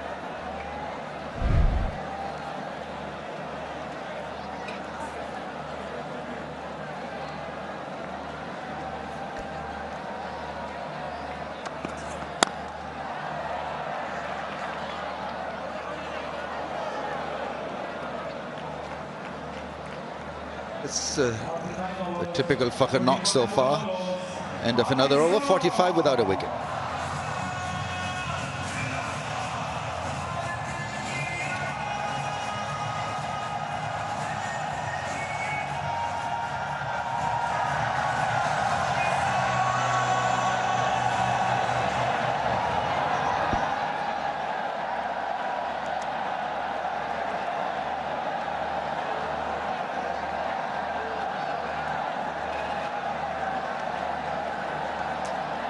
It's a typical Fakhar knock so far. End of another over, 45 without a wicket.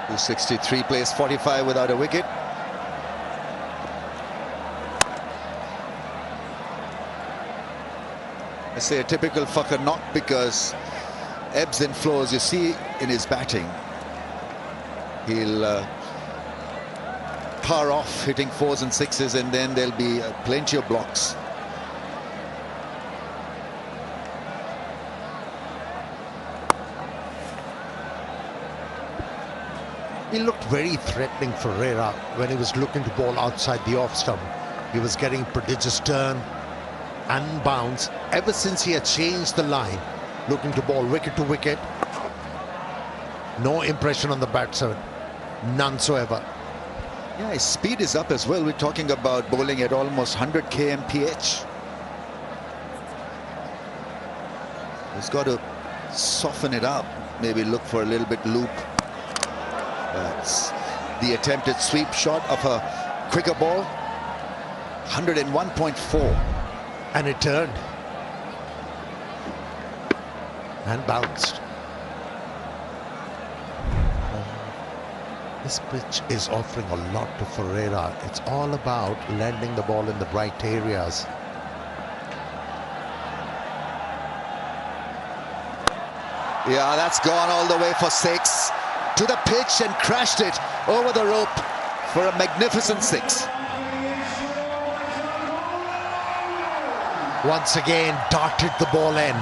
The 63 plays 45 without a wicket. I say a typical Fakhar knock because ebbs and flows you see in his batting. He'll power off hitting fours and sixes, and then there'll be plenty of blocks. He looked very threatening for Ferreira when he was looking to bowl outside the off stump. He was getting prodigious turn and bounce ever since he had changed the line, looking to bowl wicket to wicket. No impression on the batsman, none so ever. Yeah, his speed is up as well. We're talking about bowling at almost 100 kmph. He's got to soften it up, maybe look for a little bit loop. That's the attempted sweep shot of a quicker ball. 101.4. And it turned. And bounced. This pitch is offering a lot to Ferreira. It's all about landing the ball in the right areas. Yeah, that's gone all the way for 6. To the pitch and crashed it over the rope for a magnificent 6. Once again, darted the ball in.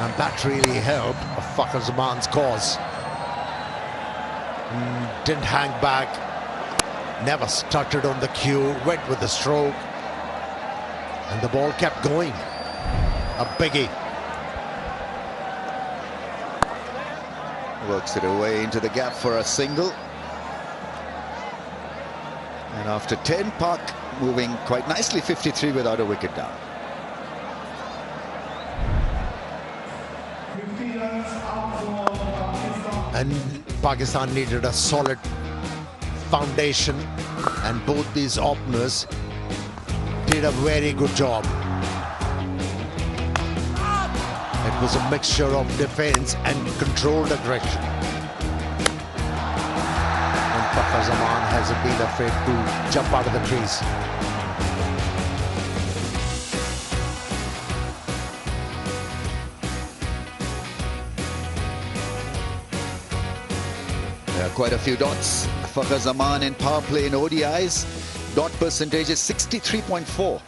And that really helped Fakhar Zaman's cause. Didn't hang back, never stuttered on the cue, went with the stroke. And the ball kept going. A biggie. Works it away into the gap for a single. And after 10, Pak moving quite nicely, 53 without a wicket down. And Pakistan needed a solid foundation, and both these openers did a very good job. It was a mixture of defense and controlled aggression. And Fakhar Zaman hasn't been afraid to jump out of the trees. Quite a few dots. Fakhar Zaman in power play in ODIs. Dot percentage is 63.4.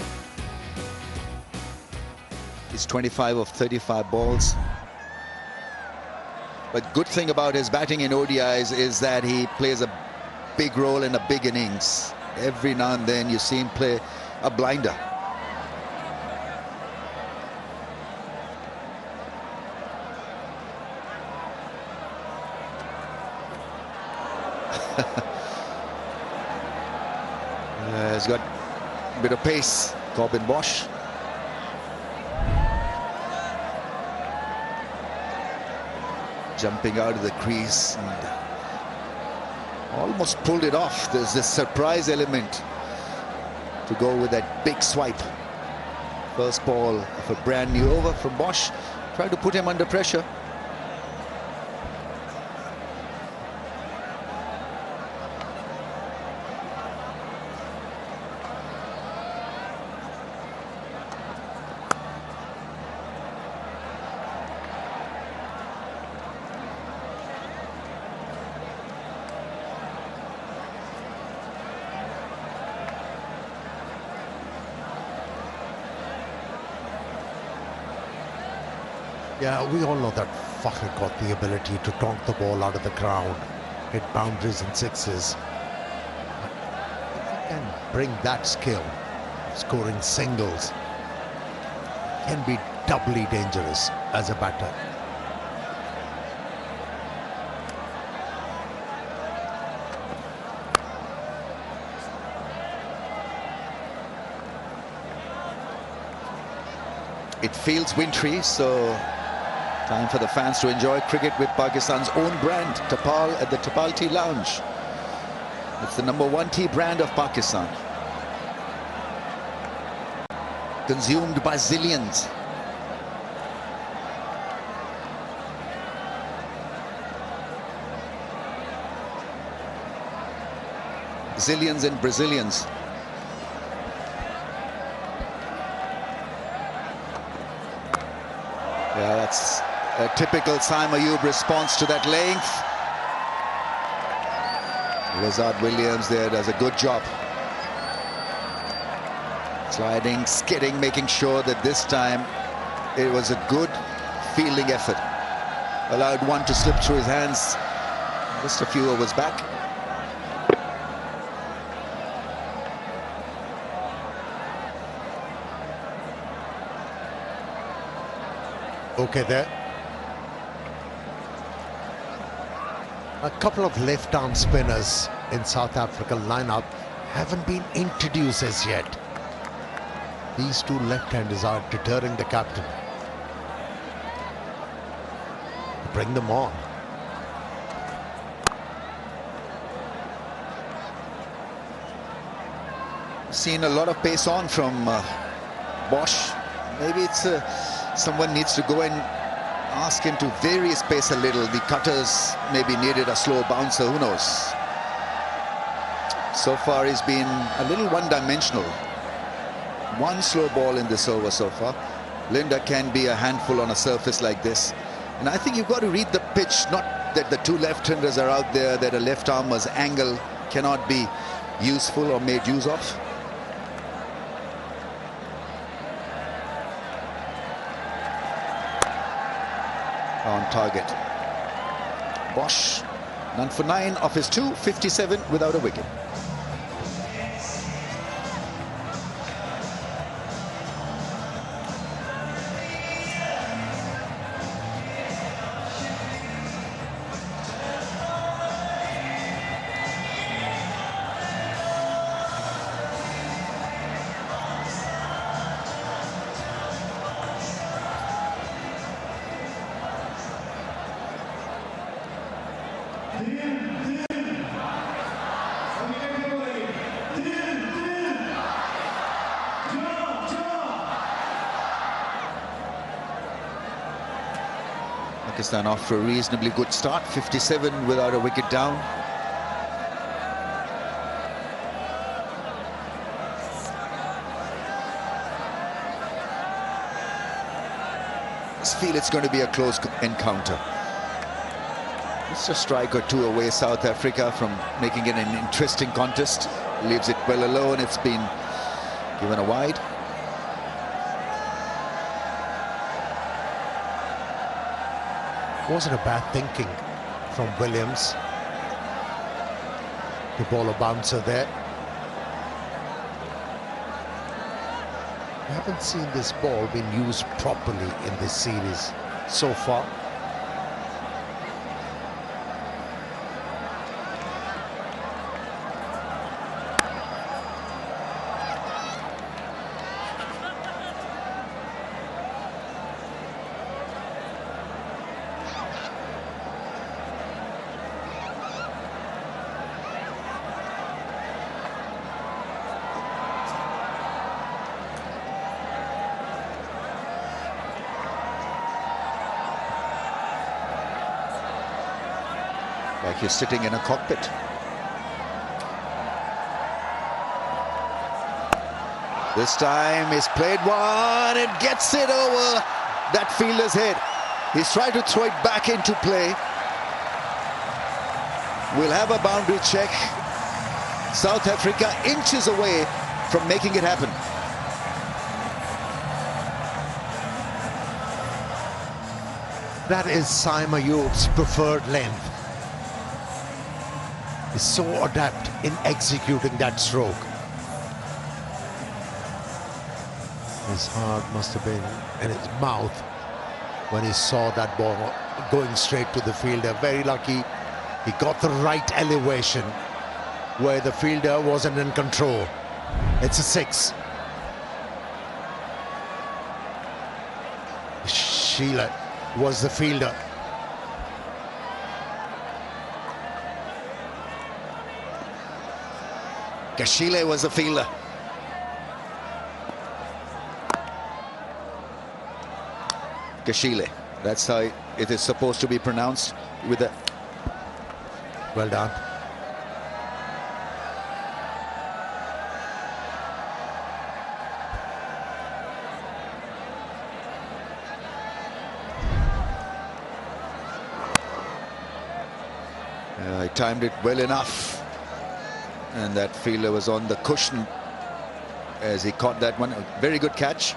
He's 25 of 35 balls. But good thing about his batting in ODIs is that he plays a big role in a big innings. Every now and then you see him play a blinder. He's got a bit of pace, Corbin Bosch. Jumping out of the crease and almost pulled it off. There's this surprise element to go with that big swipe. First ball of a brand new over from Bosch. Tried to put him under pressure. Yeah, we all know that Fakhar got the ability to tonk the ball out of the ground, hit boundaries and sixes. If he can bring that skill, scoring singles, can be doubly dangerous as a batter. It feels wintry, so time for the fans to enjoy cricket with Pakistan's own brand, Tapal, at the Tapal Tea Lounge. It's the #1 tea brand of Pakistan. Consumed by zillions. Zillions and Brazilians. Yeah, that's a typical Saim Ayub response to that length. Lazard Williams there does a good job. Sliding, skidding, making sure that this time it was a good fielding effort. Allowed one to slip through his hands. Just a few overs back. Okay there. A couple of left-arm spinners in South Africa lineup haven't been introduced as yet. These two left-handers are deterring the captain. Bring them on. Seen a lot of pace on from Bosch. Maybe it's someone needs to go and ask him to vary his pace a little. The cutters maybe needed a slow bouncer, who knows. So far he's been a little one-dimensional. One slow ball in this over so far. Linda can be a handful on a surface like this. And I think you've got to read the pitch, not that the two left-handers are out there, that a left-armer's angle cannot be useful or made use of. On target. Bosch, none for 9 of his 2, 57 without a wicket. Pakistan off for a reasonably good start, 57 without a wicket down. I feel it's going to be a close encounter. It's a strike or two away, South Africa, from making it an interesting contest. Leaves it well alone. It's been given a wide. Wasn't a bad thinking from Williams. The ball a bouncer there. We haven't seen this ball being used properly in this series so far. Like he's sitting in a cockpit. This time he's played one, it gets it over that fielder's head. He's tried to throw it back into play. We'll have a boundary check. South Africa inches away from making it happen. That is Saima Youth's preferred length. He's so adept in executing that stroke. His heart must have been in his mouth when he saw that ball going straight to the fielder. Very lucky he got the right elevation where the fielder wasn't in control. It's a 6. Sheila was the fielder. Kashile was the fielder. Kashile, that's how it is supposed to be pronounced. With a well done. He timed it well enough. And that fielder was on the cushion as he caught that one. A very good catch.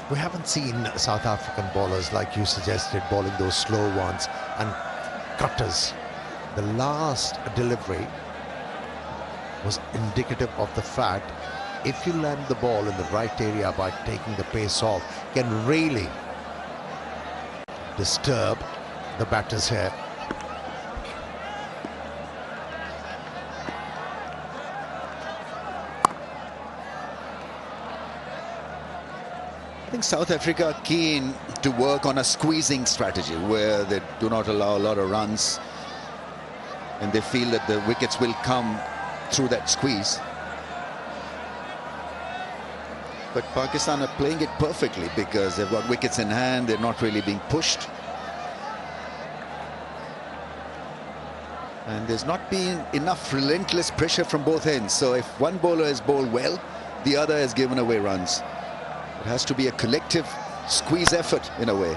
We haven't seen South African bowlers, like you suggested, bowling those slow ones and cutters. The last delivery was indicative of the fact if you land the ball in the right area by taking the pace off, can really disturb the batters here. I think South Africa are keen to work on a squeezing strategy where they do not allow a lot of runs and they feel that the wickets will come through that squeeze. But Pakistan are playing it perfectly because they've got wickets in hand, they're not really being pushed. And there's not been enough relentless pressure from both ends. So if one bowler has bowled well, the other has given away runs. It has to be a collective squeeze effort in a way.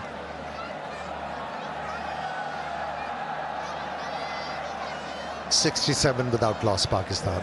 .67 without loss, Pakistan.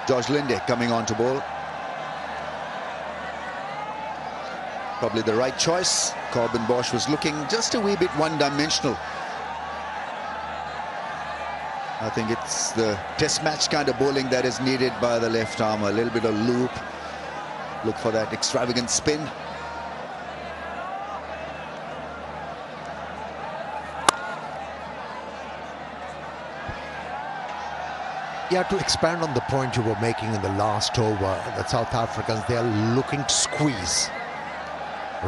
George Linde coming on to bowl. Probably the right choice. Corbin Bosch was looking just a wee bit one-dimensional. I think it's the test match kind of bowling that is needed by the left arm. A little bit of loop. Look for that extravagant spin. Yeah, to expand on the point you were making in the last over, the South Africans, they are looking to squeeze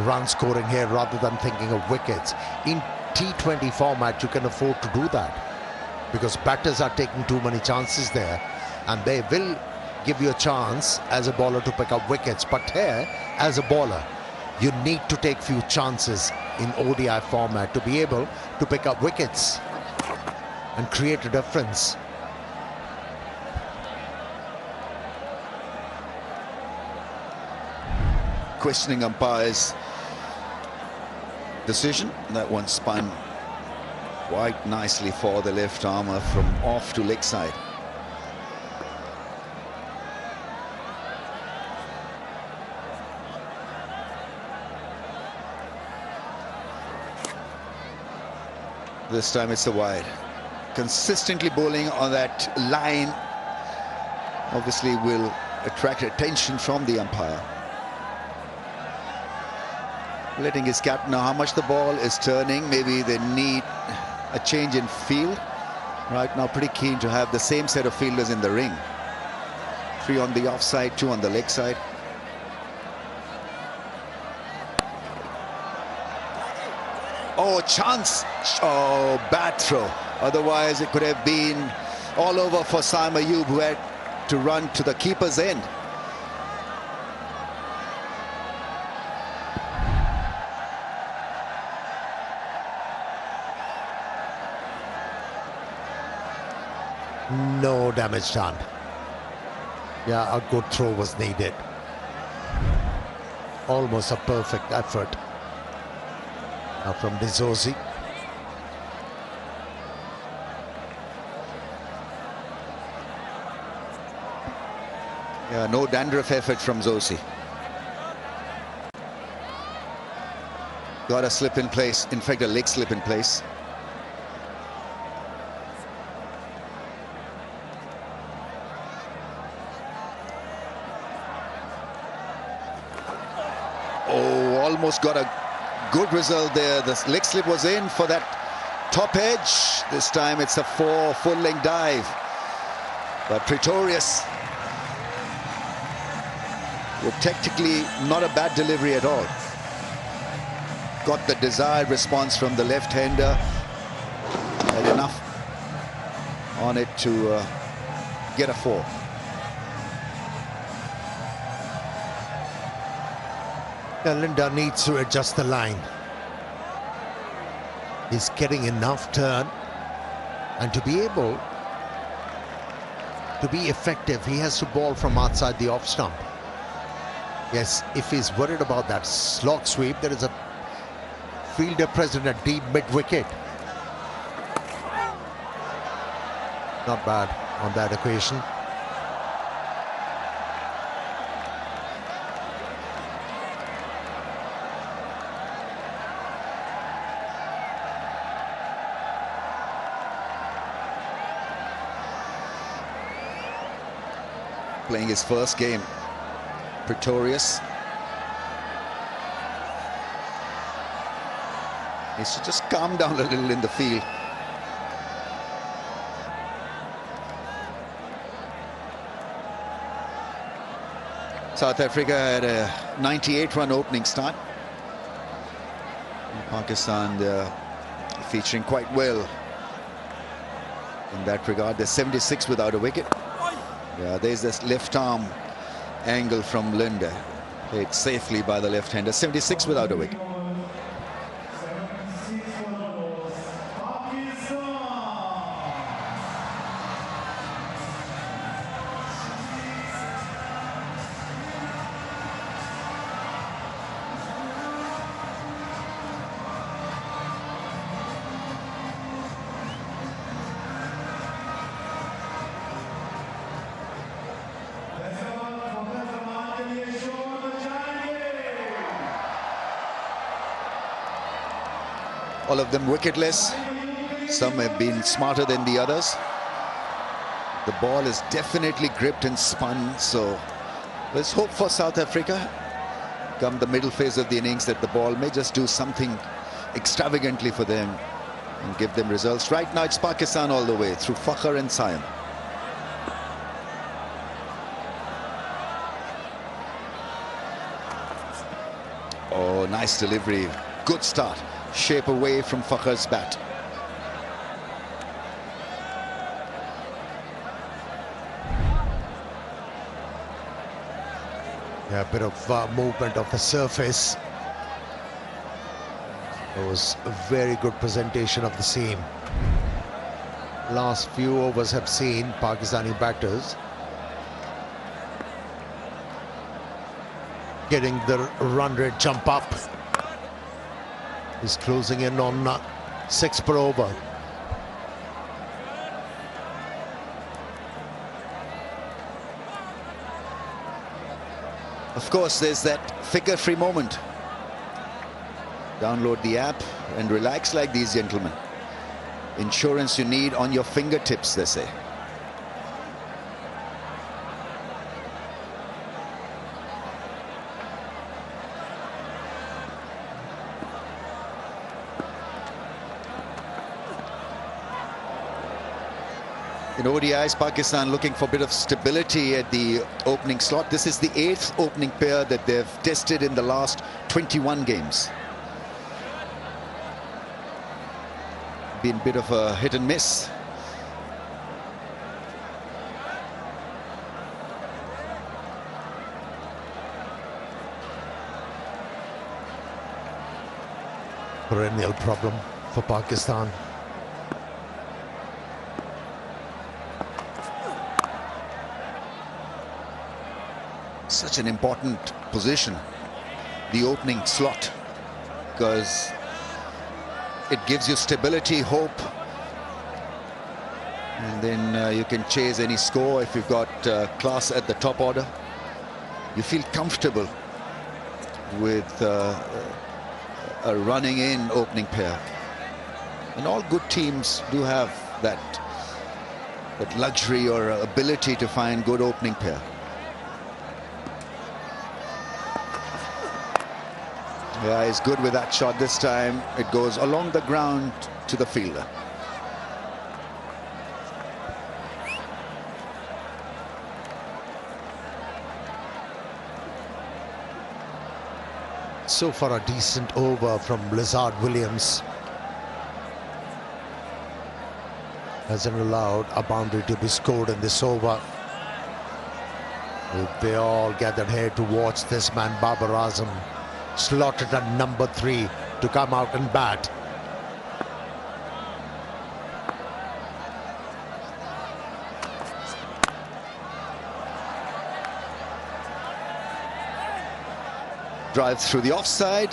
run scoring here rather than thinking of wickets. In T20 format, you can afford to do that because batters are taking too many chances there, and they will give you a chance as a bowler to pick up wickets. But here, as a bowler, you need to take few chances in ODI format to be able to pick up wickets and create a difference. Questioning umpire's decision. That one spun quite nicely for the left armour from off to leg side. This time it's a wide. Consistently bowling on that line obviously will attract attention from the umpire. Letting his captain know how much the ball is turning. Maybe they need a change in field. Right now pretty keen to have the same set of fielders in the ring. 3 on the offside, 2 on the leg side. Oh, chance. Oh, bad throw. Otherwise it could have been all over for Simon Ayub, who had to run to the keeper's end. No damage done. Yeah, a good throw was needed. Almost a perfect effort from Dizosi. Yeah, no dandruff effort from Zosi. Got a slip in place, in fact a leg slip in place. Oh, almost got a good result there. The leg slip was in for that top edge. This time it's a 4 full-length dive. But Pretorius, with technically not a bad delivery at all. Got the desired response from the left-hander. Had enough on it to get a 4. Yeah, Linda needs to adjust the line. He's getting enough turn, and to be able to be effective, he has to bowl from outside the off stump. Yes, if he's worried about that slog sweep, there is a fielder present at deep mid-wicket. Not bad on that occasion. Playing his first game, Pretorius. Needs to just calm down a little in the field. South Africa had a 98-run opening start. And Pakistan featuring quite well in that regard. They're 76 without a wicket. Yeah, there's this left arm angle from Linde. Played safely by the left-hander. 76 without a wicket. All of them wicketless. Some have been smarter than the others. The ball is definitely gripped and spun, so let's hope for South Africa come the middle phase of the innings that the ball may just do something extravagantly for them and give them results. Right now it's Pakistan all the way through Fakhr and Saim. Oh, nice delivery. Good start. Shape away from Fakhr's bat. Yeah, a bit of movement of the surface. It was a very good presentation of the seam. Last few overs have seen Pakistani batters getting the run rate jump up. He's closing in on 6 per over. Of course, there's that figure-free moment. Download the app and relax like these gentlemen. Insurance you need on your fingertips, they say. In ODIs, Pakistan looking for a bit of stability at the opening slot. This is the 8th opening pair that they've tested in the last 21 games. Been a bit of a hit and miss. Perennial problem for Pakistan. Such an important position, the opening slot, because it gives you stability, hope, and then you can chase any score if you've got class at the top order. You feel comfortable with a running in opening pair, and all good teams do have that luxury or ability to find good opening pair. Yeah, he's good with that shot this time. It goes along the ground to the fielder. So far a decent over from Lizard Williams. Hasn't allowed a boundary to be scored in this over. They all gathered here to watch this man, Babar Azam, slotted at number 3 to come out and bat. Drives through the offside.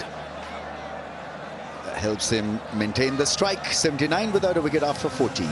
That helps him maintain the strike. 79 without a wicket after 14.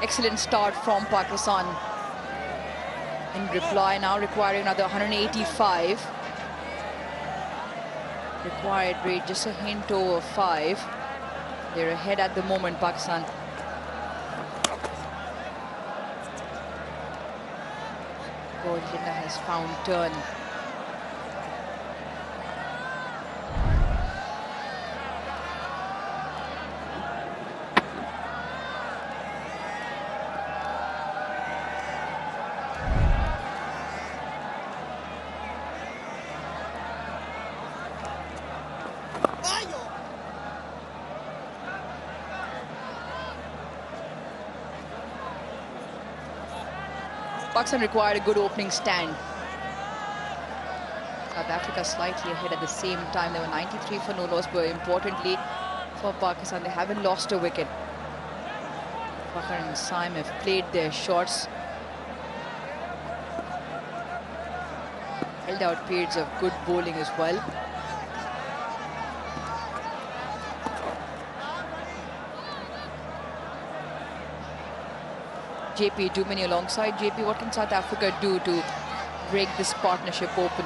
Excellent start from Pakistan. In reply, now requiring another 185. Required rate just a hint over 5. They're ahead at the moment, Pakistan. Gordina has found turn. Pakistan required a good opening stand. South Africa slightly ahead at the same time. They were 93 for no loss, but importantly for Pakistan, they haven't lost a wicket. Fakhar and Saim have played their shots. Held out periods of good bowling as well. JP Dumini alongside. JP, what can South Africa do to break this partnership open?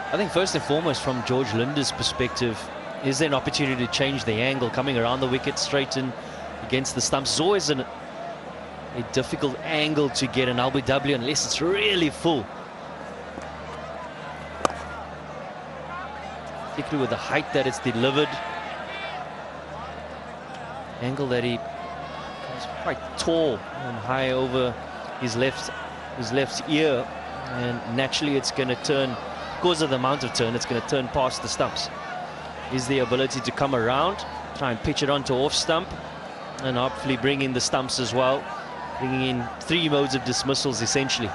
I think first and foremost, from George Linder's perspective, is there an opportunity to change the angle, coming around the wicket straight in against the stumps? It's always a difficult angle to get an LBW unless it's really full. Particularly with the height that it's delivered. Angle that he is quite tall and high over his left ear, and naturally it's going to turn, because of the amount of turn, it's going to turn past the stumps. Is the ability to come around, try and pitch it onto off stump, and hopefully bring in the stumps as well, bringing in 3 modes of dismissals essentially.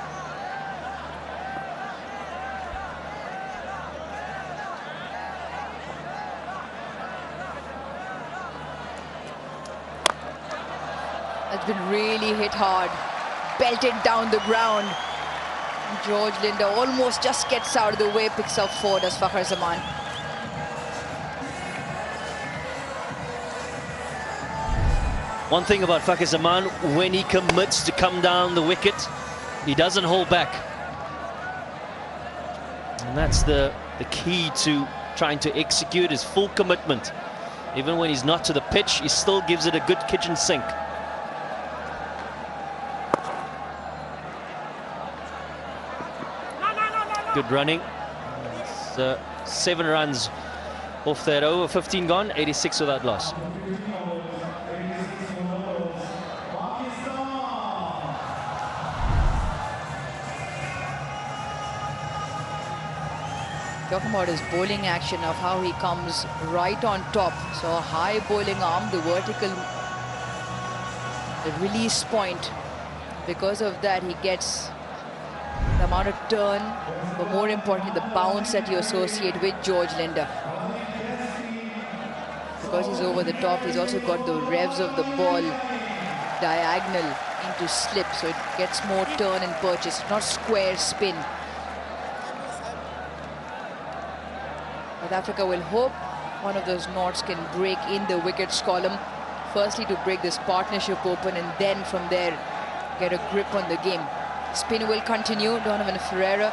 That's been really hit hard, belted down the ground. George Linder almost just gets out of the way, picks up 4, does Fakhar Zaman. One thing about Fakhar Zaman, when he commits to come down the wicket, he doesn't hold back. And that's the key to trying to execute, his full commitment. Even when he's not to the pitch, he still gives it a good kitchen sink. Good running. It's, 7 runs off that over, 15 gone, 86 without loss. Talking about his bowling action, of how he comes right on top. So a high bowling arm, the vertical, the release point. Because of that, he gets the amount of turn, but more importantly, the bounce that you associate with George Linder. Because he's over the top, he's also got the revs of the ball diagonal into slip, so it gets more turn and purchase, not square spin. South Africa will hope one of those knots can break in the wickets column. Firstly, to break this partnership open, and then from there get a grip on the game. Spin will continue. Donovan Ferreira.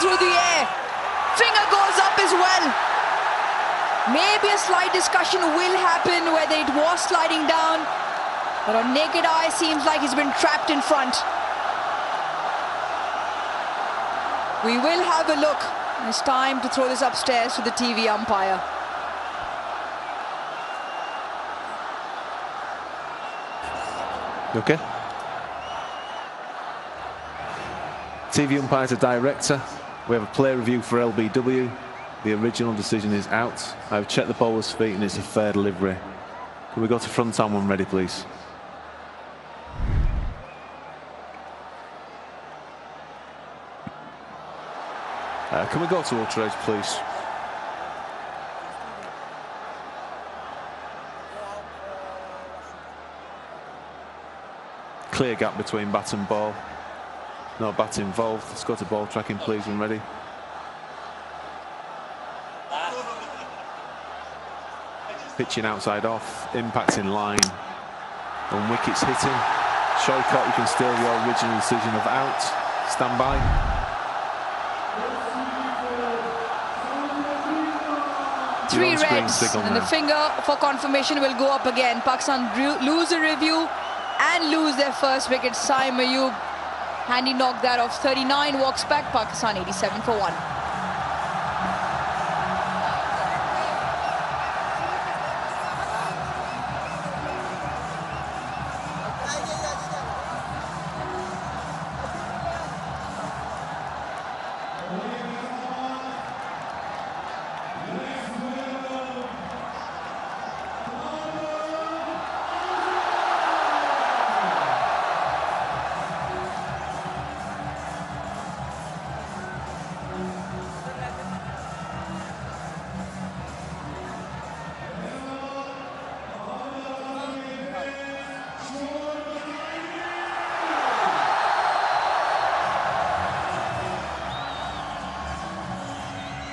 Through the air, finger goes up as well. Maybe a slight discussion will happen whether it was sliding down, but on naked eye seems like he's been trapped in front. We will have a look. It's time to throw this upstairs to the TV umpire. You okay? TV umpire to director. We have a play review for LBW. The original decision is out. I've checked the bowler's feet and it's a fair delivery. Can we go to front on when ready, please? Can we go to ultra-edge, please? Clear gap between bat and ball. No bat involved. Let's go to ball tracking, please, when ready. Pitching outside off, impact in line. On wickets hitting. Showcott, you can steal your original decision of out. Stand by. 3 on-screen reds, signal and the now. finger for confirmation will go up again. Pakistan lose a review and lose their first wicket. Saim Ayub, handy knock that off 39, walks back. Pakistan 87 for 1.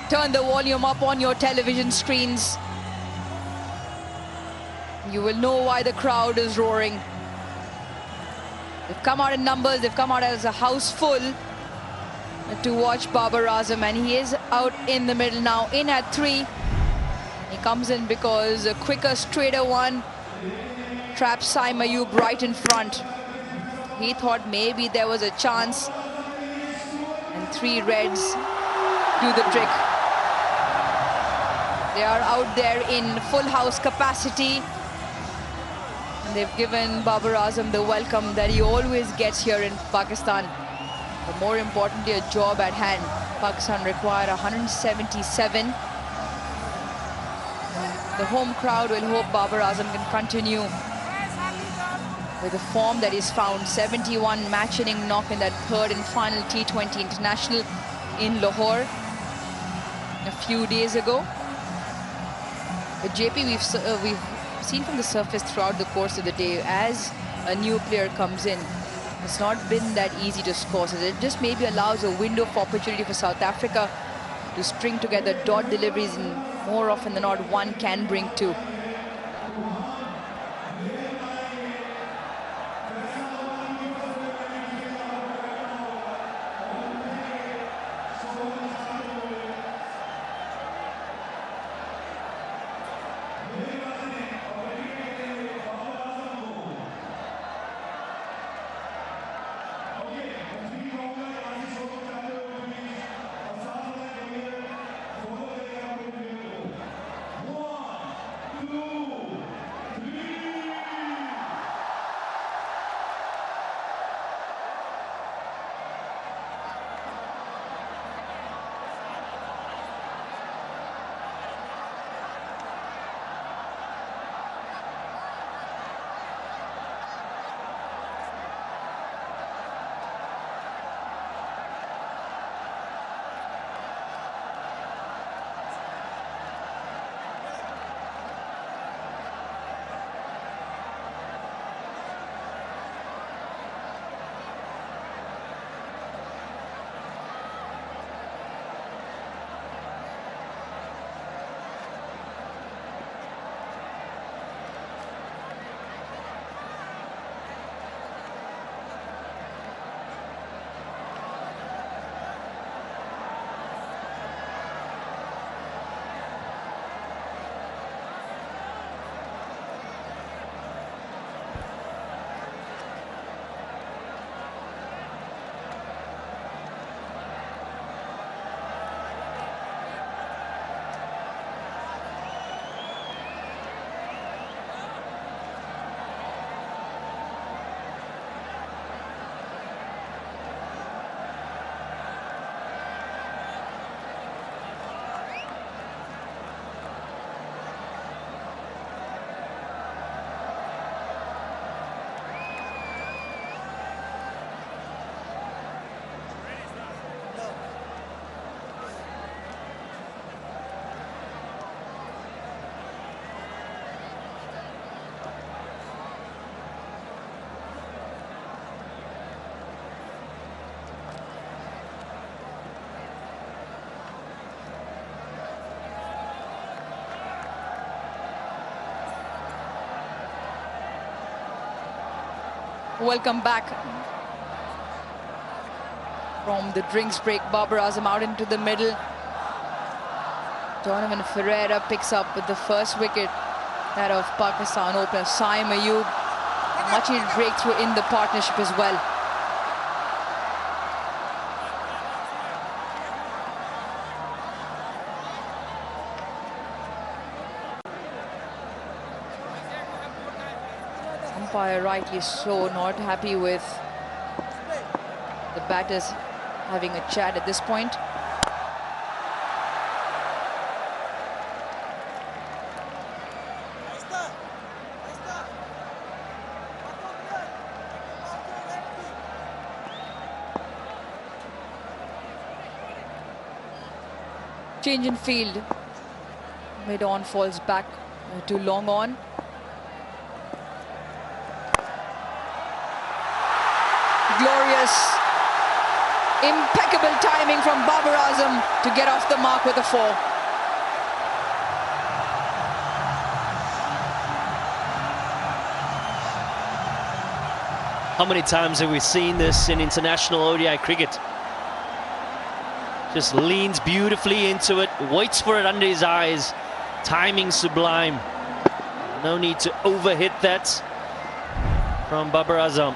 Turn the volume up on your television screens. You will know why the crowd is roaring. They've come out in numbers, they've come out as a house full to watch Babar Azam, and he is out in the middle now, in at 3. He comes in because a quicker, straighter one traps Saim Ayub right in front. He thought maybe there was a chance, and 3 reds do the trick. They are out there in full house capacity, and they've given Babar Azam the welcome that he always gets here in Pakistan. But more importantly, a job at hand. Pakistan require 177. The home crowd will hope Babar Azam can continue with the form that he's found. 71 match-winning knock in that third and final T20 international in Lahore a few days ago. But JP, we've seen from the surface throughout the course of the day, as a new player comes in, it's not been that easy to score. So it just maybe allows a window of opportunity for South Africa to string together dot deliveries, and more often than not, one can bring 2. Welcome back from the drinks break. Babar Azam out into the middle. Donovan Ferreira picks up with the first wicket, that of Pakistan opener Saim Ayub. Much needed breakthrough in the partnership as well. Umpire rightly so not happy with the batters having a chat at this point. Change in field. Mid-on falls back to long on. Glorious, impeccable timing from Babar Azam to get off the mark with a 4. How many times have we seen this in international ODI cricket? Just leans beautifully into it, waits for it under his eyes. Timing sublime. No need to overhit that from Babar Azam.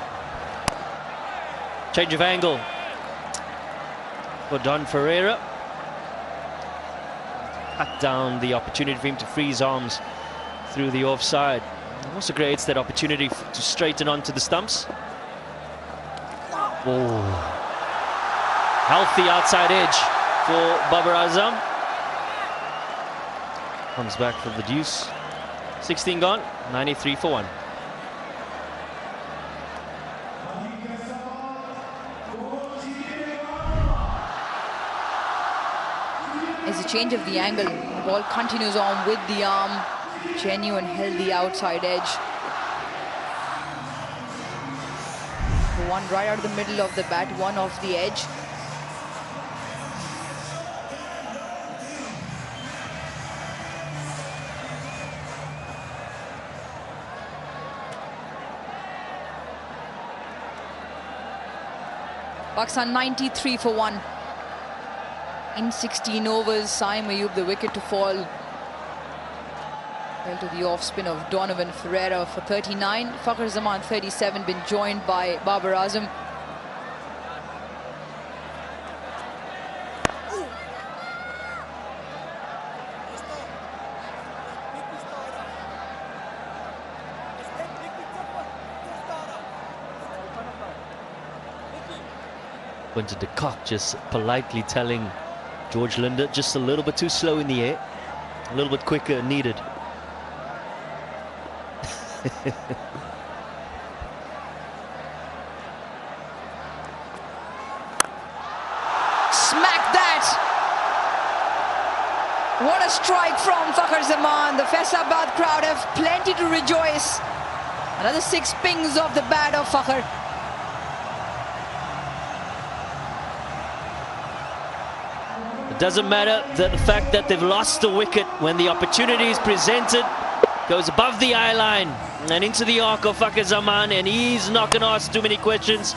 Change of angle for Don Ferreira. Cut down the opportunity for him to free his arms through the offside. It also creates that opportunity to straighten onto the stumps. Oh. Healthy outside edge for Babar Azam. Comes back for the deuce. 16 gone, 93 for 1. It's a change of the angle. The ball continues on with the arm. Genuine healthy outside edge. One right out of the middle of the bat, one off the edge. Pakistan 93 for 1. In 16 overs, Saim Ayub the wicket to fall. Fell to the off spin of Donovan Ferreira for 39. Fakhar Zaman 37, been joined by Babar Azam. Quinton de Kock just politely telling George Linder just a little bit too slow in the air, a little bit quicker needed. Smack that! What a strike from Fakhar Zaman. The Faisalabad crowd have plenty to rejoice. Another 6 pings off the bat of Fakhar. It doesn't matter the fact that they've lost the wicket when the opportunity is presented. Goes above the eye line and into the arc of Fakhar Zaman, and he's not going to ask too many questions.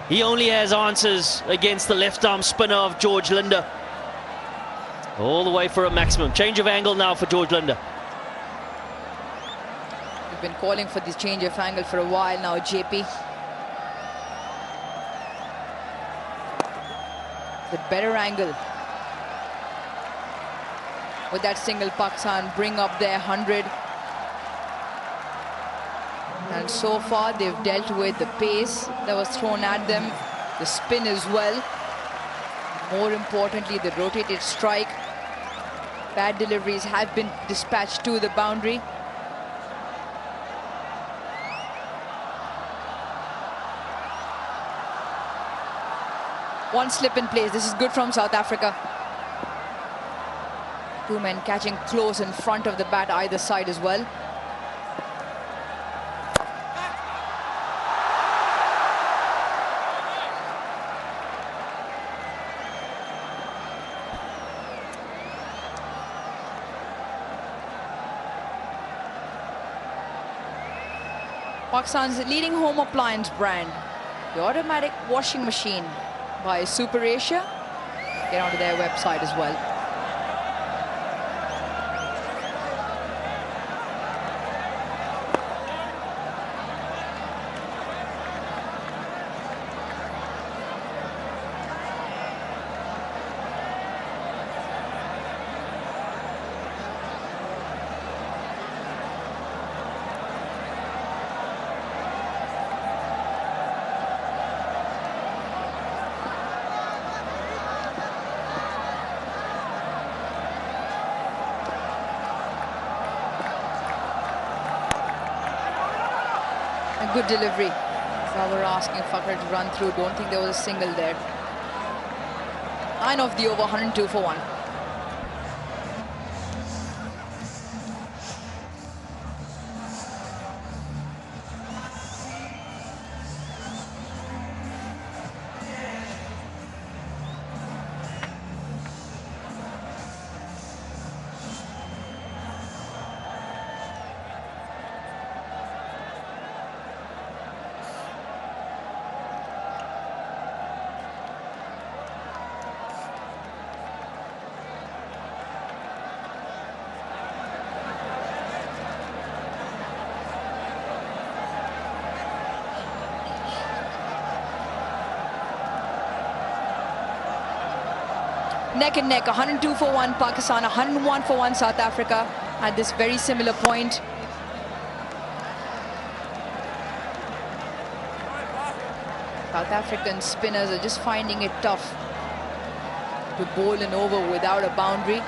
He only has answers against the left-arm spinner of George Linder. All the way for a maximum. Change of angle now for George Linder. We've been calling for this change of angle for a while now, JP. The better angle. With that single, Pakistan bring up their 100. And so far, they've dealt with the pace that was thrown at them, the spin as well. More importantly, the rotated strike. Bad deliveries have been dispatched to the boundary. One slip in place. This is good from South Africa. 2 men catching close in front of the bat either side as well. Pakistan's leading home appliance brand, the automatic washing machine by Super Asia. get onto their website as well. A good delivery. Now we're asking Fakhar to run through. Don't think there was a single there. 9 of the over, 102 for 1. Neck and neck, 102 for 1 Pakistan, 101 for 1 South Africa at this very similar point. South African spinners are just finding it tough to bowl an over without a boundary.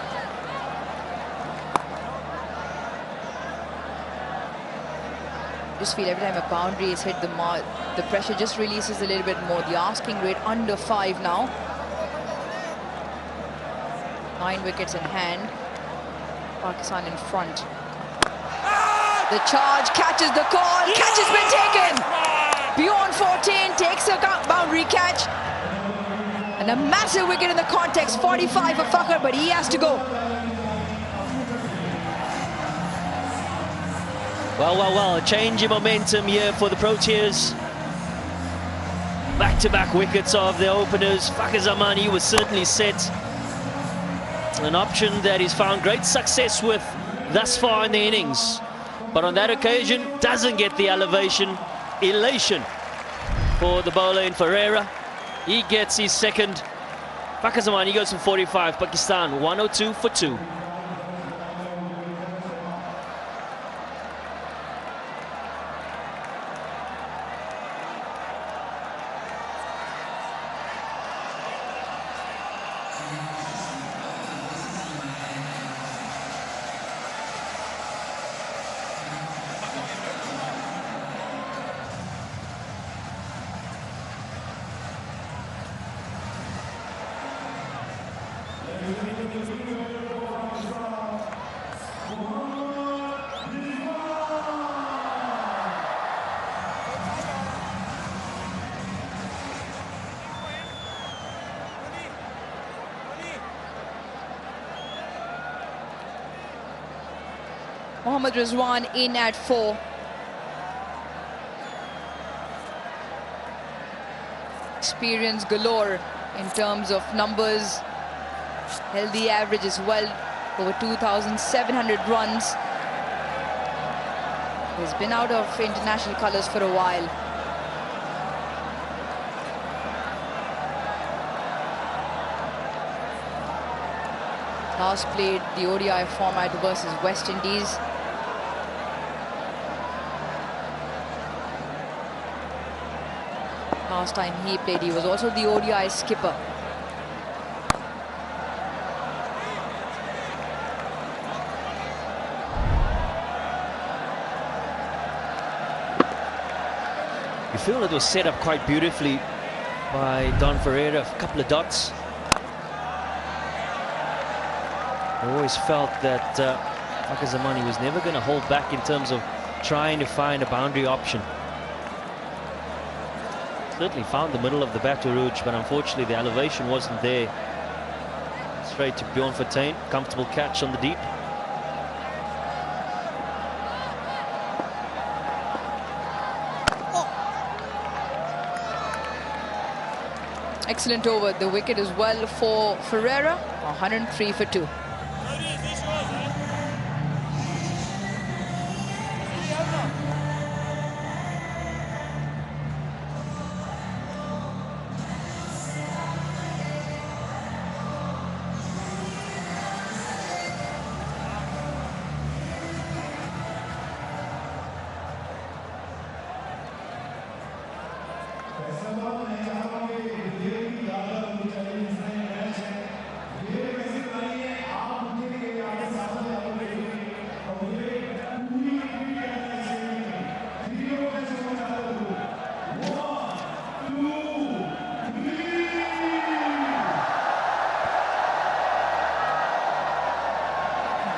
Just feel every time a boundary is hit, the pressure just releases a little bit more. The asking rate under 5 now. 9 wickets in hand. Pakistan in front. The charge, catches the call, catch has been taken. Beyond 14, takes a boundary catch. And a massive wicket in the context, 45 for Fakhar, but he has to go. Well, a change in momentum here for the Proteas. Back-to-back wickets of the openers. Fakhar Zamani was certainly set. An option that he's found great success with thus far in the innings. But on that occasion, doesn't get the elation for the bowler in Ferreira. He gets his second. Fakhar Zamani goes from 45. Pakistan 102 for 2. Mohammad Rizwan in at 4. Experience galore in terms of numbers. Held the average as well, over 2,700 runs. He's been out of international colours for a while. Last played the ODI format versus West Indies. Last time he played, he was also the ODI skipper. You feel it was set up quite beautifully by Don Ferreira, a couple of dots. I always felt that Fakhar Zamani was never going to hold back in terms of trying to find a boundary option. Certainly found the middle of the batter rouge, but unfortunately the elevation wasn't there. Straight to Bjorn Fortuin, comfortable catch on the deep. Excellent over. The wicket as well for Ferreira. 103 for 2.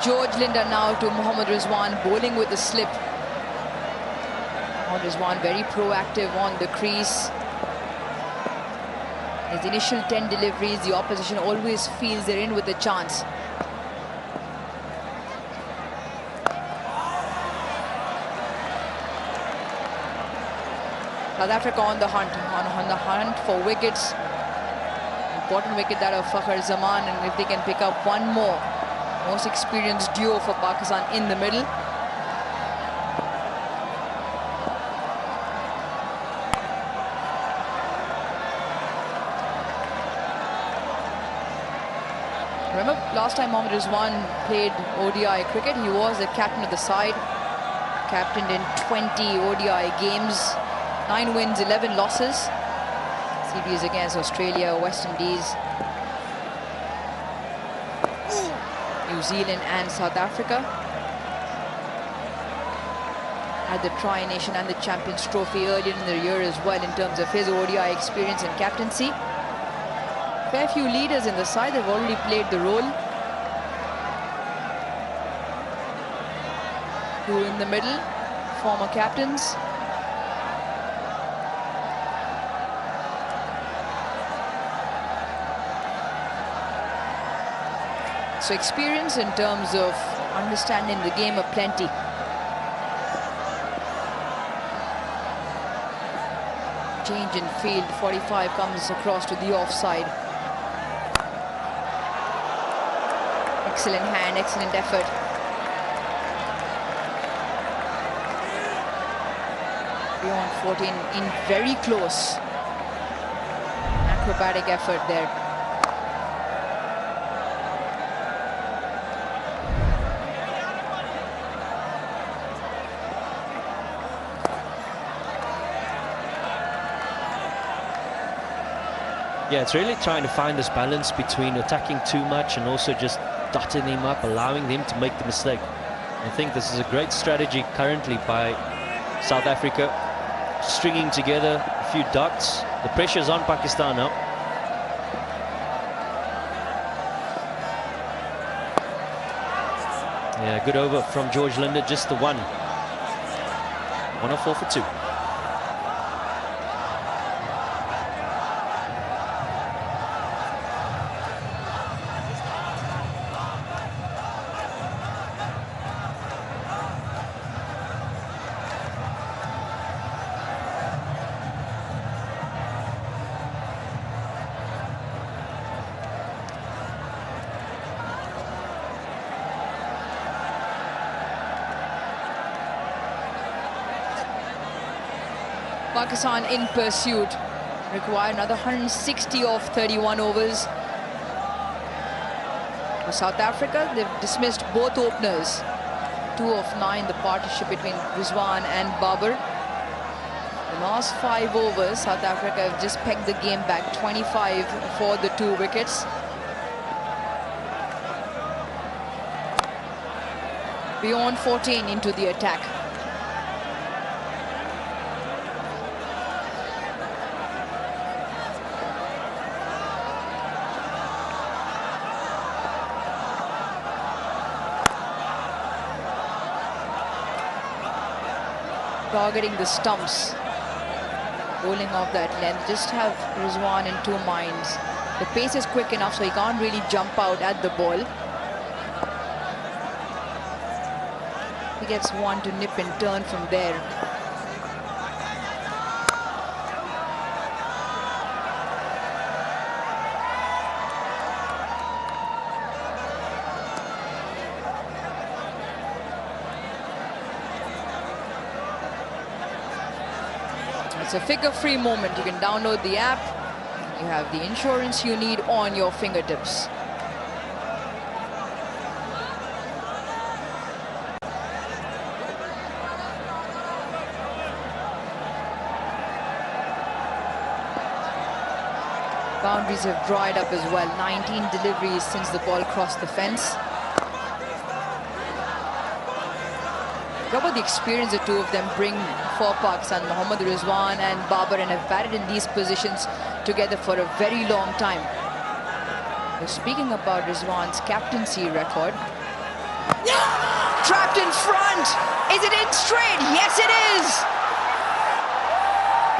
George Linder now to Mohammad Rizwan, bowling with the slip. Mohammad Rizwan very proactive on the crease. His initial 10 deliveries, the opposition always feels they're in with a chance. South Africa on the hunt for wickets. Important wicket that of Fakhar Zaman, and if they can pick up one more. Most experienced duo for Pakistan in the middle. Remember last time Mohammad Rizwan played ODI cricket, he was the captain of the side. Captained in 20 ODI games, 9 wins, 11 losses. CBs against Australia, West Indies, New Zealand and South Africa. Had the Tri-Nation and the Champions Trophy earlier in the year as well in terms of his ODI experience and captaincy. Fair few leaders in the side, they've already played the role. Two in the middle, former captains. So experience in terms of understanding the game of plenty. Change in field, 45 comes across to the offside. Excellent hand, excellent effort. Beyond 14, in very close. Acrobatic effort there. Yeah, it's really trying to find this balance between attacking too much and also just dotting them up, allowing them to make the mistake. I think this is a great strategy currently by South Africa, stringing together a few dots. The pressure's on Pakistan now. Yeah, good over from George Linder, just the one. 104 for 2. Pakistan in pursuit, require another 160 off 31 overs. For South Africa, they've dismissed both openers. 2 of 9, the partnership between Rizwan and Babar. The last 5 overs, South Africa have just pegged the game back, 25 for the 2 wickets. Beyond 14 into the attack. Targeting the stumps, bowling off that length. Just have Rizwan in 2 minds. The pace is quick enough so he can't really jump out at the ball. He gets one to nip and turn from there. It's a figure-free moment. You can download the app. You have the insurance you need on your fingertips. Boundaries have dried up as well. 19 deliveries since the ball crossed the fence. What about the experience the two of them bring for Pakistan? Mohammad Rizwan and Babar, and have batted in these positions together for a very long time. We're speaking about Rizwan's captaincy record. Trapped in front. Is it in straight? Yes, it is.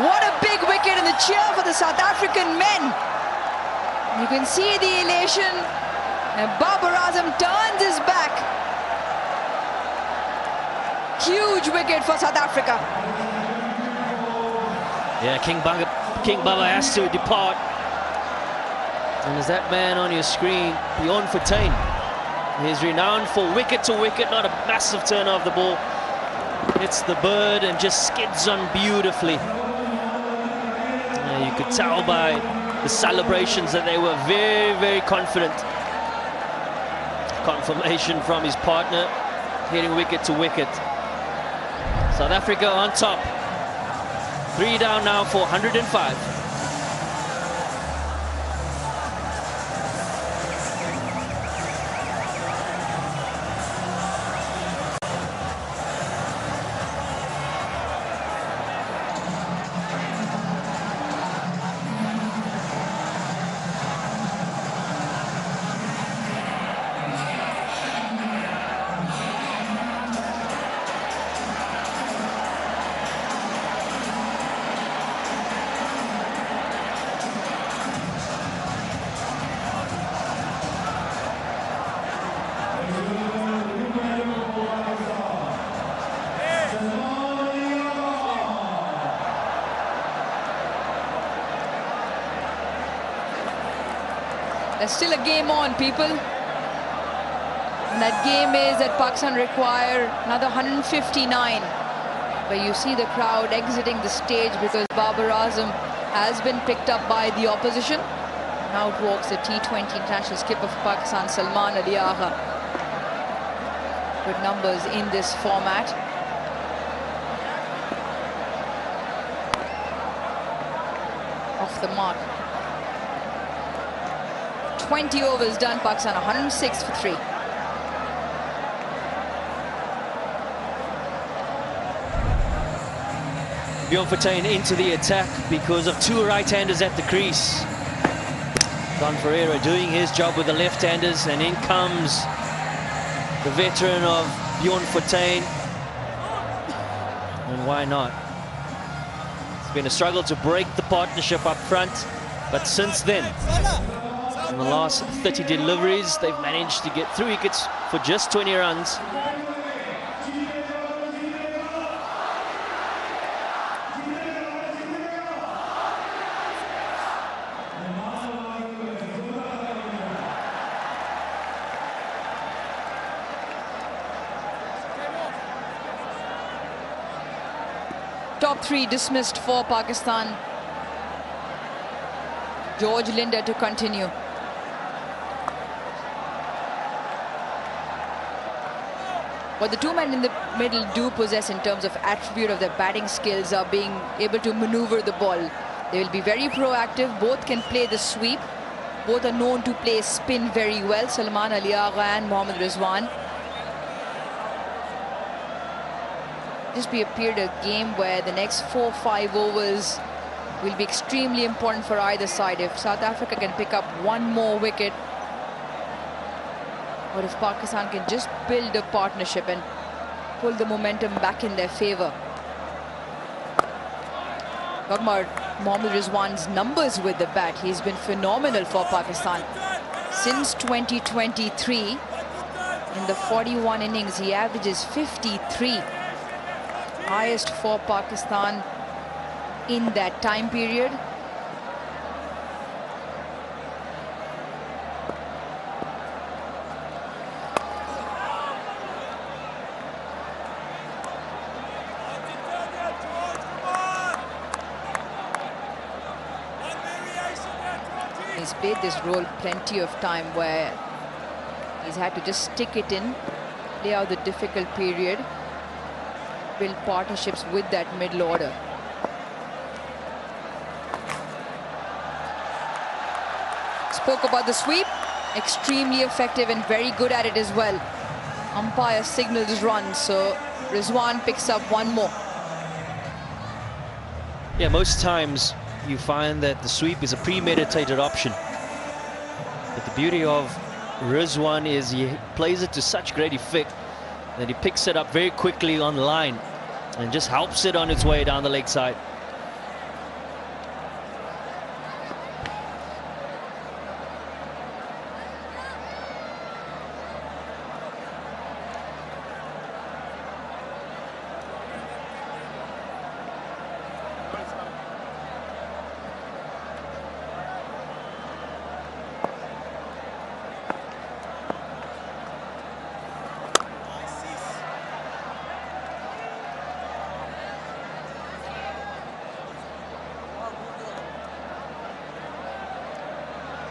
What a big wicket, and the cheer for the South African men. You can see the elation, and Babar Azam turns his back. Huge wicket for South Africa. Yeah, King Baba has to depart. And there's that man on your screen, Bjorn Fortuin. He's renowned for wicket to wicket, not a massive turn of the ball. Hits the bird and just skids on beautifully. You could tell by the celebrations that they were very, very confident. Confirmation from his partner, hitting wicket to wicket. South Africa on top. 3 down now for 105. There's still a game on, people. And that game is that Pakistan require another 159. But you see the crowd exiting the stage because Babar Azam has been picked up by the opposition. Out walks the T20 international skipper for Pakistan, Salman Ali Agha. Good numbers in this format. Off the mark. 20 overs done, Pakistan 106 for 3. Bjorn Fortuin into the attack because of 2 right-handers at the crease. Don Ferreira doing his job with the left-handers, and in comes the veteran of Bjorn Fortuin. And why not? It's been a struggle to break the partnership up front, but since then, in the last 30 deliveries, they've managed to get 3 wickets for just 20 runs. Top 3 dismissed for Pakistan. George Linder to continue. What the 2 men in the middle do possess in terms of attribute of their batting skills are being able to maneuver the ball. They will be very proactive. Both can play the sweep. Both are known to play spin very well. Salman Ali Agha and Mohammad Rizwan. This will be a period of game where the next 4-5 overs will be extremely important for either side. If South Africa can pick up 1 more wicket, or if Pakistan can just build a partnership and pull the momentum back in their favor. Talking about Mohammad Rizwan's numbers with the bat, he's been phenomenal for Pakistan. Since 2023, in the 41 innings, he averages 53. Highest for Pakistan in that time period. He's played this role plenty of time where he's had to just stick it in, play out the difficult period, build partnerships with that middle order. Spoke about the sweep, extremely effective and very good at it as well. Umpire signals run, so Rizwan picks up one more. Yeah, most times you find that the sweep is a premeditated option. But the beauty of Rizwan is he plays it to such great effect that he picks it up very quickly on line and just helps it on its way down the leg side.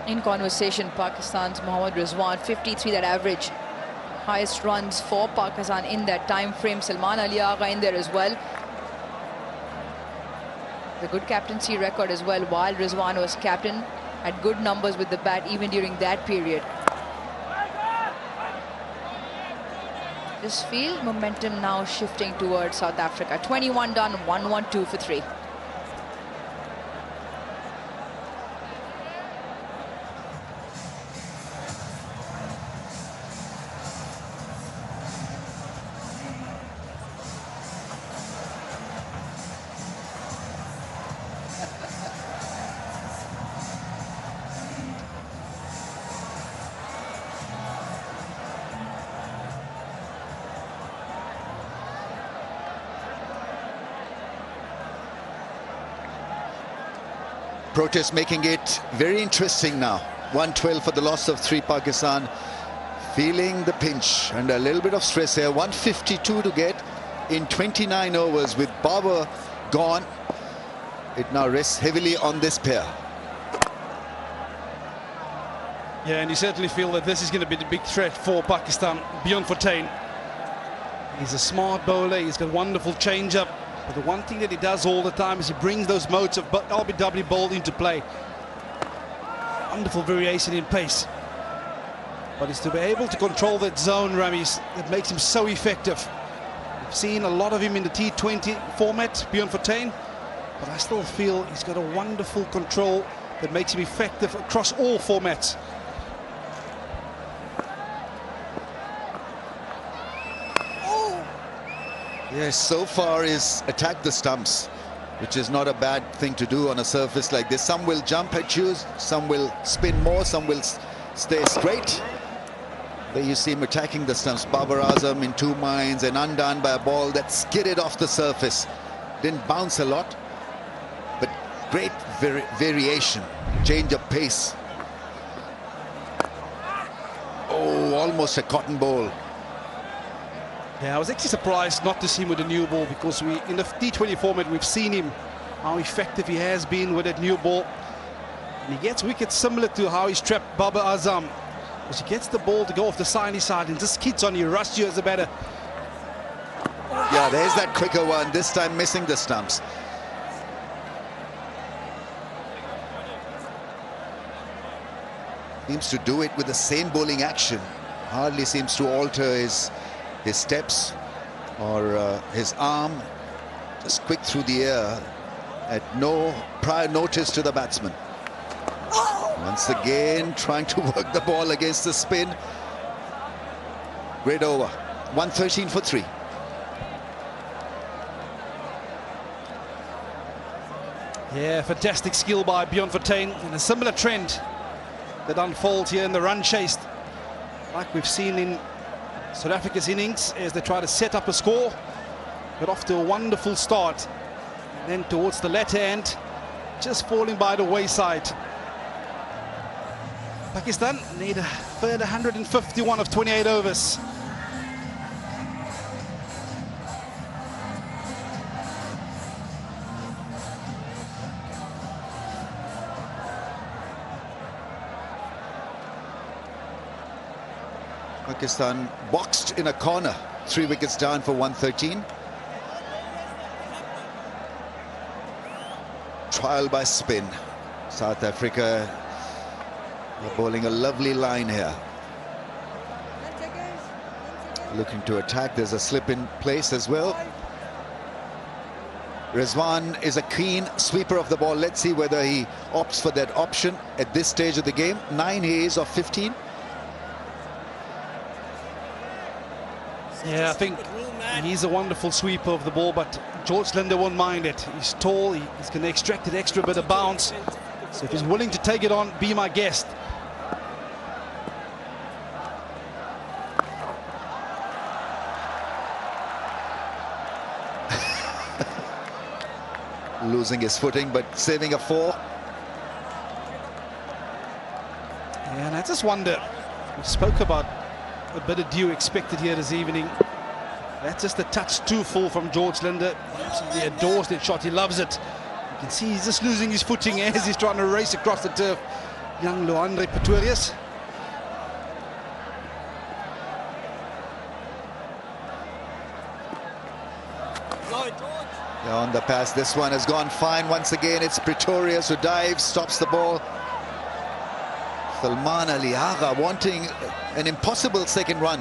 In conversation, Pakistan's Mohammad Rizwan, 53 that average. Highest runs for Pakistan in that time frame. Salman Ali Agha in there as well. The good captaincy record as well while Rizwan was captain. Had good numbers with the bat even during that period. Just feel momentum now shifting towards South Africa. 21 done, 1-1-2 for 3. Protest making it very interesting now. 112 for the loss of 3 Pakistan. Feeling the pinch and a little bit of stress here. 152 to get in 29 overs with Babar gone. It now rests heavily on this pair. Yeah, and you certainly feel that this is going to be the big threat for Pakistan beyond Fortain. He's a smart bowler. He's got a wonderful change-up. But the one thing that he does all the time is he brings those modes of LBW ball into play. Wonderful variation in pace. But it's to be able to control that zone, Ramis, that makes him so effective. We've seen a lot of him in the T20 format, beyond Fortain. But I still feel he's got a wonderful control that makes him effective across all formats. Yes, so far is attack the stumps, which is not a bad thing to do on a surface like this. Some will jump at you, some will spin more, some will stay straight. There you see him attacking the stumps. Babar Azam in 2 minds and undone by a ball that skidded off the surface. Didn't bounce a lot, but great variation, change of pace. Oh, almost a cotton ball. Yeah, I was actually surprised not to see him with a new ball, because in the T20 format we've seen him, how effective he has been with that new ball. And he gets wickets similar to how he's trapped Babar Azam. Because he gets the ball to go off the sunny side and just skids on you, rush you as a batter. Yeah, there's that quicker one, this time missing the stumps. Seems to do it with the same bowling action. Hardly seems to alter his steps or his arm. Just quick through the air at no prior notice to the batsman. Once again trying to work the ball against the spin. Great over. 113 for 3. Yeah, fantastic skill by beyond Fortain, and a similar trend that unfolds here in the run chased, like we've seen in South Africa's innings, as they try to set up a score. Got off to a wonderful start, and then towards the latter end, just falling by the wayside. Pakistan need a further 151 of 28 overs. Pakistan boxed in a corner, 3 wickets down for 113. Trial by spin. South Africa are bowling a lovely line here. Looking to attack. There's a slip in place as well. Rizwan is a keen sweeper of the ball. Let's see whether he opts for that option at this stage of the game. 9 he is of 15. Yeah, I think he's a wonderful sweeper of the ball, but George Linder won't mind it. He's tall, he's going to extract an extra bit of bounce. So if he's willing to take it on, be my guest. Losing his footing, but saving a 4. Yeah, and I just wonder, we spoke about a bit of dew expected here this evening. That's just a touch too full from George Linder. He absolutely adores that shot, he loves it. You can see he's just losing his footing as he's trying to race across the turf. Young Loandre Pretorius. On the pass, this one has gone fine once again. It's Pretorius who dives, stops the ball. Salman Ali Agha wanting an impossible second run.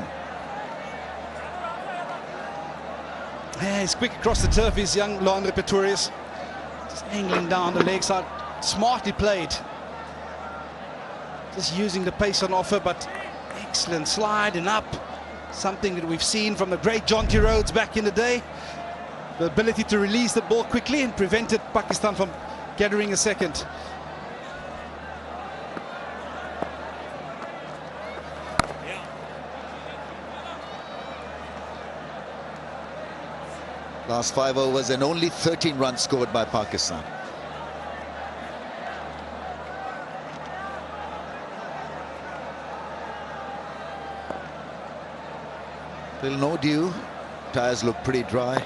Yeah, he's quick across the turf, is young Loandre Pretorius. Just angling down the leg side. Smartly played. Just using the pace on offer, but excellent slide and up. Something that we've seen from the great Jonty Rhodes back in the day. The ability to release the ball quickly and prevented Pakistan from gathering a second. Last 5 overs and only 13 runs scored by Pakistan. Still no dew. Tyres look pretty dry.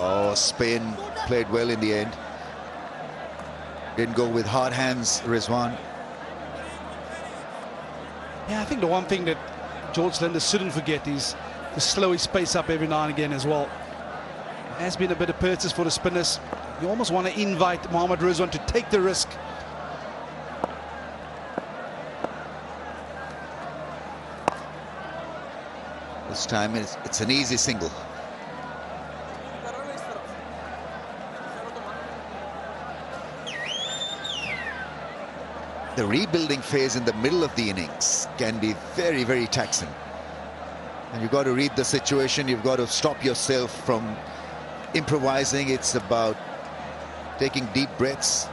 Oh, spin played well in the end. Didn't go with hard hands, Rizwan. Yeah, I think the one thing that George Linder shouldn't forget is to slow his pace up every now and again as well. It has been a bit of purchase for the spinners. You almost want to invite Mohammad Rizwan to take the risk. This time it's an easy single. The rebuilding phase in the middle of the innings can be very, very taxing. And you've got to read the situation. You've got to stop yourself from improvising. It's about taking deep breaths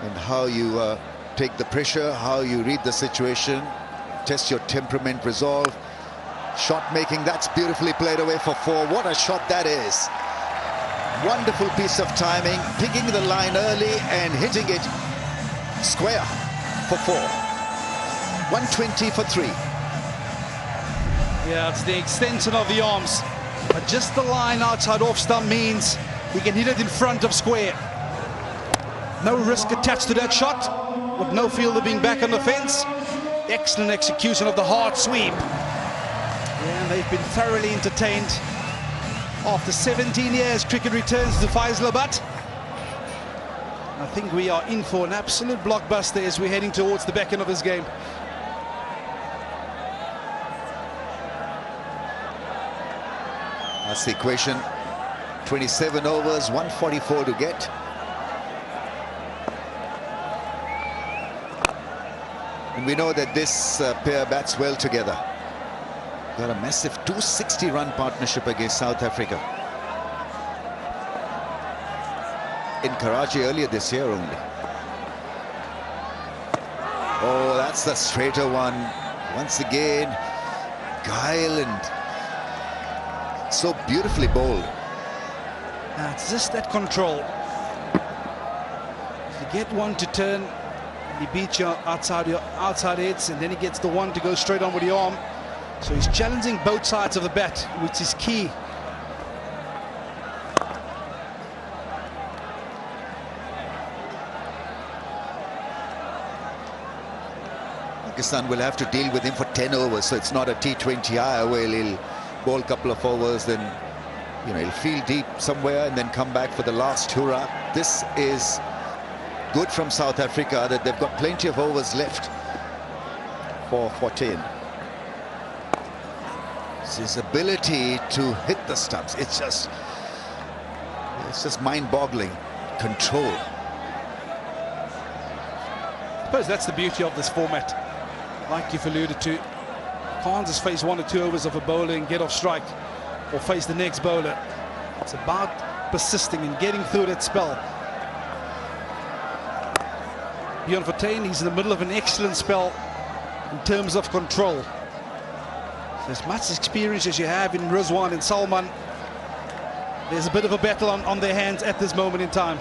and how you take the pressure, how you read the situation, test your temperament, resolve. Shot making, that's beautifully played away for 4. What a shot that is. Wonderful piece of timing, picking the line early and hitting it square for 4. 120 for 3. Yeah, it's the extension of the arms, but just the line outside off stump means he can hit it in front of square. No risk attached to that shot, with no fielder being back on the fence. Excellent execution of the hard sweep. Yeah, and they've been thoroughly entertained. After 17 years, cricket returns to Faisalabad. I think we are in for an absolute blockbuster as we're heading towards the back end of this game. That's the equation. 27 overs, 144 to get. And we know that this pair bats well together. Got a massive 260-run partnership against South Africa. In Karachi earlier this year only. Oh, that's the straighter one. Once again, guile and so beautifully bowled. It's just that control. You get one to turn, he beats you outside your outside heads, and then he gets the one to go straight on with the arm. So he's challenging both sides of the bat, which is key. Pakistan will have to deal with him for 10 overs, so it's not a T20I where he'll bowl a couple of overs, then he'll field deep somewhere and then come back for the last hurrah. This is good from South Africa, that they've got plenty of overs left for 14. It's his ability to hit the stumps, it's just mind-boggling. Control. I suppose that's the beauty of this format. Like you've alluded to, can't just face 1 or 2 overs of a bowler and get off strike, or face the next bowler. It's about persisting and getting through that spell. Bjorn Fortuin, he's in the middle of an excellent spell in terms of control. So as much experience as you have in Rizwan and Salman, there's a bit of a battle on their hands at this moment in time.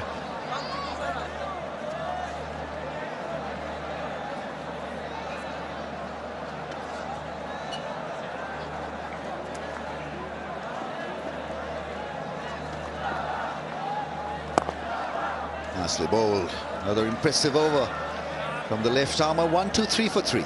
Nicely bowled. Another impressive over from the left armer. 1, 2, 3 for 3.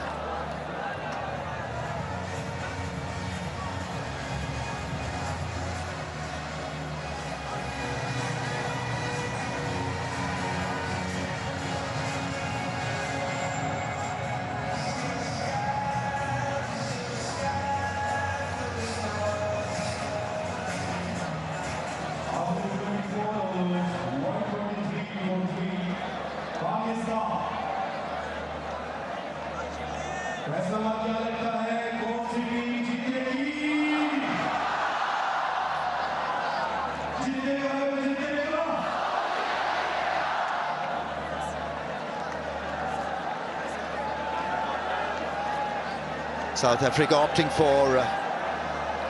South Africa opting for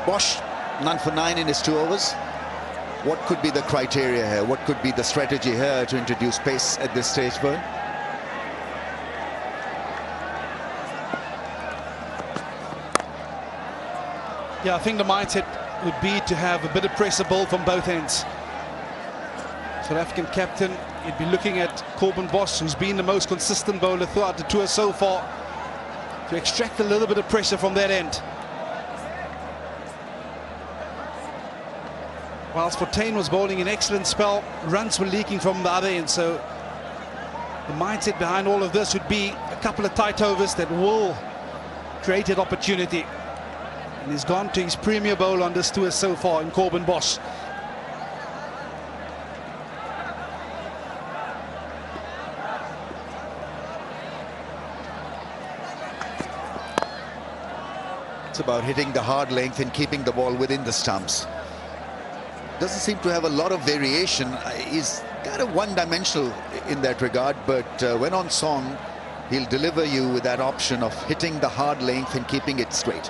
Bosch, none for 9 in his 2 overs. What could be the criteria here? What could be the strategy here to introduce pace at this stage, Vern? Yeah, I think the mindset would be to have a bit of pressure ball from both ends. South African captain, he'd be looking at Corbin Bosch, who's been the most consistent bowler throughout the tour so far, to extract a little bit of pressure from that end. Whilst Fortuin was bowling an excellent spell, runs were leaking from the other end, so the mindset behind all of this would be a couple of tight overs that will create an opportunity. And he's gone to his premier bowler on this tour so far in Corbin Bosch. It's about hitting the hard length and keeping the ball within the stumps. Doesn't seem to have a lot of variation. He's kind of one-dimensional in that regard, but when on song, he'll deliver you with that option of hitting the hard length and keeping it straight.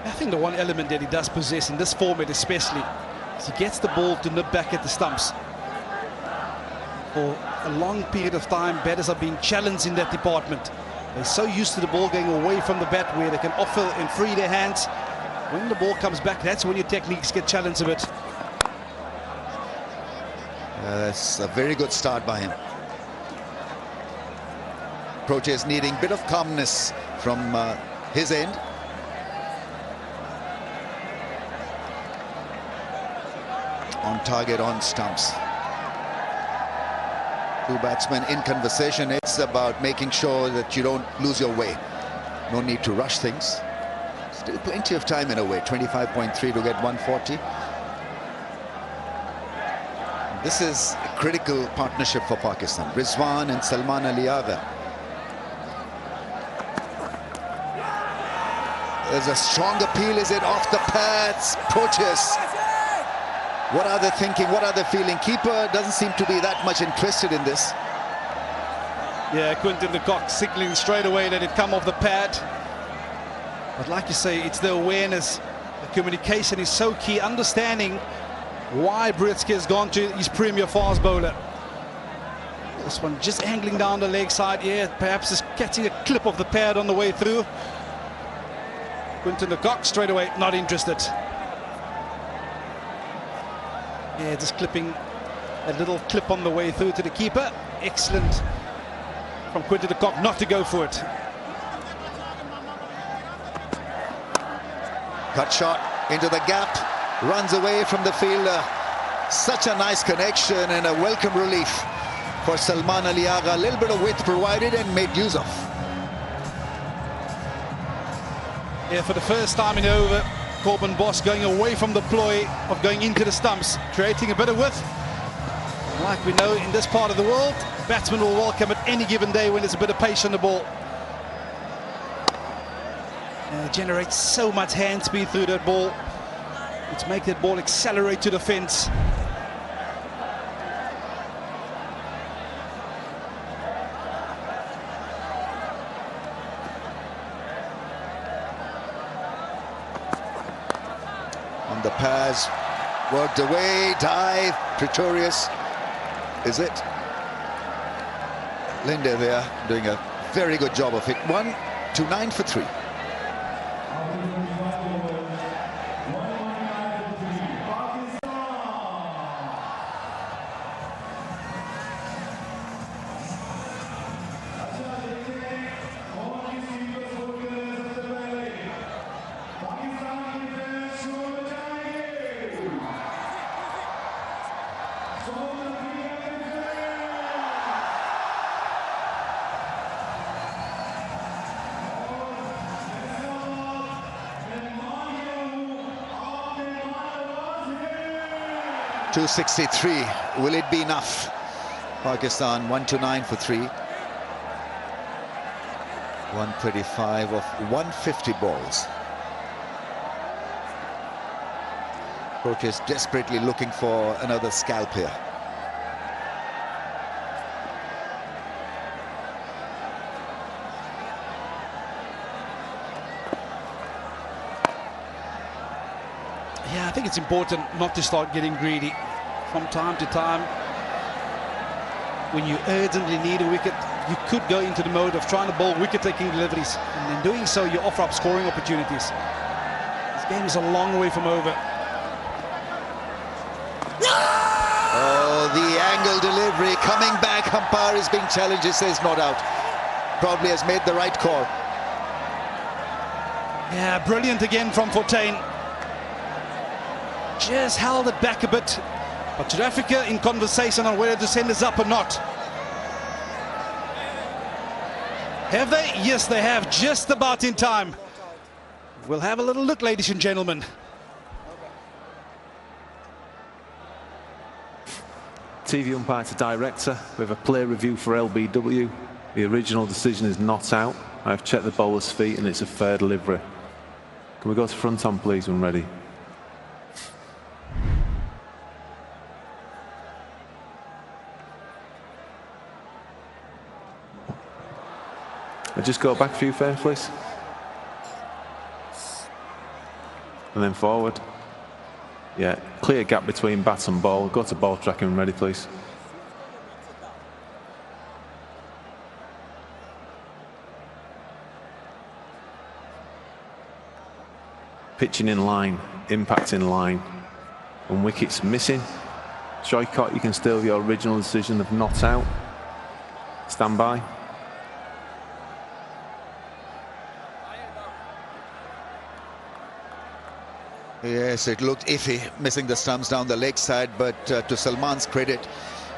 I think the one element that he does possess in this format especially is he gets the ball to nip back at the stumps. For a long period of time, batters are being challenged in that department. They're so used to the ball going away from the bat where they can offer and free their hands. When the ball comes back, that's when your techniques get challenged a bit. That's a very good start by him. Proteas needing a bit of calmness from his end. On target, on stumps. 2 batsmen in conversation. It's about making sure that you don't lose your way. No need to rush things. Still plenty of time in a way. 25.3 to get 140. This is a critical partnership for Pakistan. Rizwan and Salman Ali Agha. There's a strong appeal. Is it off the pads? Proteas. What are they thinking? What are they feeling? Keeper doesn't seem to be that much interested in this. Yeah, Quinton de Kock signaling straight away that it come off the pad. But like you say, it's the awareness. The communication is so key. Understanding why Britsky has gone to his premier fast bowler. This one just angling down the leg side. Yeah, perhaps just catching a clip of the pad on the way through. Quinton de Kock straight away not interested. Yeah, just clipping a little clip on the way through to the keeper. Excellent from Quinton de Kock not to go for it. Cut shot into the gap, runs away from the fielder. Such a nice connection and a welcome relief for Salman Ali Agha. A little bit of width provided and made use of. Yeah, for the first time in over, Corbin Boss going away from the ploy of going into the stumps, creating a bit of width. Like we know in this part of the world, batsmen will welcome at any given day when there's a bit of pace on the ball. And it generates so much hand speed through that ball, which make that ball accelerate to the fence. On the pass, worked away, dive, Pretorius. Is it? Linde there doing a very good job of it. 1-9 for 3. .263, will it be enough? Pakistan 1-9 for 3. 135 of 150 balls. Proteus desperately looking for another scalp here. Yeah, I think it's important not to start getting greedy. From time to time, when you urgently need a wicket, you could go into the mode of trying to bowl wicket-taking deliveries. And in doing so, you offer up scoring opportunities. This game is a long way from over. Oh, the angle delivery coming back. Umpire is being challenged. He says not out. Probably has made the right call. Yeah, brilliant again from Fortuyn. Just held it back a bit. But South Africa in conversation on whether to send us up or not. Have they? Yes, they have. Just about in time. We'll have a little look, ladies and gentlemen. TV umpire to director. We have a play review for LBW. The original decision is not out. I've checked the bowler's feet and it's a fair delivery. Can we go to front on, please, when ready? Just go back a few frames, please. And then forward. Yeah, clear gap between bat and ball. Go to ball tracking when ready, please. Pitching in line, impact in line. And wickets missing. Shoycott, you can still your original decision of not out. Stand by. Yes, it looked iffy, missing the stumps down the leg side, but to Salman's credit,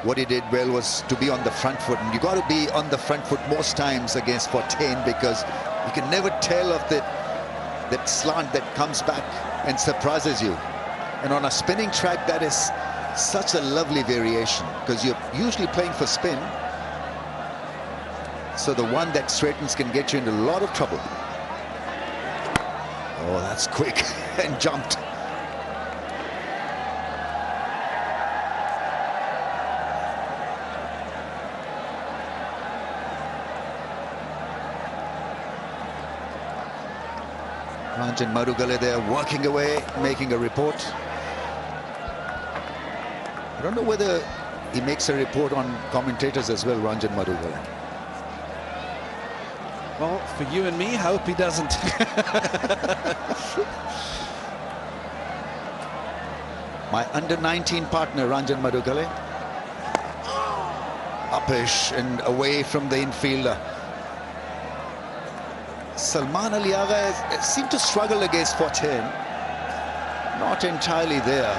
what he did well was to be on the front foot. And you got to be on the front foot most times against Fortuyn, because you can never tell of that slant that comes back and surprises you. And on a spinning track, that is such a lovely variation, because you're usually playing for spin. So the one that straightens can get you into a lot of trouble. Oh, that's quick and jumped. Ranjan Madugale there working away, making a report. I don't know whether he makes a report on commentators as well, Ranjan Madugale. Well, for you and me, hope he doesn't. My under-19 partner, Ranjan Madugale. Uppish and away from the infielder. Salman Ali Agha seemed to struggle against Fortuyn. Not entirely there.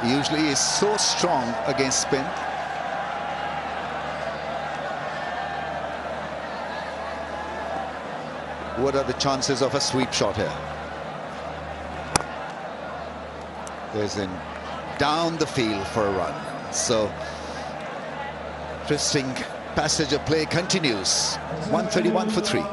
He usually is so strong against spin. What are the chances of a sweep shot here? There's in down the field for a run. So interesting passage of play continues. 131 for 3.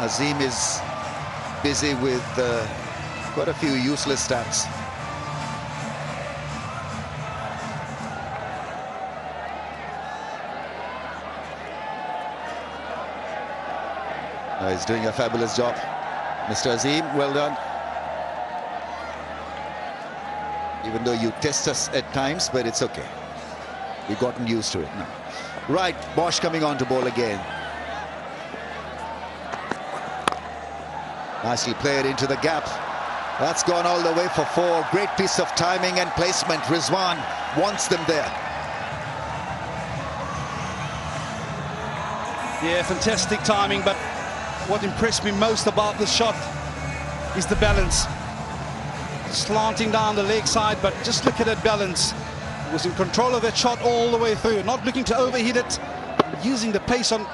Azim is busy with quite a few useless stats. He's doing a fabulous job. Mr. Azim, well done. Even though you test us at times, but it's okay. We've gotten used to it now. Right, Bosch coming on to ball again. Nicely played into the gap. That's gone all the way for 4. Great piece of timing and placement. Rizwan wants them there. Yeah, fantastic timing, but what impressed me most about this shot is the balance. Slanting down the leg side, but just look at that balance. He was in control of that shot all the way through, not looking to overhit it, using the pace on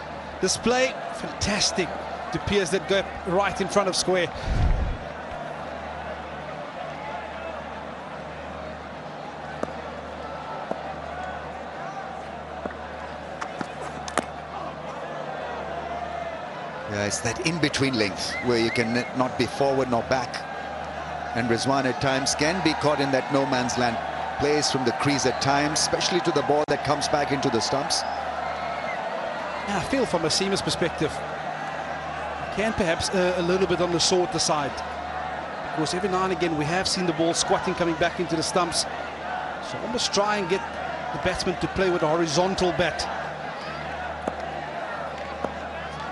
display. Fantastic to pierce that gap right in front of square. Yeah, it's that in-between length where you can not be forward nor back. And Rizwan at times can be caught in that no man's land. Plays from the crease at times, especially to the ball that comes back into the stumps. Yeah, I feel from a seamer's perspective, can perhaps a little bit on the shorter side. Because every now and again we have seen the ball squatting coming back into the stumps. So almost try and get the batsman to play with a horizontal bat.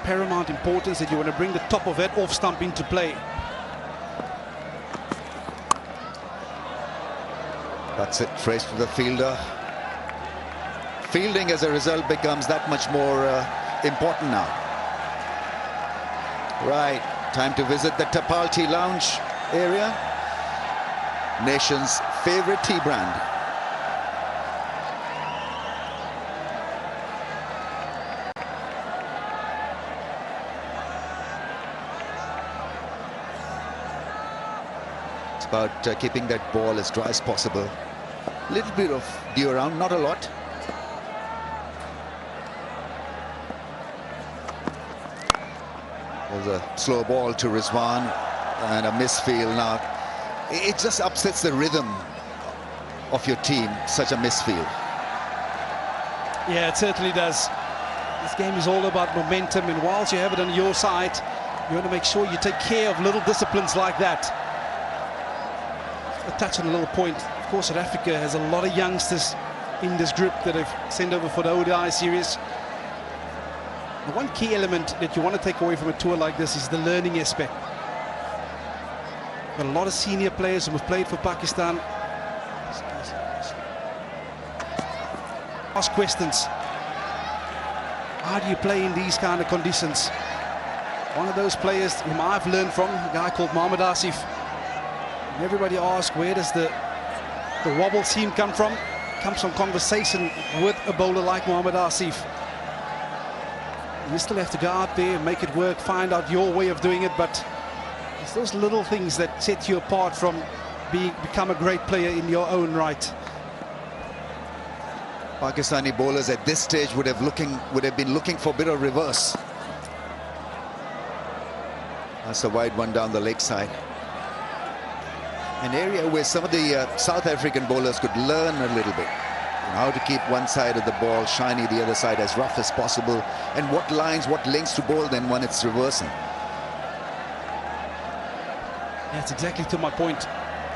Paramount importance that you want to bring the top of that off stump into play. That's it, trace to the fielder. Fielding as a result becomes that much more important now. Right, time to visit the Tapalti Lounge area. Nation's favorite tea brand. It's about keeping that ball as dry as possible. A little bit of dew around, not a lot. There's a slow ball to Rizwan and a misfield now. It just upsets the rhythm of your team, such a misfield. Yeah, it certainly does. This game is all about momentum, and whilst you have it on your side, you want to make sure you take care of little disciplines like that. I'll touch on a little point. Of course, South Africa has a lot of youngsters in this group that have sent over for the ODI series. The one key element that you want to take away from a tour like this is the learning aspect. Got a lot of senior players who have played for Pakistan. Ask questions. How do you play in these kind of conditions? One of those players whom I've learned from, a guy called Mohammad Asif. And everybody asks, where does the wobble seam come from? It comes from conversation with a bowler like Mohammad Asif. You still have to go out there, make it work, find out your way of doing it, but it's those little things that set you apart from become a great player in your own right. Pakistani bowlers at this stage would have been looking for a bit of reverse. That's a wide one down the leg side. An area where some of the South African bowlers could learn a little bit. How to keep one side of the ball shiny, the other side as rough as possible, and what lines, what lengths to bowl then when it's reversing. That's exactly to my point.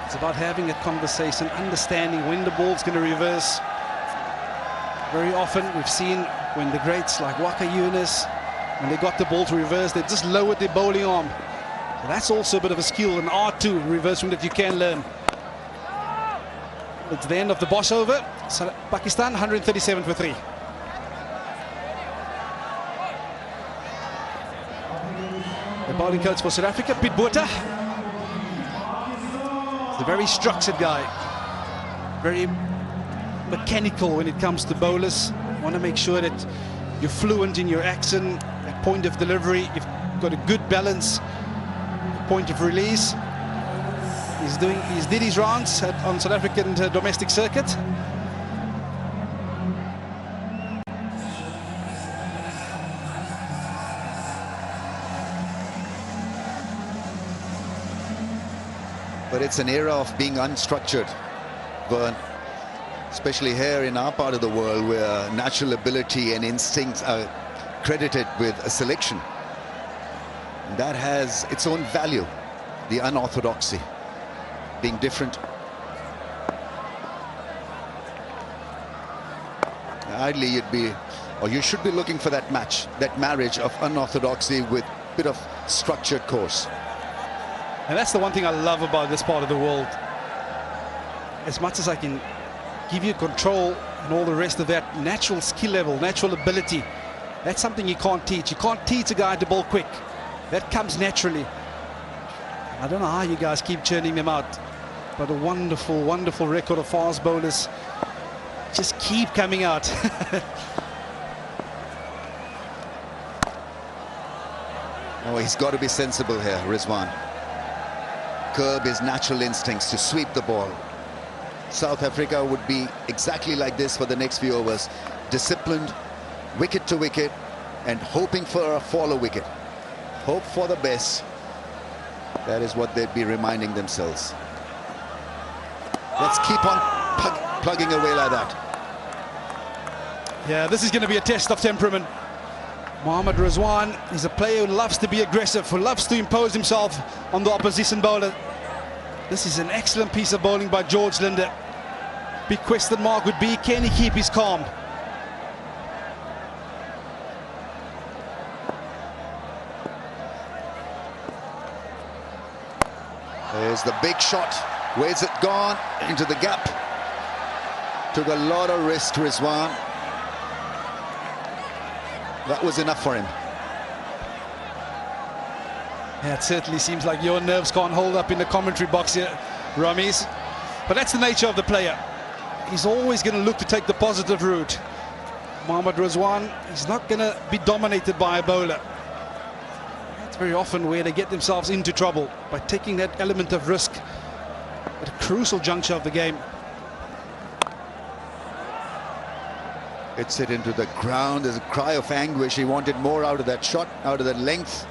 It's about having that conversation, understanding when the ball's going to reverse. Very often we've seen when the greats like Waka Yunus, when they got the ball to reverse, they just lowered their bowling arm. But that's also a bit of a skill, an art too, reverse swing that you can learn. It's the end of the boss over. So Pakistan 137 for 3. The bowling coach for South Africa, Piet Botha. He's a very structured guy. Very mechanical when it comes to bowlers. Want to make sure that you're fluent in your action, at point of delivery, you've got a good balance, point of release. He's did his rounds on South African domestic circuit. But it's an era of being unstructured, Vern. Especially here in our part of the world, where natural ability and instincts are credited with a selection. That has its own value, the unorthodoxy, being different. Ideally, you should be looking for that match, that marriage of unorthodoxy with a bit of structured course. And that's the one thing I love about this part of the world. As much as I can give you control and all the rest of that, natural skill level, natural ability, that's something you can't teach. You can't teach a guy to bowl quick. That comes naturally. I don't know how you guys keep churning them out, but a wonderful, wonderful record of fast bowlers just keep coming out. Oh, he's got to be sensible here, Rizwan. Curb his natural instincts to sweep the ball. South Africa would be exactly like this for the next few overs. Disciplined, wicket to wicket, and hoping for a follow wicket. Hope for the best. That is what they'd be reminding themselves. Let's keep on plugging away like that. Yeah, this is going to be a test of temperament. Mohammad Rizwan is a player who loves to be aggressive, who loves to impose himself on the opposition bowler. This is an excellent piece of bowling by George Linder. Big question mark would be, can he keep his calm? There's the big shot. Where's it gone? Into the gap. Took a lot of risk, Rizwan. That was enough for him. Yeah, it certainly seems like your nerves can't hold up in the commentary box here, Ramiz. But that's the nature of the player. He's always going to look to take the positive route. Mohammad Rizwan is not going to be dominated by a bowler. That's very often where they get themselves into trouble, by taking that element of risk at a crucial juncture of the game. Hits it into the ground. There's a cry of anguish. He wanted more out of that shot, out of that length.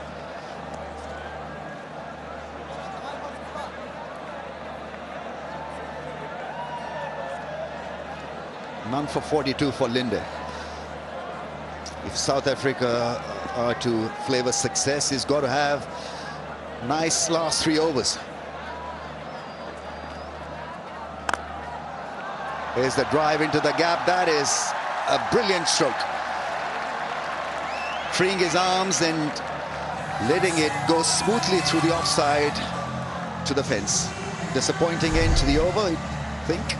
None for 42 for Linde. If South Africa are to flavor success, he's got to have nice last 3 overs. There's the drive into the gap. That is a brilliant stroke. Freeing his arms and letting it go smoothly through the offside to the fence. Disappointing end to the over, I think.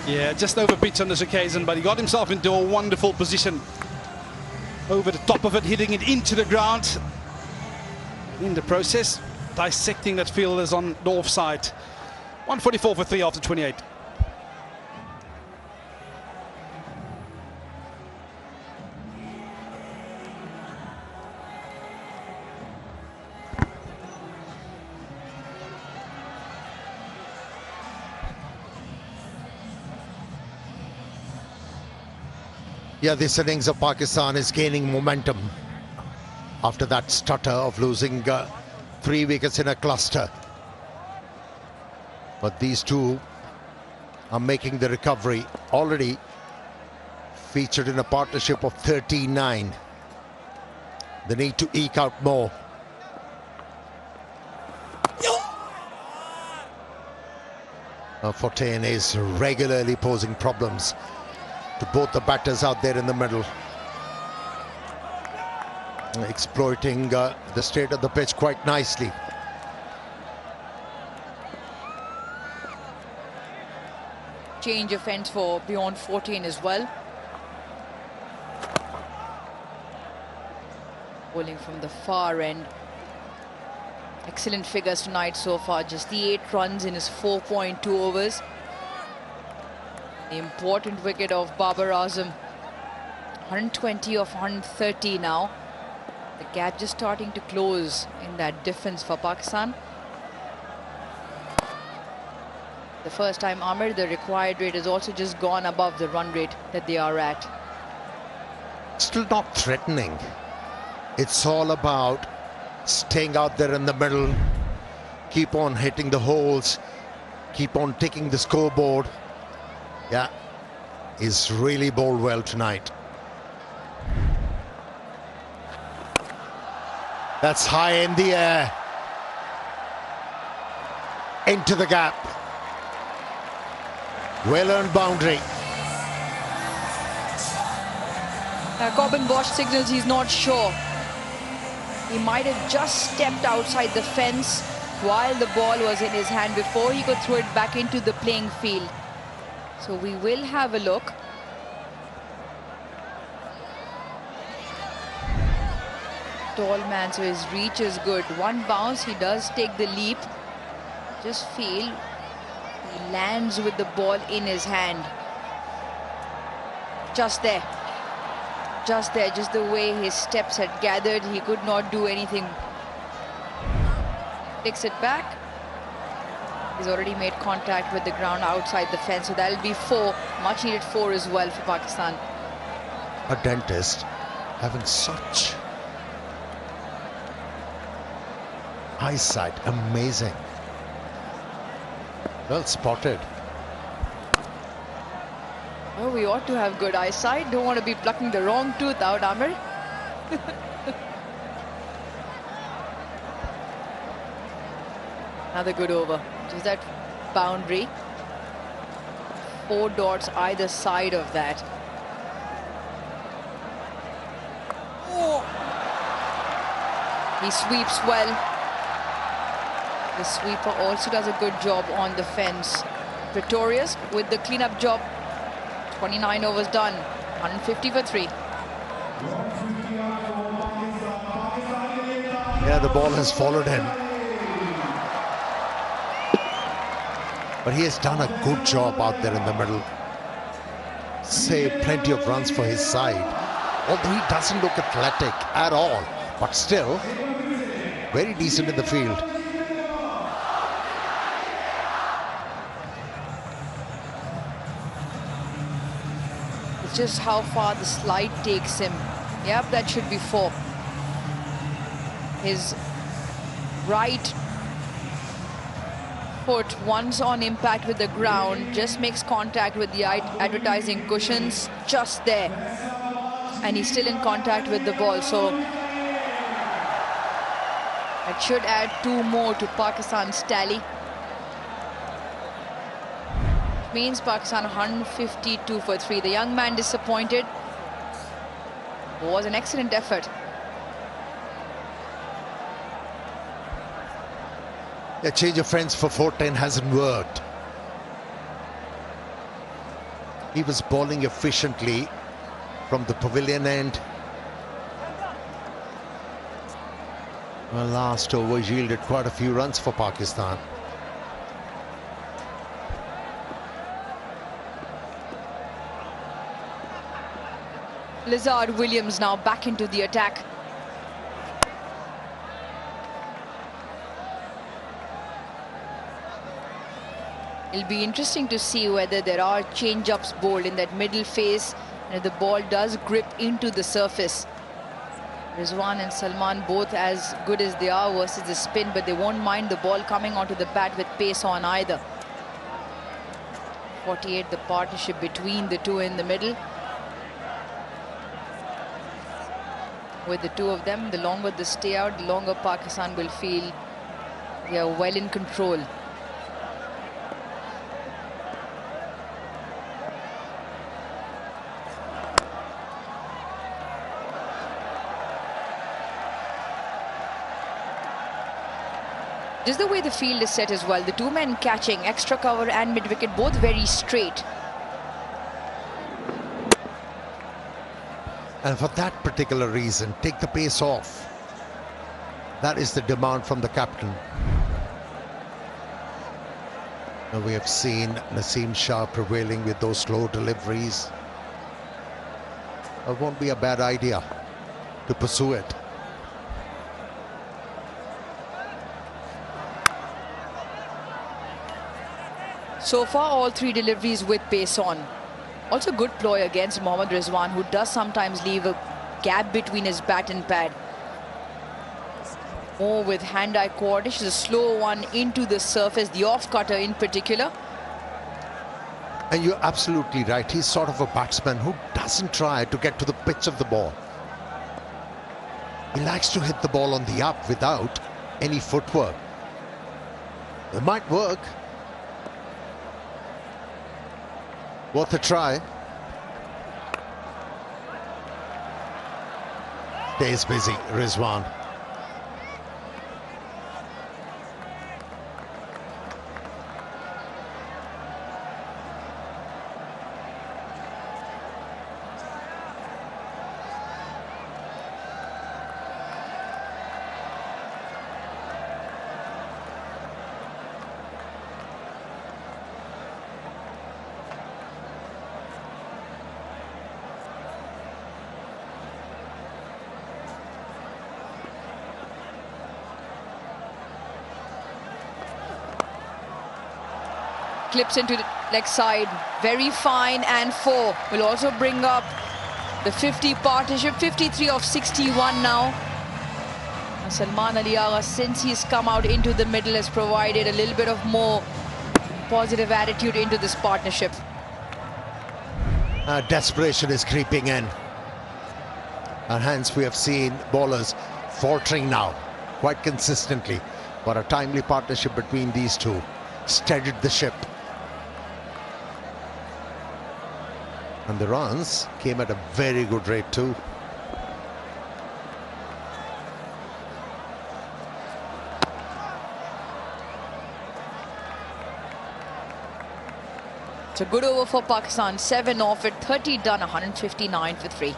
Yeah, just over pitch on this occasion, but he got himself into a wonderful position. Over the top of it, hitting it into the ground. In the process, dissecting that fielders on the offside. 144 for 3 after 28. Yeah, this innings of Pakistan is gaining momentum after that stutter of losing 3 wickets in a cluster. But these two are making the recovery, already featured in a partnership of 39. They need to eke out more. Fortin is regularly posing problems to both the batters out there in the middle. exploiting the state of the pitch quite nicely. Change of ends for beyond 14 as well. Bowling from the far end. Excellent figures tonight so far. Just the 8 runs in his 4.2 overs. The important wicket of Babar Azam. 120 of 130 now. The gap just starting to close in that difference for Pakistan. The first time Amir, the required rate has also just gone above the run rate that they are at. Still not threatening. It's all about staying out there in the middle, keep on hitting the holes, keep on ticking the scoreboard. Yeah, he's really bowled well tonight. That's high in the air. Into the gap. Well-earned boundary. Corbin Bosch signals he's not sure. He might have just stepped outside the fence while the ball was in his hand before he could throw it back into the playing field. So we will have a look. Tall man, so his reach is good. One bounce, he does take the leap. Just feel he lands with the ball in his hand. Just there. Just there, just the way his steps had gathered, he could not do anything. Takes it back. He's already made contact with the ground outside the fence, so that'll be 4, much needed 4 as well for Pakistan. A dentist having such eyesight, amazing. Well spotted. Oh, we ought to have good eyesight. Don't want to be plucking the wrong tooth out, Amir. Another good over. Just that boundary. 4 dots either side of that. Oh. He sweeps well. The sweeper also does a good job on the fence. Pretorius with the cleanup job. 29 overs done, 150 for 3. Yeah, the ball has followed him. But he has done a good job out there in the middle. Saved plenty of runs for his side. Although he doesn't look athletic at all. But still, very decent in the field. Just how far the slide takes him. Yep, that should be 4. His right foot, once on impact with the ground, just makes contact with the advertising cushions, just there. And he's still in contact with the ball, so that should add 2 more to Pakistan's tally. Means Pakistan 152 for 3. The young man disappointed. Was an excellent effort. A change of friends for 410 hasn't worked. He was bowling efficiently from the pavilion end. Well, last over yielded quite a few runs for Pakistan. Lizard Williams now back into the attack. It'll be interesting to see whether there are change-ups bowled in that middle phase and if the ball does grip into the surface. Rizwan and Salman both as good as they are versus the spin, but they won't mind the ball coming onto the bat with pace on either. 48, the partnership between the two in the middle. With the two of them, the longer they stay out, the longer Pakistan will feel they are well in control. Just the way the field is set as well. The two men catching, extra cover and mid-wicket, both very straight. And for that particular reason, take the pace off. That is the demand from the captain. Now we have seen Naseem Shah prevailing with those slow deliveries. It won't be a bad idea to pursue it. So far, all three deliveries with pace on. Also good ploy against Mohammad Rizwan, who does sometimes leave a gap between his bat and pad. More with hand-eye coordination, a slow one into the surface, the off-cutter in particular. And you're absolutely right. He's sort of a batsman who doesn't try to get to the pitch of the ball. He likes to hit the ball on the up without any footwork. It might work. Worth a try. Stays busy, Rizwan. Clips into the leg side, very fine, and 4 will also bring up the 50 partnership, 53 of 61 now. And Salman Ali Agha, since he's come out into the middle, has provided a little bit of more positive attitude into this partnership. Desperation is creeping in, and hence we have seen bowlers faltering now quite consistently, but a timely partnership between these two steadied the ship. And the runs came at a very good rate too. It's a good over for Pakistan, 7 off it, 30 done, 159 for 3.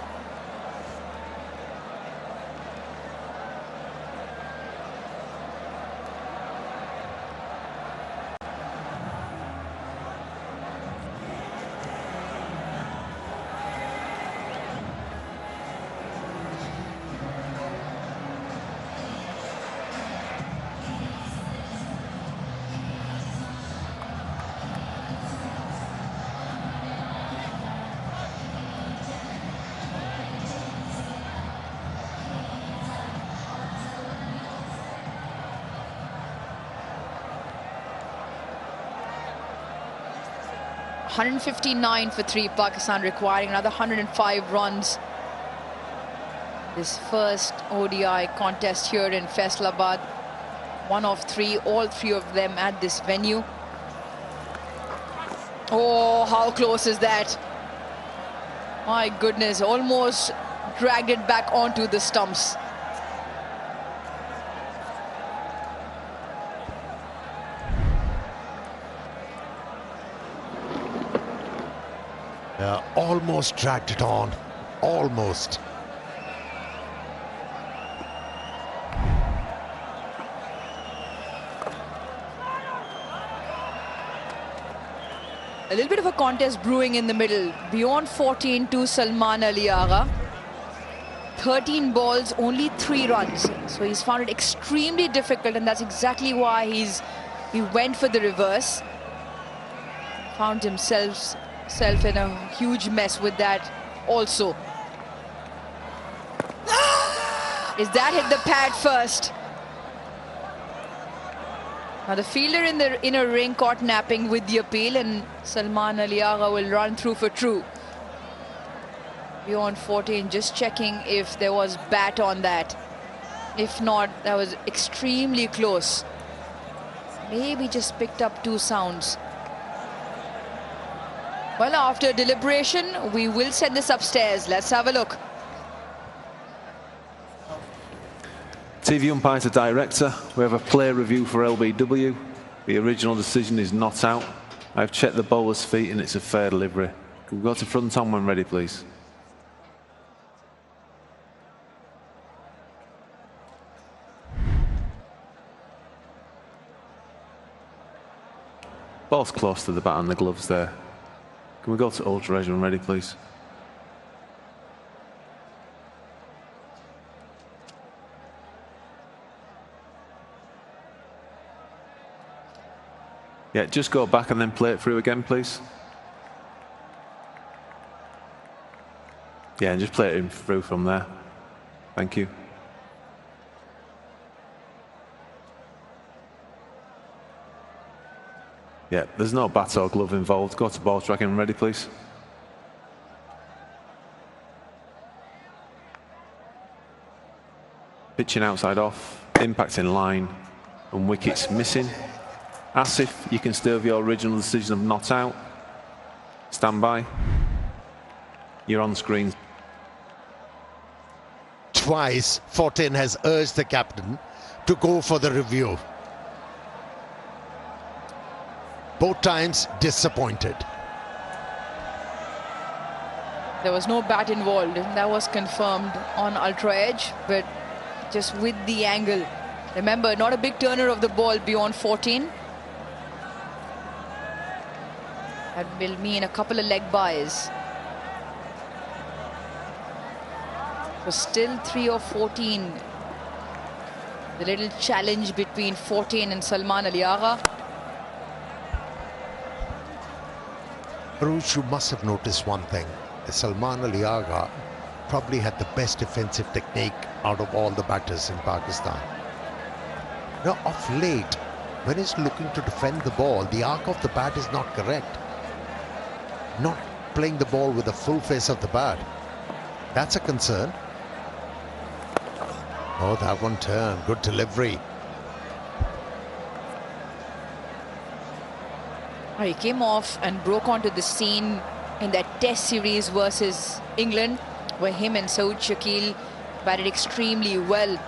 $159 for 3, Pakistan requiring another 105 runs. This first ODI contest here in Faisalabad. 1 of 3, all 3 of them at this venue. Oh, how close is that? My goodness, almost dragged it back onto the stumps. Almost dragged it on, almost. A little bit of a contest brewing in the middle. Beyond 14 to Salman Ali Agha. 13 balls, only 3 runs. So he's found it extremely difficult, and that's exactly why he went for the reverse. Found himself in a huge mess with that also. Is that hit the pad first? Now the fielder in the inner ring caught napping with the appeal, and Salman Ali Agha will run through for true. Beyond 14, just checking if there was bat on that. If not, that was extremely close. Maybe just picked up 2 sounds. Well, after deliberation, we will send this upstairs. Let's have a look. TV umpire to director. We have a player review for LBW. The original decision is not out. I've checked the bowler's feet and it's a fair delivery. Can we go to front on when ready, please? Ball's close to the bat and the gloves there. Can we go to ultra edge when ready, please? Yeah, just go back and then play it through again, please. Yeah, and just play it in through from there. Thank you. Yeah, there's no bat or glove involved. Go to ball tracking when ready, please. Pitching outside off, impact in line, and wickets missing. Asif, you can stay with your original decision of not out. Stand by. You're on screen. Twice, 14 has urged the captain to go for the review. Both times disappointed. There was no bat involved, and that was confirmed on ultra edge, but just with the angle. Remember, not a big turner of the ball beyond 14. That will mean a couple of leg byes. So still 3 or 14. The little challenge between 14 and Salman Ali Agha. Bruce, you must have noticed one thing. Salman Ali Agha probably had the best defensive technique out of all the batters in Pakistan. Now, of late, when he's looking to defend the ball, the arc of the bat is not correct. Not playing the ball with the full face of the bat. That's a concern. Oh, that one turned. Good delivery. He came off and broke onto the scene in that test series versus England, where him and Saud Shakil batted extremely well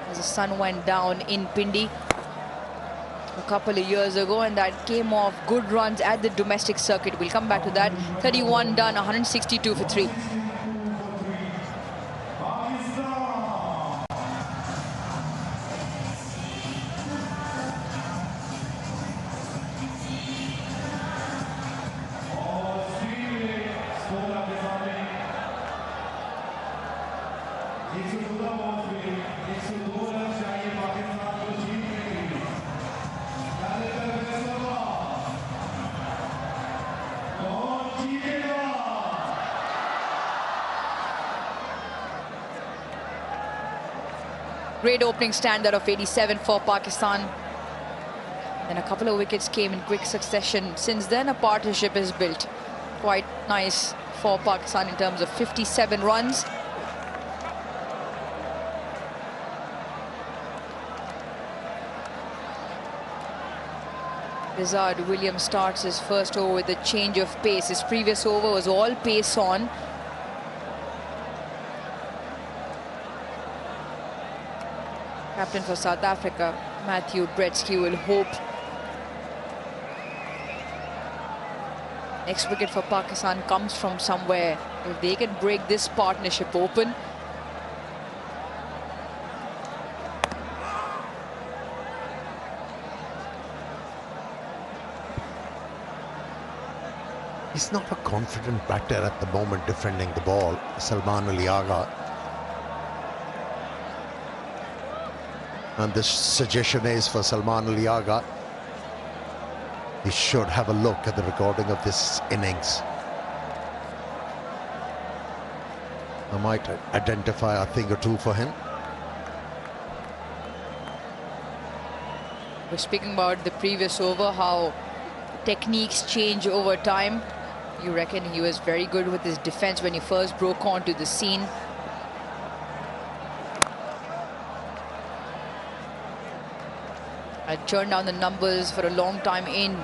as the sun went down in Pindi a couple of years ago, and that came off good runs at the domestic circuit. We'll come back to that. 31 done, 162 for 3. Great opening stand out of 87 for Pakistan. Then a couple of wickets came in quick succession. Since then, a partnership is built. Quite nice for Pakistan in terms of 57 runs. Izzard Williams starts his first over with a change of pace. His previous over was all pace on. Captain for South Africa, Matthew Bretsky, will hope next wicket for Pakistan comes from somewhere. If they can break this partnership open, he's not a confident batter at the moment defending the ball, Salman Ali Agha. And the suggestion is for Salman Ali Agha, he should have a look at the recording of this innings. I might identify a thing or two for him. we're speaking about the previous over, how techniques change over time. You reckon he was very good with his defense when he first broke onto the scene? Had turned down the numbers for a long time in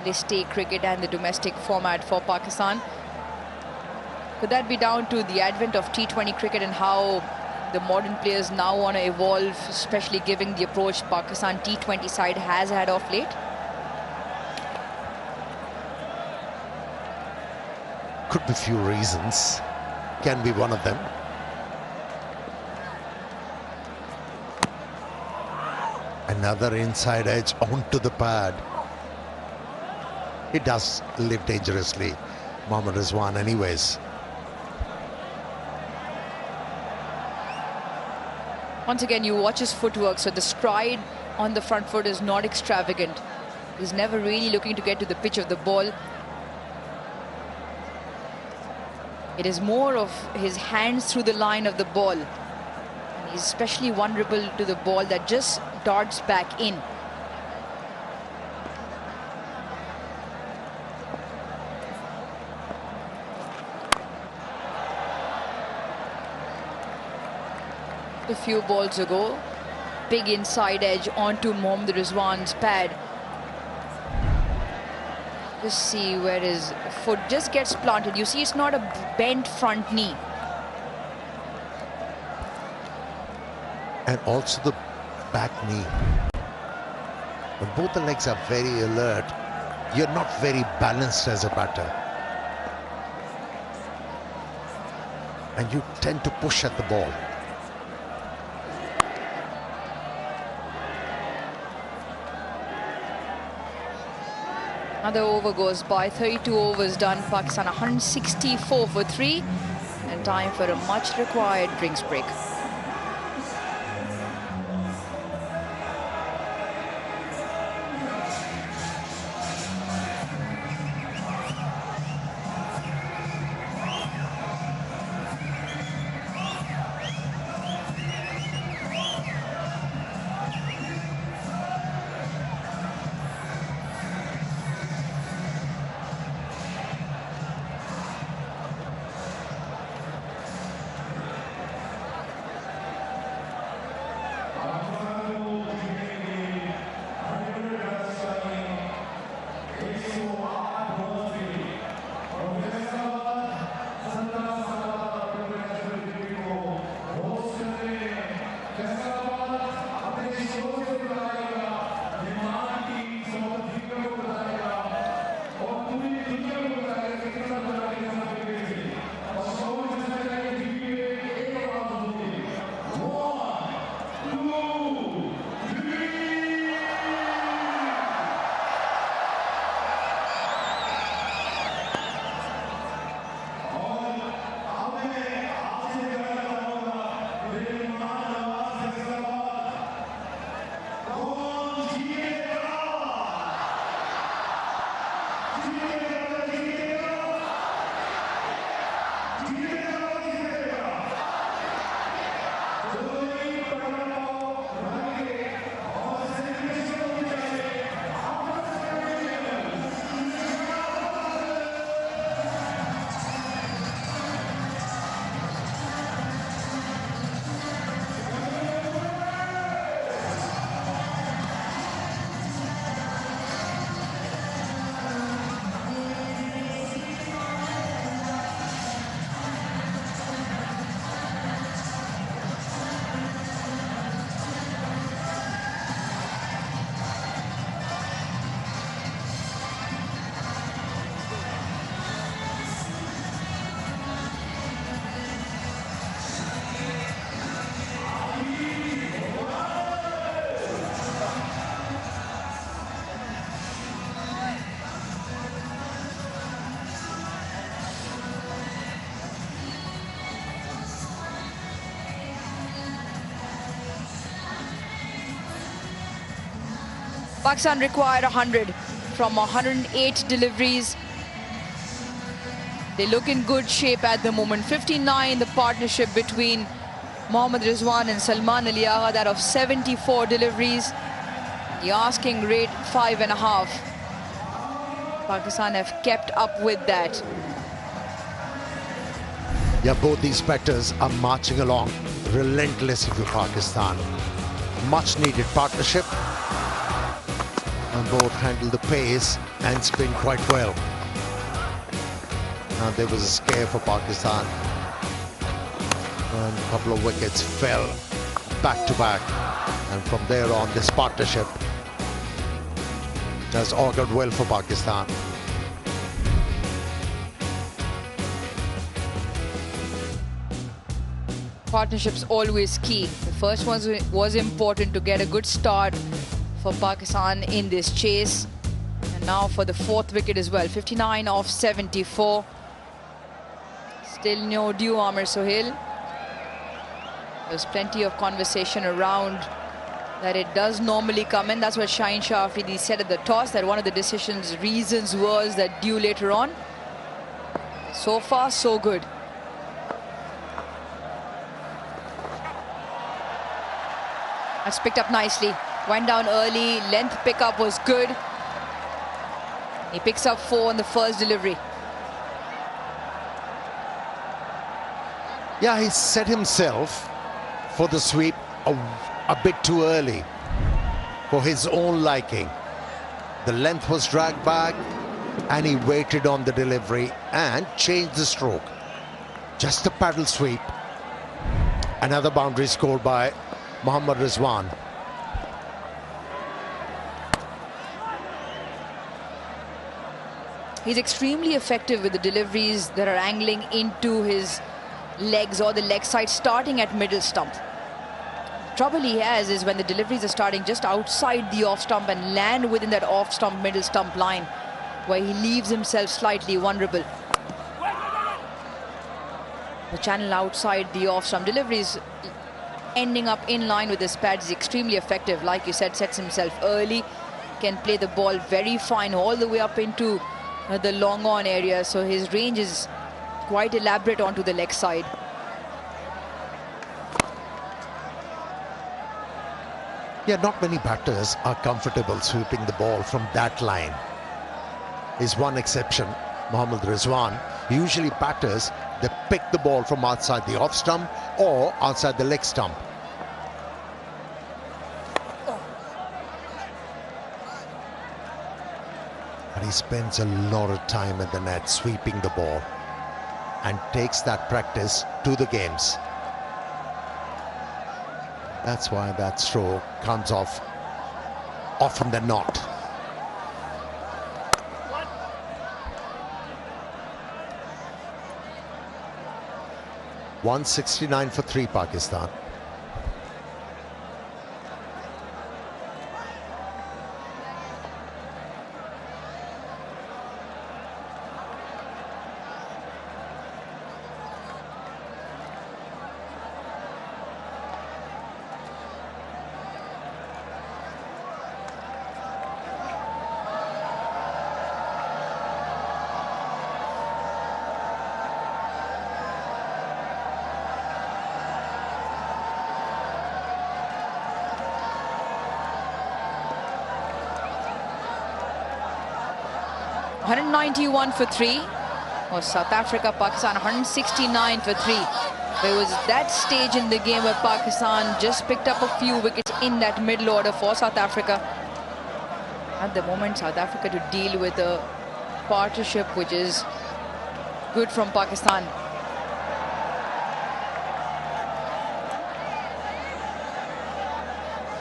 List A cricket and the domestic format for Pakistan. Could that be down to the advent of T20 cricket and how the modern players now want to evolve, especially given the approach Pakistan T20 side has had of late? Could be few reasons. Can be one of them. Another inside edge onto the pad. He does live dangerously, Mohammad Rizwan, anyways. Once again, you watch his footwork, so the stride on the front foot is not extravagant. He's never really looking to get to the pitch of the ball. It is more of his hands through the line of the ball. And he's especially vulnerable to the ball that just darts back in. A few balls ago, big inside edge onto Mohammad Rizwan's pad. Just see where his foot just gets planted. You see, it's not a bent front knee. And also the back knee. When both the legs are very alert, you're not very balanced as a batter. And you tend to push at the ball. Another over goes by. 32 overs done. Pakistan 164 for 3. And time for a much required drinks break. Pakistan required 100 from 108 deliveries. They look in good shape at the moment. 59 the partnership between Mohammad Rizwan and Salman Ali Agha, that of 74 deliveries. The asking rate 5.5. Pakistan have kept up with that. Yeah, both these batters are marching along relentlessly for Pakistan. Much needed partnership. And both handle the pace and spin quite well. Now there was a scare for Pakistan. And a couple of wickets fell back to back. And from there on, this partnership has augured well for Pakistan. Partnership's always key. The first one was important to get a good start for Pakistan in this chase. And now for the fourth wicket as well. 59 off 74. Still no due Amir Sohail. There's plenty of conversation around that it does normally come in. That's what Shaheen Shah Afridi said at the toss, that one of the decision's reasons was that due later on. So far, so good. That's picked up nicely. Went down early. Length pickup was good. He picks up 4 on the first delivery. Yeah, he set himself for the sweep a bit too early for his own liking. The length was dragged back and he waited on the delivery and changed the stroke. Just a paddle sweep. Another boundary scored by Mohammad Rizwan. He's extremely effective with the deliveries that are angling into his legs or the leg side, starting at middle stump. Trouble he has is when the deliveries are starting just outside the off stump and land within that off stump, middle stump line, where he leaves himself slightly vulnerable. The channel outside the off stump deliveries ending up in line with his pads is extremely effective. Like you said, sets himself early, can play the ball very fine all the way up into the long on area, so his range is quite elaborate onto the leg side. Yeah, not many batters are comfortable sweeping the ball from that line. Is one exception, Mohammad Rizwan. Usually batters, they pick the ball from outside the off stump or outside the leg stump. And he spends a lot of time at the net sweeping the ball and takes that practice to the games. That's why that stroke comes off often than not. $169 for 3 Pakistan. $191 for 3 was South Africa. Pakistan 169 for 3. There was that stage in the game where Pakistan just picked up a few wickets in that middle order for South Africa. At the moment, South Africa to deal with a partnership which is good from Pakistan.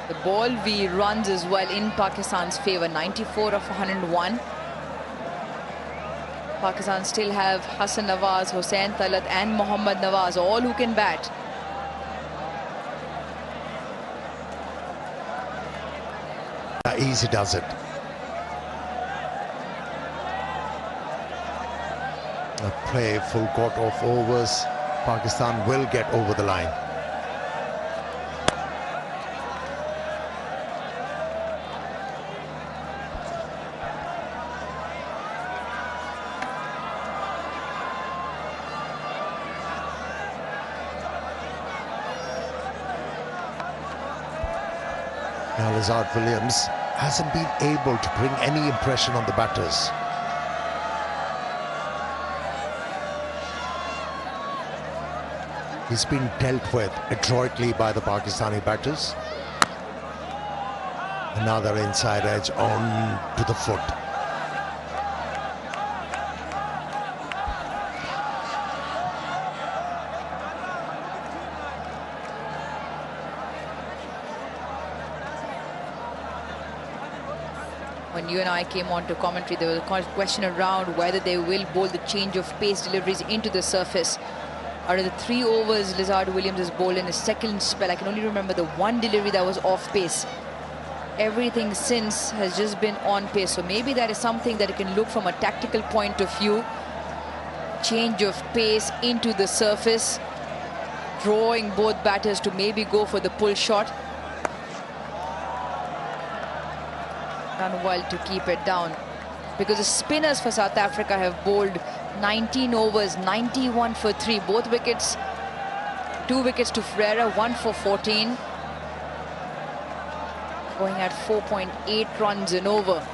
The ball V runs as well in Pakistan's favor, 94 of 101. Pakistan still have Hassan Nawaz, Hussain Talat and Mohammad Nawaz, all who can bat. Easy does it. A play full court of overs. Pakistan will get over the line. Now Lazard Williams hasn't been able to bring any impression on the batters. He's been dealt with adroitly by the Pakistani batters. Another inside edge on to the foot. when you and I came on to commentary, there was a question around whether they will bowl the change of pace deliveries into the surface. Out of the 3 overs Lizard Williams has bowled in his second spell, I can only remember the one delivery that was off pace. Everything since has just been on pace. So maybe that is something that you can look from a tactical point of view. Change of pace into the surface, drawing both batters to maybe go for the pull shot. Done well to keep it down, because the spinners for South Africa have bowled 19 overs, 91 for 3. Both wickets, 2 wickets to Ferreira, 1 for 14. Going at 4.8 runs an over.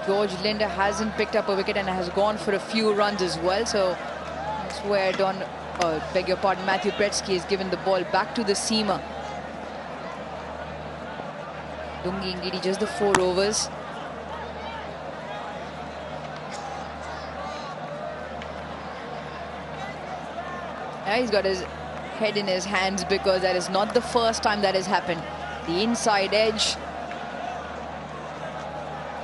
George Linder hasn't picked up a wicket and has gone for a few runs as well. So that's where Matthew Bretsky has given the ball back to the seamer. Dungi Ngidi, just the 4 overs. Yeah, he's got his head in his hands, because that is not the first time that has happened. The inside edge.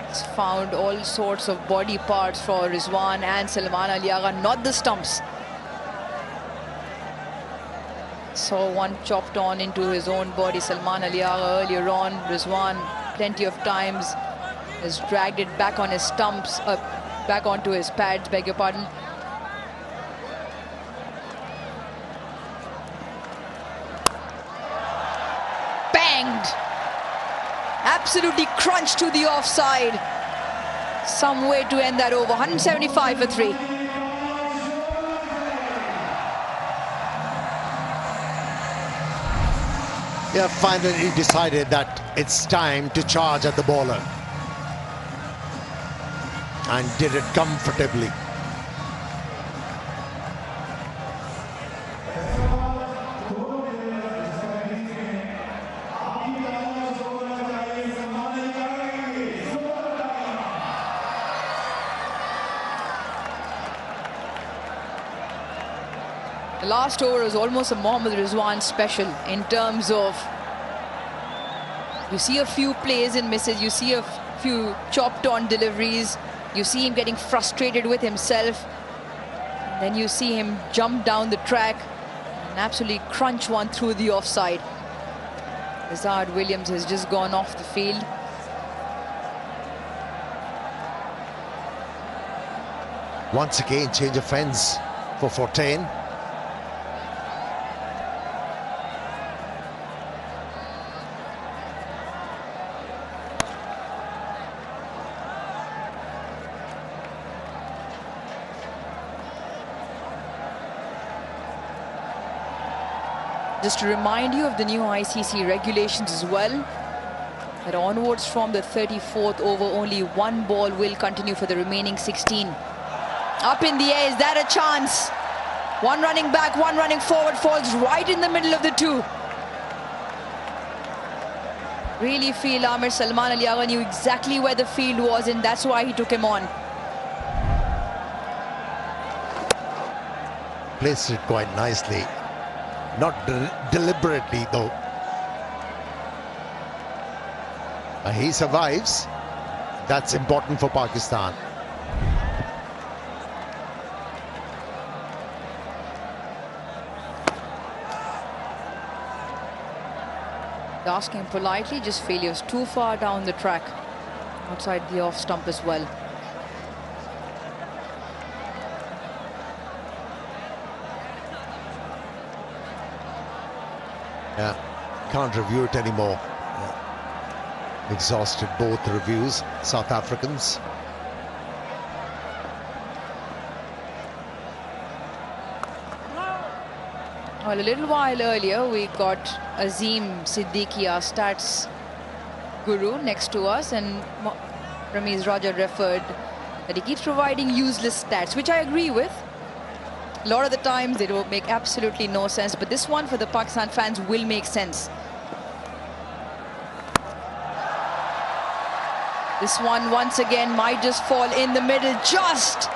It's found all sorts of body parts for Rizwan and Salman Ali Agha, not the stumps. Saw one chopped on into his own body. Salman Ali Agha earlier on. Rizwan plenty of times has dragged it back on his stumps, back onto his pads, beg your pardon. Banged! Absolutely crunched to the offside. Some way to end that over. 175 for 3. Yeah, finally decided that it's time to charge at the bowler. And did it comfortably. The last over was almost a Mohammad Rizwan special in terms of, you see a few plays and misses, you see a few chopped on deliveries, you see him getting frustrated with himself, and then you see him jump down the track and absolutely crunch one through the offside. Lizard Williams has just gone off the field. Once again, change of fence for Fortin. Just to remind you of the new ICC regulations as well, that onwards from the 34th over, only 1 ball will continue for the remaining 16. Up in the air, is that a chance? One running back, one running forward, falls right in the middle of the 2. Really feel Amir Salman Ali Agha knew exactly where the field was, and that's why he took him on. Placed it quite nicely. Not deliberately though. He survives. That's important for Pakistan. Asking politely, just failures too far down the track, outside the off stump as well. Yeah, can't review it anymore. Exhausted both reviews, South Africans. Well, a little while earlier, we got Azim Siddiqui, our stats guru, next to us, and Ramiz Raja referred that he keeps providing useless stats, which I agree with. A lot of the times they don't make absolutely no sense, but this one for the Pakistan fans will make sense. This one once again might just fall in the middle, just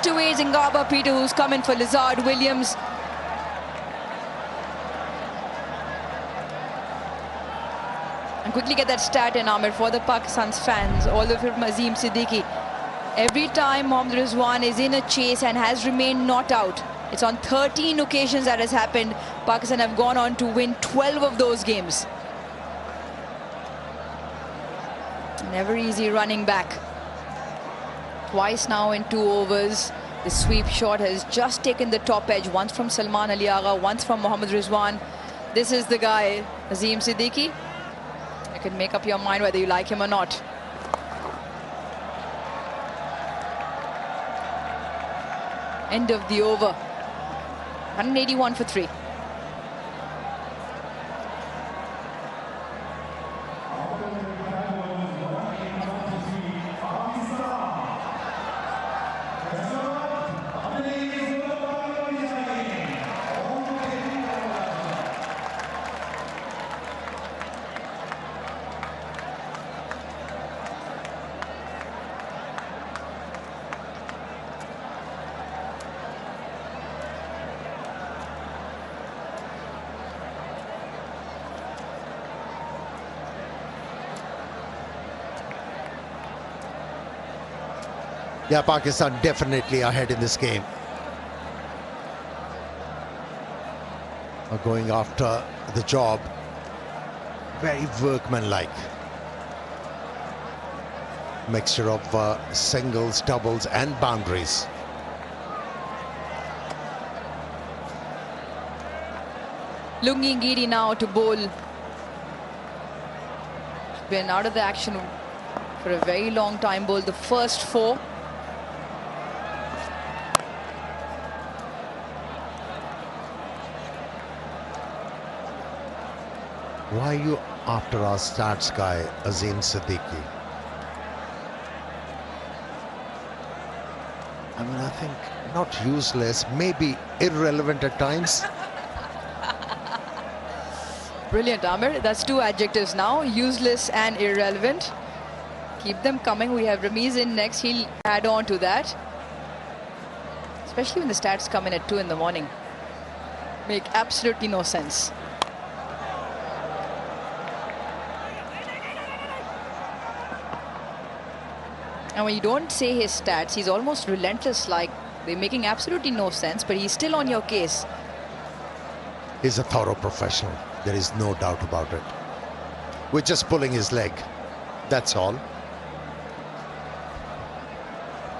away Zingaba Peter, who's coming for Lizard Williams. And quickly get that stat in, Amir, for the Pakistan's fans, all the way from Azim Siddiqui. Every time Mohammad Rizwan is in a chase and has remained not out, it's on 13 occasions that has happened. Pakistan have gone on to win 12 of those games. Never easy running back. Twice now in 2 overs. The sweep shot has just taken the top edge. Once from Salman Ali Agha, once from Mohammad Rizwan. This is the guy, Azim Siddiqui. You can make up your mind whether you like him or not. End of the over. 181 for 3. Yeah, Pakistan definitely ahead in this game. Are going after the job. Very workmanlike. Mixture of singles, doubles and boundaries. Lungi Ngidi now to bowl. Been out of the action for a very long time. Bowled the first 4. Why are you after our stats guy, Azim Siddiqui? I mean, I think not useless, maybe irrelevant at times. Brilliant, Amir. That's 2 adjectives now, useless and irrelevant. Keep them coming. We have Ramiz in next. He'll add on to that. Especially when the stats come in at 2 in the morning. Make absolutely no sense. And when you don't say his stats, he's almost relentless, like they're making absolutely no sense, but he's still on your case. He's a thorough professional. There is no doubt about it. We're just pulling his leg. That's all.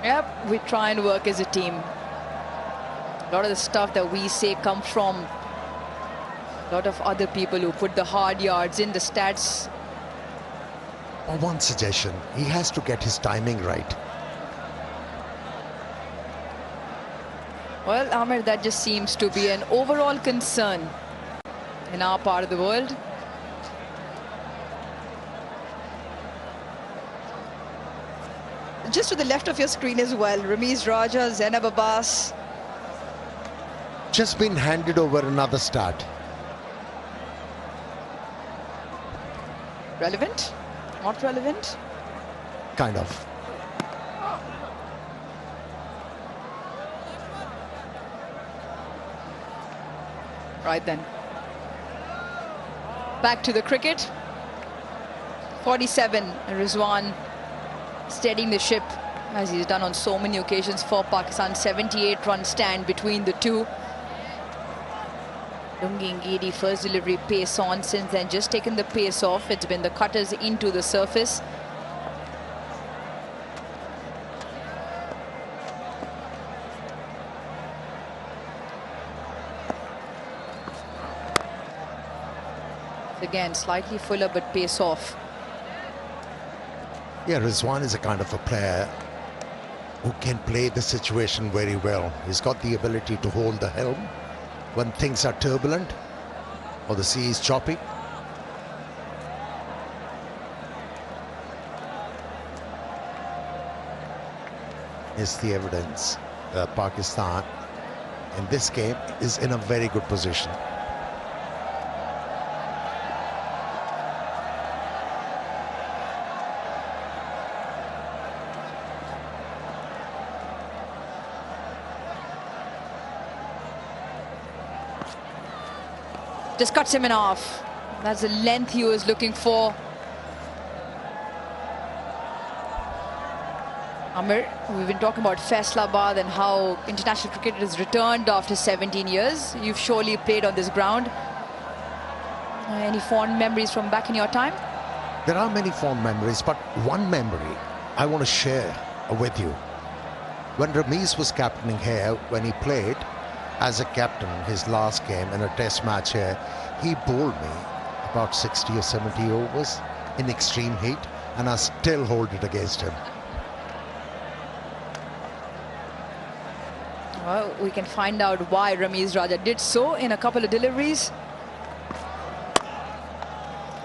Yep, we try and work as a team. A lot of the stuff that we say come from a lot of other people who put the hard yards in the stats. One suggestion, he has to get his timing right. Well, Amir, that just seems to be an overall concern in our part of the world. Just to the left of your screen as well, Ramiz Raja, Zainab Abbas. Just been handed over another start. Relevant? Not relevant? Kind of. Right then. Back to the cricket. 47, Rizwan steadying the ship as he's done on so many occasions for Pakistan. 78-run stand between the two. Lungi Ngidi, first delivery pace on, since then just taken the pace off. It's been the cutters into the surface. Again, slightly fuller but pace off. Yeah, Rizwan is a kind of a player who can play the situation very well. He's got the ability to hold the helm when things are turbulent or the sea is choppy. Is the evidence that Pakistan in this game is in a very good position. Just cuts him in half. That's the length he was looking for. Amir, we've been talking about Faisalabad and how international cricket has returned after 17 years. You've surely played on this ground. Any fond memories from back in your time? There are many fond memories, but one memory I want to share with you. When Ramiz was captaining here, when he played as a captain his last game in a test match here, he bowled me about 60 or 70 overs in extreme heat, and I still hold it against him. Well, we can find out why Ramiz Raja did so in a couple of deliveries.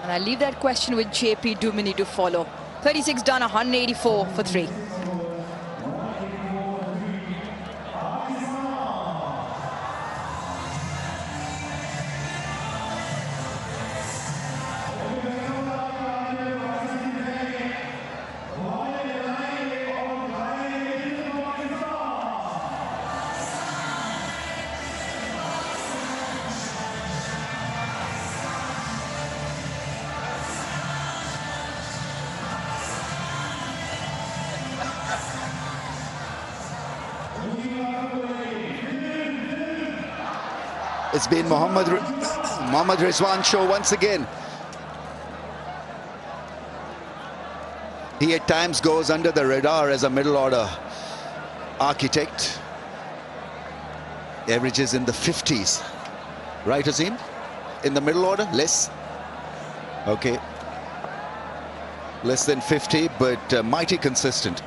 And I leave that question with JP Dumini to follow. 36 done, 184 for 3. It's been Mohammad Rizwan show once again. He at times goes under the radar as a middle order architect. Averages in the 50s. Right, Azim? In the middle order? Less? Okay. Less than 50, but mighty consistent.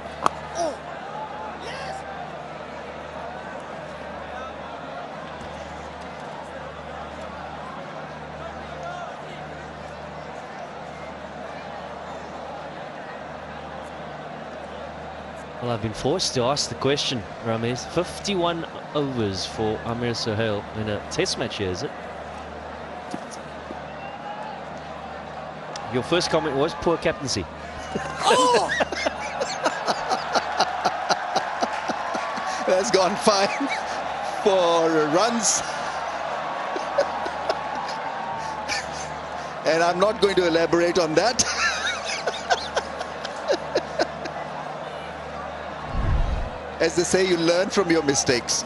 Well, I've been forced to ask the question, Ramesh. 51 overs for Amir Sohail in a test match here, is it? Your first comment was poor captaincy. Oh! That's gone fine for runs. And I'm not going to elaborate on that. As they say, you learn from your mistakes.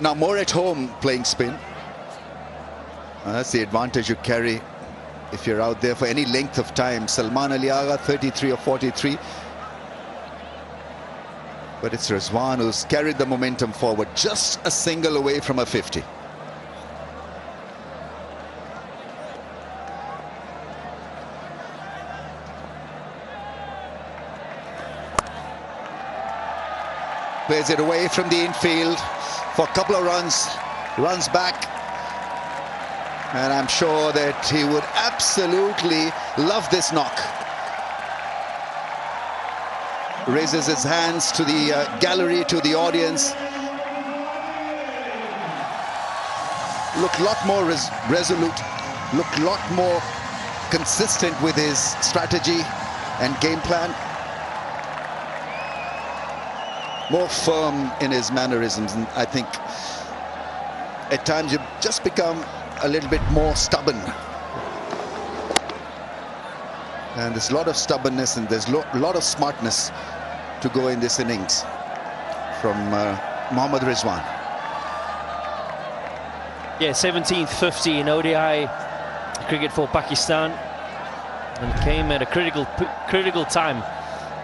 Now more at home playing spin. That's the advantage you carry if you're out there for any length of time. Salman Ali Agha, 33 or 43. But it's Rizwan who's carried the momentum forward, just a single away from a 50. Plays it away from the infield for a couple of runs, runs back. And I'm sure that he would absolutely love this knock. Raises his hands to the gallery, to the audience. Looked a lot more resolute, looked a lot more consistent with his strategy and game plan. More firm in his mannerisms, and I think at times you just become a little bit more stubborn. And there's a lot of stubbornness and there's a lot of smartness to go in this innings from Mohammad Rizwan. Yeah, 17th 50 in ODI cricket for Pakistan, and came at a critical time.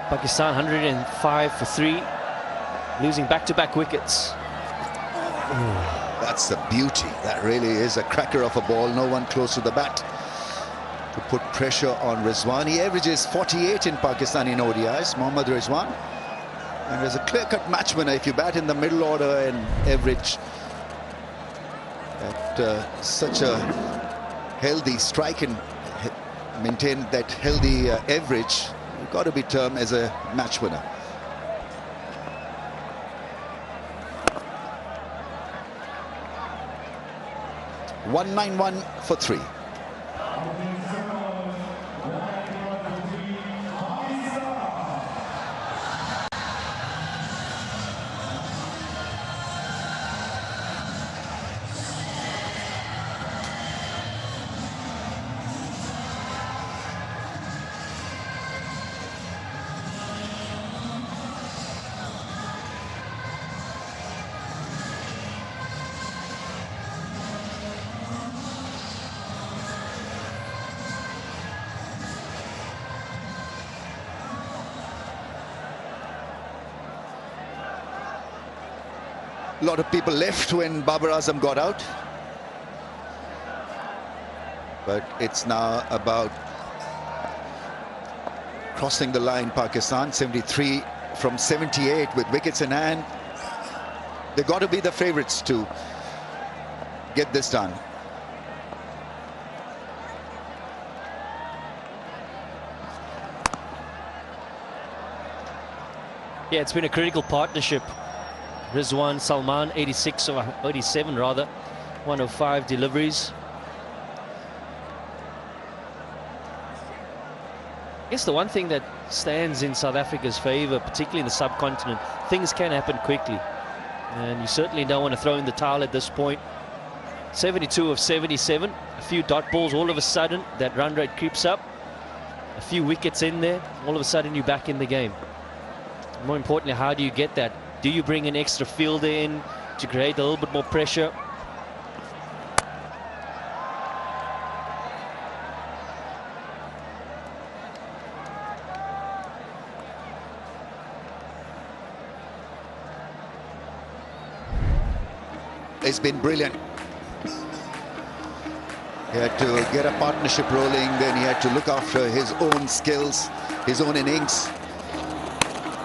Pakistan 105 for 3, losing back-to-back wickets. That's the beauty. That really is a cracker of a ball. No one close to the bat to put pressure on Rizwan. He averages 48 in Pakistan in ODIs, Mohammad Rizwan. And there's a clear-cut match winner if you bat in the middle order and average at such a healthy strike and maintain that healthy average. You've got to be termed as a match winner. .191 for 3. A lot of people left when Babar Azam got out. But it's now about crossing the line. Pakistan 73 from 78 with wickets in hand. They've got to be the favourites to get this done. Yeah, it's been a critical partnership. Rizwan Salman, 86 or 87 rather, 105 deliveries. I guess the one thing that stands in South Africa's favour, particularly in the subcontinent, things can happen quickly. And you certainly don't want to throw in the towel at this point. 72 of 77, a few dot balls, all of a sudden that run rate creeps up. A few wickets in there, all of a sudden you're back in the game. More importantly, how do you get that? Do you bring an extra fielder in to create a little bit more pressure? It's been brilliant. He had to get a partnership rolling, then he had to look after his own skills, his own innings.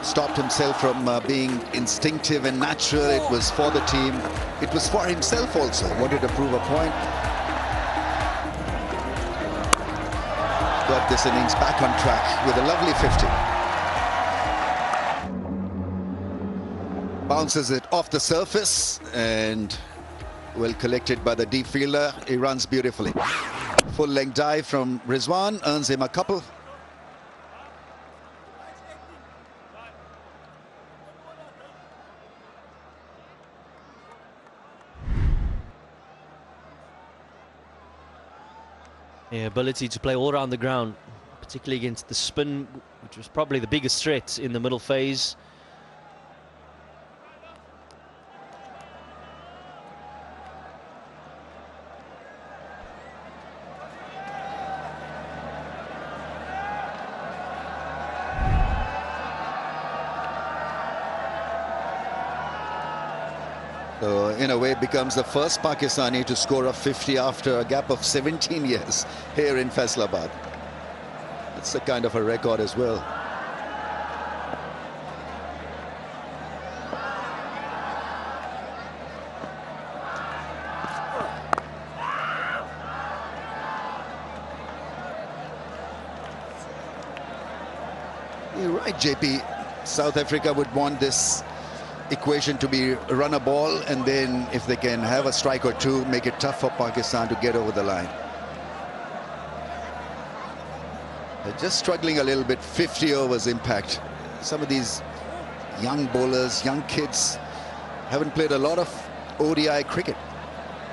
Stopped himself from being instinctive and natural. It was for the team. It was for himself also. Wanted to prove a point. Got this innings back on track with a lovely 50. Bounces it off the surface and well collected by the deep fielder. He runs beautifully. Full length dive from Rizwan earns him a couple. Yeah, ability to play all around the ground, particularly against the spin, which was probably the biggest threat in the middle phase. So in a way becomes the first Pakistani to score a 50 after a gap of 17 years here in Faisalabad. It's a kind of a record as well. You're right, JP. South Africa would want this equation to be run a ball, and then if they can have a strike or two, make it tough for Pakistan to get over the line. They're just struggling a little bit. 50 overs impact. Some of these young bowlers, young kids, haven't played a lot of ODI cricket.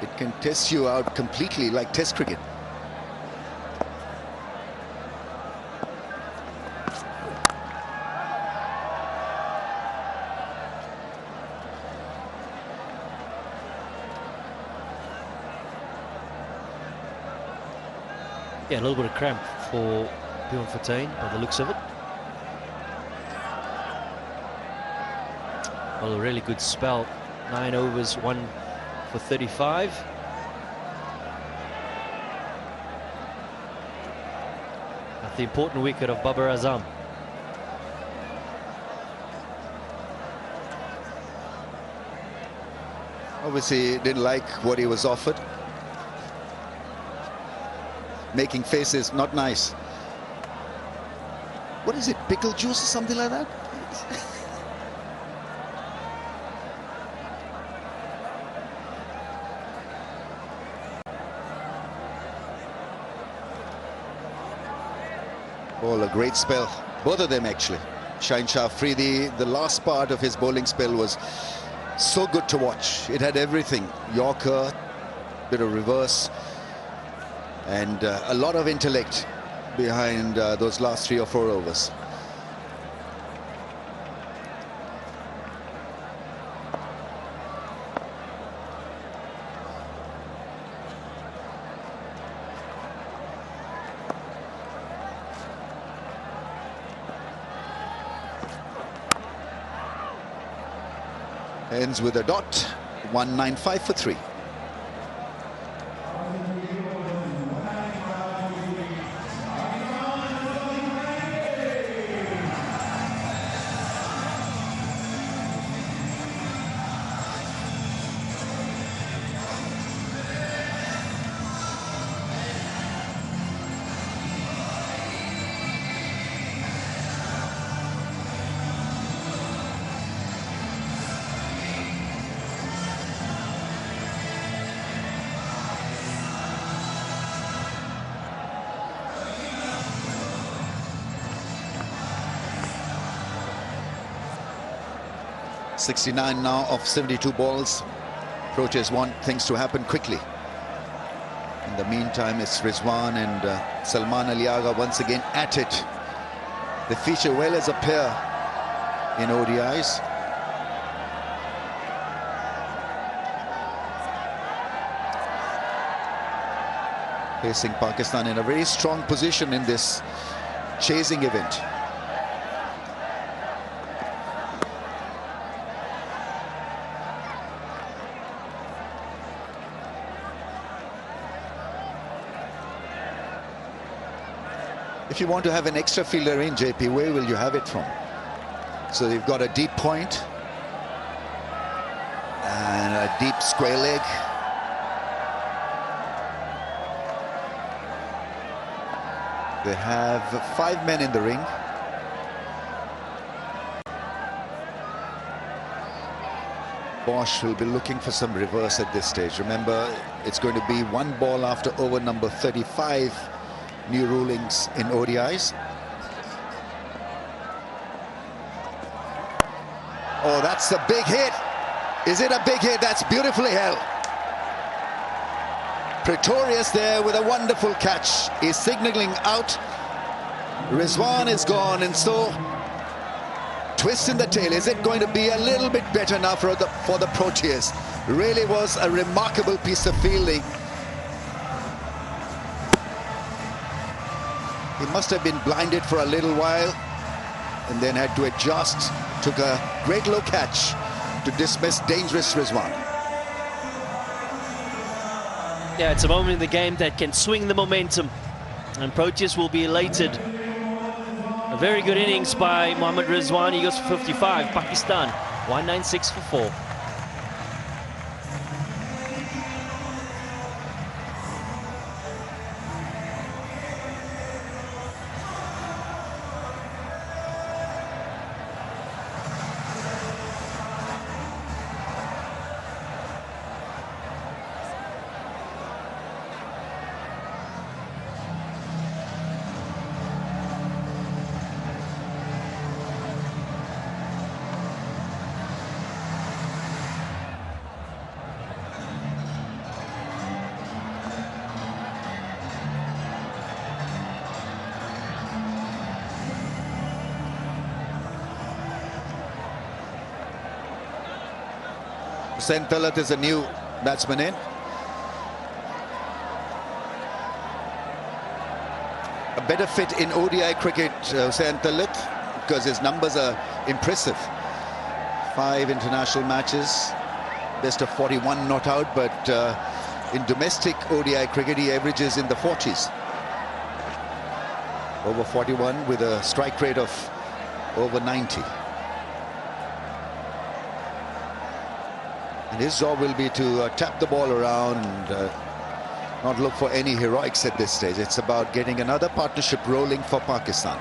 It can test you out completely like Test cricket. Yeah, a little bit of cramp for Bjorn Fortuin by the looks of it. Well, a really good spell. 9 overs, 1 for 35. At the important wicket of Babar Azam. Obviously didn't like what he was offered. Making faces, not nice. What is it, pickle juice or something like that? Oh, a great spell. Both of them actually. Shaheen Shah Afridi, the last part of his bowling spell was so good to watch. It had everything. Yorker, bit of reverse, and a lot of intellect behind those last 3 or 4 overs. Ends with a dot. 195 for 3. .69 now of 72 balls. Proteas want things to happen quickly. In the meantime, it's Rizwan and Salman Ali Agha once again at it. They feature well as a pair in ODIs. Facing Pakistan in a very strong position in this chasing event. If you want to have an extra fielder in, JP, where will you have it from? So you've got a deep point and a deep square leg. They have 5 men in the ring. Bosch will be looking for some reverse at this stage. Remember, it's going to be 1 ball after over number 35. New rulings in ODIs. Oh, that's a big hit. Is it a big hit? That's beautifully held. Pretorius there with a wonderful catch. He's signaling out. Rizwan is gone, and so twist in the tail. Is it going to be a little bit better now for the Proteas? Really was a remarkable piece of fielding. He must have been blinded for a little while and then had to adjust. Took a great low catch to dismiss dangerous Rizwan. Yeah, it's a moment in the game that can swing the momentum, and Proteas will be elated. A very good innings by Mohammad Rizwan. He goes for 55. Pakistan 196 for 4. Hussain Talat is a new batsman in. A better fit in ODI cricket, Hussain Talat, because his numbers are impressive. 5 international matches, best of 41 not out, but in domestic ODI cricket he averages in the 40s. Over 41 with a strike rate of over 90. And his job will be to tap the ball around and not look for any heroics at this stage. It's about getting another partnership rolling for Pakistan.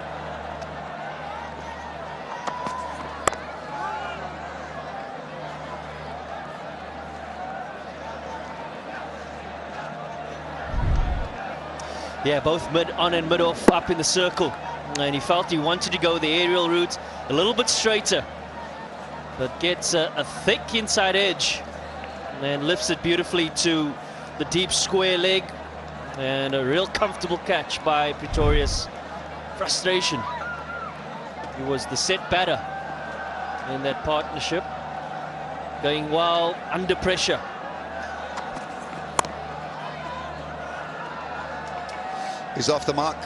Yeah, both mid on and mid off up in the circle, and he felt he wanted to go the aerial route a little bit straighter, but gets a thick inside edge and lifts it beautifully to the deep square leg, and a real comfortable catch by Pretorius. Frustration. He was the set batter in that partnership, going well under pressure. He's off the mark.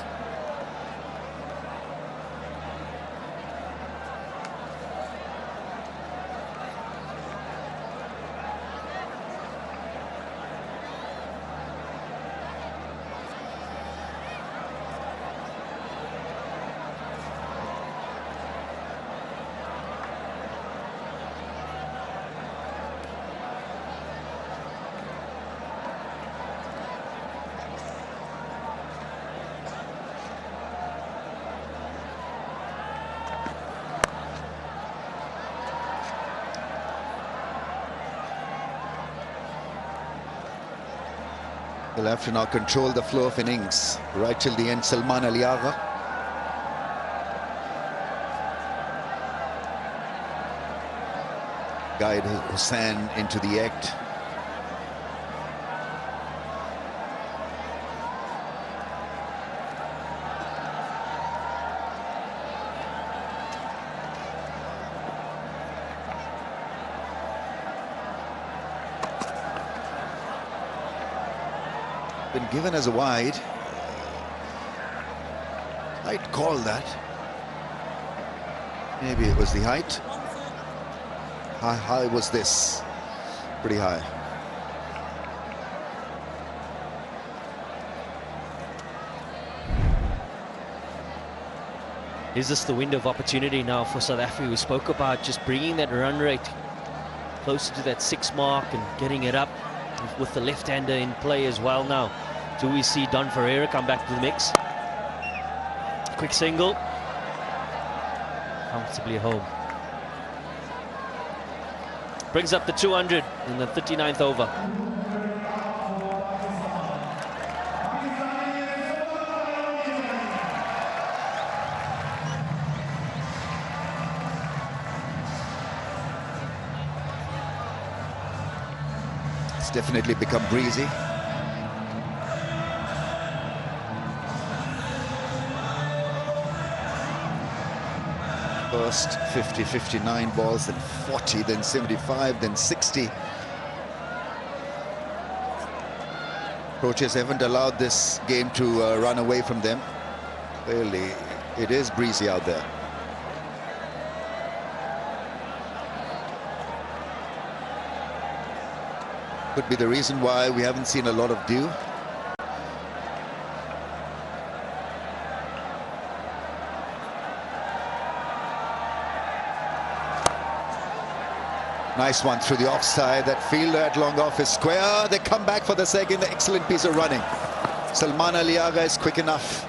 He'll have to now control the flow of innings right till the end. Salman Aliagha. Guide Hussain into the act. Been given as a wide. I'd call that. Maybe it was the height. How high was this? Pretty high. Is this the window of opportunity now for South Africa? We spoke about just bringing that run rate closer to that 6 mark and getting it up with the left-hander in play as well now. Do we see Don Ferreira come back to the mix? Quick single. Comfortably home. Brings up the 200 in the 39th over. It's definitely become breezy. First 50, 59 balls, then 40, then 75, then 60. Coaches haven't allowed this game to run away from them. Clearly, it is breezy out there. Could be the reason why we haven't seen a lot of dew. Nice one through the offside. That fielder at long off is square. They come back for the second. Excellent piece of running. Salman Aliagha is quick enough.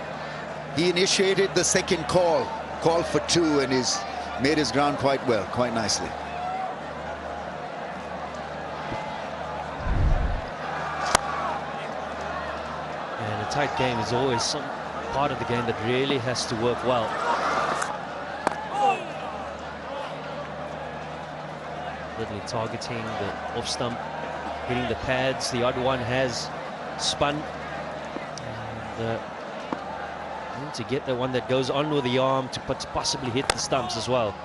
He initiated the second call for 2, and he's made his ground quite well, quite nicely. And a tight game is always some part of the game that really has to work well. Literally targeting the off stump, hitting the pads. The odd one has spun. And, need to get the one that goes on with the arm to possibly hit the stumps as well.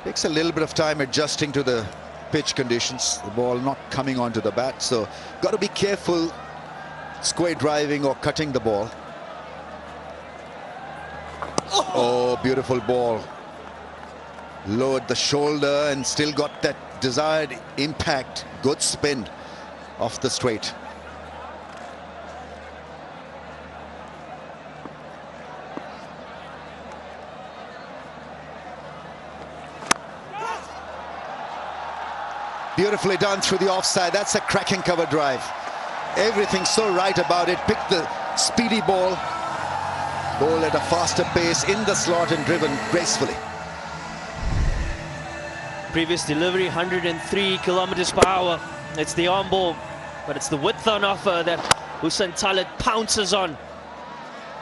Takes a little bit of time adjusting to the pitch conditions. The ball not coming onto the bat, so got to be careful square driving or cutting the ball. Oh, beautiful ball. Lowered the shoulder and still got that desired impact. Good spin off the straight. Beautifully done through the offside. That's a cracking cover drive. Everything's so right about it. Picked the speedy ball. Ball at a faster pace in the slot and driven gracefully. Previous delivery, 103 kilometers per hour. It's the arm ball, but it's the width on offer that Hussain Talit pounces on.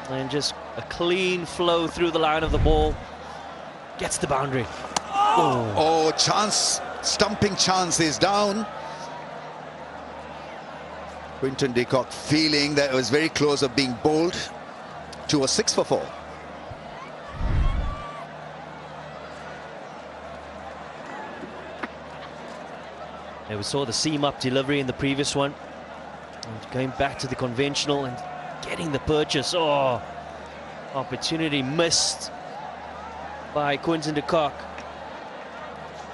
And just a clean flow through the line of the ball. Gets the boundary. Oh, chance. Stumping chance is down. Quinton de Kock feeling that it was very close of being bowled to a 6 for 4. Yeah, we saw the seam-up delivery in the previous one. And going back to the conventional and getting the purchase. Oh, opportunity missed by Quinton de Kock.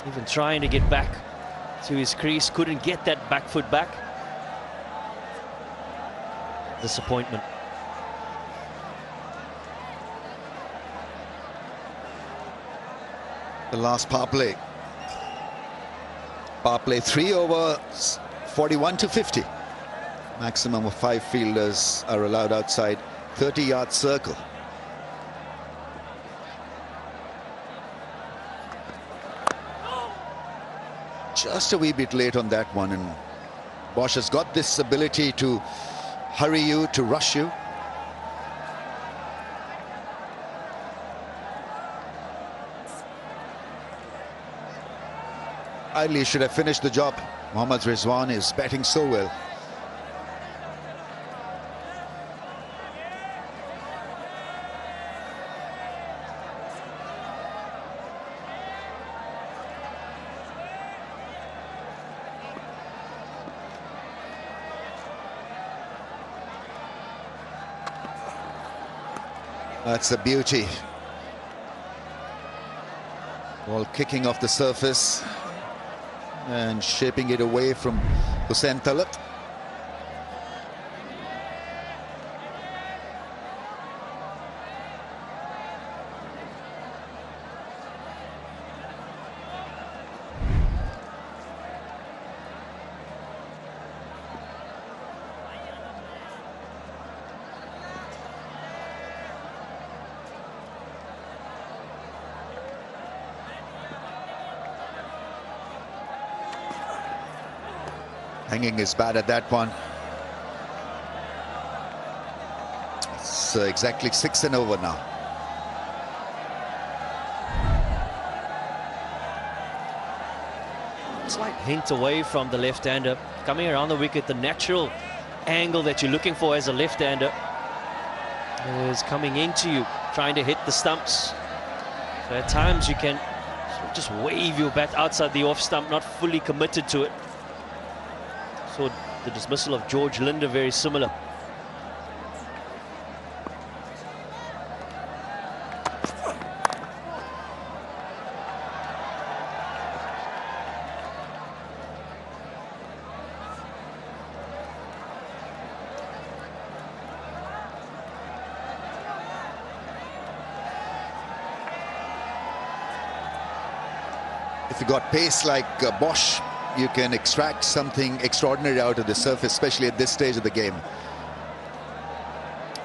Even trying to get back to his crease. Couldn't get that back foot back. Disappointment. The last power play. Power play 3 overs, 41 to 50. Maximum of 5 fielders are allowed outside 30-yard circle. Just a wee bit late on that one, and Bosch has got this ability to hurry you, to rush you. Ideally should have finished the job. Mohammad Rizwan is batting so well. That's a beauty. Ball kicking off the surface and shaping it away from Hussain Talat. Hanging his bat at that one. It's exactly 6 and over now. Slight hint away from the left-hander. Coming around the wicket, the natural angle that you're looking for as a left-hander is coming into you, trying to hit the stumps. So at times you can sort of just wave your bat outside the off stump, not fully committed to it. So the dismissal of George Linder, very similar. If you got pace like Bosch, you can extract something extraordinary out of the surface, especially at this stage of the game.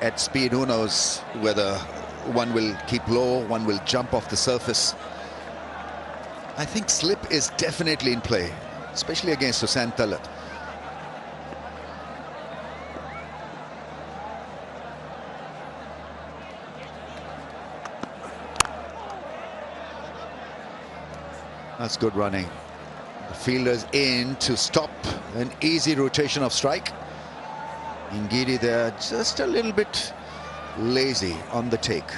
At speed, who knows whether one will keep low, one will jump off the surface. I think slip is definitely in play, especially against Hussain Talat. That's good running. The fielders in to stop an easy rotation of strike. Ngidi there just a little bit lazy on the take.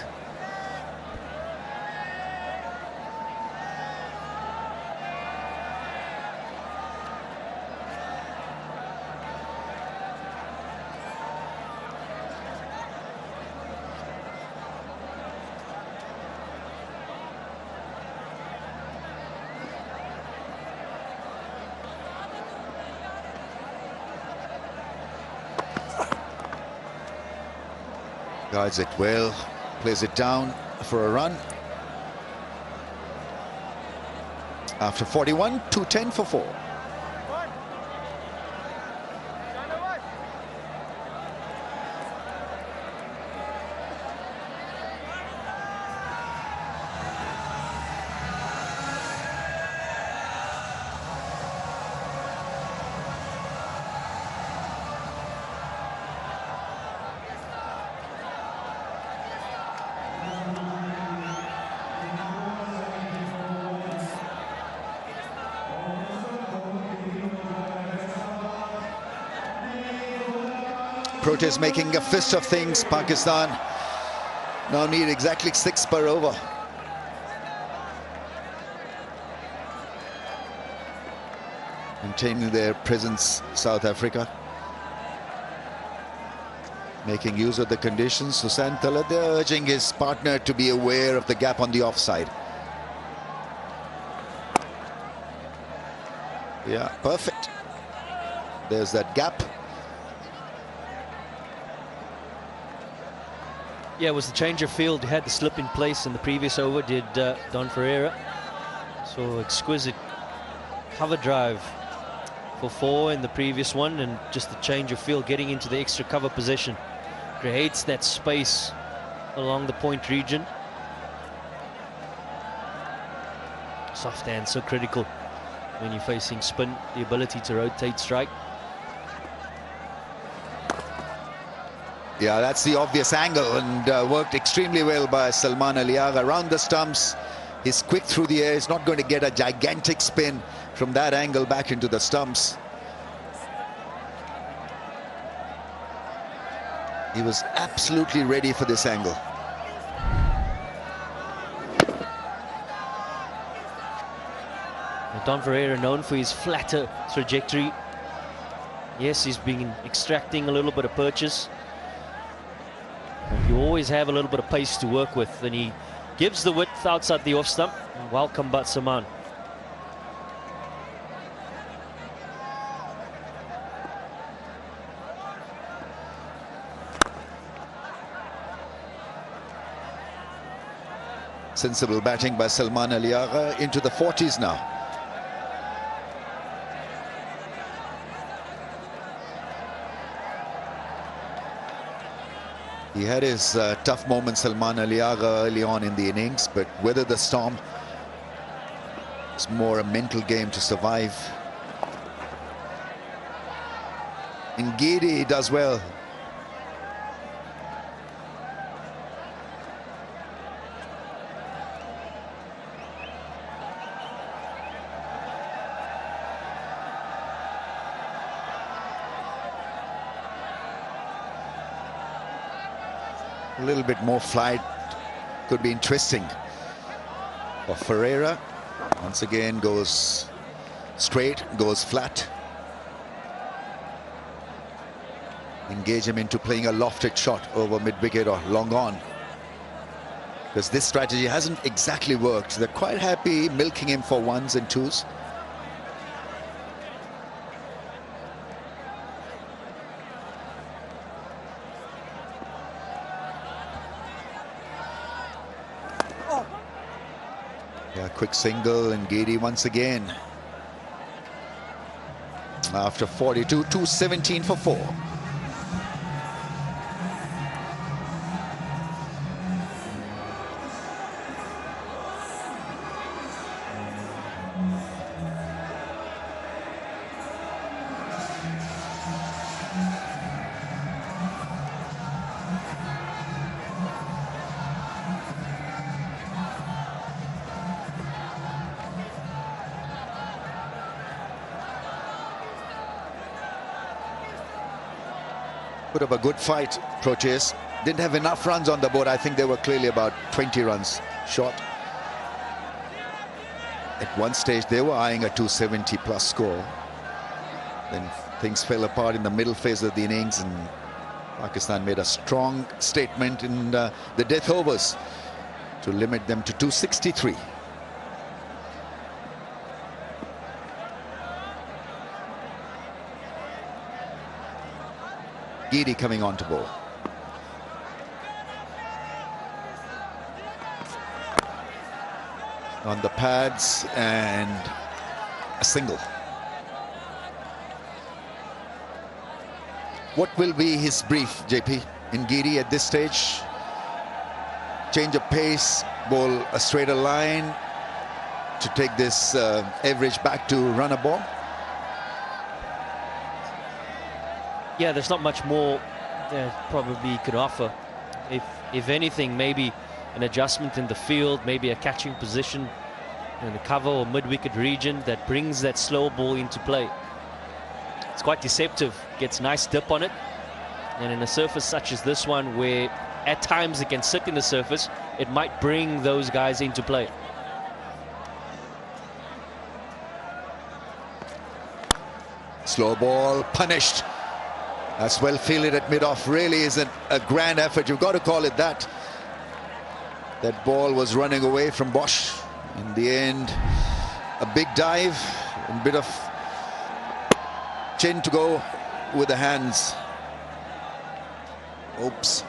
Guides it well, plays it down for a run. After 41, 210 for 4. Proteas making a fist of things. Pakistan now need exactly 6 per over. Maintaining their presence, South Africa. Making use of the conditions. Hussain Talat urging his partner to be aware of the gap on the offside. Yeah, perfect. There's that gap. Yeah, it was the change of field. He had the slip in place in the previous over, did Don Ferreira. So exquisite cover drive for 4 in the previous one, and just the change of field, getting into the extra cover position, creates that space along the point region. Soft hand, so critical when you're facing spin, the ability to rotate strike. Yeah, that's the obvious angle, and worked extremely well by Salman Aliagha around the stumps. He's quick through the air. He's not going to get a gigantic spin from that angle back into the stumps. He was absolutely ready for this angle. Don Ferreira known for his flatter trajectory. Yes, he's been extracting a little bit of purchase. But you always have a little bit of pace to work with, and he gives the width outside the off stump. Welcome, Batsaman. Sensible batting by Salman Aliagha, into the 40s now. He had his tough moments, Salman Aliagha, early on in the innings, but weathered the storm. It's more a mental game to survive. Ngidi does well. A little bit more flight could be interesting for Ferreira. Once again goes straight, goes flat. Engage him into playing a lofted shot over mid-wicket or long on, because this strategy hasn't exactly worked. They're quite happy milking him for ones and twos. Yeah, quick single, and Ngidi once again. After 42, 217 for 4. Put up a good fight, Proteas. Didn't have enough runs on the board. I think they were clearly about 20 runs short. At one stage, they were eyeing a 270 plus score. Then things fell apart in the middle phase of the innings, and Pakistan made a strong statement in the death overs to limit them to 263. Ngidi coming on to bowl. On the pads, and a single. What will be his brief, JP, Ngidi at this stage? Change of pace, bowl a straighter line to take this average back to run a ball? Yeah, there's not much more that probably could offer. If anything, maybe an adjustment in the field, maybe a catching position in the cover or mid-wicket region that brings that slow ball into play. It's quite deceptive, gets nice dip on it, and in a surface such as this one, where at times it can sit in the surface, it might bring those guys into play. Slow ball, punished. That's well fielded at mid-off. Really isn't a grand effort. You've got to call it that. That ball was running away from Bosch. In the end, a big dive, a bit of chin to go with the hands. Oops.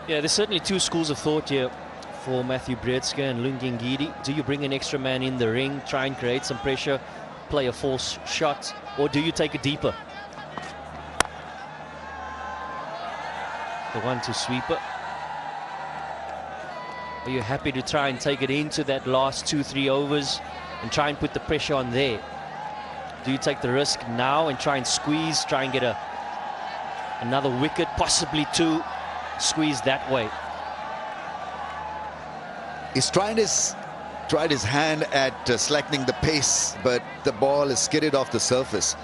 Yeah, there's certainly two schools of thought here for Matthew Breedska and Lungengidi. Do you bring an extra man in the ring, try and create some pressure, play a false shot, or do you take it deeper? The 1-2 sweeper. Are you happy to try and take it into that last 2-3 overs and try and put the pressure on there? Do you take the risk now and try and squeeze, try and get another wicket, possibly two, squeeze that way? He's tried his hand at slackening the pace, but the ball is skidded off the surface.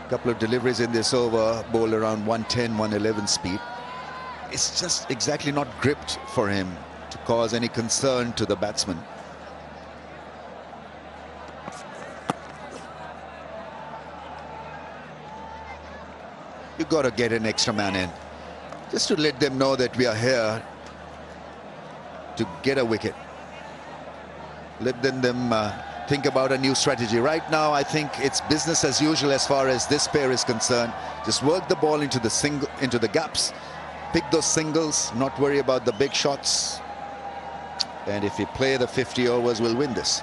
A couple of deliveries in this over, ball around 110, 111 speed. It's just exactly not gripped for him to cause any concern to the batsman. You've got to get an extra man in, just to let them know that we are here to get a wicket. Let them think about a new strategy. Right now, I think it's business as usual as far as this pair is concerned. Just work the ball into the gaps, pick those singles, not worry about the big shots. And if we play the 50 overs, we'll win this.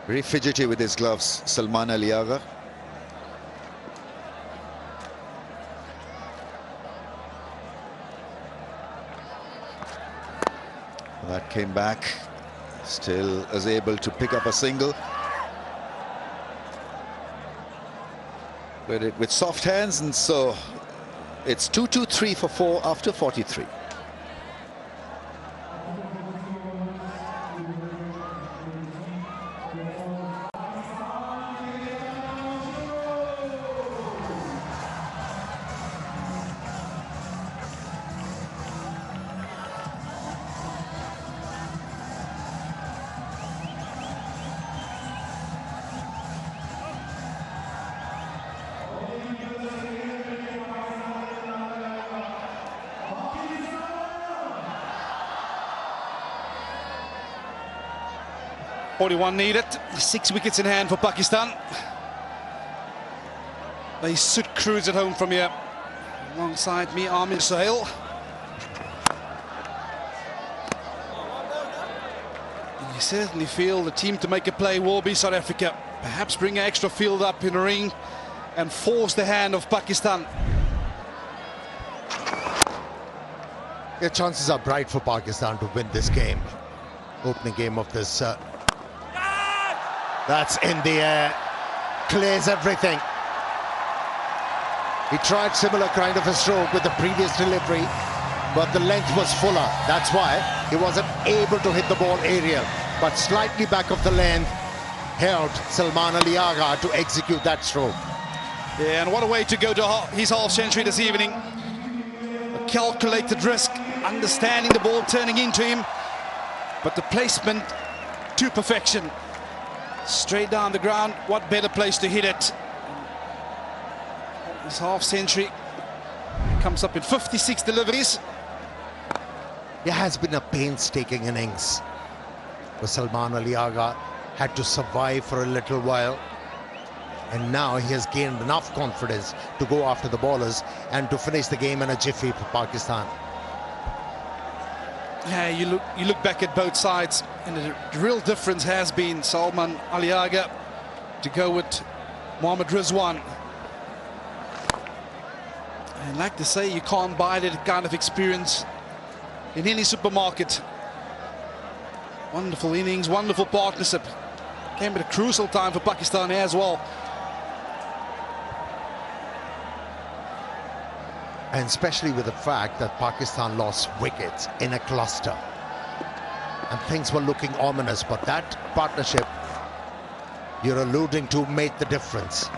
Very fidgety with his gloves, Salman Aliaga. That came back, still is able to pick up a single. But with soft hands, and so it's 2-2-3 for 4 after 43. .41 needed, 6 wickets in hand for Pakistan. They should cruise at home from here. Alongside me, Amir Sahil. You certainly feel the team to make a play will be South Africa. Perhaps bring an extra field up in the ring and force the hand of Pakistan. Yeah, chances are bright for Pakistan to win this game. Opening game of this. That's in the air. Clears everything. He tried similar kind of a stroke with the previous delivery, but the length was fuller. That's why he wasn't able to hit the ball aerial. But slightly back of the length helped Salman Aliaga to execute that stroke. Yeah, and what a way to go to his half century this evening. A calculated risk, understanding the ball turning into him, but the placement to perfection. Straight down the ground, what better place to hit it? His half century comes up in 56 deliveries. It has been a painstaking innings. But Salman Aliaga had to survive for a little while. And now he has gained enough confidence to go after the bowlers and to finish the game in a jiffy for Pakistan. Yeah, you look back at both sides, and the real difference has been Salman Aliaga to go with Mohammad Rizwan. And like to say, you can't buy that kind of experience in any supermarket. Wonderful innings, wonderful partnership. Came at a crucial time for Pakistan as well. And especially with the fact that Pakistan lost wickets in a cluster. And things were looking ominous, but that partnership you're alluding to made the difference.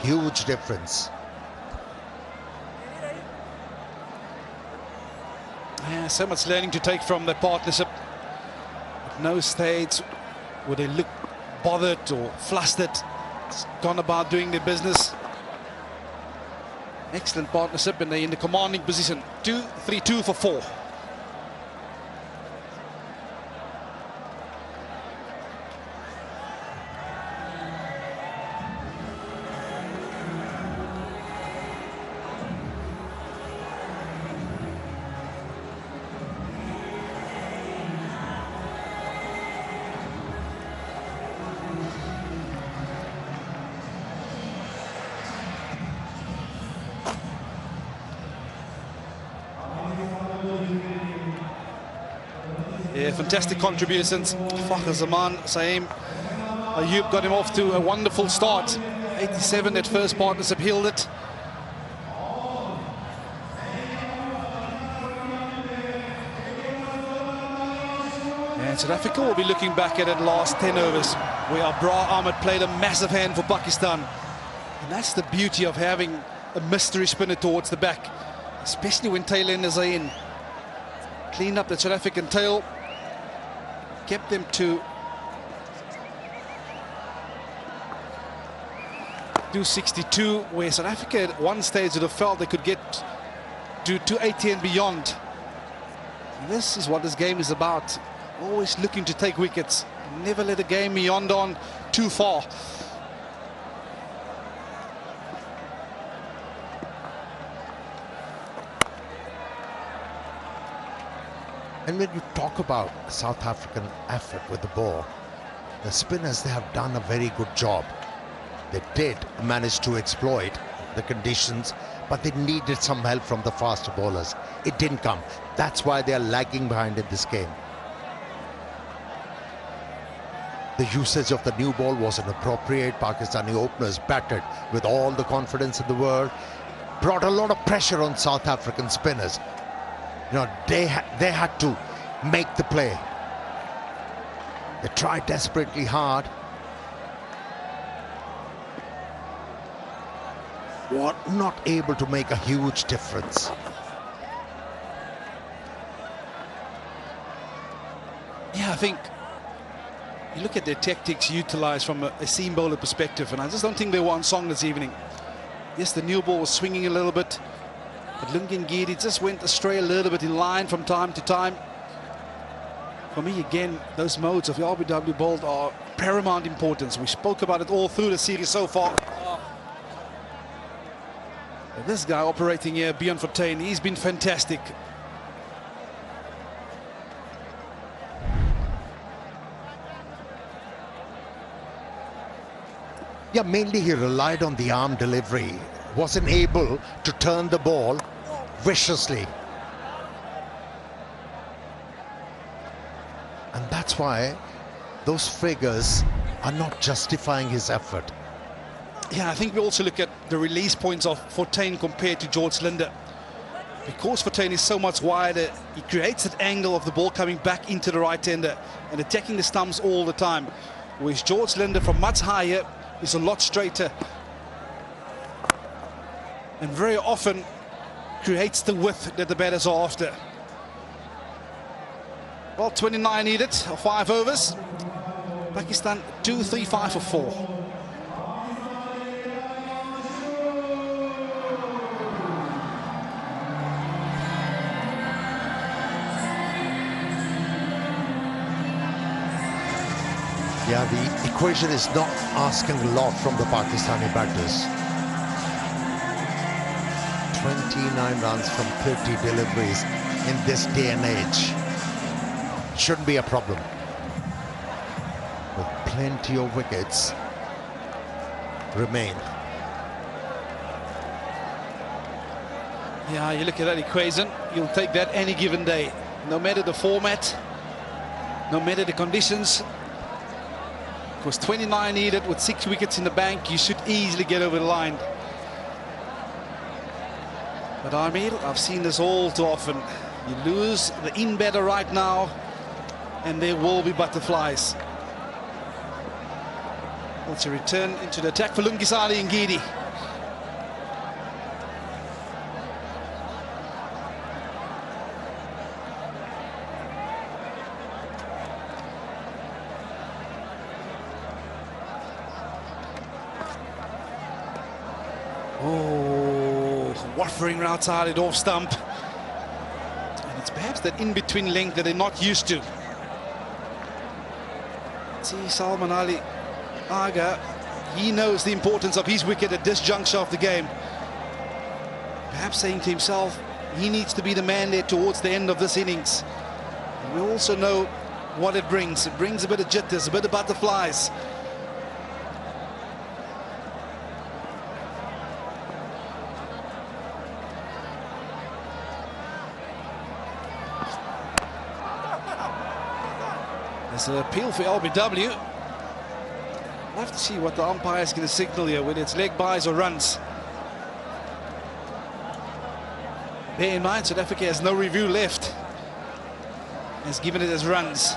Huge difference. Yeah, so much learning to take from that partnership. At no stage would they look bothered or flustered. It's gone about doing their business. Excellent partnership, and they're in the commanding position. 2-3-2 for 4. Yeah, fantastic contributions. Fakhr Zaman, Saeem Ayub got him off to a wonderful start. 87, that first partnership healed it. And South Africa will be looking back at it last 10 overs, where Abrar Ahmed played a massive hand for Pakistan. And that's the beauty of having a mystery spinner towards the back, especially when tail enders are in. Cleaned up the South African tail, kept them to 262, where South Africa at one stage would have felt they could get to 280 and beyond. And this is what this game is about. Always looking to take wickets. Never let the game meander on too far. And when you talk about South African effort with the ball, the spinners, they have done a very good job. They did manage to exploit the conditions, but they needed some help from the faster bowlers. It didn't come. That's why they are lagging behind in this game. The usage of the new ball was inappropriate. Pakistani openers batted with all the confidence in the world, brought a lot of pressure on South African spinners. You know, they had to make the play. They tried desperately hard. Were not able to make a huge difference. Yeah, I think you look at their tactics utilised from a seam bowler perspective, and I just don't think they were on song this evening. Yes, the new ball was swinging a little bit, but Lungi Ngidi just went astray a little bit in line from time to time. For me, again, those modes of the RBW bowled are paramount importance. We spoke about it all through the series so far. And this guy operating here, Bjorn Fortuin, he's been fantastic. Yeah, mainly he relied on the arm delivery. Wasn't able to turn the ball viciously. And that's why those figures are not justifying his effort. Yeah, I think we also look at the release points of Fortuin compared to George Linder. Because Fortuin is so much wider, he creates that angle of the ball coming back into the right-hander and attacking the stumps all the time. Whereas George Linder from much higher is a lot straighter. And very often creates the width that the batters are after. Well, 29 needed, 5 overs. Pakistan 2-3-5 for 4. Yeah, the equation is not asking a lot from the Pakistani batters. 29 runs from 30 deliveries in this day and age. Shouldn't be a problem. With plenty of wickets remain. Yeah, you look at that equation, you'll take that any given day. No matter the format, no matter the conditions. Of course, 29 needed with 6 wickets in the bank, you should easily get over the line. But Amir, I've seen this all too often. You lose the in batter right now, and there will be butterflies. It's a return into the attack for Lungisali Ngidi. offering outside it off stump. And it's perhaps that in-between length that they're not used to. See Salman Ali Aga, he knows the importance of his wicket at this juncture of the game. Perhaps saying to himself, he needs to be the man there towards the end of this innings. And we also know what it brings. It brings a bit of jitters, a bit of butterflies. There's an appeal for LBW. We'll have to see what the umpire is going to signal here, whether it's leg byes or runs. Bear in mind, South Africa has no review left. Has given it as runs.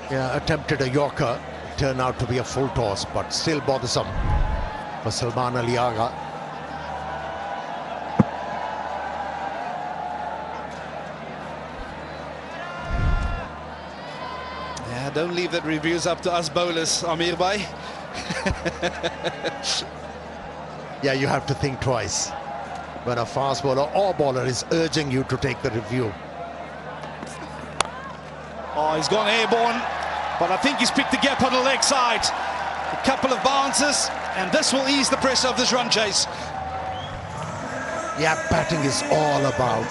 Yeah, attempted a Yorker, turned out to be a full toss, but still bothersome for Salman Ali Aga. Yeah, don't leave that reviews up to us bowlers, Amir Bhai. Yeah, you have to think twice when a fast bowler or bowler is urging you to take the review. Oh, he's gone airborne, but I think he's picked the gap on the leg side. A couple of bounces, and this will ease the pressure of this run chase. Yeah, batting is all about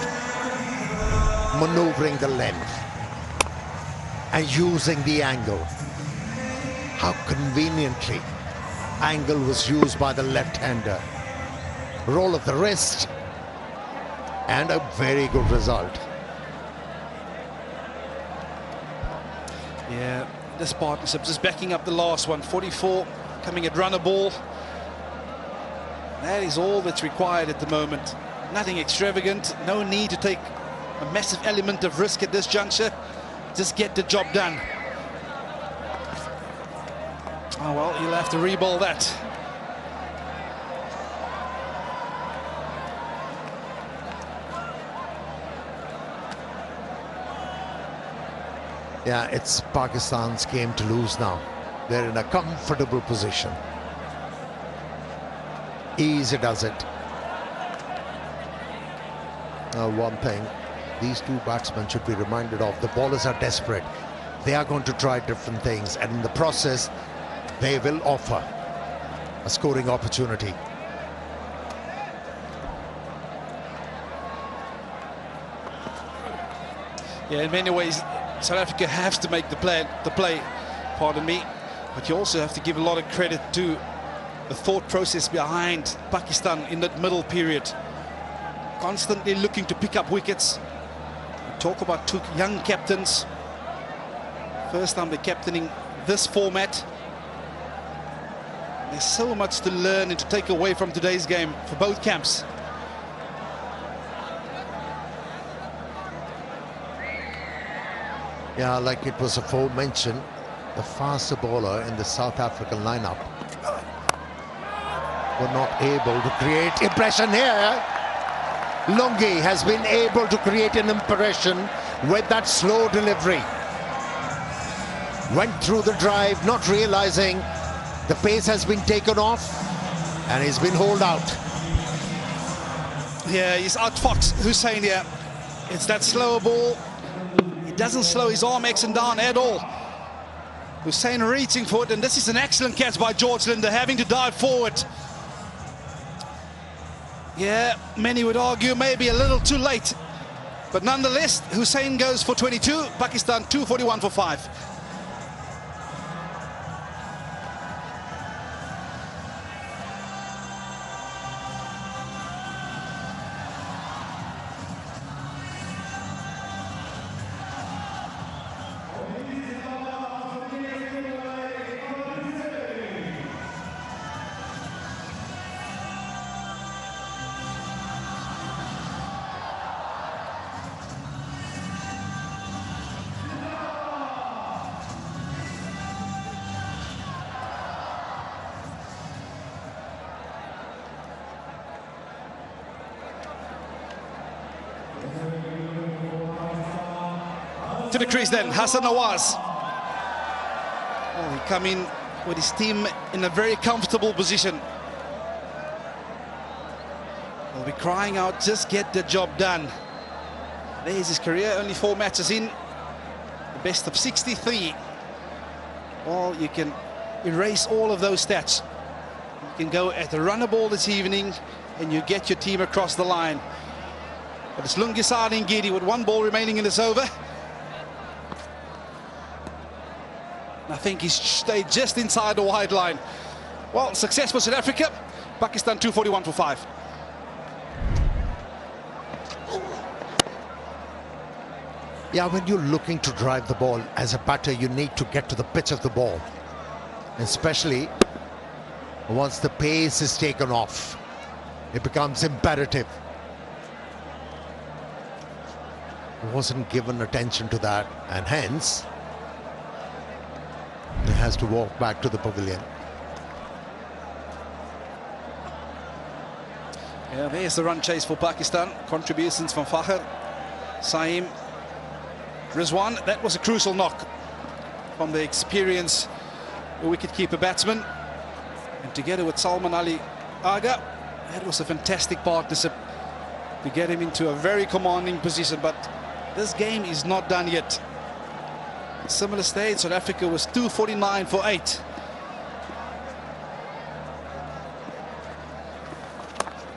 maneuvering the length and using the angle. How conveniently angle was used by the left-hander. Roll of the wrist, and a very good result. Yeah, this partnership just backing up the last one. 44 coming at runner ball. That is all that's required at the moment. Nothing extravagant, no need to take a massive element of risk at this juncture. Just get the job done. Oh well, you'll have to re-bowl that. Yeah, it's Pakistan's game to lose now. They're in a comfortable position. Easy does it. One thing, these two batsmen should be reminded of, the bowlers are desperate. They are going to try different things, and in the process, they will offer a scoring opportunity. Yeah, in many ways, South Africa has to make the play, pardon me, but you also have to give a lot of credit to the thought process behind Pakistan in that middle period. Constantly looking to pick up wickets. We talk about two young captains. First time they're captaining this format. There's so much to learn and to take away from today's game for both camps. Yeah, like it was aforementioned, the faster bowler in the South African lineup were not able to create impression here. Lungi has been able to create an impression with that slow delivery. Went through the drive, not realizing the pace has been taken off, and he's been holed out. Yeah, he's outfoxed Hussain here. It's that slower ball. He doesn't slow his arm action down at all. Hussain reaching for it, and this is an excellent catch by George Linder, having to dive forward. Yeah, many would argue maybe a little too late. But nonetheless, Hussain goes for 22, Pakistan 241 for 5. To the crease then, Hassan Nawaz. Oh, he come in with his team in a very comfortable position. He'll be crying out, just get the job done. There's his career, only 4 matches in, the best of 63. Well, you can erase all of those stats. You can go at the runner ball this evening and you get your team across the line. But it's Lungisani Ngidi with 1 ball remaining in this over. I think he's stayed just inside the wide line. Well, success for South Africa. Pakistan 241 for 5. Yeah, when you're looking to drive the ball as a batter, you need to get to the pitch of the ball. Especially once the pace is taken off, it becomes imperative. He wasn't given attention to that, and hence he has to walk back to the pavilion. Yeah, there's the run chase for Pakistan. Contributions from Fakhr, Saeem, Rizwan. That was a crucial knock from the experienced wicketkeeper batsman. And together with Salman Ali Agha, that was a fantastic partnership to get him into a very commanding position. But this game is not done yet. Similar stage, South Africa was 249 for 8.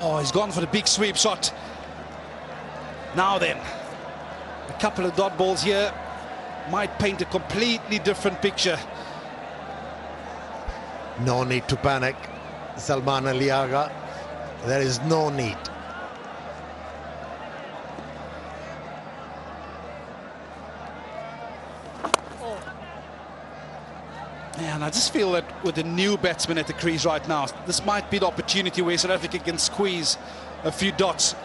Oh, he's gone for the big sweep shot. Now then, a couple of dot balls here might paint a completely different picture. No need to panic, Salman Ali Agha. There is no need. Yeah, and I just feel that with the new batsman at the crease right now, this might be the opportunity where South Africa can squeeze a few dots.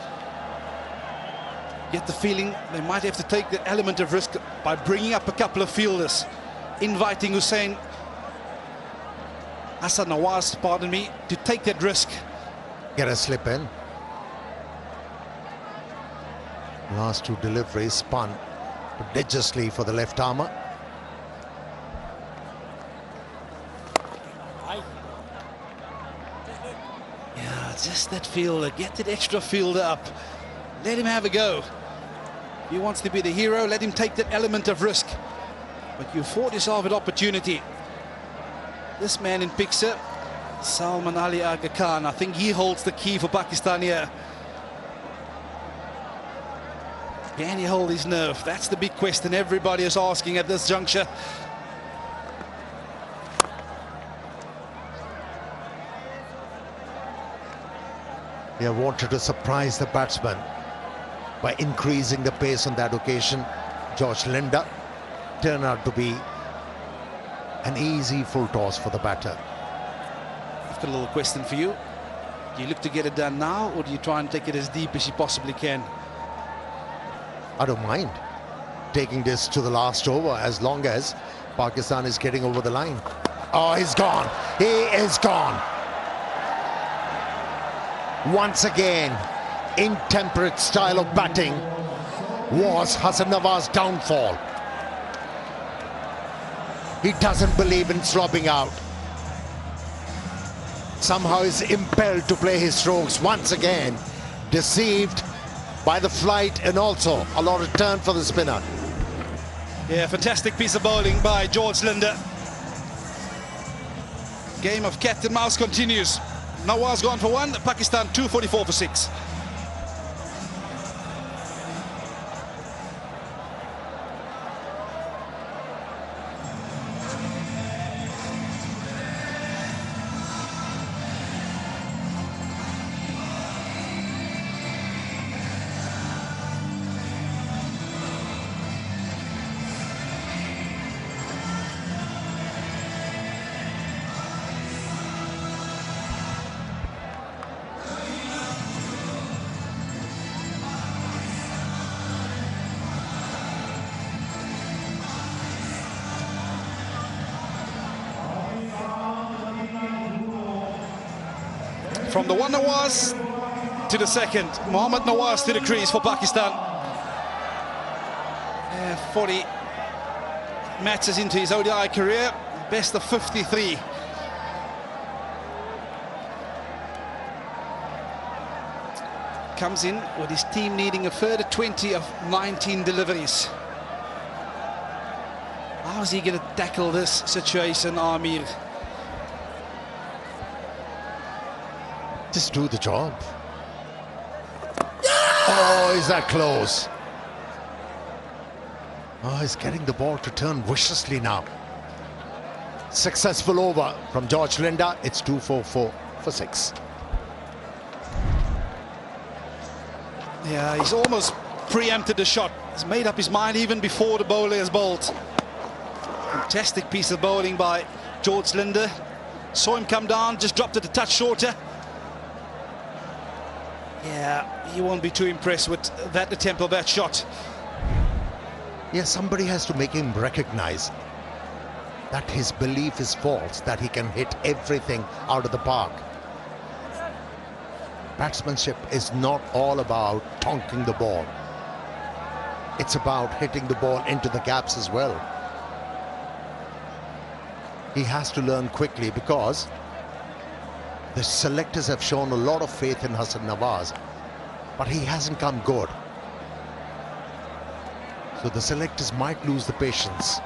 Get the feeling they might have to take the element of risk by bringing up a couple of fielders, inviting Hussein Hassan Nawaz, pardon me, to take that risk. Get a slip in. Last 2 deliveries spun prodigiously for the left armour. Yeah, just that fielder, get that extra fielder up. Let him have a go. He wants to be the hero, let him take that element of risk. But you afford yourself an opportunity. This man in picture, Salman Ali Agha Khan, I think he holds the key for Pakistan here. Can he hold his nerve? That's the big question everybody is asking at this juncture. They wanted to surprise the batsman by increasing the pace on that occasion. George Linda turned out to be an easy full toss for the batter. I've got a little question for you. Do you look to get it done now, or do you try and take it as deep as you possibly can? I don't mind taking this to the last over as long as Pakistan is getting over the line. Oh, he's gone. He is gone. Once again, intemperate style of batting was Hassan Nawaz's downfall. He doesn't believe in slobbing out. Somehow is impelled to play his strokes once again. Deceived by the flight and also a lot of turn for the spinner. Yeah, fantastic piece of bowling by George Linda. Game of cat and mouse continues. Nawaz gone for 1, Pakistan 244 for 6. From the 1 Nawaz to the 2nd, Mohammad Nawaz to the crease for Pakistan. 40 matches into his ODI career, best of 53. comes in with his team needing a further 20 of 19 deliveries. How is he going to tackle this situation, Amir? Just do the job. Oh, is that close? Oh, he's getting the ball to turn viciously now. Successful over from George Linda. It's 2-4-4 for 6. Yeah, he's almost preempted the shot. He's made up his mind even before the bowler has bowled. Fantastic piece of bowling by George Linda. Saw him come down, just dropped it a touch shorter. Yeah, he won't be too impressed with that attempt of that shot. Yeah, somebody has to make him recognize that his belief is false, that he can hit everything out of the park. Batsmanship is not all about tonking the ball. It's about hitting the ball into the gaps as well. He has to learn quickly because the selectors have shown a lot of faith in Hassan Nawaz, but he hasn't come good. So the selectors might lose the patience.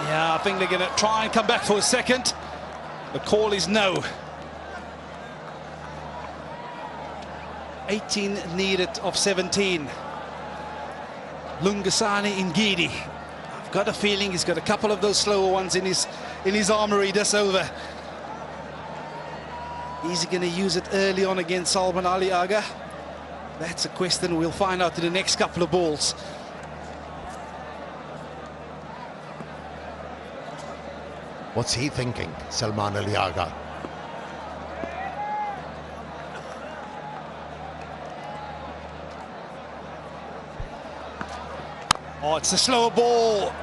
Yeah, I think they're going to try and come back for a second. The call is no. 18 needed of 17. Lungasani Ngidi. I've got a feeling he's got a couple of those slower ones in his armory this over. Is he going to use it early on against Salman Ali Agha? That's a question we'll find out in the next couple of balls. What's he thinking, Salman Ali Agha? Oh, it's a slower ball.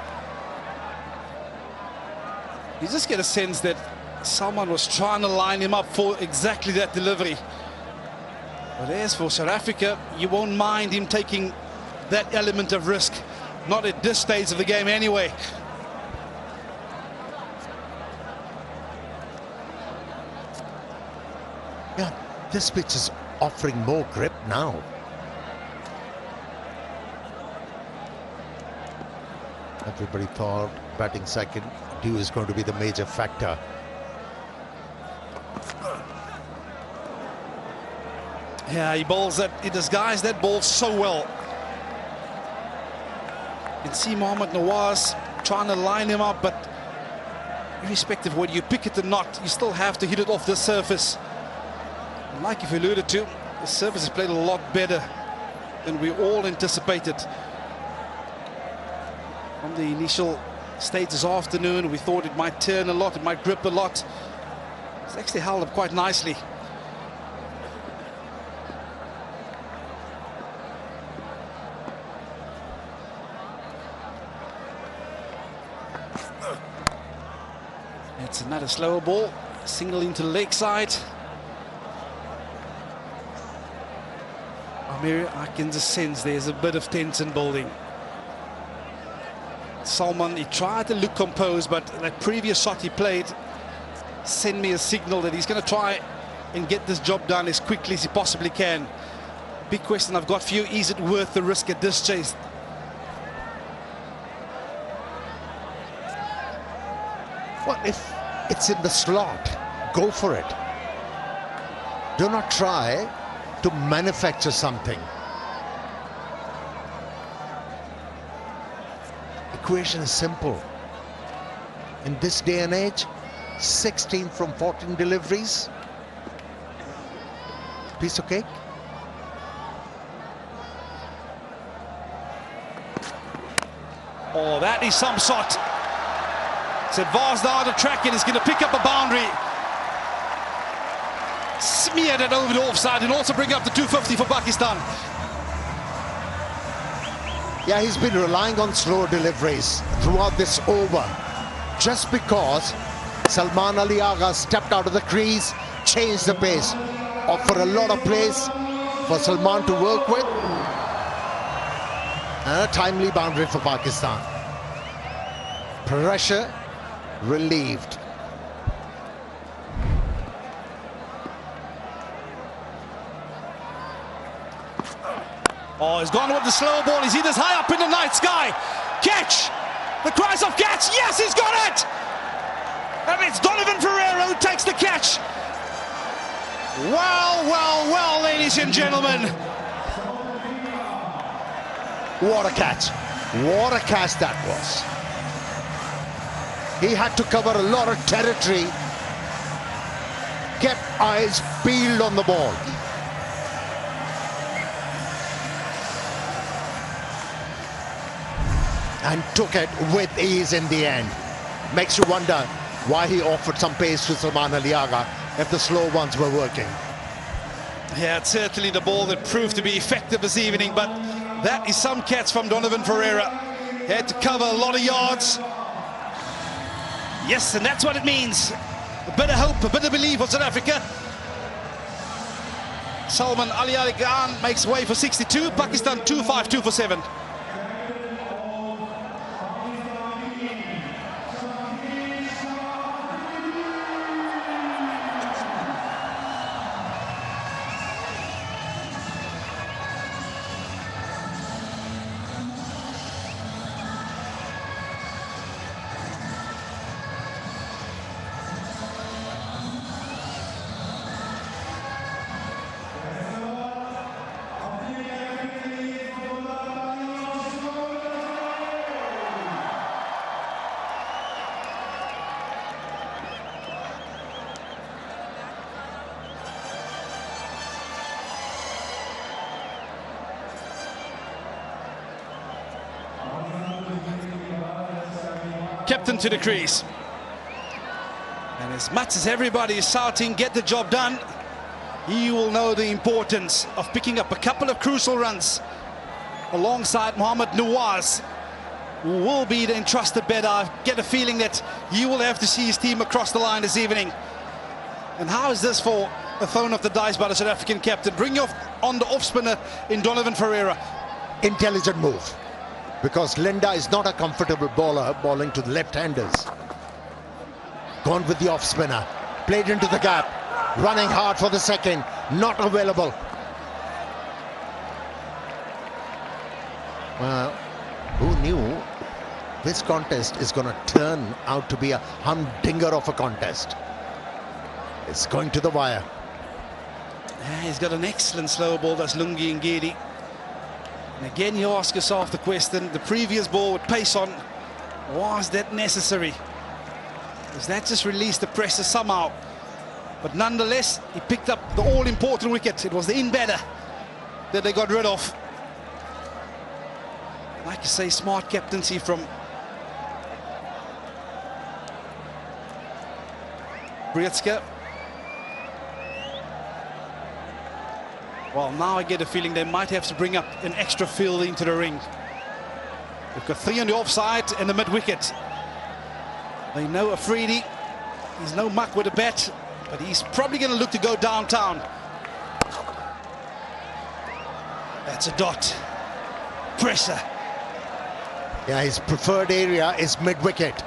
You just get a sense that someone was trying to line him up for exactly that delivery. But as for South Africa, you won't mind him taking that element of risk. Not at this stage of the game anyway. Yeah, this pitch is offering more grip now. Everybody thought batting second, Dew is going to be the major factor. Yeah, he bowls that, he disguised that ball so well. You can see Mohammad Nawaz trying to line him up, but irrespective of whether you pick it or not, you still have to hit it off the surface. And like you've alluded to, the surface has played a lot better than we all anticipated. From the initial stage this afternoon, we thought it might turn a lot, it might grip a lot. It's actually held up quite nicely. It's another slower ball, single into the leg side. Amir, I can just sense there's a bit of tension building. Salman, he tried to look composed, but that previous shot he played sent me a signal that he's going to try and get this job done as quickly as he possibly can. Big question I've got for you, is it worth the risk at this chase? Well, if it's in the slot, go for it. Do not try to manufacture something. Equation is simple. In this day and age, 16 from 14 deliveries. Piece of cake. Oh, that is some shot. It's advanced down the track and he's going to pick up a boundary. Smeared it over the offside and also bring up the 250 for Pakistan. Yeah, he's been relying on slow deliveries throughout this over. Just because Salman Ali Agha stepped out of the crease, changed the pace, offer a lot of place for Salman to work with. And a timely boundary for Pakistan. Pressure relieved. Oh, he's gone with the slow ball. He's this high up in the night sky. Catch! The cries of catch! Yes, he's got it! And it's Donovan Ferreira who takes the catch. Well, well, well, ladies and gentlemen. What a catch. What a catch that was. He had to cover a lot of territory. Kept eyes peeled on the ball. And took it with ease in the end. Makes you wonder why he offered some pace to Salman Aliaga if the slow ones were working. Yeah, it's certainly the ball that proved to be effective this evening, but that is some catch from Donovan Ferreira. He had to cover a lot of yards. Yes, and that's what it means. A bit of hope, a bit of belief for South Africa. Salman Aliaga makes way for 62. Pakistan 2-5, 2 for 7. Captain to the crease. And as much as everybody is shouting, get the job done, he will know the importance of picking up a couple of crucial runs alongside Mohamed Nawaz, who will be the entrusted batter. I get a feeling that he will have to see his team across the line this evening. And how is this for a thrown off the dice by the South African captain? Bring on the off spinner in Donovan Ferreira. Intelligent move. Because Linda is not a comfortable bowler, bowling to the left-handers. Gone with the off-spinner. Played into the gap. Running hard for the second. Not available. Well, who knew this contest is going to turn out to be a humdinger of a contest? It's going to the wire. Yeah, he's got an excellent slow ball, that's Lungi Ngidi. And again, you ask yourself the question, the previous ball with pace on, was that necessary? Does that just release the pressure somehow? But nonetheless, he picked up the all-important wicket. It was the in-batter that they got rid of. Like you say, smart captaincy from Brietska. Well, now I get a feeling they might have to bring up an extra field into the ring. They've got 3 on the offside and the mid-wicket. They know Afridi, he's no muck with a bat, but he's probably going to look to go downtown. That's a dot. Pressure. Yeah, his preferred area is mid-wicket.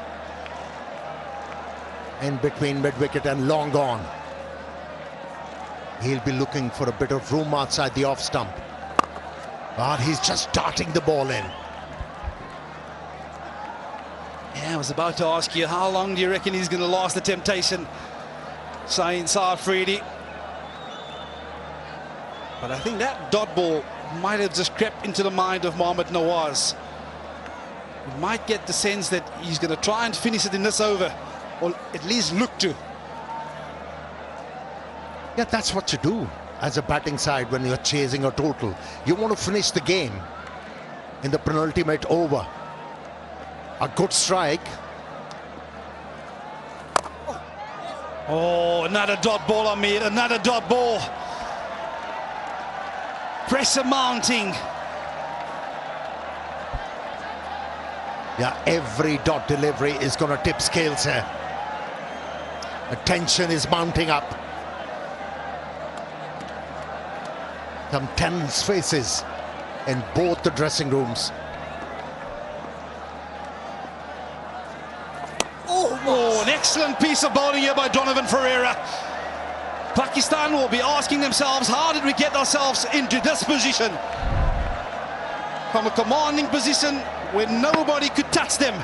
In between mid-wicket and long on. He'll be looking for a bit of room outside the off stump. But he's just darting the ball in. Yeah, I was about to ask you, how long do you reckon he's going to last the temptation? Saying Afridi. But I think that dot ball might have just crept into the mind of Mohamed Nawaz. You might get the sense that he's going to try and finish it in this over, or at least look to. Yeah, that's what you do as a batting side when you're chasing a total. You want to finish the game in the penultimate over. A good strike. Oh, another dot ball on me, another dot ball. Pressure mounting. Yeah, every dot delivery is going to tip scales here. The tension is mounting up. Some tense faces in both the dressing rooms. Oh, an excellent piece of bowling here by Donovan Ferreira. Pakistan will be asking themselves, how did we get ourselves into this position? From a commanding position where nobody could touch them.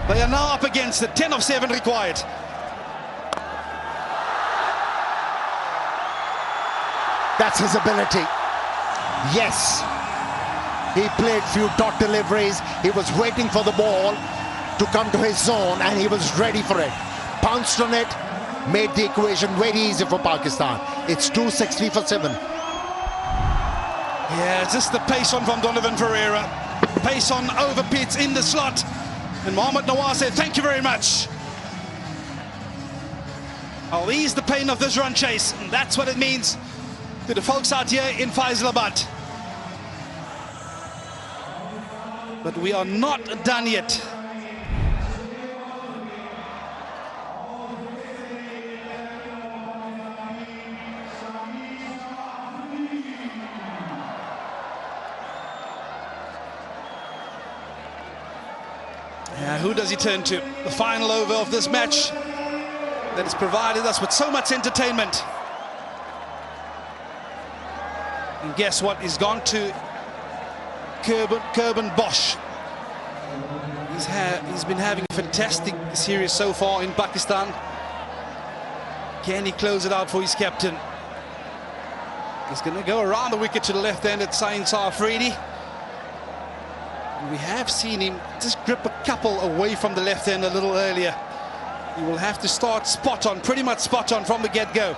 They are now up against the 10 of 7 required. That's his ability. Yes. He played few dot deliveries. He was waiting for the ball to come to his zone and he was ready for it. Pounced on it, made the equation very easy for Pakistan. It's 260 for 7. Yeah, just the pace on from Donovan Ferreira. Pace on over Pitts in the slot. And Mohammad Nawaz said, thank you very much. I'll ease the pain of this run chase. And that's what it means to the folks out here in Faisalabad. But we are not done yet. Who does he turn to? The final over of this match that has provided us with so much entertainment. And guess what? He's gone to Kurban Bosch. He's been having a fantastic series so far in Pakistan. Can he close it out for his captain? He's going to go around the wicket to the left-handed Saeensar Afridi. We have seen him just grip a couple away from the left hand a little earlier. He will have to start spot on, pretty much spot on from the get-go.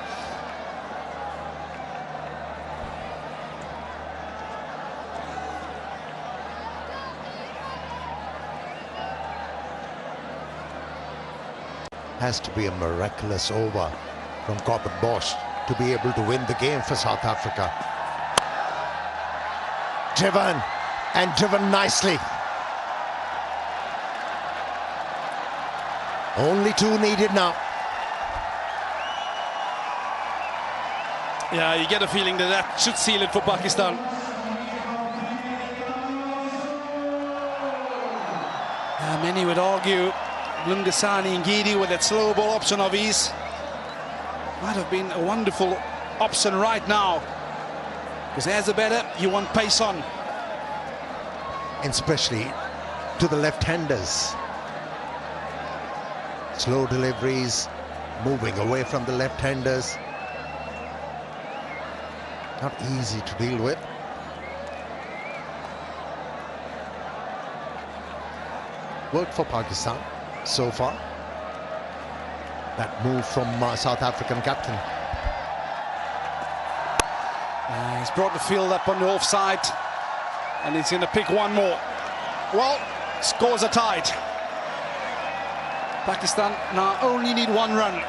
Has to be a miraculous over from Corbett Bosch to be able to win the game for South Africa. Driven, and driven nicely. Only 2 needed now. Yeah, you get a feeling that that should seal it for Pakistan. Many would argue Lungasani Ngidi with that slow ball option of his might have been a wonderful option right now. Because as a batter, you want pace on. And especially to the left-handers. Slow deliveries, moving away from the left-handers. Not easy to deal with. Worked for Pakistan so far. That move from South African captain. He's brought the field up on the offside. And he's going to pick one more. Well, scores are tied. Pakistan now only need 1 run.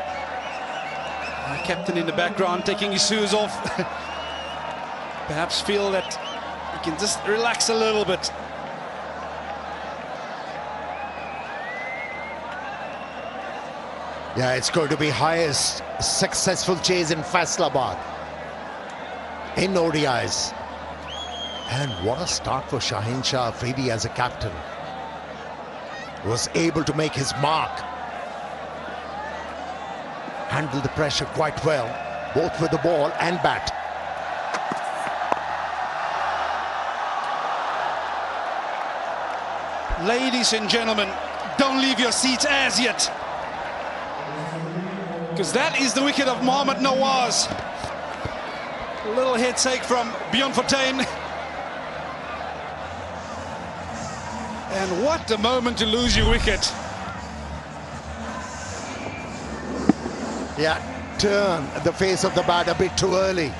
Captain in the background taking his shoes off. Perhaps feel that he can just relax a little bit. Yeah, it's going to be highest successful chase in Faisalabad in ODIs. And what a start for Shaheen Shah Afridi as a captain. Was able to make his mark. Handled the pressure quite well, both with the ball and bat. Ladies and gentlemen, don't leave your seats as yet. Because that is the wicket of Mohammad Nawaz. A little head shake from Bjorn Fortuin. And what a moment to lose your wicket. Yeah, turn the face of the bat a bit too early.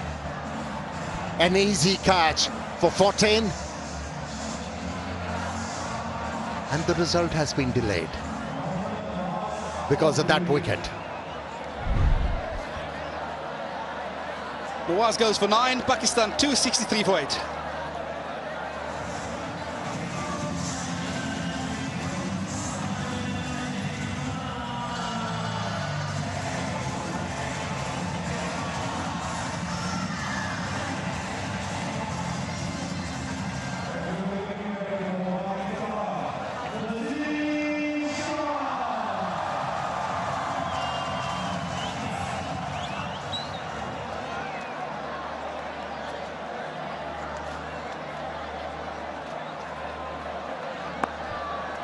An easy catch for Fortuin. And the result has been delayed because of that wicket. Nawaz goes for 9, Pakistan 263 for 8.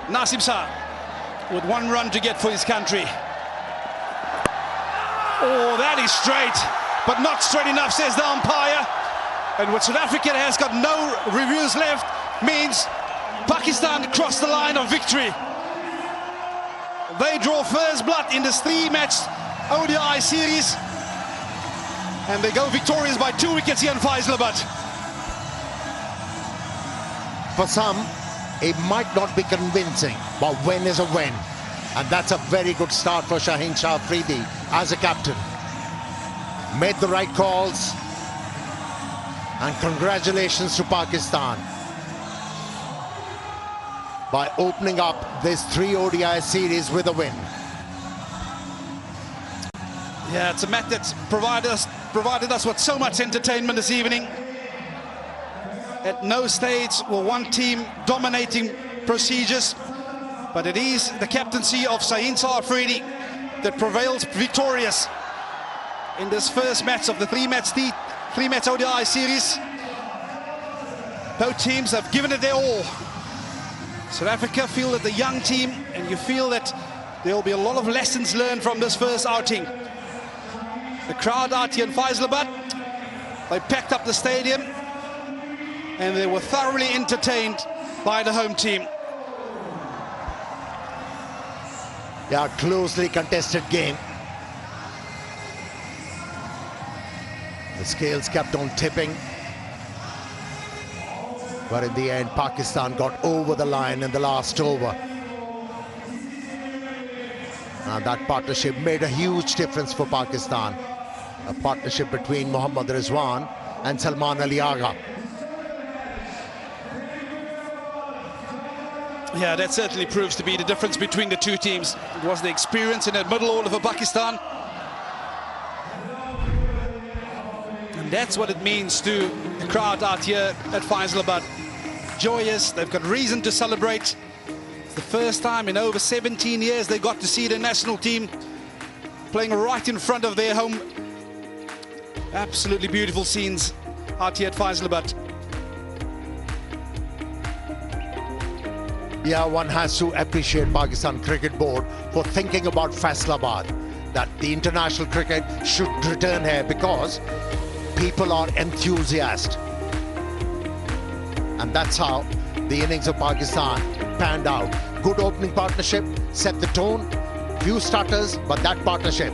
Nasim Shah with 1 run to get for his country. Oh, that is straight, but not straight enough, says the umpire. And what South Africa has got no reviews left means Pakistan crossed the line of victory. They draw first blood in this 3-match ODI series, and they go victorious by 2 wickets here in Faisalabad. For some, it might not be convincing, but win is a win. And that's a very good start for Shaheen Shah Afridi as a captain. Made the right calls. And congratulations to Pakistan by opening up this 3 ODI series with a win. Yeah, it's a match that's provided us with so much entertainment this evening. At no stage will one team dominating procedures, but it is the captaincy of Shaheen Shah Afridi that prevails victorious in this first match of the 3-match ODI series. Both teams have given it their all. South Africa feel that the young team, and you feel that there will be a lot of lessons learned from this first outing. The crowd out here in Faisalabad, they packed up the stadium and they were thoroughly entertained by the home team. Yeah, closely contested game. The scales kept on tipping. But in the end, Pakistan got over the line in the last over. And that partnership made a huge difference for Pakistan. A partnership between Mohammad Rizwan and Salman Ali Agha. Yeah, that certainly proves to be the difference between the two teams. It was the experience in that middle order for Pakistan. And that's what it means to the crowd out here at Faisalabad. Joyous, they've got reason to celebrate. It's the first time in over 17 years they got to see the national team playing right in front of their home. Absolutely beautiful scenes out here at Faisalabad. Yeah, one has to appreciate Pakistan Cricket Board for thinking about Faisalabad, that the international cricket should return here because people are enthusiastic. And that's how the innings of Pakistan panned out. Good opening partnership, set the tone, few starters, but that partnership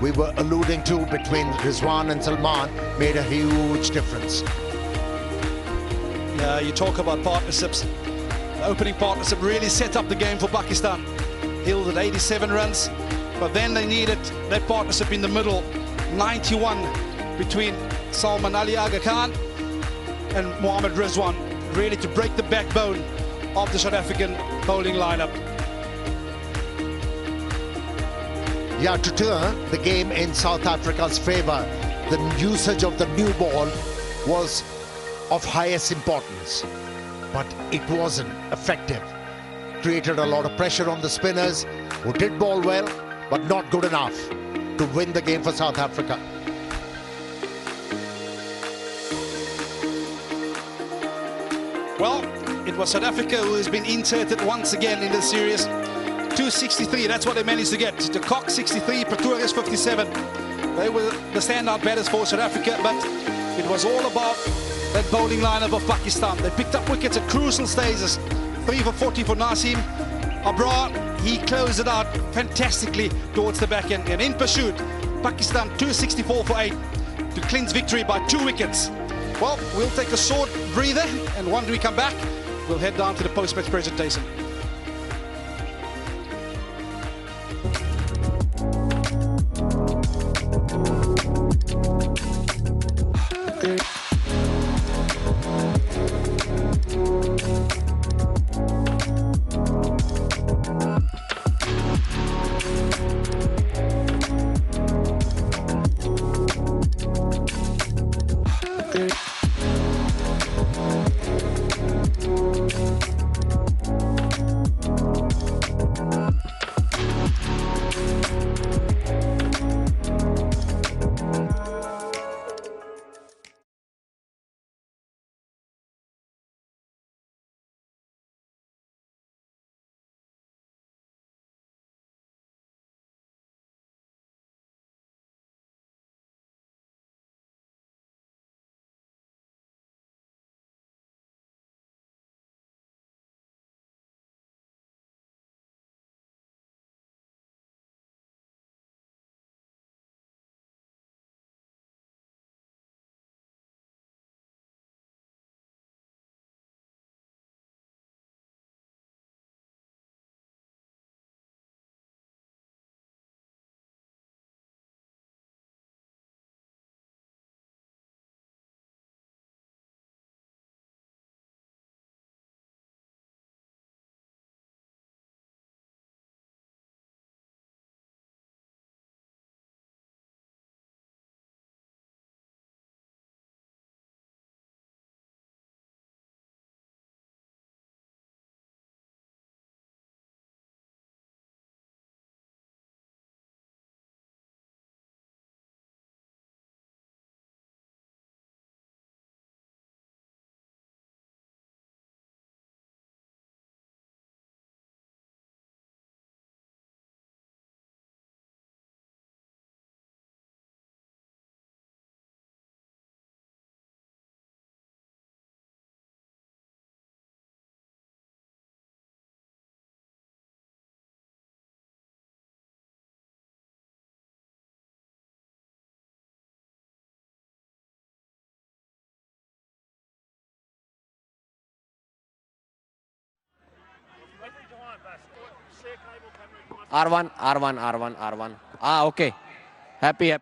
we were alluding to between Rizwan and Salman made a huge difference. Yeah, you talk about partnerships. The opening partnership really set up the game for Pakistan. Yielded 87 runs, but then they needed that partnership in the middle. 91 between Salman Ali Agha Khan and Mohammad Rizwan, really to break the backbone of the South African bowling lineup. Yeah, to turn the game in South Africa's favour, the usage of the new ball was of highest importance, but it wasn't effective. Created a lot of pressure on the spinners, who did bowl well, but not good enough to win the game for South Africa. Well, it was South Africa who has been inserted once again in this series. 263, that's what they managed to get. De Kock 63, Pretorius 57. They were the standout batters for South Africa, but it was all about that bowling lineup of Pakistan. They picked up wickets at crucial stages. 3 for 40 for Nasim. Abrar, he closed it out fantastically towards the back end. And in pursuit, Pakistan 264 for 8 to clinch victory by 2 wickets. Well, we'll take a short breather, and once we come back, we'll head down to the post-match presentation. R1, R1, R1, R1. Ah, okay. Happy.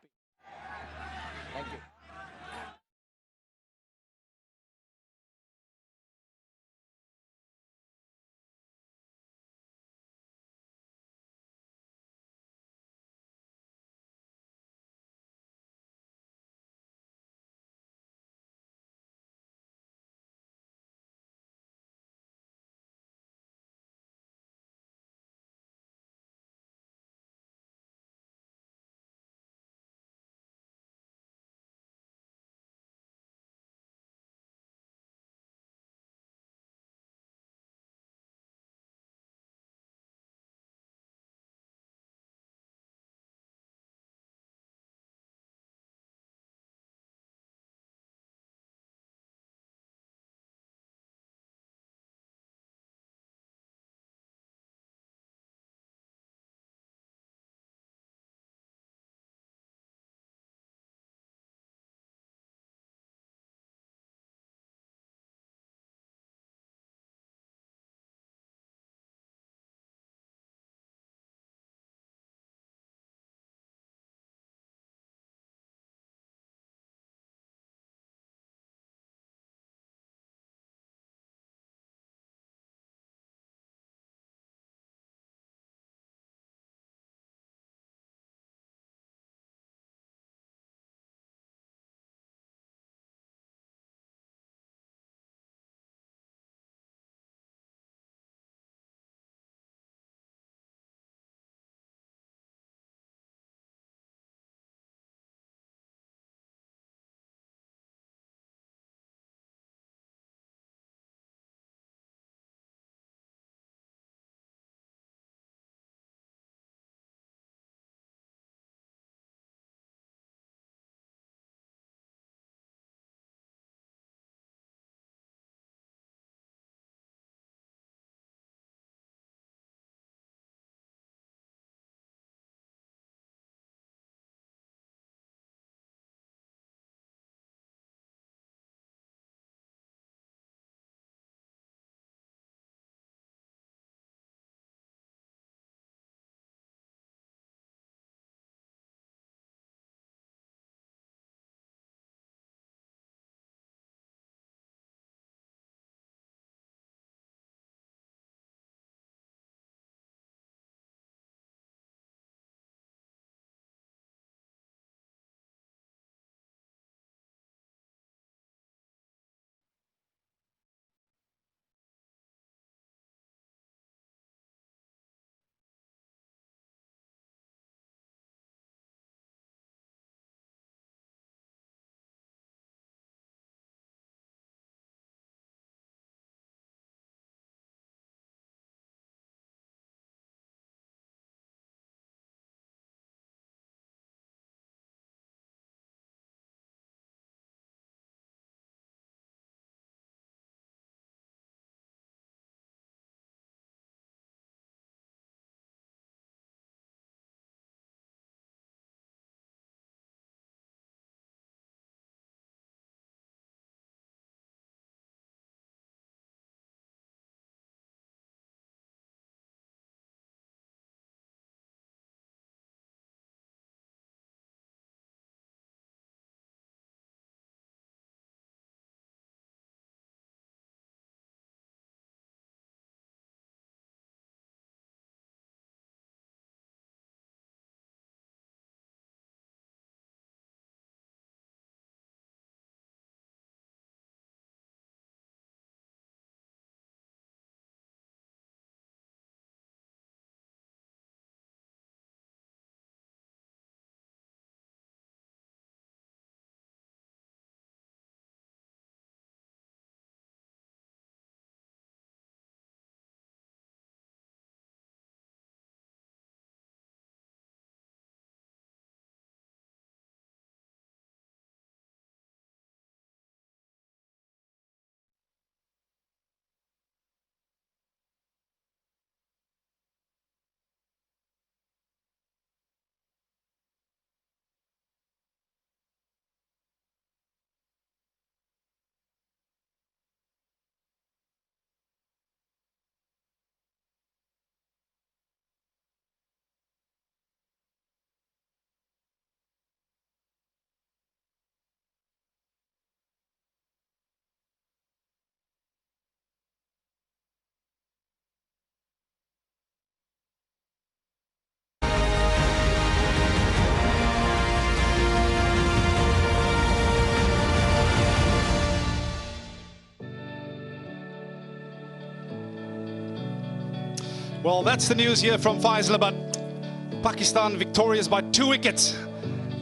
Well, that's the news here from Faisalabad. Pakistan victorious by 2 wickets.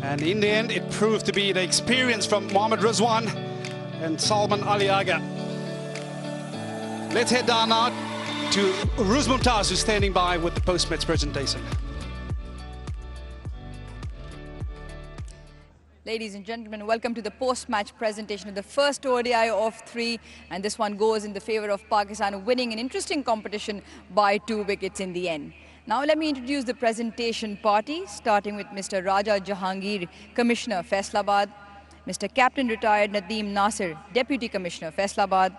And in the end, it proved to be the experience from Mohammad Rizwan and Salman Ali Agha. Let's head down now to Ruz Mumtaz, who's standing by with the post-match presentation. Ladies and gentlemen, welcome to the post-match presentation of the first ODI of 3, and this one goes in the favour of Pakistan, winning an interesting competition by 2 wickets in the end. Now let me introduce the presentation party, starting with Mr. Raja Jahangir, Commissioner, Faisalabad, Mr. Captain Retired Nadeem Nasir, Deputy Commissioner, Faisalabad,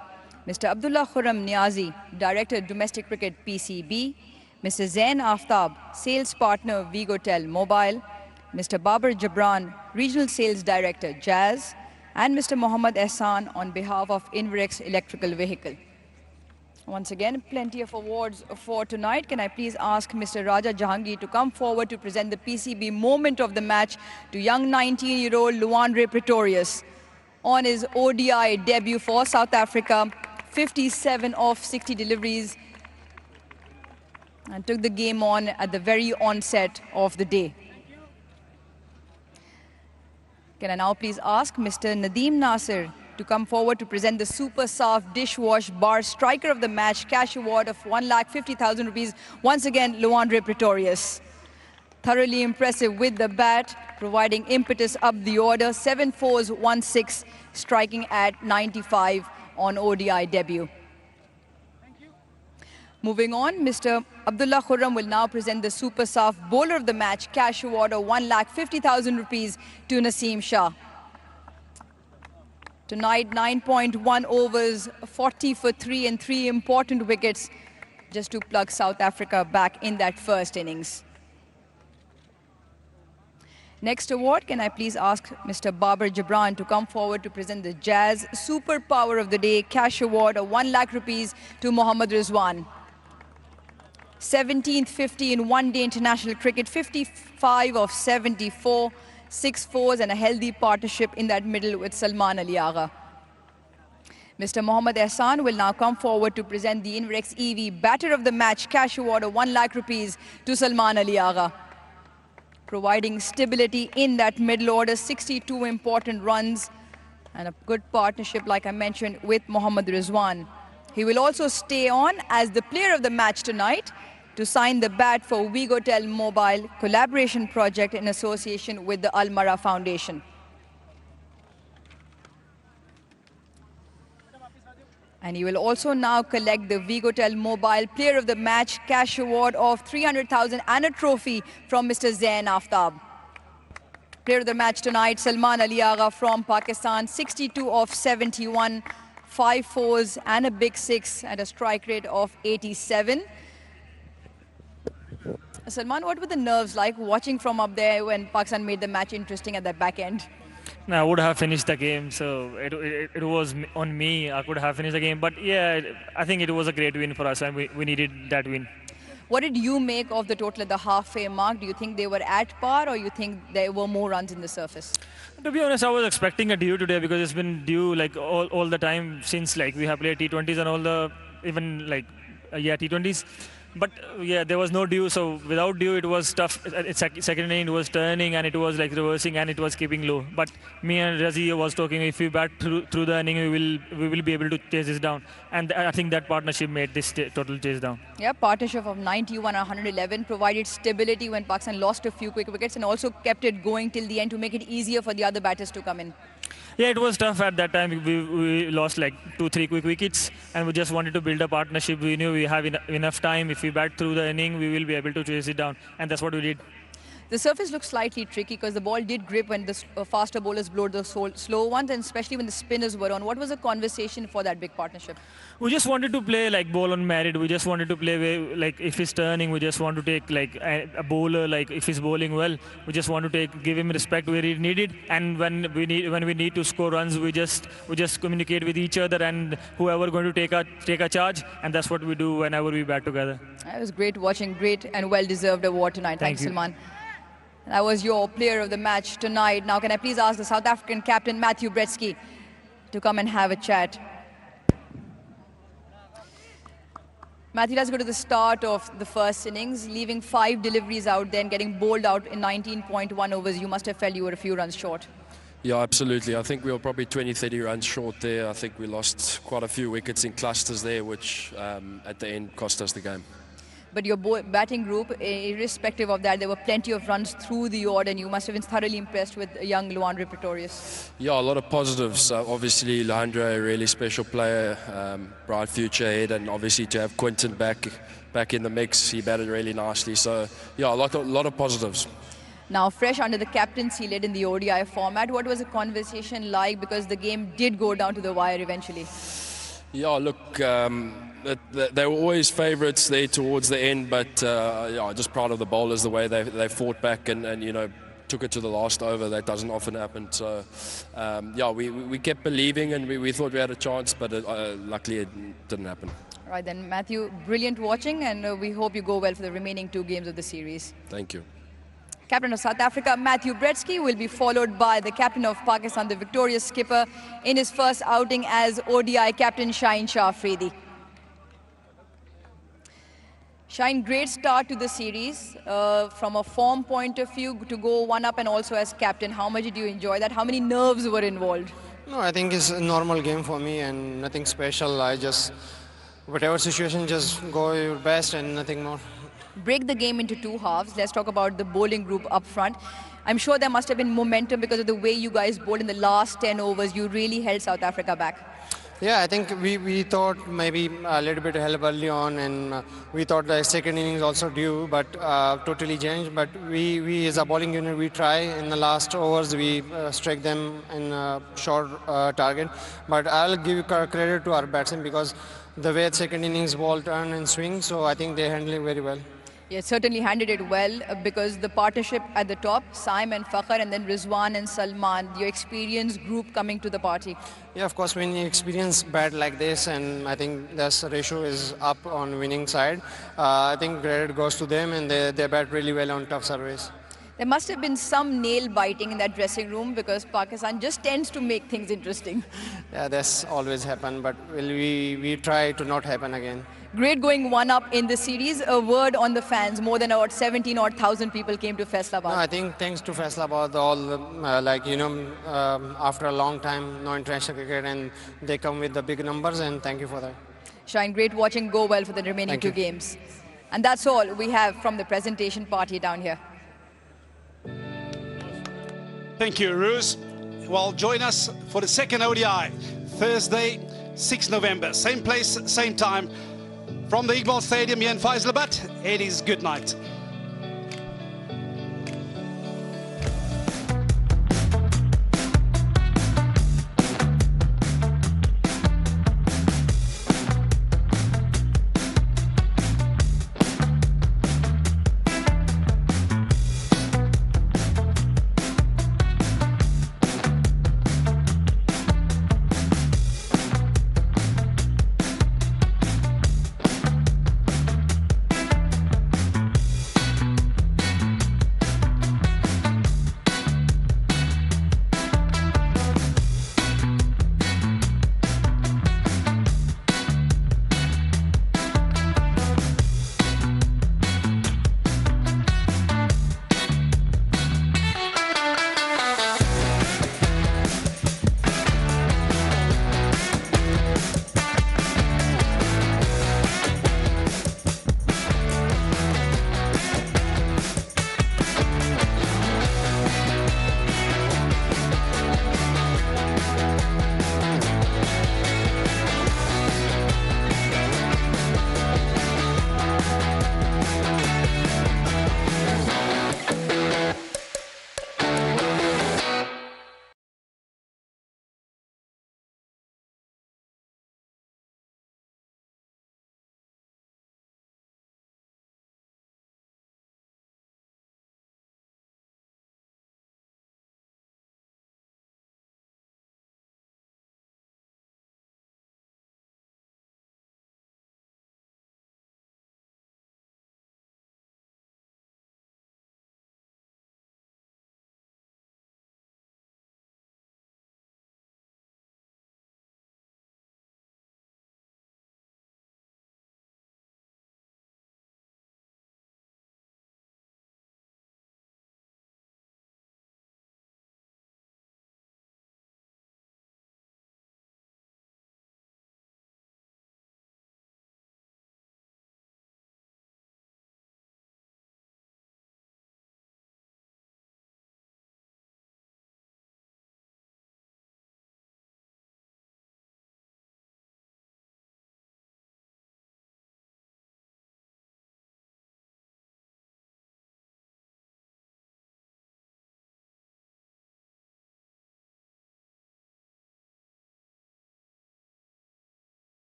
Mr. Abdullah Khurram Niazi, Director Domestic Cricket, PCB, Mr. Zain Aftab, Sales Partner, Vigotel Mobile, Mr. Babar Jabran, Regional Sales Director, Jazz, and Mr. Mohammad Ehsan on behalf of Inverex Electrical Vehicle. Once again, plenty of awards for tonight. Can I please ask Mr. Raja Jahangir to come forward to present the PCB moment of the match to young 19-year-old Luandre Pretorius on his ODI debut for South Africa, 57 of 60 deliveries, and took the game on at the very onset of the day. Can I now please ask Mr. Nadeem Nasir to come forward to present the Super Soft Dishwash Bar Striker of the Match cash award of 1,50,000 rupees. Once again, Luandre Pretorius. Thoroughly impressive with the bat, providing impetus up the order. 7 fours, 1 6, striking at 95 on ODI debut. Moving on, Mr. Abdullah Khurram will now present the Super Soft Bowler of the Match cash award of 1,50,000 rupees to Naseem Shah. Tonight, 9.1 overs, 40 for 3 and 3 important wickets just to plug South Africa back in that first innings. Next award, can I please ask Mr. Babar Jabran to come forward to present the Jazz Super Power of the Day cash award of 1 lakh rupees to Mohammad Rizwan. 17th 50 in one-day international cricket, 55 of 74, 6 fours and a healthy partnership in that middle with Salman Ali Agha. Mr. Mohammad Ehsan will now come forward to present the Inverex EV Batter of the Match cash award of 1 lakh rupees to Salman Ali Agha. Providing stability in that middle order, 62 important runs and a good partnership, like I mentioned, with Mohammad Rizwan. He will also stay on as the player of the match tonight to sign the bat for Vigotel Mobile collaboration project in association with the Al Mara Foundation. And he will also now collect the Vigotel Mobile Player of the Match cash award of 300,000 and a trophy from Mr. Zain Aftab. Player of the match tonight, Salman Ali Agha from Pakistan, 62 of 71, 5 fours and a big 6 at a strike rate of 87. Salman, what were the nerves like watching from up there when Pakistan made the match interesting at the back end? No, I would have finished the game, so it was on me. I could have finished the game, but yeah, I think it was a great win for us, and we needed that win. What did you make of the total at the halfway mark? Do you think they were at par, or you think there were more runs in the surface? To be honest, I was expecting a dew today because it's been dew like all the time since like we have played T20s and all the even like T20s. But yeah, there was no dew, so without dew it was tough. Second inning it was turning and it was like reversing and it was keeping low. But me and Razi was talking, if we bat through the inning, we will be able to chase this down. And I think that partnership made this total chase down. Yeah, partnership of 91 and 111 provided stability when Pakistan lost a few quick wickets and also kept it going till the end to make it easier for the other batters to come in. Yeah, it was tough at that time. We lost like 2-3 quick wickets and we just wanted to build a partnership. We knew we have enough time. If we bat through the inning, we will be able to chase it down. And that's what we did. The surface looked slightly tricky because the ball did grip when the faster bowlers blowed the slow ones, and especially when the spinners were on. What was the conversation for that big partnership? We just wanted to play like ball on merit. We just wanted to play like if he's turning, we just want to take like a bowler, like if he's bowling well, we just want to give him respect where he needed. And when we need to score runs, we just communicate with each other and whoever going to take a charge, and that's what we do whenever we bat together. It was great watching, great and well-deserved award tonight. Thanks, Salman. That was your player of the match tonight. Now, can I please ask the South African captain, Matthew Bretsky, to come and have a chat. Matthew, let's go to the start of the first innings, leaving 5 deliveries out, then getting bowled out in 19.1 overs. You must have felt you were a few runs short. Yeah, absolutely. I think we were probably 20-30 runs short there. I think we lost quite a few wickets in clusters there, which at the end cost us the game. But your batting group, irrespective of that, there were plenty of runs through the order, and you must have been thoroughly impressed with young Luandre Pretorius. Yeah, a lot of positives. Obviously, Luandre, a really special player, bright future ahead, and obviously to have Quinton back in the mix, he batted really nicely. So, yeah, a lot of positives. Now, fresh under the captaincy led in the ODI format, what was the conversation like? Because the game did go down to the wire eventually. Yeah, look, they were always favourites there towards the end, but yeah, just proud of the bowlers, the way they fought back and you know, took it to the last over. That doesn't often happen. So, yeah, we kept believing and we thought we had a chance, but luckily it didn't happen. All right, then, Matthew, brilliant watching, and we hope you go well for the remaining 2 games of the series. Thank you. Captain of South Africa, Matthew Bretsky, will be followed by the captain of Pakistan, the victorious skipper, in his first outing as ODI captain, Shaheen Shah Afridi. Shaheen, great start to the series. From a form point of view, to go 1 up and also as captain, how much did you enjoy that? How many nerves were involved? No, I think it's a normal game for me and nothing special. I just, whatever situation, just go your best and nothing more. Break the game into 2 halves. Let's talk about the bowling group up front. I'm sure there must have been momentum because of the way you guys bowled in the last 10 overs. You really held South Africa back. Yeah, I think we thought maybe a little bit help early on, and we thought the second innings also due, but totally changed. But we as a bowling unit, we try in the last overs, we strike them in a short target. But I'll give credit to our batsmen because the way second innings ball turn and swing, so I think they handled it very well. Yeah, certainly handled it well because the partnership at the top, Saim and Fakhr, and then Rizwan and Salman, your experienced group coming to the party. Yeah, of course, when you experience bat like this, and I think this ratio is up on winning side, I think credit goes to them, and they bat really well on tough surveys. There must have been some nail biting in that dressing room because Pakistan just tends to make things interesting. Yeah, that's always happened, but we try to not happen again. Great going 1 up in the series. A word on the fans. More than about 17,000 people came to Faisalabad. No, I think thanks to Faisalabad, all like, you know, after a long time, no international cricket, and they come with the big numbers, and thank you for that. Shaheen, great watching. Go well for the remaining 2 games. And that's all we have from the presentation party down here. Thank you, Ruz. Well, join us for the second ODI, Thursday, 6 November. Same place, same time. From the Iqbal Stadium here in Faisalabad, it is good night.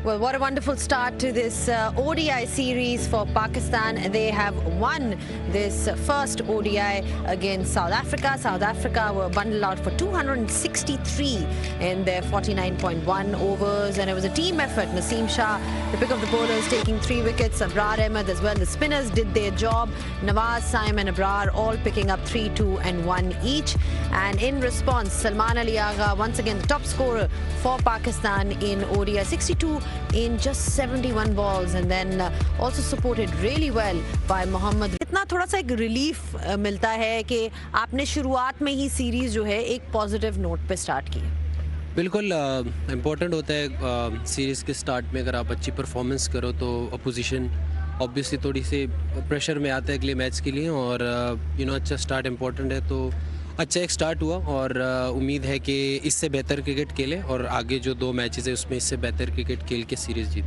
Well, what a wonderful start to this ODI series for Pakistan. They have won this first ODI against South Africa. South Africa were bundled out for 263 in their 49.1 overs, and it was a team effort. Naseem Shah, the pick of the bowlers, taking 3 wickets. Abrar Ahmed as well. The spinners did their job. Nawaz, Saim and Abrar all picking up 3, 2 and 1 each. And in response, Salman Ali Agha, once again the top scorer for Pakistan in ODI, 62 in just 71 balls, and then also supported really well by Mohammad. इतना थोड़ा सा एक relief मिलता है कि आपने शुरुआत में ही सीरीज जो है एक पॉजिटिव नोट पे स्टार्ट की. बिल्कुल इम्पोर्टेंट होता है सीरीज़ के स्टार्ट में. अगर आप अच्छी परफॉर्मेंस करो तो अपोजिशन ऑब्वियसली थोड़ी सी प्रेशर में आता है अगले मैच के लिए, और अच्छा स्टार्ट इम्पोर्टेंट है. तो अच्छा एक स्टार्ट हुआ और उम्मीद है कि इससे बेहतर क्रिकेट खेले और आगे जो 2 मैचेस है उसमें इससे बेहतर क्रिकेट खेल के सीरीज़ जीत.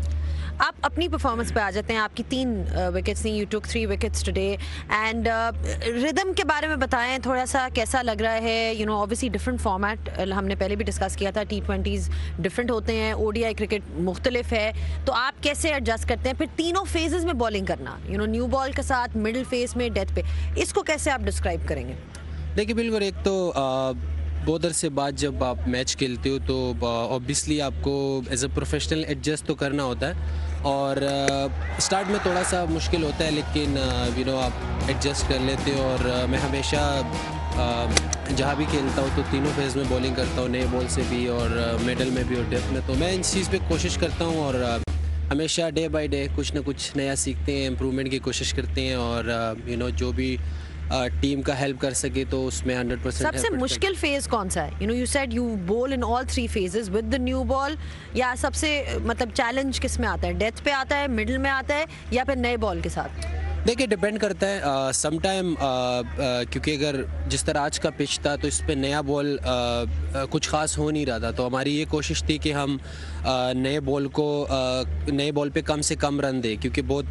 आप अपनी परफॉर्मेंस पे आ जाते हैं. आपकी 3 विकेट्स थी. You took 3 wickets today, and rhythm के बारे में बताएं थोड़ा सा, कैसा लग रहा है. ऑब्वियसली डिफरेंट फॉर्मेट हमने पहले भी डिस्कस किया था. T20s डिफरेंट होते हैं, ODI क्रिकेट मुख्तलिफ है, तो आप कैसे एडजस्ट करते हैं फिर तीनों फेजेस में बॉलिंग करना, न्यू बॉल के साथ, मिडिल फेज में, डेथ पे, इसको कैसे आप डिस्क्राइब करेंगे? देखिए बिल्कुल, एक तो बॉर्डर से बाद जब आप मैच खेलते हो तो ऑब्वियसली आपको एज अ प्रोफेशनल एडजस्ट तो करना होता है, और स्टार्ट में थोड़ा सा मुश्किल होता है, लेकिन आप एडजस्ट कर लेते हो. और मैं हमेशा जहाँ भी खेलता हूँ तो तीनों फेज़ में बॉलिंग करता हूँ, नए बॉल से भी और मिडल में भी और डेथ में. तो मैं इस चीज़ पे कोशिश करता हूँ और हमेशा डे बाय डे कुछ ना कुछ नया सीखते हैं, इम्प्रूवमेंट की कोशिश करते हैं, और जो भी टीम का हेल्प कर सके तो उसमें 100%. सबसे मुश्किल फेज कौन सा है? यू सेड यू बोल in all 3 phases with the new ball, या सबसे मतलब चैलेंज किस में आता है? डेथ पे आता है, मिडिल में आता है, या फिर नए बॉल के साथ? देखिए डिपेंड करता है. सम टाइम क्योंकि अगर जिस तरह आज का पिच था तो इस पे नया बॉल कुछ खास हो नहीं रहा था, तो हमारी ये कोशिश थी कि हम नए बॉल पे कम से कम रन दें, क्योंकि बहुत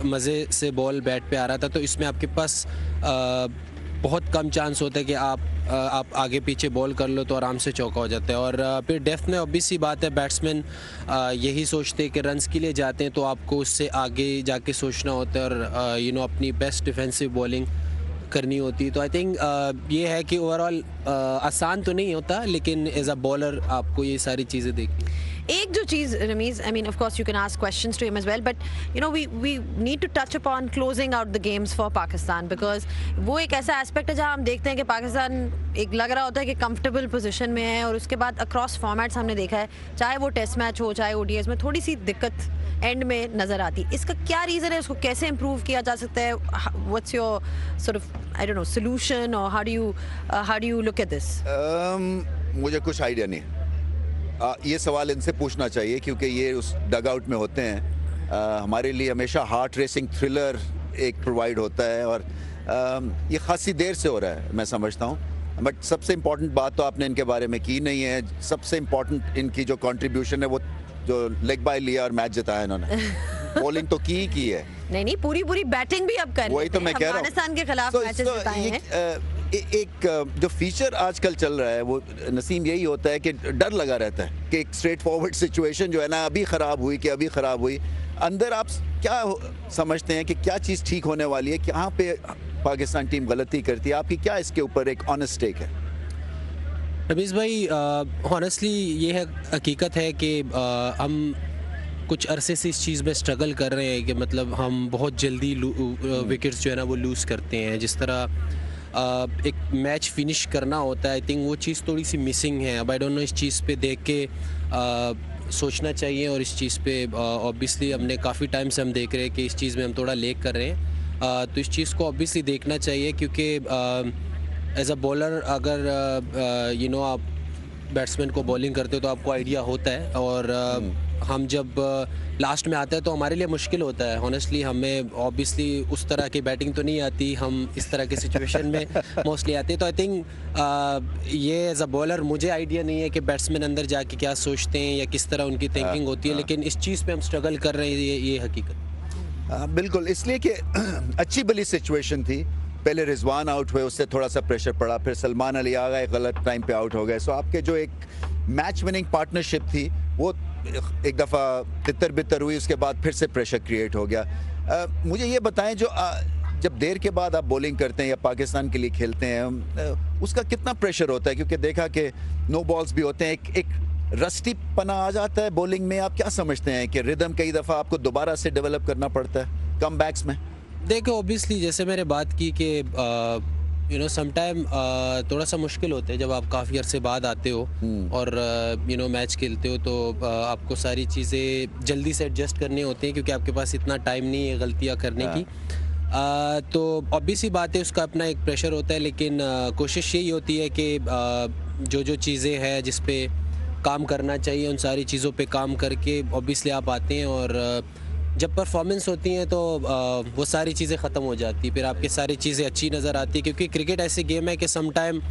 मज़े से बॉल बैट पे आ रहा था. तो इसमें आपके पास बहुत कम चांस होता है कि आप आगे पीछे बॉल कर लो तो आराम से चौका हो जाता है. और फिर डेथ में ऑब्वियस सी बात है, बैट्समैन यही सोचते हैं कि रन्स के लिए जाते हैं, तो आपको उससे आगे जाके सोचना होता है और अपनी बेस्ट डिफेंसिव बॉलिंग करनी होती है. तो आई थिंक ये है कि ओवरऑल आसान तो नहीं होता, लेकिन एज अ बॉलर आपको ये सारी चीज़ें देखनी. एक जो चीज़ Ramiz, I mean of course you can ask questions to him as well, but we need to touch upon closing out the games for Pakistan, because वो एक ऐसा एस्पेक्ट है जहाँ हम देखते हैं कि पाकिस्तान एक लग रहा होता है कि कंफर्टेबल पोजीशन में है, और उसके बाद अक्रॉस फॉर्मेट्स हमने देखा है, चाहे वो टेस्ट मैच हो चाहे ODIs में, थोड़ी सी दिक्कत एंड में नज़र आती. इसका क्या रीज़न है? उसको कैसे इम्प्रूव किया जा सकता है? What's your sort of I don't know solution, और how do you look at this? मुझे कुछ आइडिया नहीं. ये सवाल इनसे पूछना चाहिए, क्योंकि ये उस डग आउट में होते हैं. हमारे लिए हमेशा हार्ट रेसिंग थ्रिलर एक प्रोवाइड होता है, और ये खासी देर से हो रहा है मैं समझता हूँ. बट सबसे इम्पोर्टेंट बात तो आपने इनके बारे में की नहीं है. सबसे इम्पोर्टेंट इनकी जो कंट्रीब्यूशन है वो जो लेग बाय लिया और मैच जिताया इन्होंने. बॉलिंग तो की है. नहीं पूरी बैटिंग भी अब कर, वही तो मैं कह रहा हूँ. अफगानिस्तान के खिलाफ मैचेस जिताए हैं. एक जो फीचर आजकल चल रहा है वो नसीम यही होता है कि डर लगा रहता है कि एक स्ट्रेट फॉरवर्ड सिचुएशन जो है ना, अभी ख़राब हुई, अंदर आप क्या समझते हैं कि क्या चीज़ ठीक होने वाली है, कहाँ पे पाकिस्तान टीम गलती करती है? आपकी क्या इसके ऊपर एक ऑनेस्ट टेक है? रमीज़ भाई, ऑनेस्टली ये है, हकीकत है कि हम कुछ अरसे से इस चीज़ में स्ट्रगल कर रहे हैं कि मतलब हम बहुत जल्दी विकेट्स जो है ना वो लूज़ करते हैं. जिस तरह एक मैच फिनिश करना होता है, आई थिंक वो चीज़ थोड़ी सी मिसिंग है. अब आई डोंट नो, इस चीज़ पे देख के सोचना चाहिए, और इस चीज़ पे ऑब्वियसली हमने काफ़ी टाइम से हम देख रहे हैं कि इस चीज़ में हम थोड़ा लेक कर रहे हैं. तो इस चीज़ को ऑब्वियसली देखना चाहिए, क्योंकि एज अ बॉलर अगर आप बैट्समैन को बॉलिंग करते हो तो आपको आइडिया होता है, और हम जब लास्ट में आते हैं तो हमारे लिए मुश्किल होता है. ऑनेस्टली हमें ऑब्वियसली उस तरह की बैटिंग तो नहीं आती, हम इस तरह के सिचुएशन में मोस्टली आते हैं. तो आई थिंक ये एज अ बॉलर मुझे आइडिया नहीं है कि बैट्समैन अंदर जाके क्या सोचते हैं या किस तरह उनकी थिंकिंग होती है, लेकिन इस चीज़ पे हम स्ट्रगल कर रहे हैं, ये हकीकत. बिल्कुल, इसलिए कि अच्छी भली सिचुएशन थी. पहले रिजवान आउट हुए, उससे थोड़ा सा प्रेशर पड़ा, फिर सलमान अली आ गए, गलत टाइम पे आउट हो गए. सो आपके जो एक मैच विनिंग पार्टनरशिप थी वो एक दफ़ा तितर बितर हुई, उसके बाद फिर से प्रेशर क्रिएट हो गया। मुझे ये बताएं, जो जब देर के बाद आप बॉलिंग करते हैं या पाकिस्तान के लिए खेलते हैं, उसका कितना प्रेशर होता है? क्योंकि देखा कि नो बॉल्स भी होते हैं, एक रस्टी पना आ जाता है बॉलिंग में। आप क्या समझते हैं कि रिदम कई दफ़ा आपको दोबारा से डेवलप करना पड़ता है कम बैक्स में? देखो ऑब्वियसली जैसे मैंने बात की कि समटाइम थोड़ा सा मुश्किल होता है जब आप काफ़ी अरसे बाद आते हो और मैच खेलते हो, तो आपको सारी चीज़ें जल्दी से एडजस्ट करनी होती हैं क्योंकि आपके पास इतना टाइम नहीं है गलतियां करने की। तो ऑब्वियसली बात है, उसका अपना एक प्रेशर होता है, लेकिन कोशिश यही होती है कि जो जो चीज़ें हैं जिस पे काम करना चाहिए उन सारी चीज़ों पे काम करके ऑब्वियसली आप आते हैं, और जब परफॉर्मेंस होती हैं तो वो सारी चीज़ें ख़त्म हो जाती है, फिर आपकी सारी चीज़ें अच्छी नज़र आती है। क्योंकि क्रिकेट ऐसी गेम है कि सम टाइम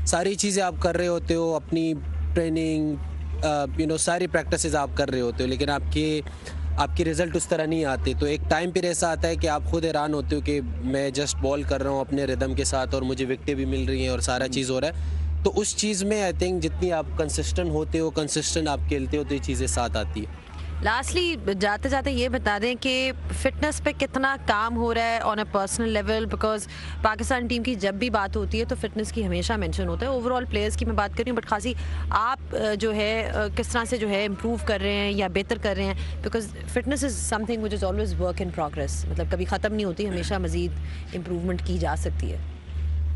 सारी चीज़ें आप कर रहे होते हो, अपनी ट्रेनिंग सारी प्रैक्टिसेस आप कर रहे होते हो, लेकिन आपके रिज़ल्ट उस तरह नहीं आते। तो एक टाइम फिर ऐसा आता है कि आप खुद हैरान होते हो कि मैं जस्ट बॉल कर रहा हूँ अपने रिदम के साथ और मुझे विकेटें भी मिल रही हैं और सारा चीज़ हो रहा है। तो उस चीज़ में आई थिंक जितनी आप कंसिस्टेंट होते हो, कंसिस्टेंट आप खेलते हो, तो ये चीज़ें साथ आती है। लास्टली जाते जाते ये बता दें कि फिटनेस पे कितना काम हो रहा है on a personal level, because Pakistan team की जब भी बात होती है तो फिटनेस की हमेशा मेंशन होता है। ओवरऑल प्लेयर्स की मैं बात कर रही हूँ, बट खासी आप जो है किस तरह से जो है इम्प्रूव कर रहे हैं या बेहतर कर रहे हैं, because fitness is something which is always work in progress, मतलब कभी ख़त्म नहीं होती, हमेशा मज़ीद इम्प्रूवमेंट की जा सकती है।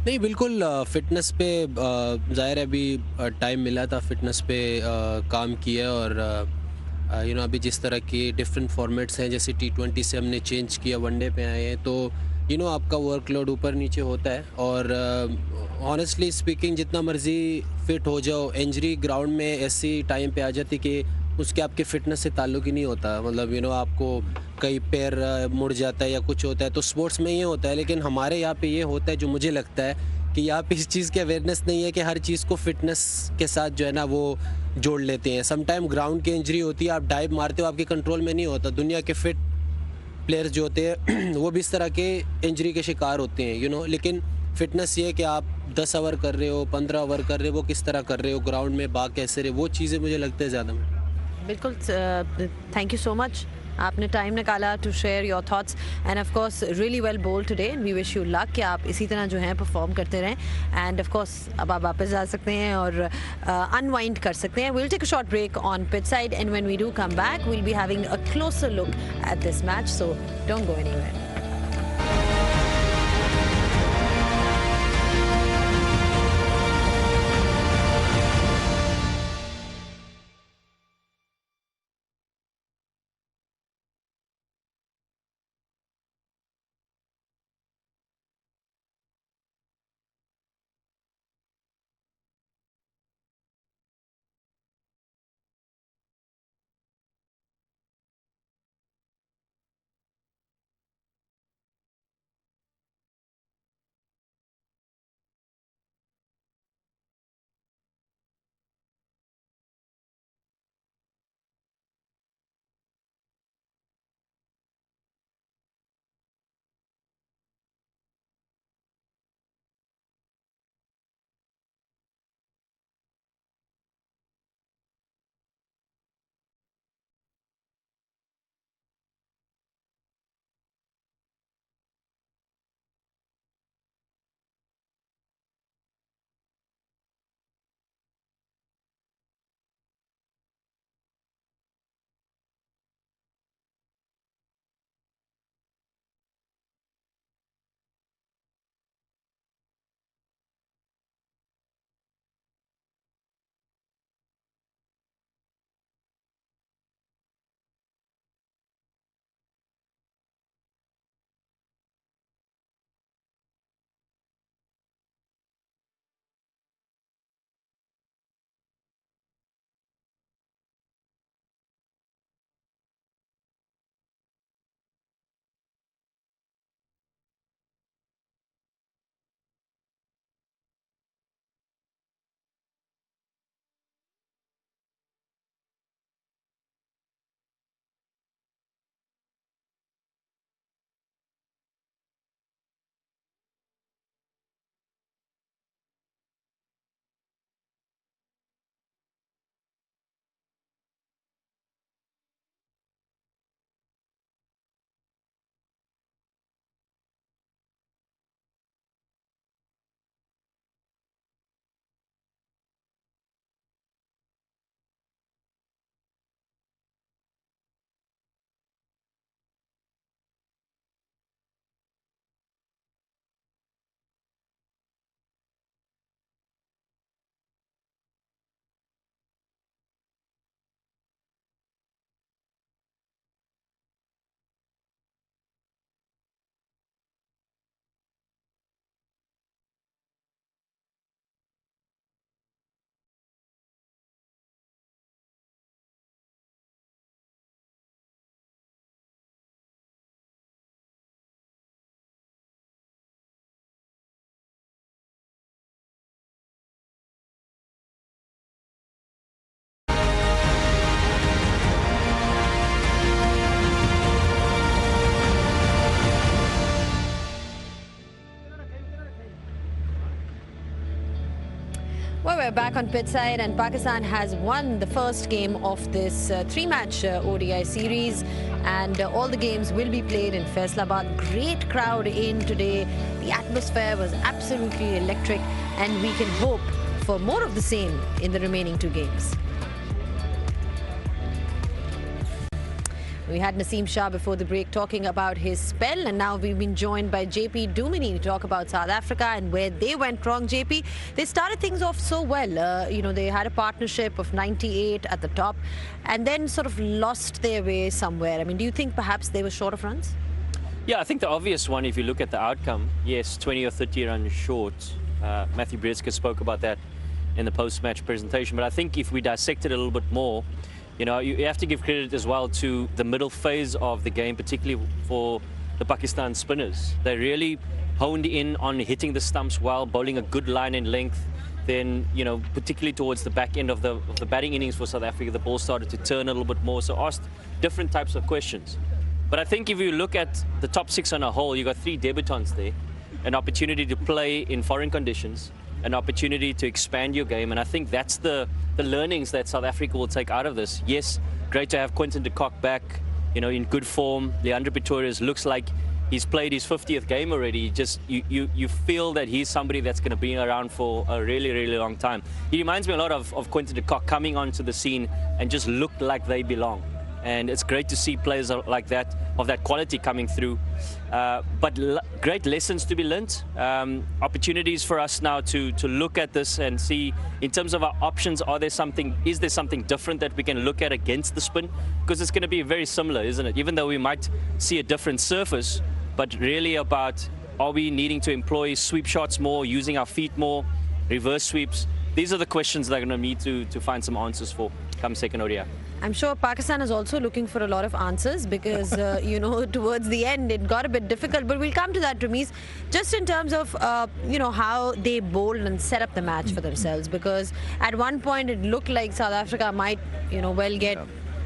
नहीं बिल्कुल, फिटनेस पे ज़ाहिर है अभी टाइम मिला था, फिटनेस पे काम किया, और अभी जिस तरह के डिफरेंट फॉर्मेट्स हैं, जैसे T20 से हमने चेंज किया, वनडे पे आए हैं, तो आपका वर्कलोड ऊपर नीचे होता है। और ऑनेस्टली स्पीकिंग जितना मर्ज़ी फिट हो जाओ, इंजरी ग्राउंड में ऐसी टाइम पे आ जाती कि उसके आपके फ़िटनेस से ताल्लुक़ ही नहीं होता। मतलब आपको कई पैर मुड़ जाता है या कुछ होता है, तो स्पोर्ट्स में ये होता है। लेकिन हमारे यहाँ पे ये होता है, जो मुझे लगता है कि यहाँ पे इस चीज़ की अवेयरनेस नहीं है कि हर चीज़ को फिटनेस के साथ जो है ना वो जोड़ लेते हैं। सम टाइम ग्राउंड की इंजरी होती है, आप डाइव मारते हो, आपके कंट्रोल में नहीं होता। दुनिया के फिट प्लेयर्स जो होते हैं वो भी इस तरह के इंजरी के शिकार होते हैं, लेकिन फिटनेस ये है कि आप 10 ओवर कर रहे हो, 15 ओवर कर रहे हो, वो किस तरह कर रहे हो, ग्राउंड में भाग कैसे रहे, वो चीज़ें मुझे लगता है ज़्यादा। बिल्कुल, थैंक यू सो मच, आपने टाइम निकाला to share your thoughts, and of course really well bowled today, and we wish you luck कि आप इसी तरह जो है परफॉर्म करते रहें। एंड ऑफ कोर्स अब आप वापस जा सकते हैं और अनवाइंड कर सकते हैं। Will take a short break on pitch side, and when we do come back will be having a closer look at this match, so don't go anywhere. we're back on pitch side, and Pakistan has won the first game of this three-match ODI series, and all the games will be played in Faisalabad. Great crowd in today. The atmosphere was absolutely electric, and we can hope for more of the same in the remaining two games. We had Naseem Shah before the break talking about his spell, and now we've been joined by JP Dumini to talk about South Africa and where they went wrong. JP, they started things off so well. You know, they had a partnership of 98 at the top and then sort of lost their way somewhere. I mean, do you think perhaps they were short of runs? Yeah, I think the obvious one, if you look at the outcome, yes, 20 or 30 runs short. Matthew Breetzke spoke about that in the post-match presentation. But I think if we dissect it a little bit more, you know, you have to give credit as well to the middle phase of the game, particularly for the Pakistan spinners. They really honed in on hitting the stumps well, bowling a good line in length. Then, you know, particularly towards the back end of the batting innings for South Africa, the ball started to turn a little bit more, so asked different types of questions. But I think if you look at the top six on a whole, you've got three debutants there, an opportunity to play in foreign conditions, an opportunity to expand your game, and I think that's the learnings that South Africa will take out of this. Yes, great to have Quinton de Kock back, you know, in good form. Leandro Pretorius looks like he's played his 50th game already. Just you feel that he's somebody that's going to be around for a really, really long time. He reminds me a lot of Quinton de Kock coming onto the scene and just looked like they belong. And it's great to see players like that, of that quality coming through. But great lessons to be learnt. Opportunities for us now to look at this and see, in terms of our options, is there something different that we can look at against the spin? Because it's going to be very similar, isn't it? Even though we might see a different surface, but really about, are we needing to employ sweep shots more, using our feet more, reverse sweeps? These are the questions that are going to need to find some answers for come second ODI. I'm sure Pakistan is also looking for a lot of answers because, you know, towards the end it got a bit difficult. But we'll come to that, Ramiz, just in terms of, you know, how they bowled and set up the match for themselves. Because at one point it looked like South Africa might, you know, well get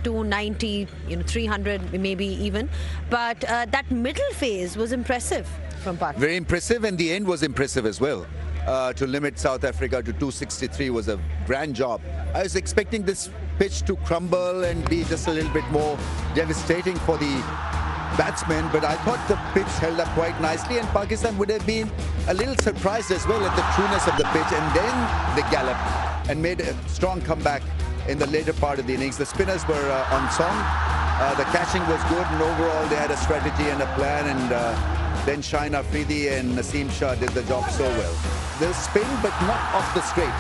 290, you know, 300 maybe even. But that middle phase was impressive from Pakistan. Very impressive, and the end was impressive as well. To limit South Africa to 263 was a grand job. I was expecting this pitch to crumble and be just a little bit more devastating for the batsmen, but I thought the pitch held up quite nicely, and Pakistan would have been a little surprised as well at the trueness of the pitch, and then they galloped and made a strong comeback in the later part of the innings. The spinners were on song, the catching was good, and overall they had a strategy and a plan, and then Shaheen Afridi and Naseem Shah did the job so well. They spin, but not off the straight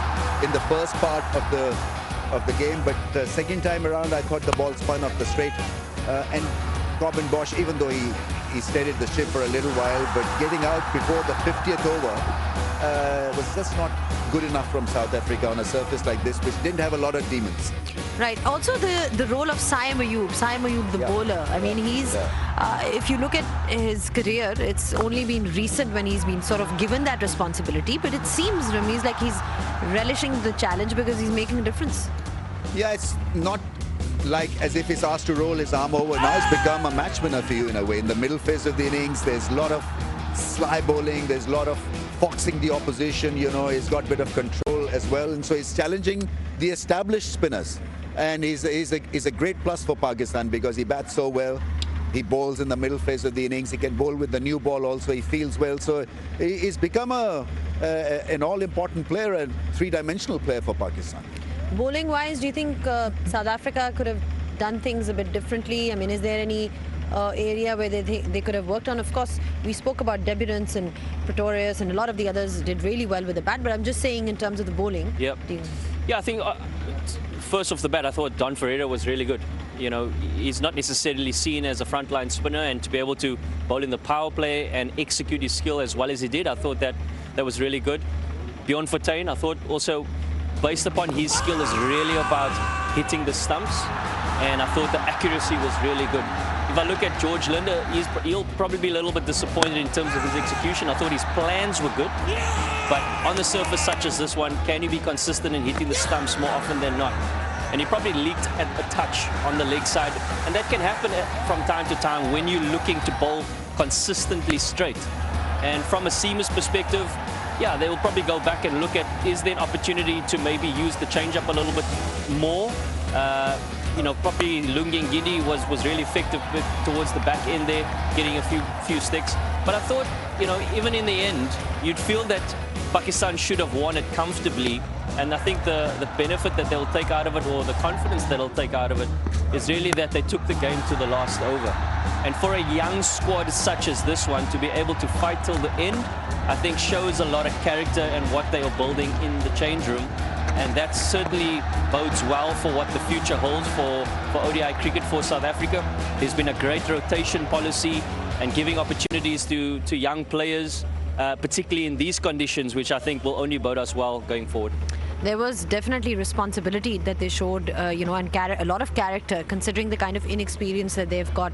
in the first part of the game, but the second time around I thought the ball spun off the straight, and Robin Bosch, even though he steadied the ship for a little while, but getting out before the 50th over was just not good enough from South Africa on a surface like this, which didn't have a lot of demons. Right. Also the role of Saim Ayub, the bowler. I mean, he's, if you look at his career, it's only been recent when he's been sort of given that responsibility, but it seems, Ramiz, like he's relishing the challenge because he's making a difference. Yeah, it's not like as if he's asked to roll his arm over. Now it's become a match winner for you in a way. In the middle phase of the innings, there's a lot of sly bowling, there's a lot of foxing the opposition, you know, he's got a bit of control as well, and so he's challenging the established spinners. And he's a great plus for Pakistan because he bats so well. He bowls in the middle phase of the innings. He can bowl with the new ball also. He feels well. So he's become an all-important player, a three-dimensional player for Pakistan. Bowling-wise, do you think South Africa could have done things a bit differently? I mean, is there any area where they could have worked on? Of course, we spoke about debutants and Pretorius, and a lot of the others did really well with the bat, but I'm just saying in terms of the bowling. Yep. Yeah, I think first off the bat, I thought Don Ferreira was really good. You know, he's not necessarily seen as a frontline spinner, and to be able to bowl in the power play and execute his skill as well as he did, I thought that was really good. Bjorn Fortuin, I thought also, based upon his skill, is really about hitting the stumps, and I thought the accuracy was really good. If I look at George Linder, he'll probably be a little bit disappointed in terms of his execution. I thought his plans were good, but on the surface such as this one, can you be consistent in hitting the stumps more often than not? And he probably leaked at a touch on the leg side, and that can happen from time to time when you're looking to bowl consistently straight. And from a seamer's perspective, yeah, they will probably go back and look at, is there an opportunity to maybe use the change-up a little bit more? You know, probably Lungi Giddy was really effective towards the back end there, getting a few sticks. But I thought, you know, even in the end, you'd feel that Pakistan should have won it comfortably. And I think the benefit that they'll take out of it, or the confidence that they'll take out of it, is really that they took the game to the last over. And for a young squad such as this one to be able to fight till the end, I think shows a lot of character and what they are building in the change room. And that certainly bodes well for what the future holds for ODI cricket for South Africa. There's been a great rotation policy and giving opportunities to young players, particularly in these conditions, which I think will only bode us well going forward. There was definitely responsibility that they showed, you know, and a lot of character, considering the kind of inexperience that they've got.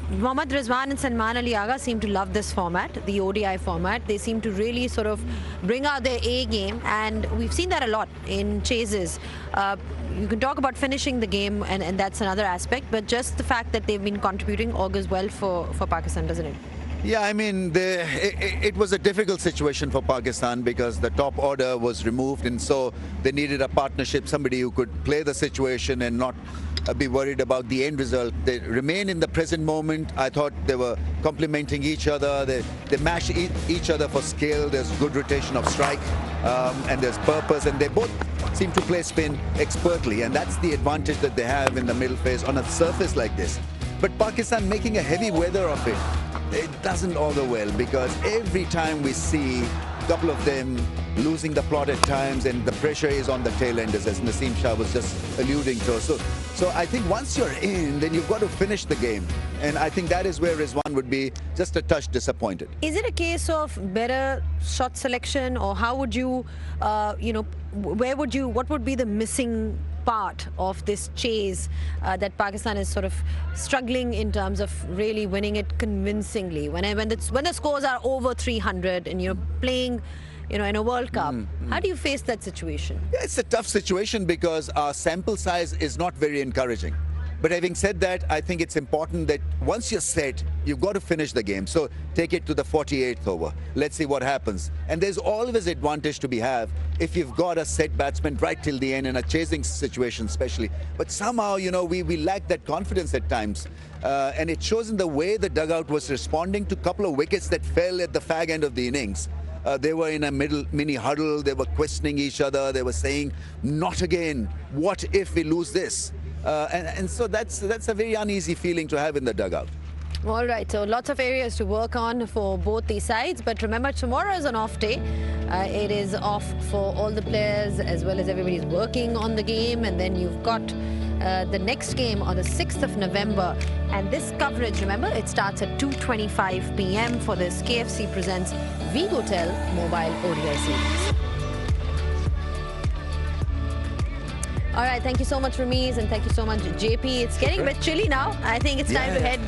Mohammad Rizwan and Salman Ali Agha seem to love this format, the ODI format. They seem to really sort of bring out their A game, and we've seen that a lot in chases. You can talk about finishing the game, and that's another aspect, but just the fact that they've been contributing augurs well for Pakistan, doesn't it? Yeah, I mean, it was a difficult situation for Pakistan because the top order was removed, and so they needed a partnership, somebody who could play the situation and not be worried about the end result. They remain in the present moment. I thought they were complementing each other. They mash each other for skill. There's good rotation of strike, and there's purpose, and they both seem to play spin expertly, and that's the advantage that they have in the middle phase on a surface like this. But Pakistan making a heavy weather of it doesn't augur well, because every time we see a couple of them losing the plot at times, and the pressure is on the tail enders, as Naseem Shah was just alluding to. So I think once you're in, then you've got to finish the game. And I think that is where Rizwan would be just a touch disappointed. Is it a case of better shot selection, or how would you, you know, what would be the missing part of this chase that Pakistan is sort of struggling in terms of really winning it convincingly? When the scores are over 300 and you're playing, you know, in a World Cup, how do you face that situation? Yeah, it's a tough situation because our sample size is not very encouraging. But having said that, I think it's important that once you're set, you've got to finish the game. So take it to the 48th over. Let's see what happens. And there's always advantage to be had if you've got a set batsman right till the end in a chasing situation especially. But somehow, you know, we lack that confidence at times. And it shows in the way the dugout was responding to a couple of wickets that fell at the fag end of the innings. They were in a mini huddle. They were questioning each other. They were saying, not again. What if we lose this? And so that's a very uneasy feeling to have in the dugout. All right, so lots of areas to work on for both these sides. But remember, tomorrow is an off day. It is off for all the players, as well as everybody's working on the game. And then you've got the next game on the 6th of November. And this coverage, remember, it starts at 2:25 p.m. for this KFC Presents Vigotel Mobile ODI Series. All right, thank you so much, Ramiz, and thank you so much, JP. It's getting a bit chilly now. I think it's time to head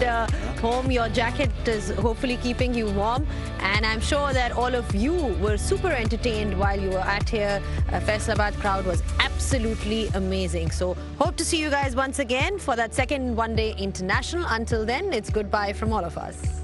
home. Your jacket is hopefully keeping you warm. And I'm sure that all of you were super entertained while you were at here. Faisalabad crowd was absolutely amazing. So hope to see you guys once again for that second one-day international. Until then, it's goodbye from all of us.